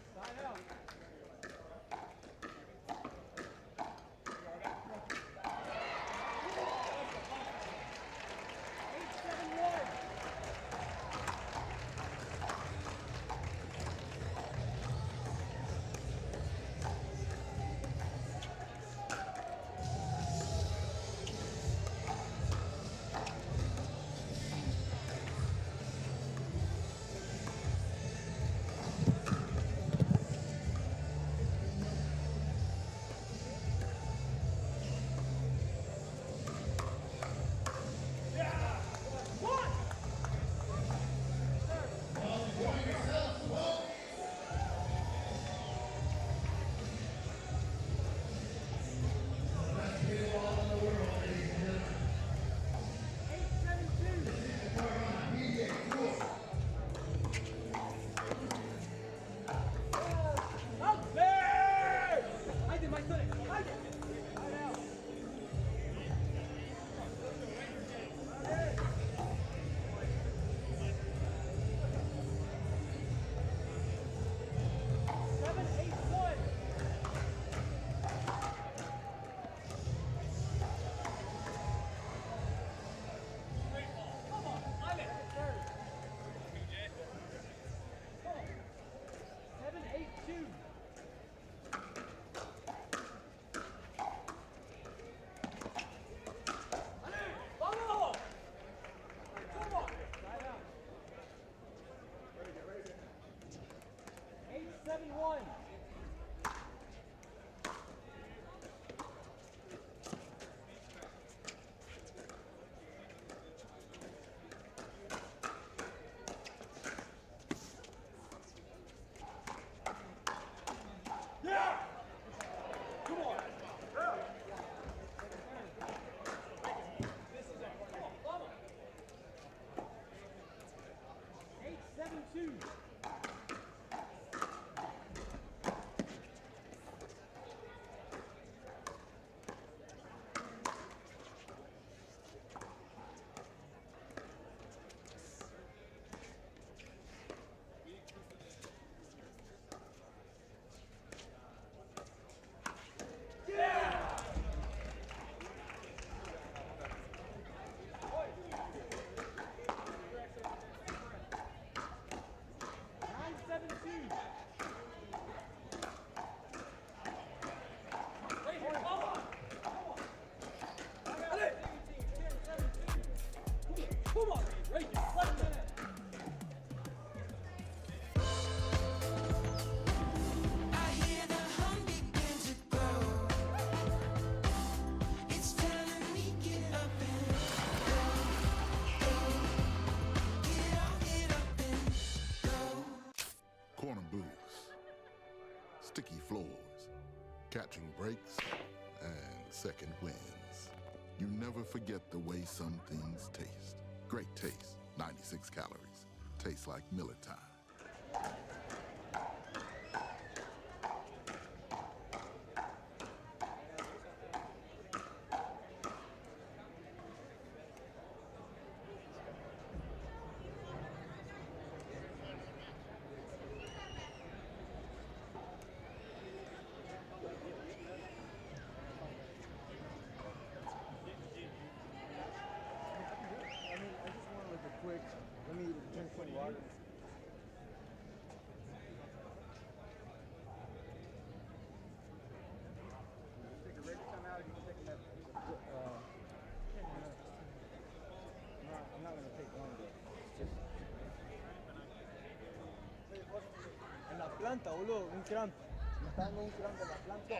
sticky floors, catching breaks, and second wins. You never forget the way some things taste. Great taste, 96 calories. Tastes like Miller time. Let me drink some water. Take a regular time out, you can take that. I'm not going to take long, but just. En la planta, boludo, un cramp. Me está dando un cramp en la planta.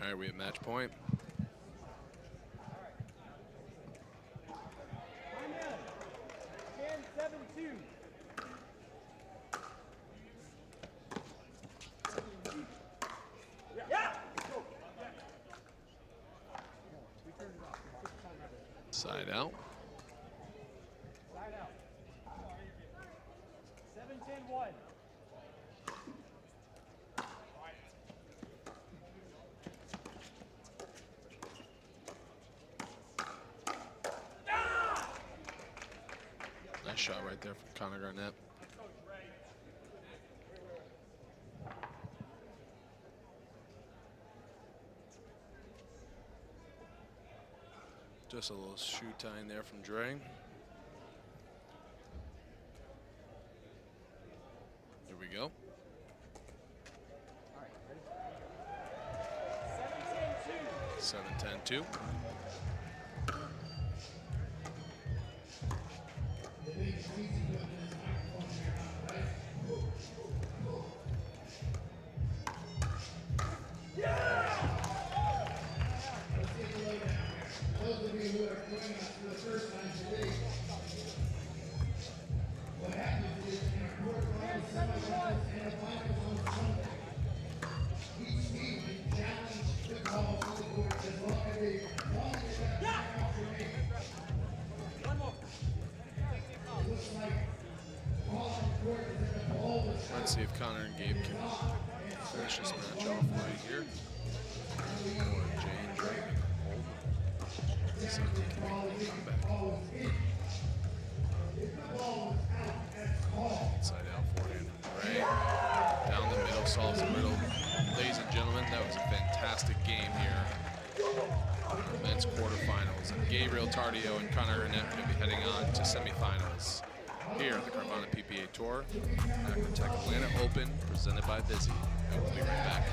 All right, we have match point. Side out. Side out. 7-10-1. Nice shot right there from Connor Garnett. Just a little shoe tying there from Dre. Here we go. 7-10-2. finish this match off right here. Or Jane Drake. So he can make a comeback. Inside out forehand. Right. Down the middle, solves the riddle. Ladies and gentlemen, that was a fantastic game here. Men's quarterfinals. And Gabriel Tardio and Connor Arnett are going to be heading on to semifinals here at the Carvana PPA Tour. Acrytech Atlanta Open, presented by Vizzy. And we'll be right back.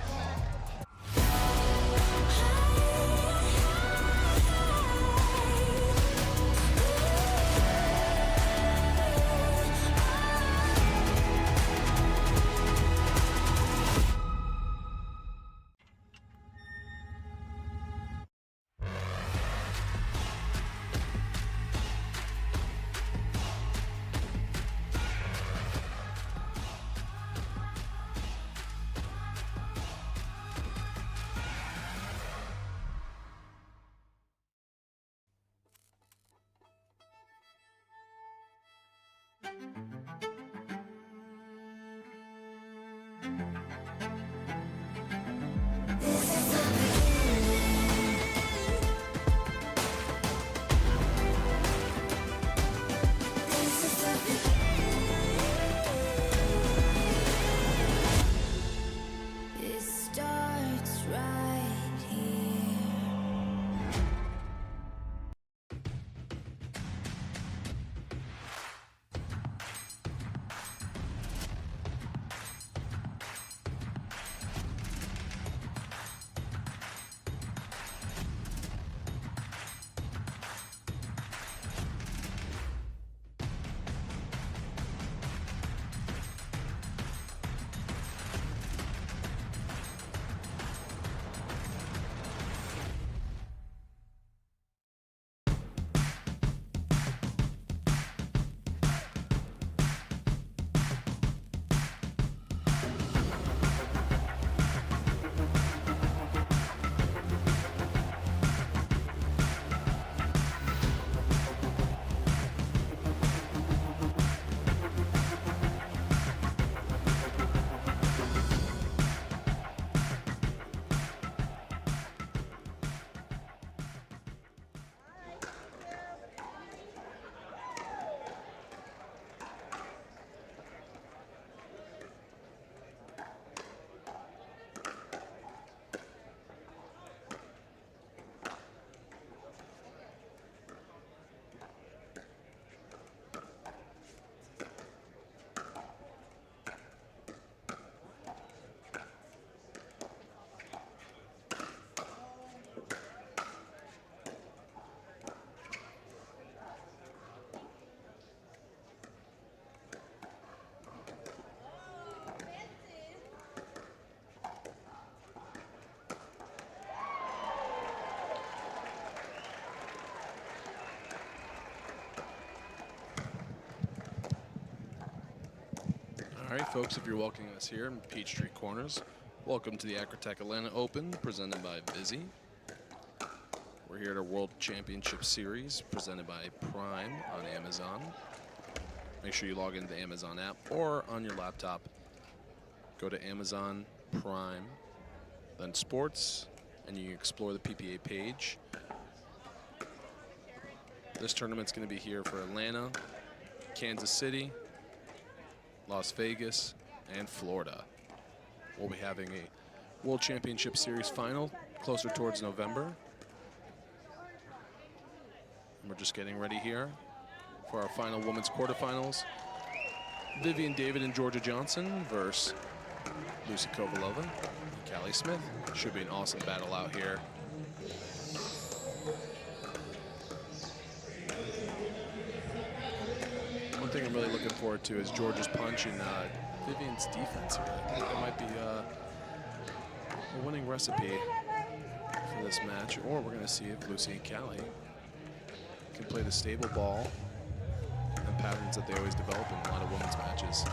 All right, folks, if you're welcoming us here in Peachtree Corners, welcome to the Acrytech Atlanta Open, presented by Vizzy. We're here at our World Championship Series, presented by Prime on Amazon. Make sure you log into the Amazon app or on your laptop. Go to Amazon Prime, then Sports, and you can explore the PPA page. This tournament's going to be here for Atlanta, Kansas City, Las Vegas, and Florida. We'll be having a World Championship Series final closer towards November. And we're just getting ready here for our final women's quarterfinals. Vivian David and Georgia Johnson versus Lucy Kovalova and Callie Smith. Should be an awesome battle out here. One thing I'm really looking forward to is Georgia's punch and Vivian's defense here. I think there might be a winning recipe for this match, or we're going to see if Lucy and Callie can play the stable ball and patterns that they always develop in a lot of women's matches.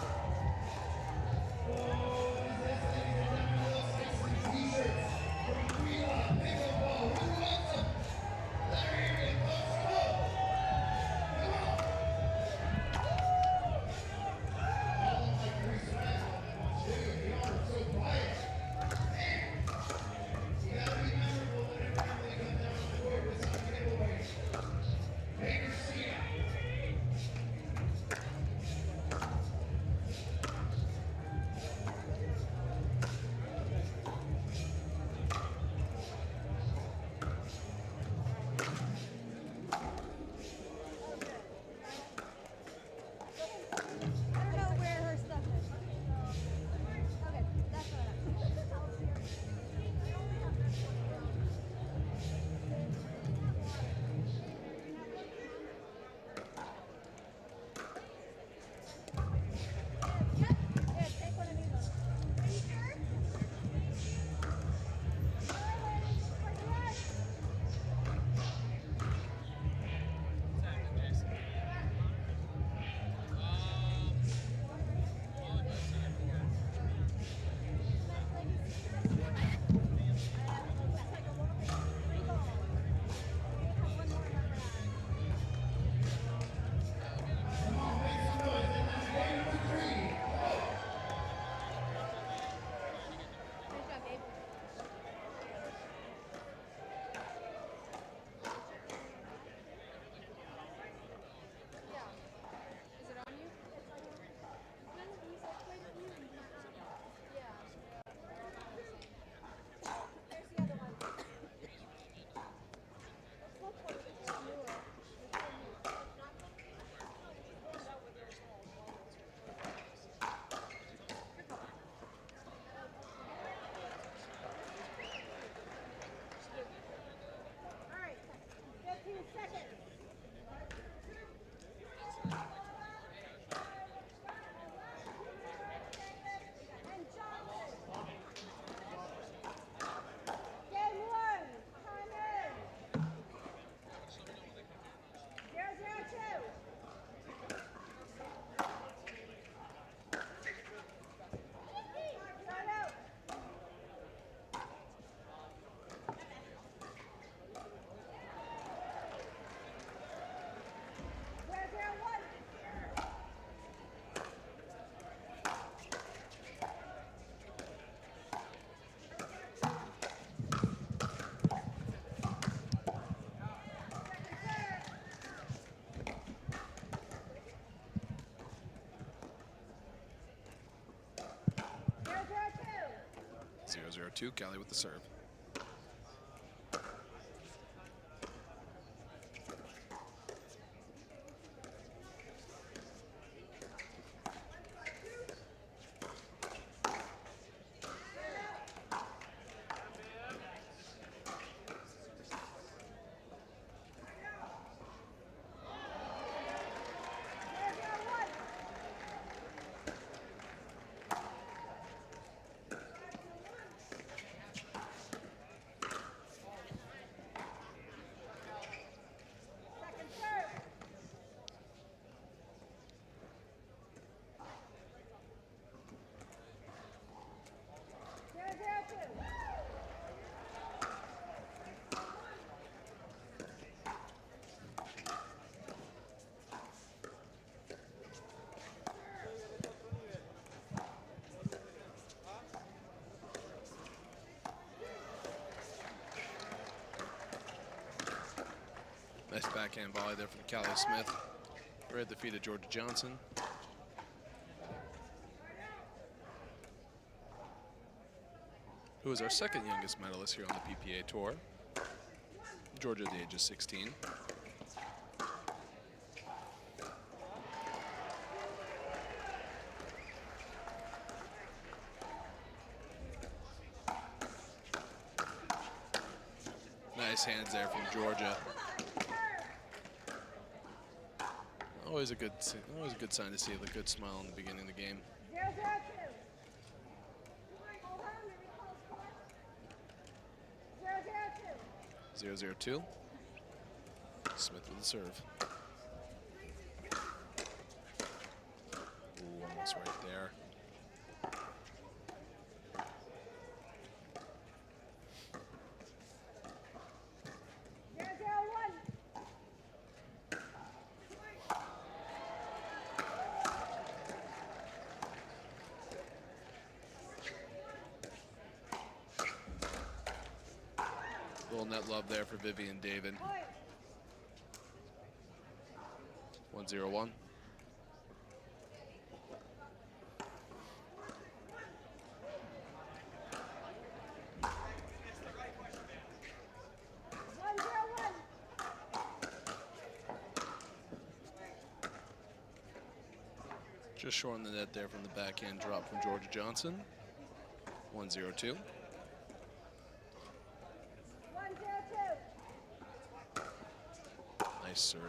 0-2, Callie with the serve. Nice backhand volley there from Callie Smith. Right at the feet of Georgia Johnson. Who is our second youngest medalist here on the PPA Tour. Georgia at the age of 16. Nice hands there from Georgia. Always a good sign to see a good smile in the beginning of the game. 0-0-2. Smith with the serve. Ooh, almost right there. Little net love there for Vivian David. 1-0-1. Just short on the net there from the backhand drop from Georgia Johnson. 1-0-2. Nice serve.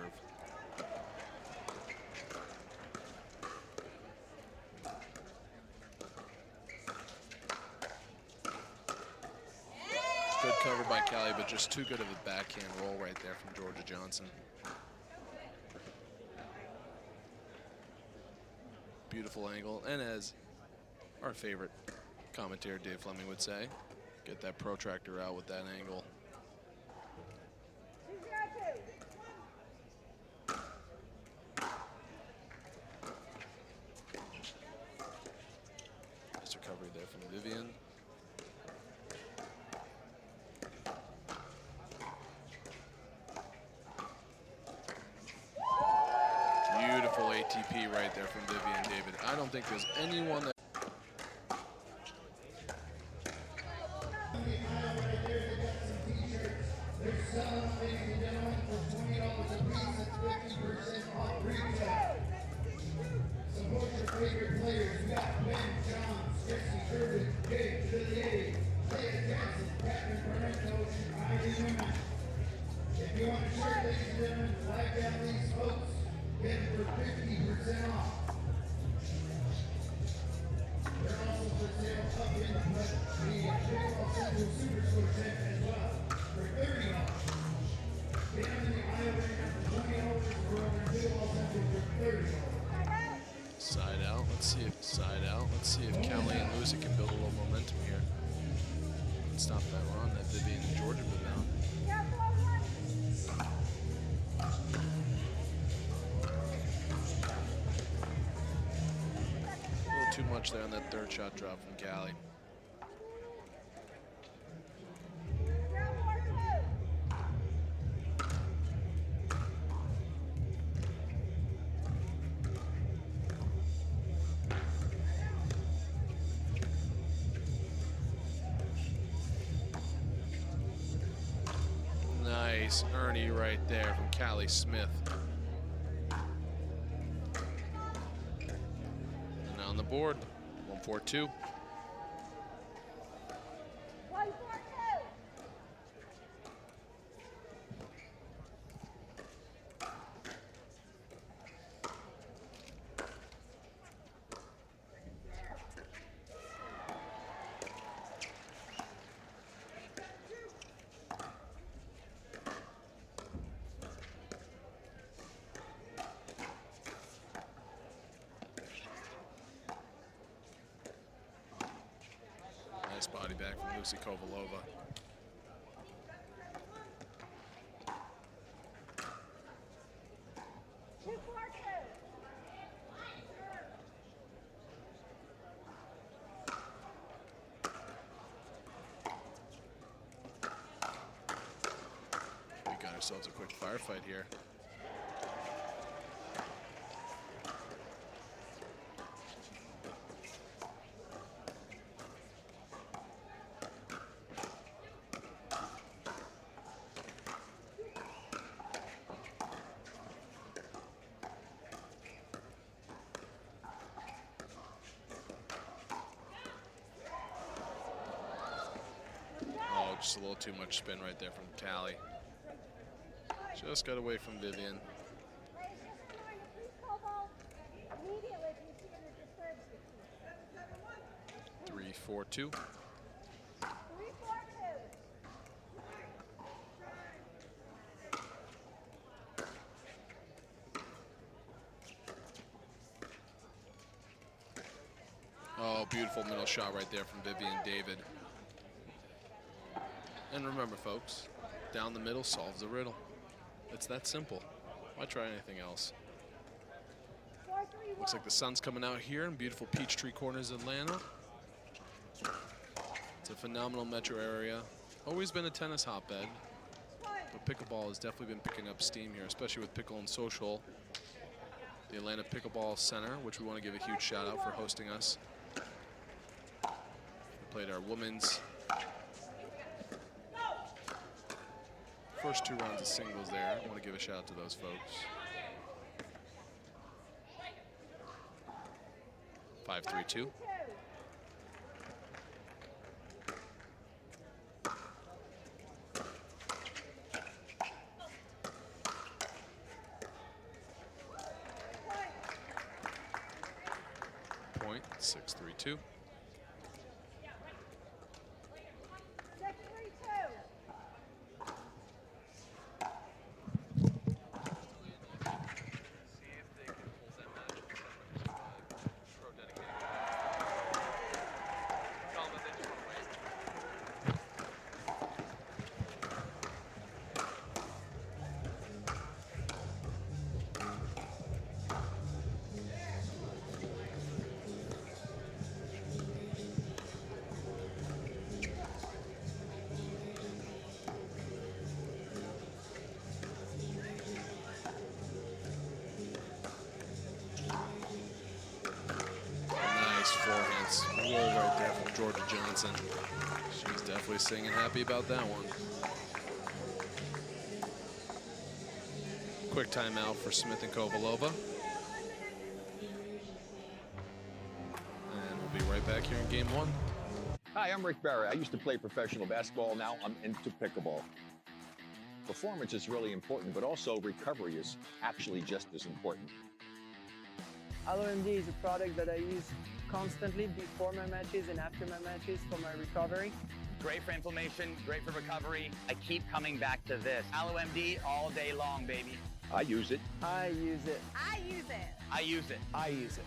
Good cover by Callie, but just too good of a backhand roll right there from Georgia Johnson. Beautiful angle, and as our favorite commentator Dave Fleming would say, get that protractor out with that angle. Nice recovery there from Vivian. Beautiful ATP right there from Vivian David. I don't think there's anyone that Support your favorite players. We got Collin Johns, Jessie Irvine, Dekel, Lea Jansen, Captain Parentos, and Newman. If you want a shirt, ladies and gentlemen, flag down these folks. Get it for 50% off. They're also for sale up in the Pickleball Central Superstore tent as well for $30. Get them in the aisle right now for $20 or over in Pickleball Central for $30. side out. Let's see if Callie and Lucy can build a little momentum here and stop that run that Vivian and Georgia put down. A little too much there on that third shot drop from Callie. Nice Ernie right there from Callie Smith. And on the board, 1-4-2. Nice body back from Kovalova. We got ourselves a quick firefight here. Just a little too much spin right there from Callie. Just got away from Vivian. 3-4-2. Oh, beautiful middle shot right there from Vivian David. And remember, folks, down the middle solves the riddle. It's that simple. Why try anything else? Looks like the sun's coming out here in beautiful Peachtree Corners, Atlanta. It's a phenomenal metro area. Always been a tennis hotbed, but pickleball has definitely been picking up steam here, especially with Pickle and Social. The Atlanta Pickleball Center, which we want to give a huge shout out for hosting us. We played our women's first 2 rounds of singles there. I want to give a shout out to those folks. 5-3-2. Point 6-3-2. Roll right there from Georgia Johnson. She's definitely singing happy about that one. Quick timeout for Smith and Kovalova. And we'll be right back here in game 1. Hi, I'm Rick Barry. I used to play professional basketball. Now I'm into pickleball. Performance is really important, but also recovery is actually just as important. LOMD is a product that I use constantly before my matches and after my matches for my recovery. Great for inflammation, great for recovery. I keep coming back to this. LOMD all day long, baby. I use it. I use it. I use it. I use it. I use it.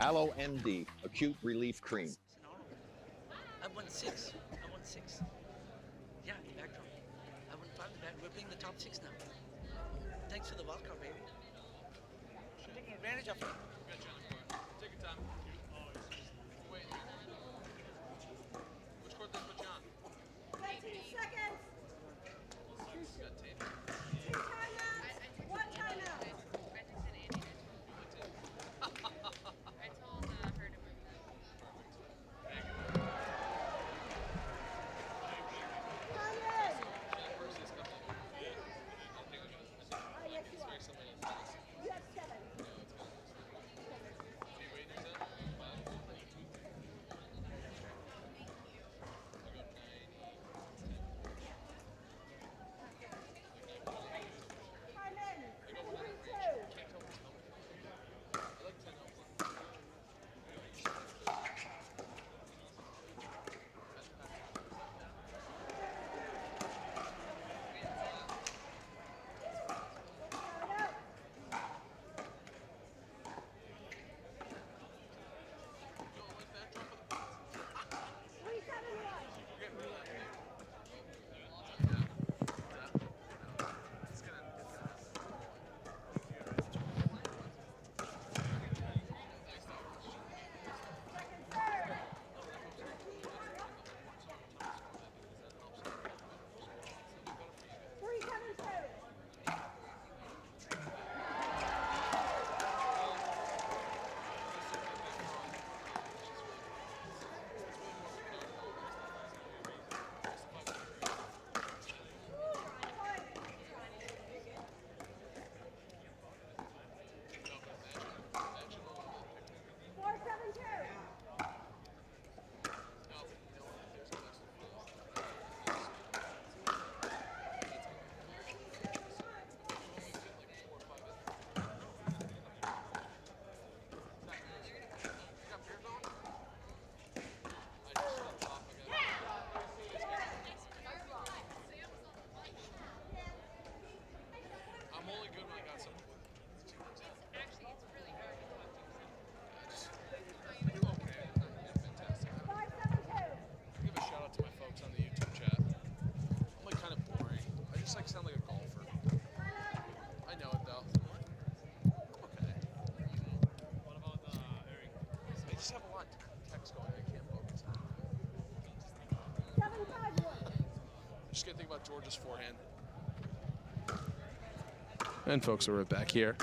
Aloe MD, Acute Relief Cream. I won 6. Yeah, the back drum. I won 5 in the back. We're playing the top 6 now. Thanks for the wild card, baby. Taking advantage of it. Take your time. Wait. Which court does it put you on? 15 seconds. 2 timeouts. 1 timeout. just like sound like a golfer. I know it though. Okay. What about Eric? I just have a lot of text going. I can't focus. Just gonna think about Georgia's forehand. And folks, we're right back here.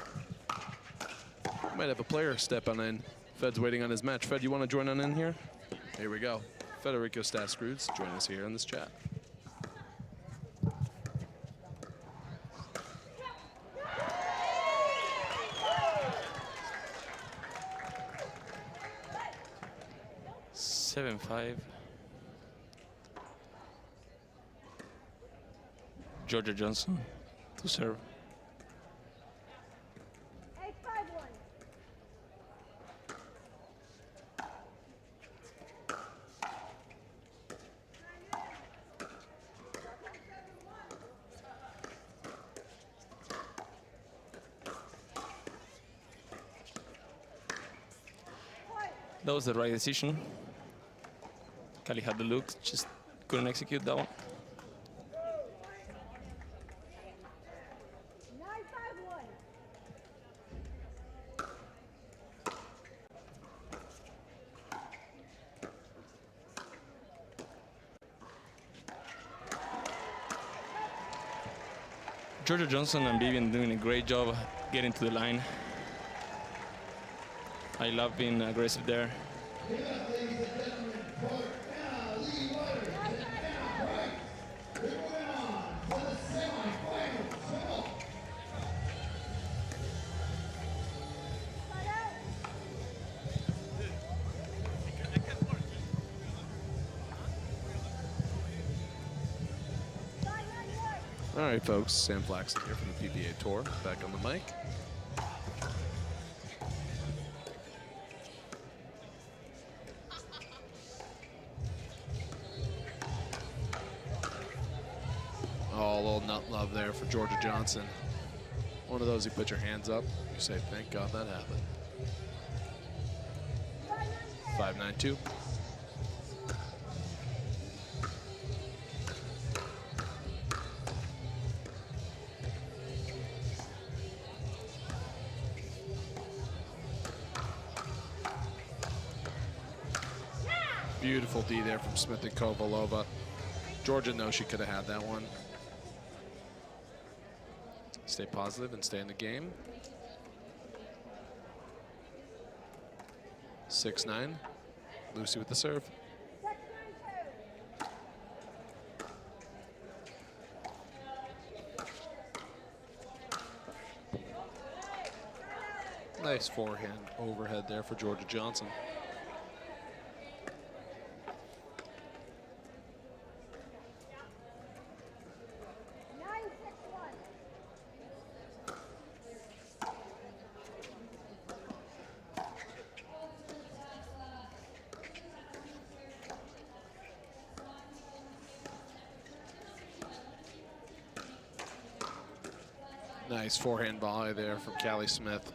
Might have a player step on in. Fed's waiting on his match. Fed, you want to join on in here? Here we go. Federico Stascrudes join us here in this chat. Seven 5. Georgia Johnson to serve. That was the right decision. Callie had the look, just couldn't execute that one. Georgia Johnson and Vivian doing a great job getting to the line. I love being aggressive there. Ladies and gentlemen, for Leigh Waters and Wright, we're moving on to the semifinals. Come on. All right, folks. Sam Flaxen here from the PBA Tour, back on the mic. Oh, a little nut love there for Georgia Johnson. One of those you put your hands up, you say, thank God that happened. 5-9-2. Beautiful D there from Smith and Kovalova. Georgia knows she could have had that one. Stay positive and stay in the game. 6-9. Lucy with the serve. Nice forehand overhead there for Georgia Johnson. Nice forehand volley there from Callie Smith.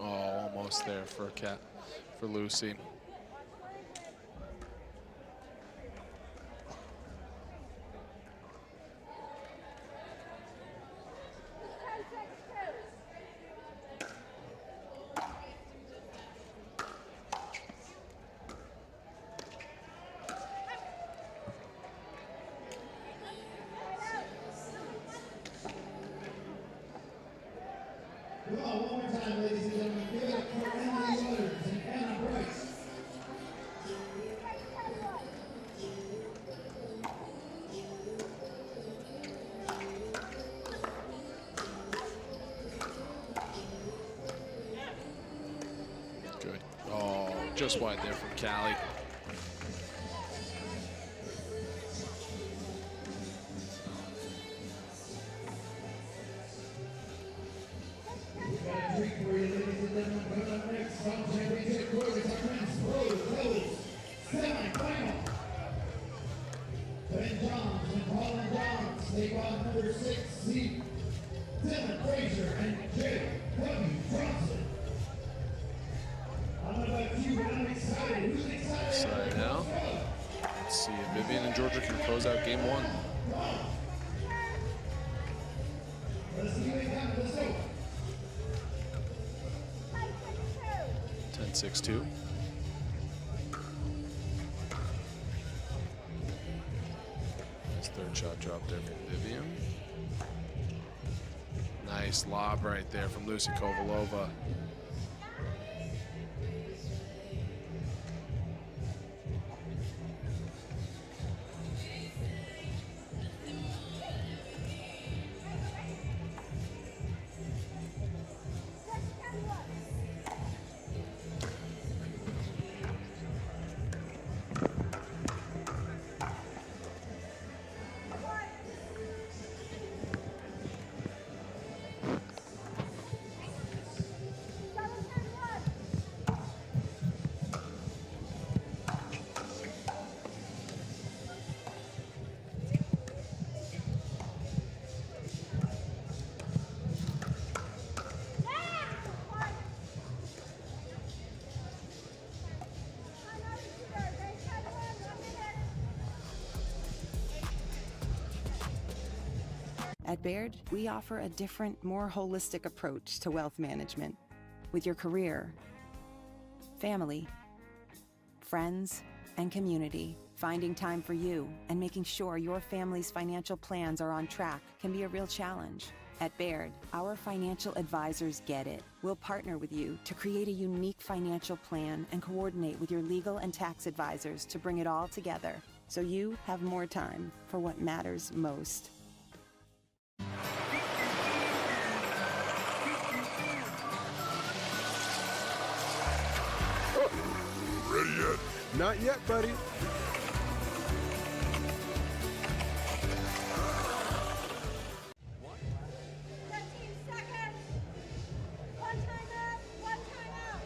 Oh, almost there for Lucy. Come on, one more time, ladies and gentlemen. Give it up for Leigh Waters and Anna Bryce. Good. Oh, just wide there from Callie. take on number 6 seed Frazier and J.W. Dawson. I don't know about you, but I'm excited. Who's excited? Excited now. Let's see if Vivian and Georgia can close out game 1. Let's see who they got. Let's go. 10-6-2. Nice third shot drop there from Vivian. Nice lob right there from Lucy Kovalova. At Baird, we offer a different, more holistic approach to wealth management. With your career, family, friends, and community, finding time for you and making sure your family's financial plans are on track can be a real challenge. At Baird, our financial advisors get it. We'll partner with you to create a unique financial plan and coordinate with your legal and tax advisors to bring it all together so you have more time for what matters most. Ready yet? Not yet, buddy. 13 seconds. One time out. One time out.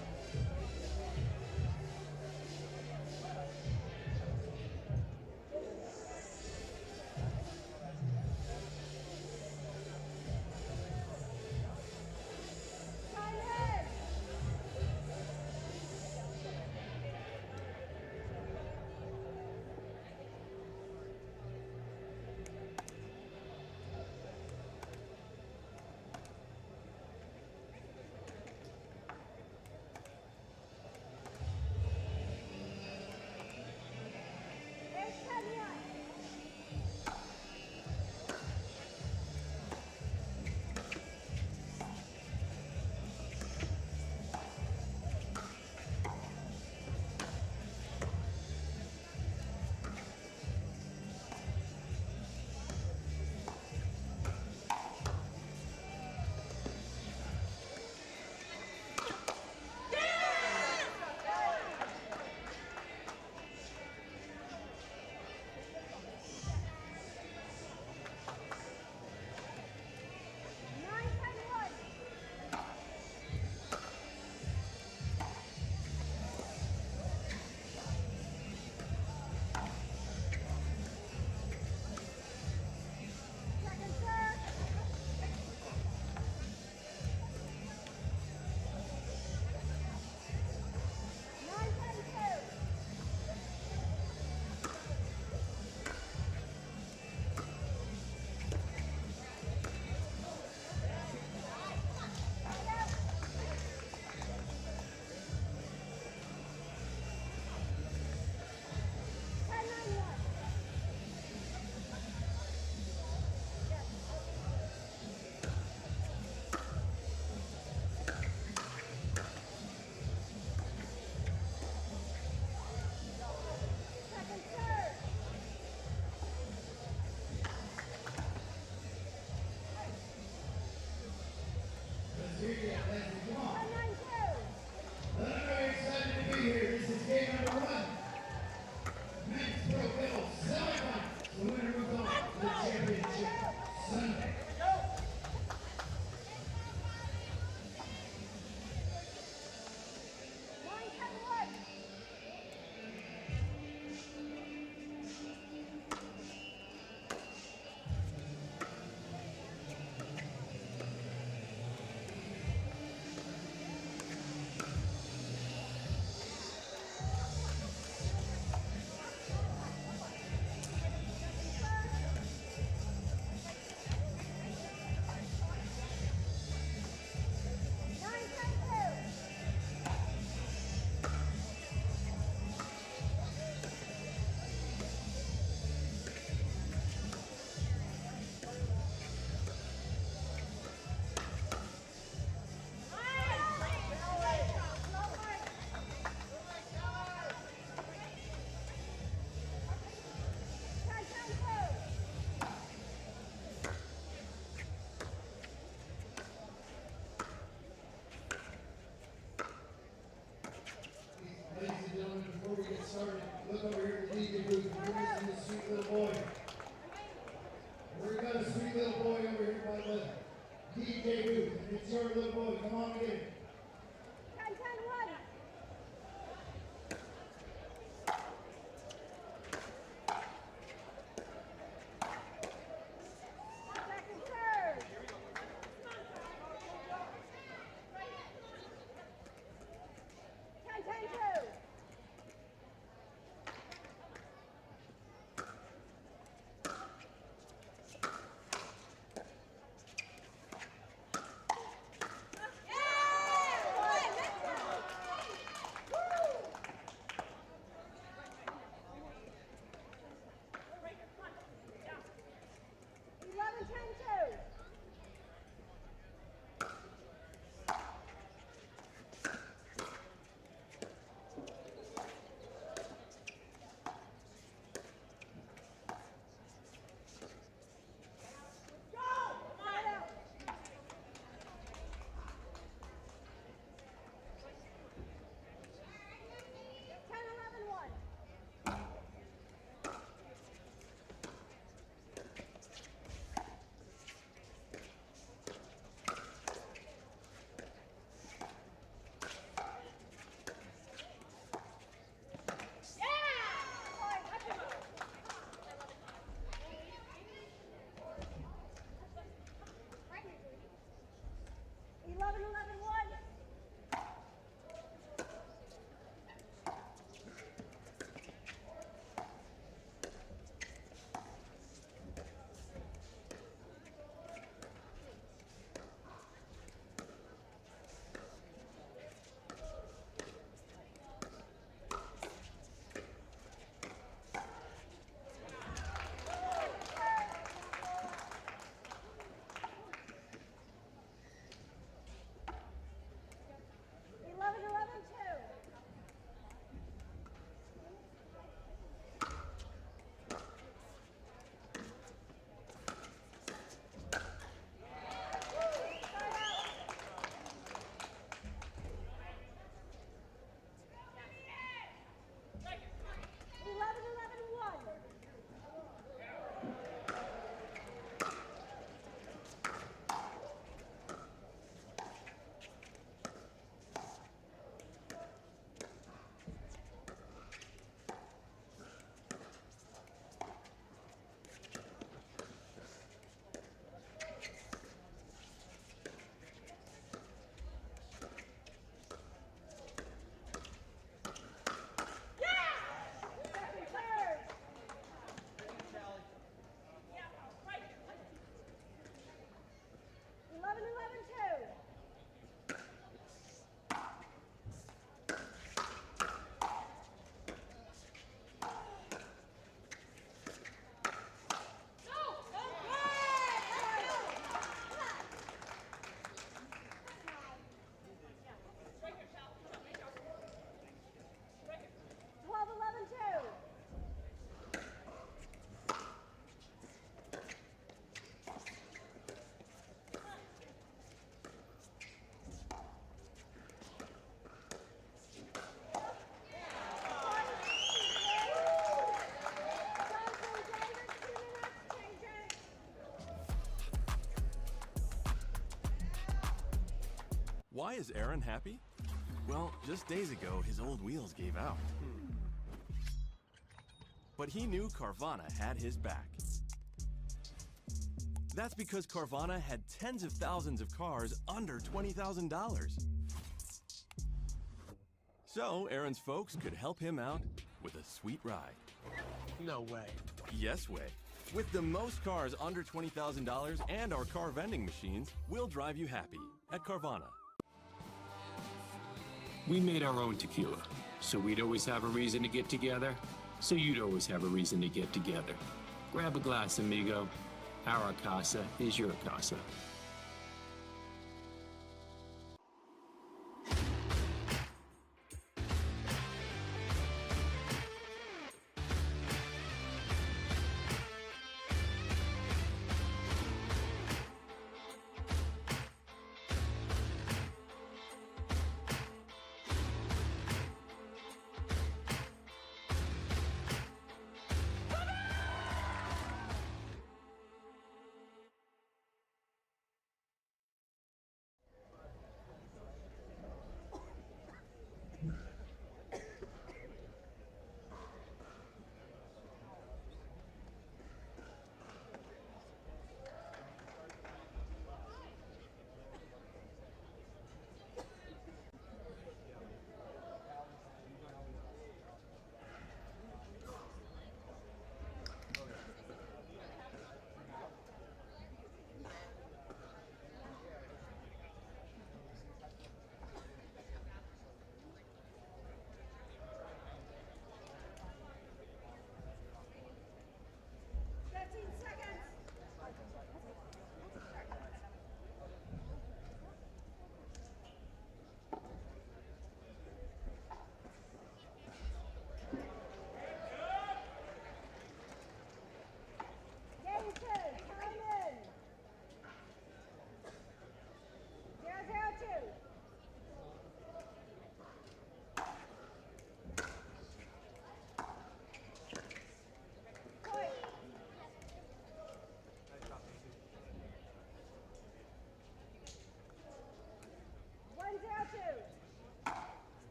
sweet little boy. We got a sweet little boy over here by the DJ booth, and it's your little boy. Come on and get it. 10-10-1. Second serve. 10-10-2. Why is Aaron happy? Well, just days ago, his old wheels gave out. But he knew Carvana had his back. That's because Carvana had tens of thousands of cars under $20,000. So Aaron's folks could help him out with a sweet ride. No way. Yes way. With the most cars under $20,000 and our car vending machines, we'll drive you happy at Carvana. We made our own tequila, so we'd always have a reason to get together, so you'd always have a reason to get together. Grab a glass, amigo. Our casa is your casa.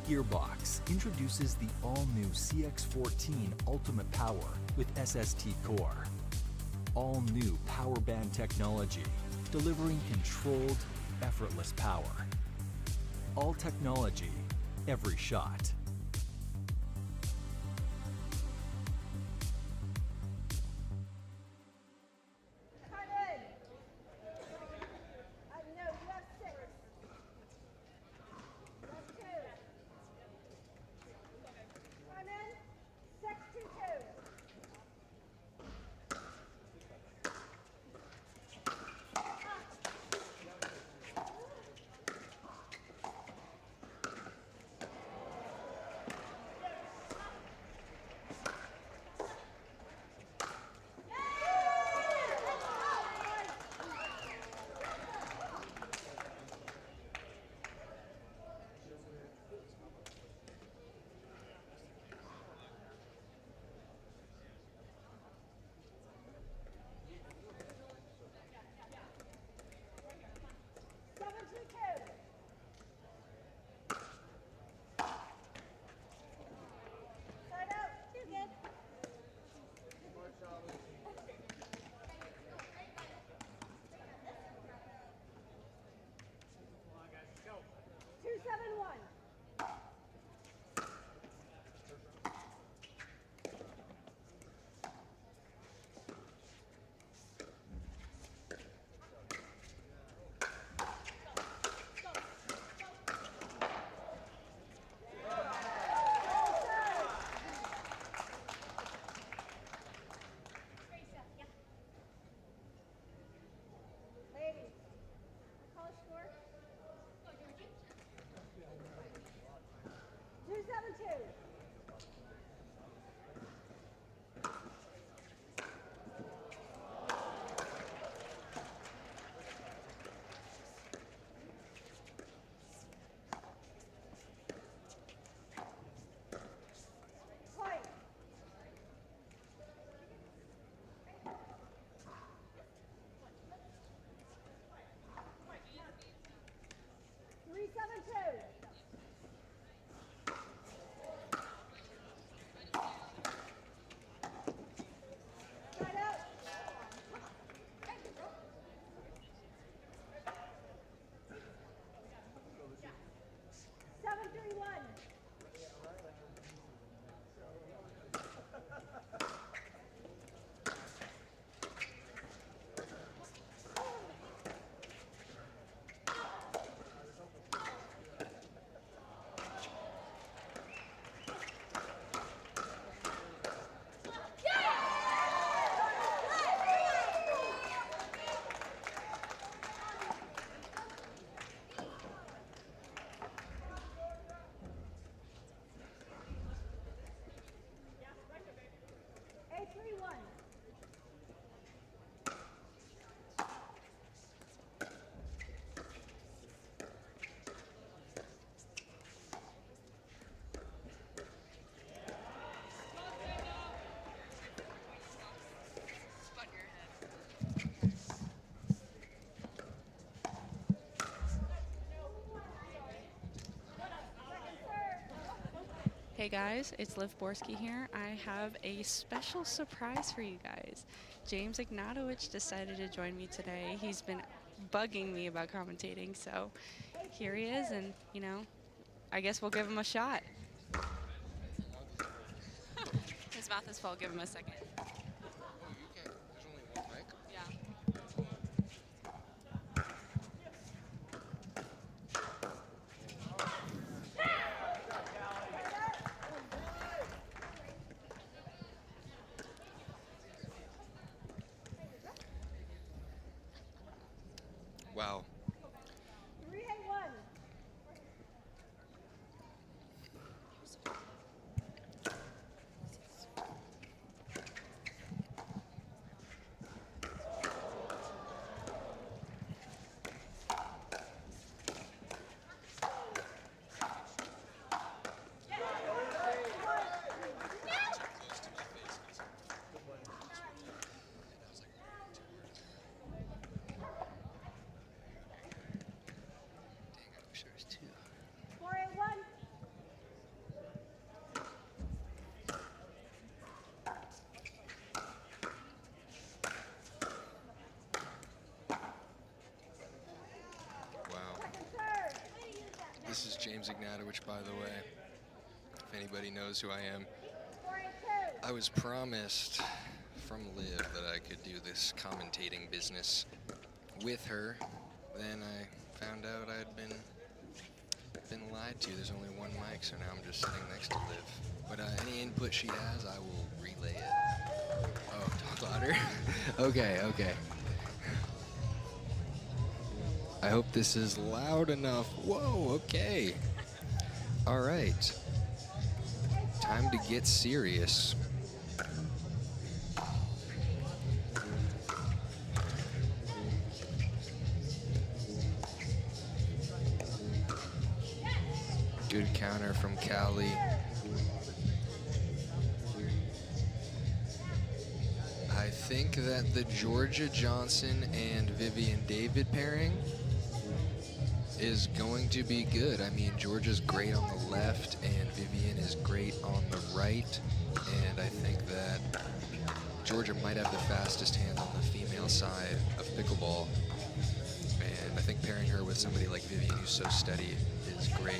Gearbox introduces the all-new CX-14 Ultimate Power with SST Core. All-new power band technology, delivering controlled, effortless power. All technology, every shot. Hey guys, it's Liv Borski here. I have a special surprise for you guys. James Ignatowicz decided to join me today. He's been bugging me about commentating, so here he is, and you know, I guess we'll give him a shot. His mouth is full, give him a second. Yeah. Wow. 3-1. This is James Ignatowicz, by the way, if anybody knows who I am. I was promised from Liv that I could do this commentating business with her. Then I found out I'd been lied to. There's only one mic, so now I'm just sitting next to Liv. But any input she has, I will relay it. Oh, talk louder? Okay. I hope this is loud enough. Whoa, okay. All right. Time to get serious. Good counter from Callie. I think that the Georgia Johnson and Vivian David pairing is going to be good. I mean, Georgia's great on the left and Vivian is great on the right. And I think that Georgia might have the fastest hands on the female side of pickleball. And I think pairing her with somebody like Vivian, who's so steady, is great.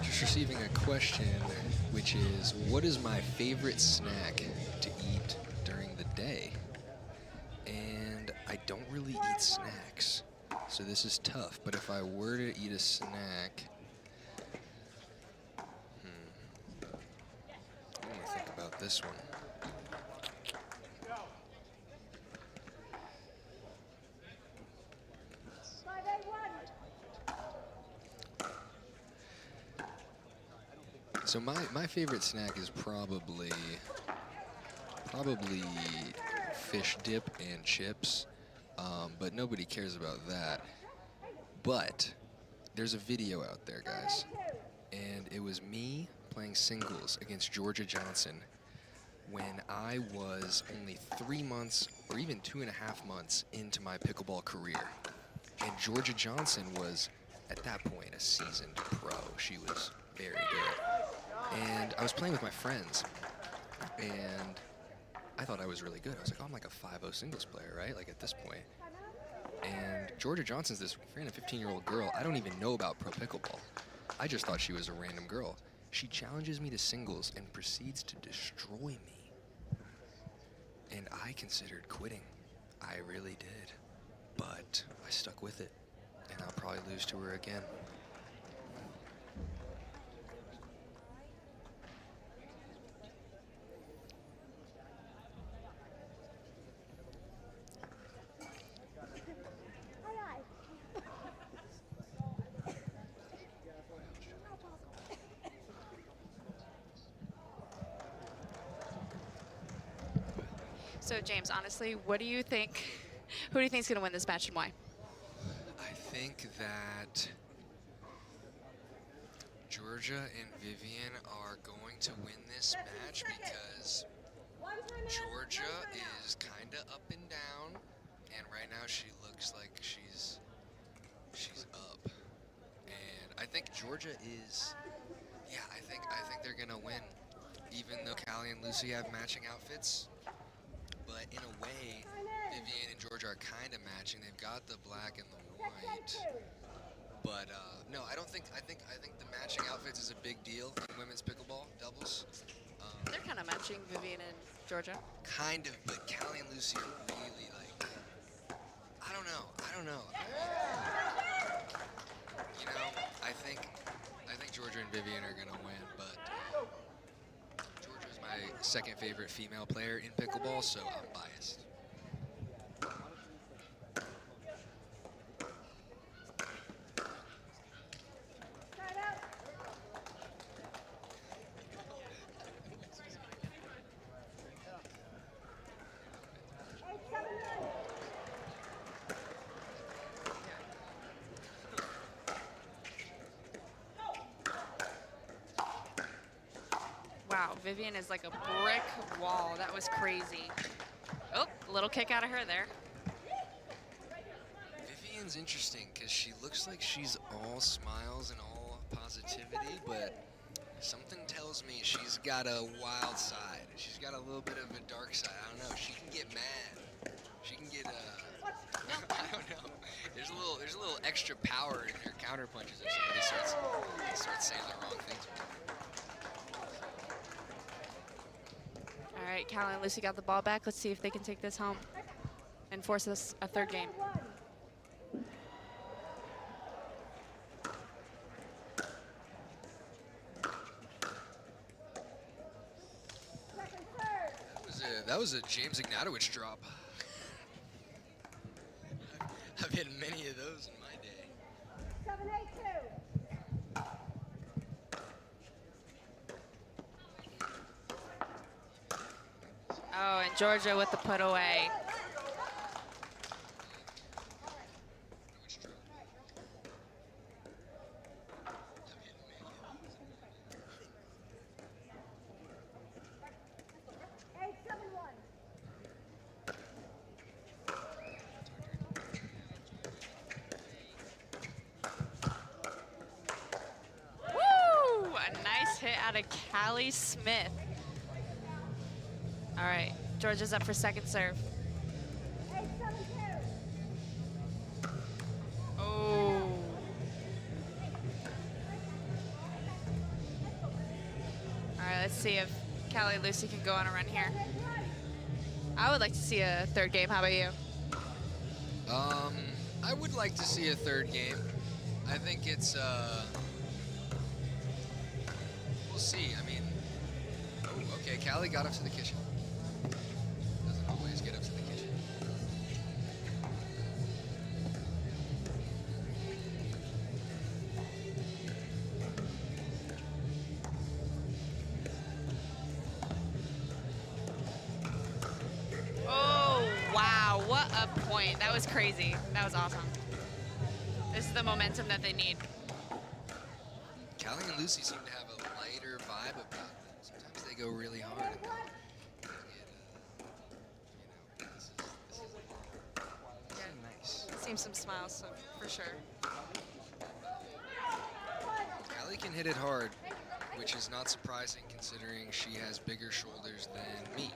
Just receiving a question, which is, what is my favorite snack to eat during the day? And I don't really eat snacks, so this is tough. But if I were to eat a snack, let me think about this one. So my favorite snack is probably fish dip and chips, but nobody cares about that. But there's a video out there, guys, and it was me playing singles against Georgia Johnson when I was only 3 months or even 2.5 months into my pickleball career. And Georgia Johnson was, at that point, a seasoned pro. She was very good. And I was playing with my friends, and I thought I was really good. I was like, oh, I'm like a 5-0 singles player, right? Like at this point. And Georgia Johnson's this random 15-year-old girl. I don't even know about pro pickleball. I just thought she was a random girl. She challenges me to singles and proceeds to destroy me. And I considered quitting. I really did. But I stuck with it. And I'll probably lose to her again. So James, honestly, what do you think? Who do you think is going to win this match and why? I think that Georgia and Vivian are going to win this match because Georgia is kind of up and down, and right now she looks like she's up. And I think Georgia is, yeah, I think they're gonna win, even though Callie and Lucy have matching outfits. But in a way, Vivian and Georgia are kind of matching. They've got the black and the white. But no, I think the matching outfits is a big deal in women's pickleball doubles. They're kind of matching, Vivian and Georgia. Kind of, but Callie and Lucy are really like, I don't know. You know, I think Georgia and Vivian are gonna win, but Georgia's my second favorite female player in pickleball, so I'm biased. Wow, Vivian is like a brick wall. That was crazy. Oh, a little kick out of her there. Vivian's interesting because she looks like she's all smiles and all positivity, but something tells me she's got a wild side. She's got a little bit of a dark side. I don't know. She can get mad. She can get I don't know. There's a little extra power in your counter punches if somebody starts saying the wrong things. All right, Callan and Lucy got the ball back. Let's see if they can take this home and force us a third game. That was a James Ignatowicz drop. I've hit many of those in my day. 7-8-2. Oh, and Georgia with the put away. Out of Callie Smith. All right, Georgia's up for second serve. Oh. All right, let's see if Callie and Lucy can go on a run here. I would like to see a third game. How about you? I would like to see a third game. I think it's we'll see. I mean, oh, okay, Callie got up to the kitchen. Doesn't always get up to the kitchen. Oh, wow, what a point. That was crazy. That was awesome. This is the momentum that they need. Callie and Lucy seem to have a lighter vibe about them. Sometimes they go really hard. And this is nice. Seems some smiles, so for sure. Callie can hit it hard, which is not surprising considering she has bigger shoulders than me.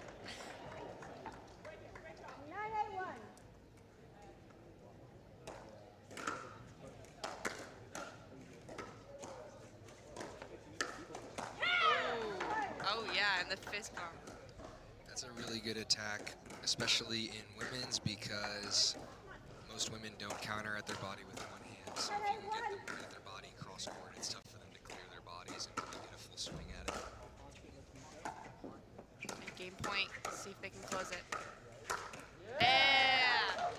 9-8-1. Oh yeah, and the fist bump. That's a really good attack, especially in women's, because most women don't counter at their body with one hand. So if you can get them right at their body cross court, it's tough for them to clear their bodies and really get a full swing at it. And game point. See if they can close it. Yeah.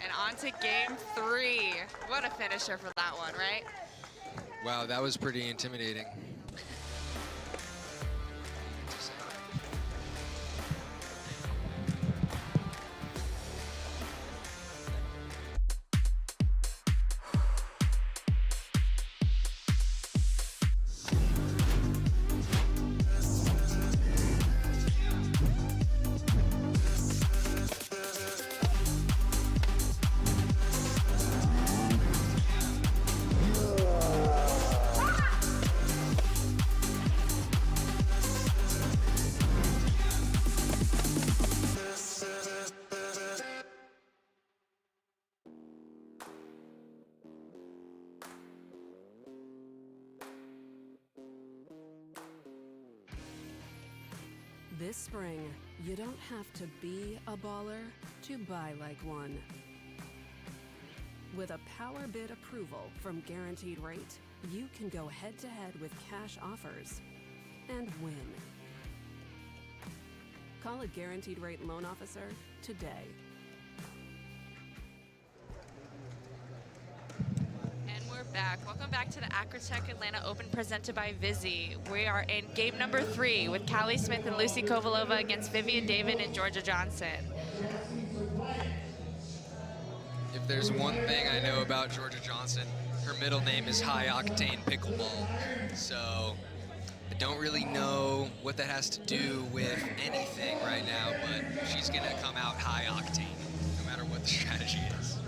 And on to game 3. What a finisher for that one, right? Wow, that was pretty intimidating. This spring, you don't have to be a baller to buy like one. With a power bid approval from Guaranteed Rate, you can go head-to-head with cash offers and win. Call a Guaranteed Rate loan officer today. Back. Welcome back to the Acrytech Atlanta Open presented by Vizzy. We are in game number 3 with Callie Smith and Lucy Kovalova against Vivian David and Georgia Johnson. If there's one thing I know about Georgia Johnson, her middle name is High Octane Pickleball. So I don't really know what that has to do with anything right now, but she's gonna come out high octane, no matter what the strategy is.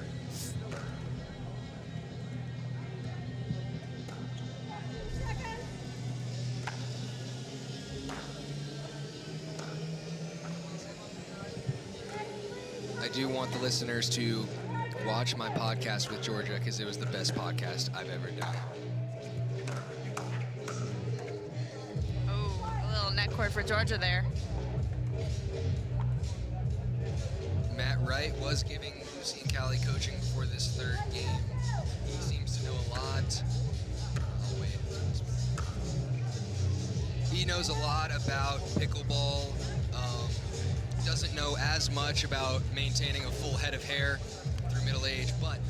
I do want the listeners to watch my podcast with Georgia because it was the best podcast I've ever done. Oh, a little net cord for Georgia there. Matt Wright was giving Lucy and Callie coaching before this third game. He seems to know a lot. Oh, wait. He knows a lot about pickleball. Doesn't know as much about maintaining a full head of hair through middle age, but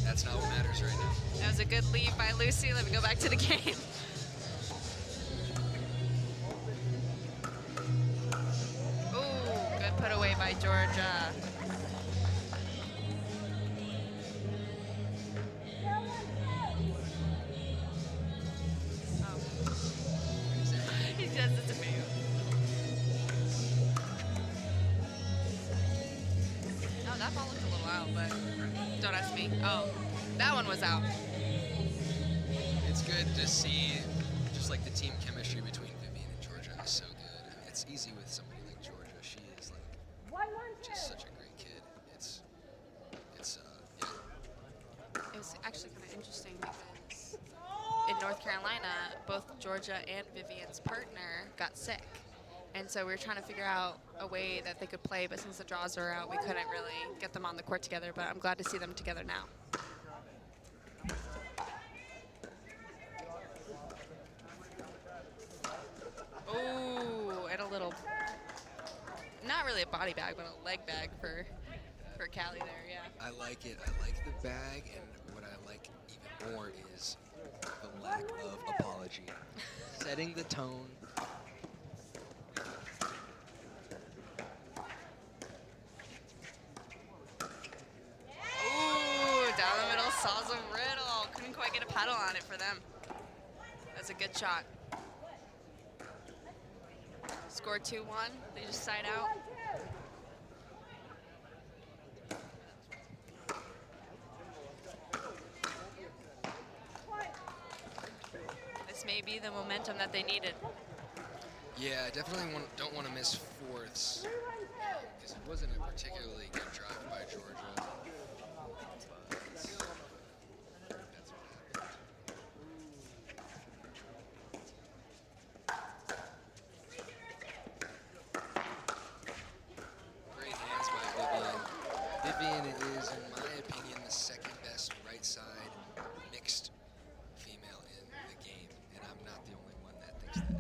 that's not what matters right now. That was a good lead by Lucy. Let me go back to the game. Ooh, good put away by Georgia. Oh. He does it to me. Oh, that ball looked a little out, but don't ask me. Oh, that one was out. It's good to see just like the team chemistry between Vivian and Georgia is so good. I mean, it's easy with somebody like Georgia. She is like just such a great kid. It's yeah. It was actually kind of interesting because in North Carolina, both Georgia and Vivian's partner got sick. And so we were trying to figure out a way that they could play, but since the draws were out, we couldn't really get them on the court together, but I'm glad to see them together now. Oh, and a little, not really a body bag, but a leg bag for Callie there, yeah. I like it. I like the bag, and what I like even more is the lack of apology. Setting the tone. Down the middle, saws a riddle. Couldn't quite get a paddle on it for them. That's a good shot. Score 2-1. They just side out. This may be the momentum that they needed. Yeah, I definitely don't want to miss fourths because it wasn't a particularly good drive by Georgia. Great hands by Vivian. Vivian is, in my opinion, the second best right side mixed female in the game, and I'm not the only one that thinks that.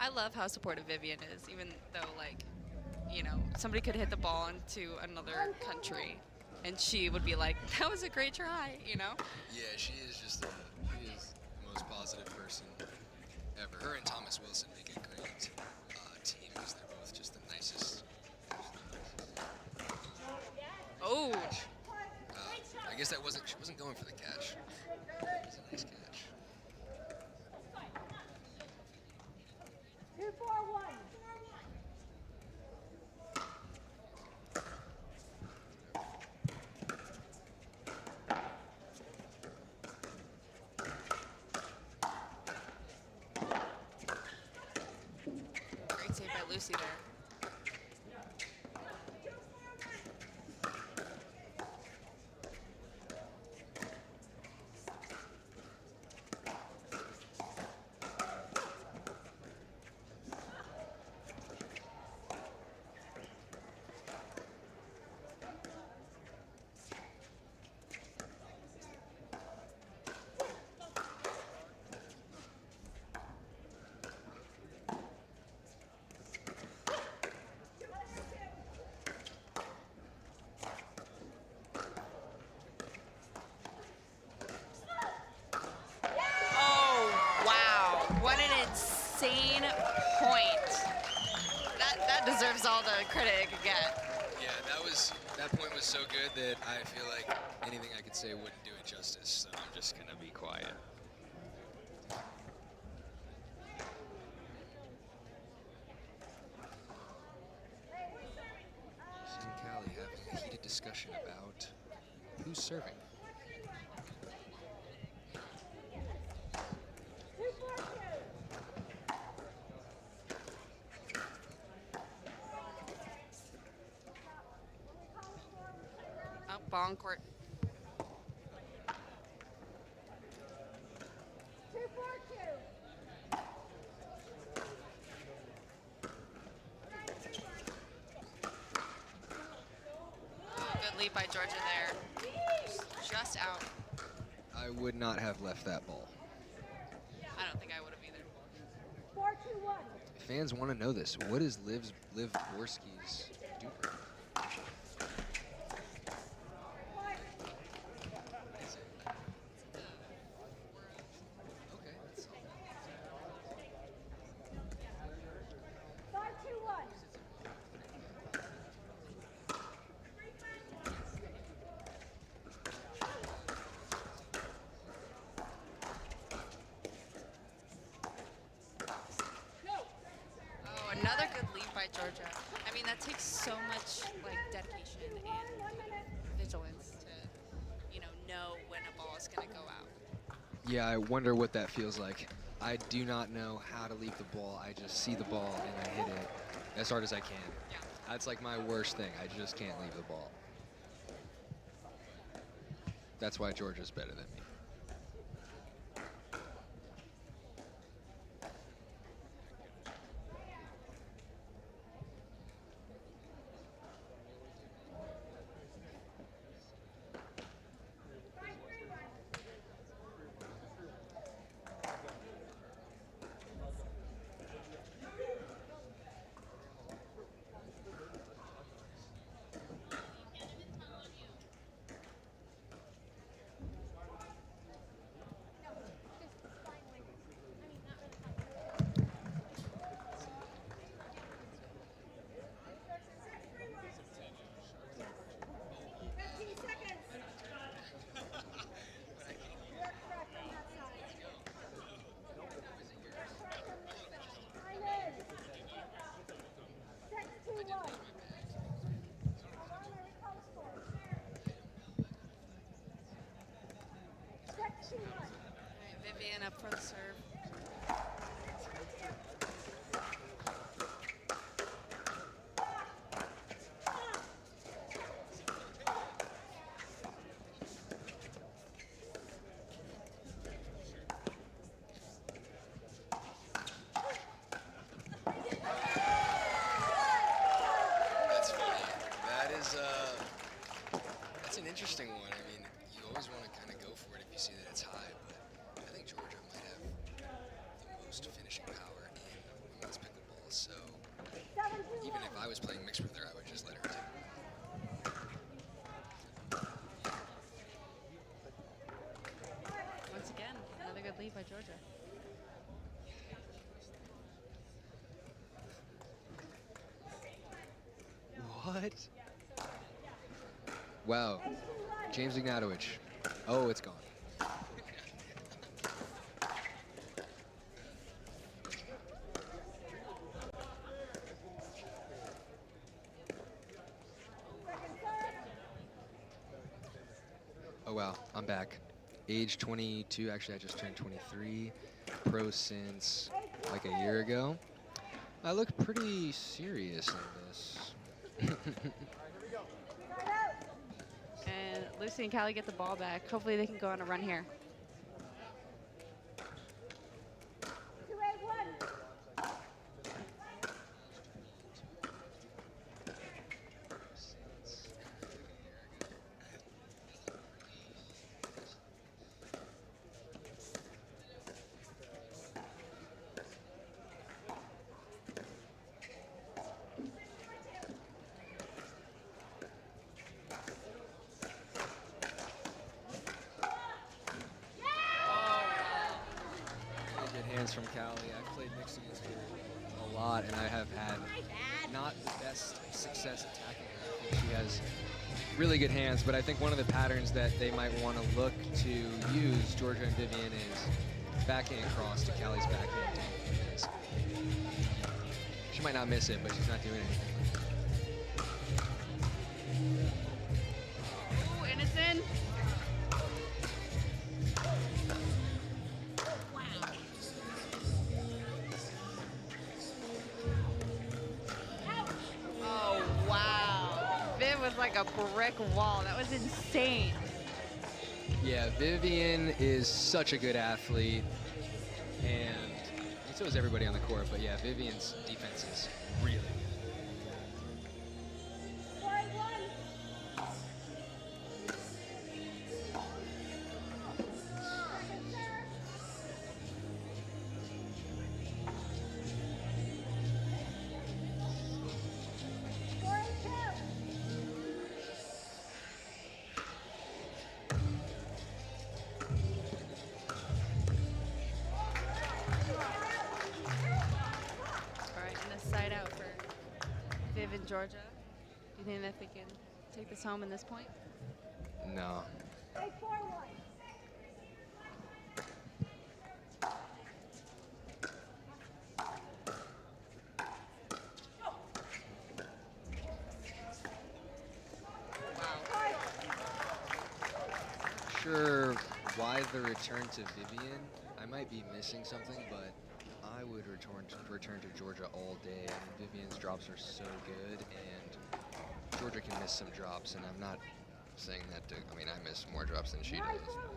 I love how supportive Vivian is, even though, like, you know, somebody could hit the ball into another country, and she would be like, that was a great try, you know? Yeah, she is just the most positive person ever. Her and Thomas Wilson make a great team because they're both just the nicest. Oh. I guess she wasn't going for the catch. It was a nice catch. 2-4-1. Great save by Lucy there. Insane point. That deserves all the credit it could get. Yeah, that point was so good that I feel like anything I could say wouldn't do it justice, so I'm just gonna be quiet. discussion about who's serving. Oh, ball on court. Good lead by Georgia there. Just out. I would not have left that ball. I don't think I would have either. 4-2-1. Fans want to know this. What is Liv Borski's duper? Another good lead by Georgia. I mean, that takes so much like dedication and vigilance to, know when a ball is going to go out. Yeah, I wonder what that feels like. I do not know how to leave the ball. I just see the ball and I hit it as hard as I can. Yeah. That's like my worst thing. I just can't leave the ball. That's why Georgia's better than me. Vivian up for the serve. That's funny. That's an interesting one. I mean, you always want to kind of go for it if you see that it's high, but I think Georgia might have the most finishing power in women's pickleball, so even if I was playing mixed with her, I would just let her take it. Once again, another good lead by Georgia. What? Wow. James Ignatowicz. Oh, it's gone. Oh, wow. I'm back. Age 22. Actually, I just turned 23. Pro since like a year ago. I look pretty serious in this. And Lucy and Callie get the ball back. Hopefully they can go on a run here. From Callie. I've played mixed against her a lot, and I have had not the best success attacking her. I think she has really good hands, but I think one of the patterns that they might want to look to use, Georgia and Vivian, is backhand cross to Callie's backhand. She might not miss it, but she's not doing anything. like a brick wall. That was insane. Yeah, Vivian is such a good athlete, and so is everybody on the court, but yeah, Vivian's defense is really good. Georgia. Do you think that they can take this home in this point? No. Sure why the return to Vivian. I might be missing something, but I would return to Georgia all day. I mean, Vivian's drops are so good, and Georgia can miss some drops, and I'm not saying that to, I mean, I miss more drops than she does. Oh,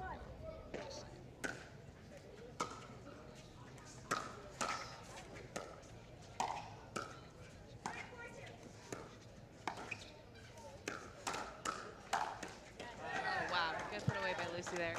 wow. Good put away by Lucy there.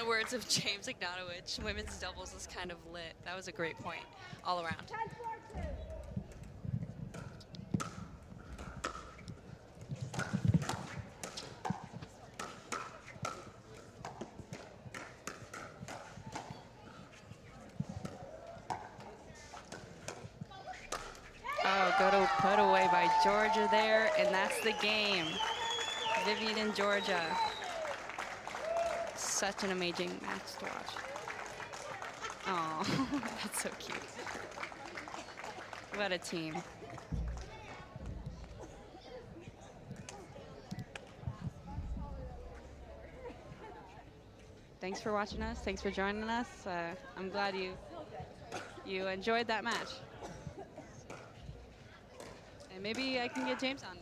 Words of James Ignatowicz, women's doubles is kind of lit. That was a great point all around. Oh, go to put away by Georgia there, and that's the game. Vivian and Georgia. Such an amazing match to watch. Oh, that's so cute. What a team. Thanks for watching us. Thanks for joining us. I'm glad you enjoyed that match. And maybe I can get James on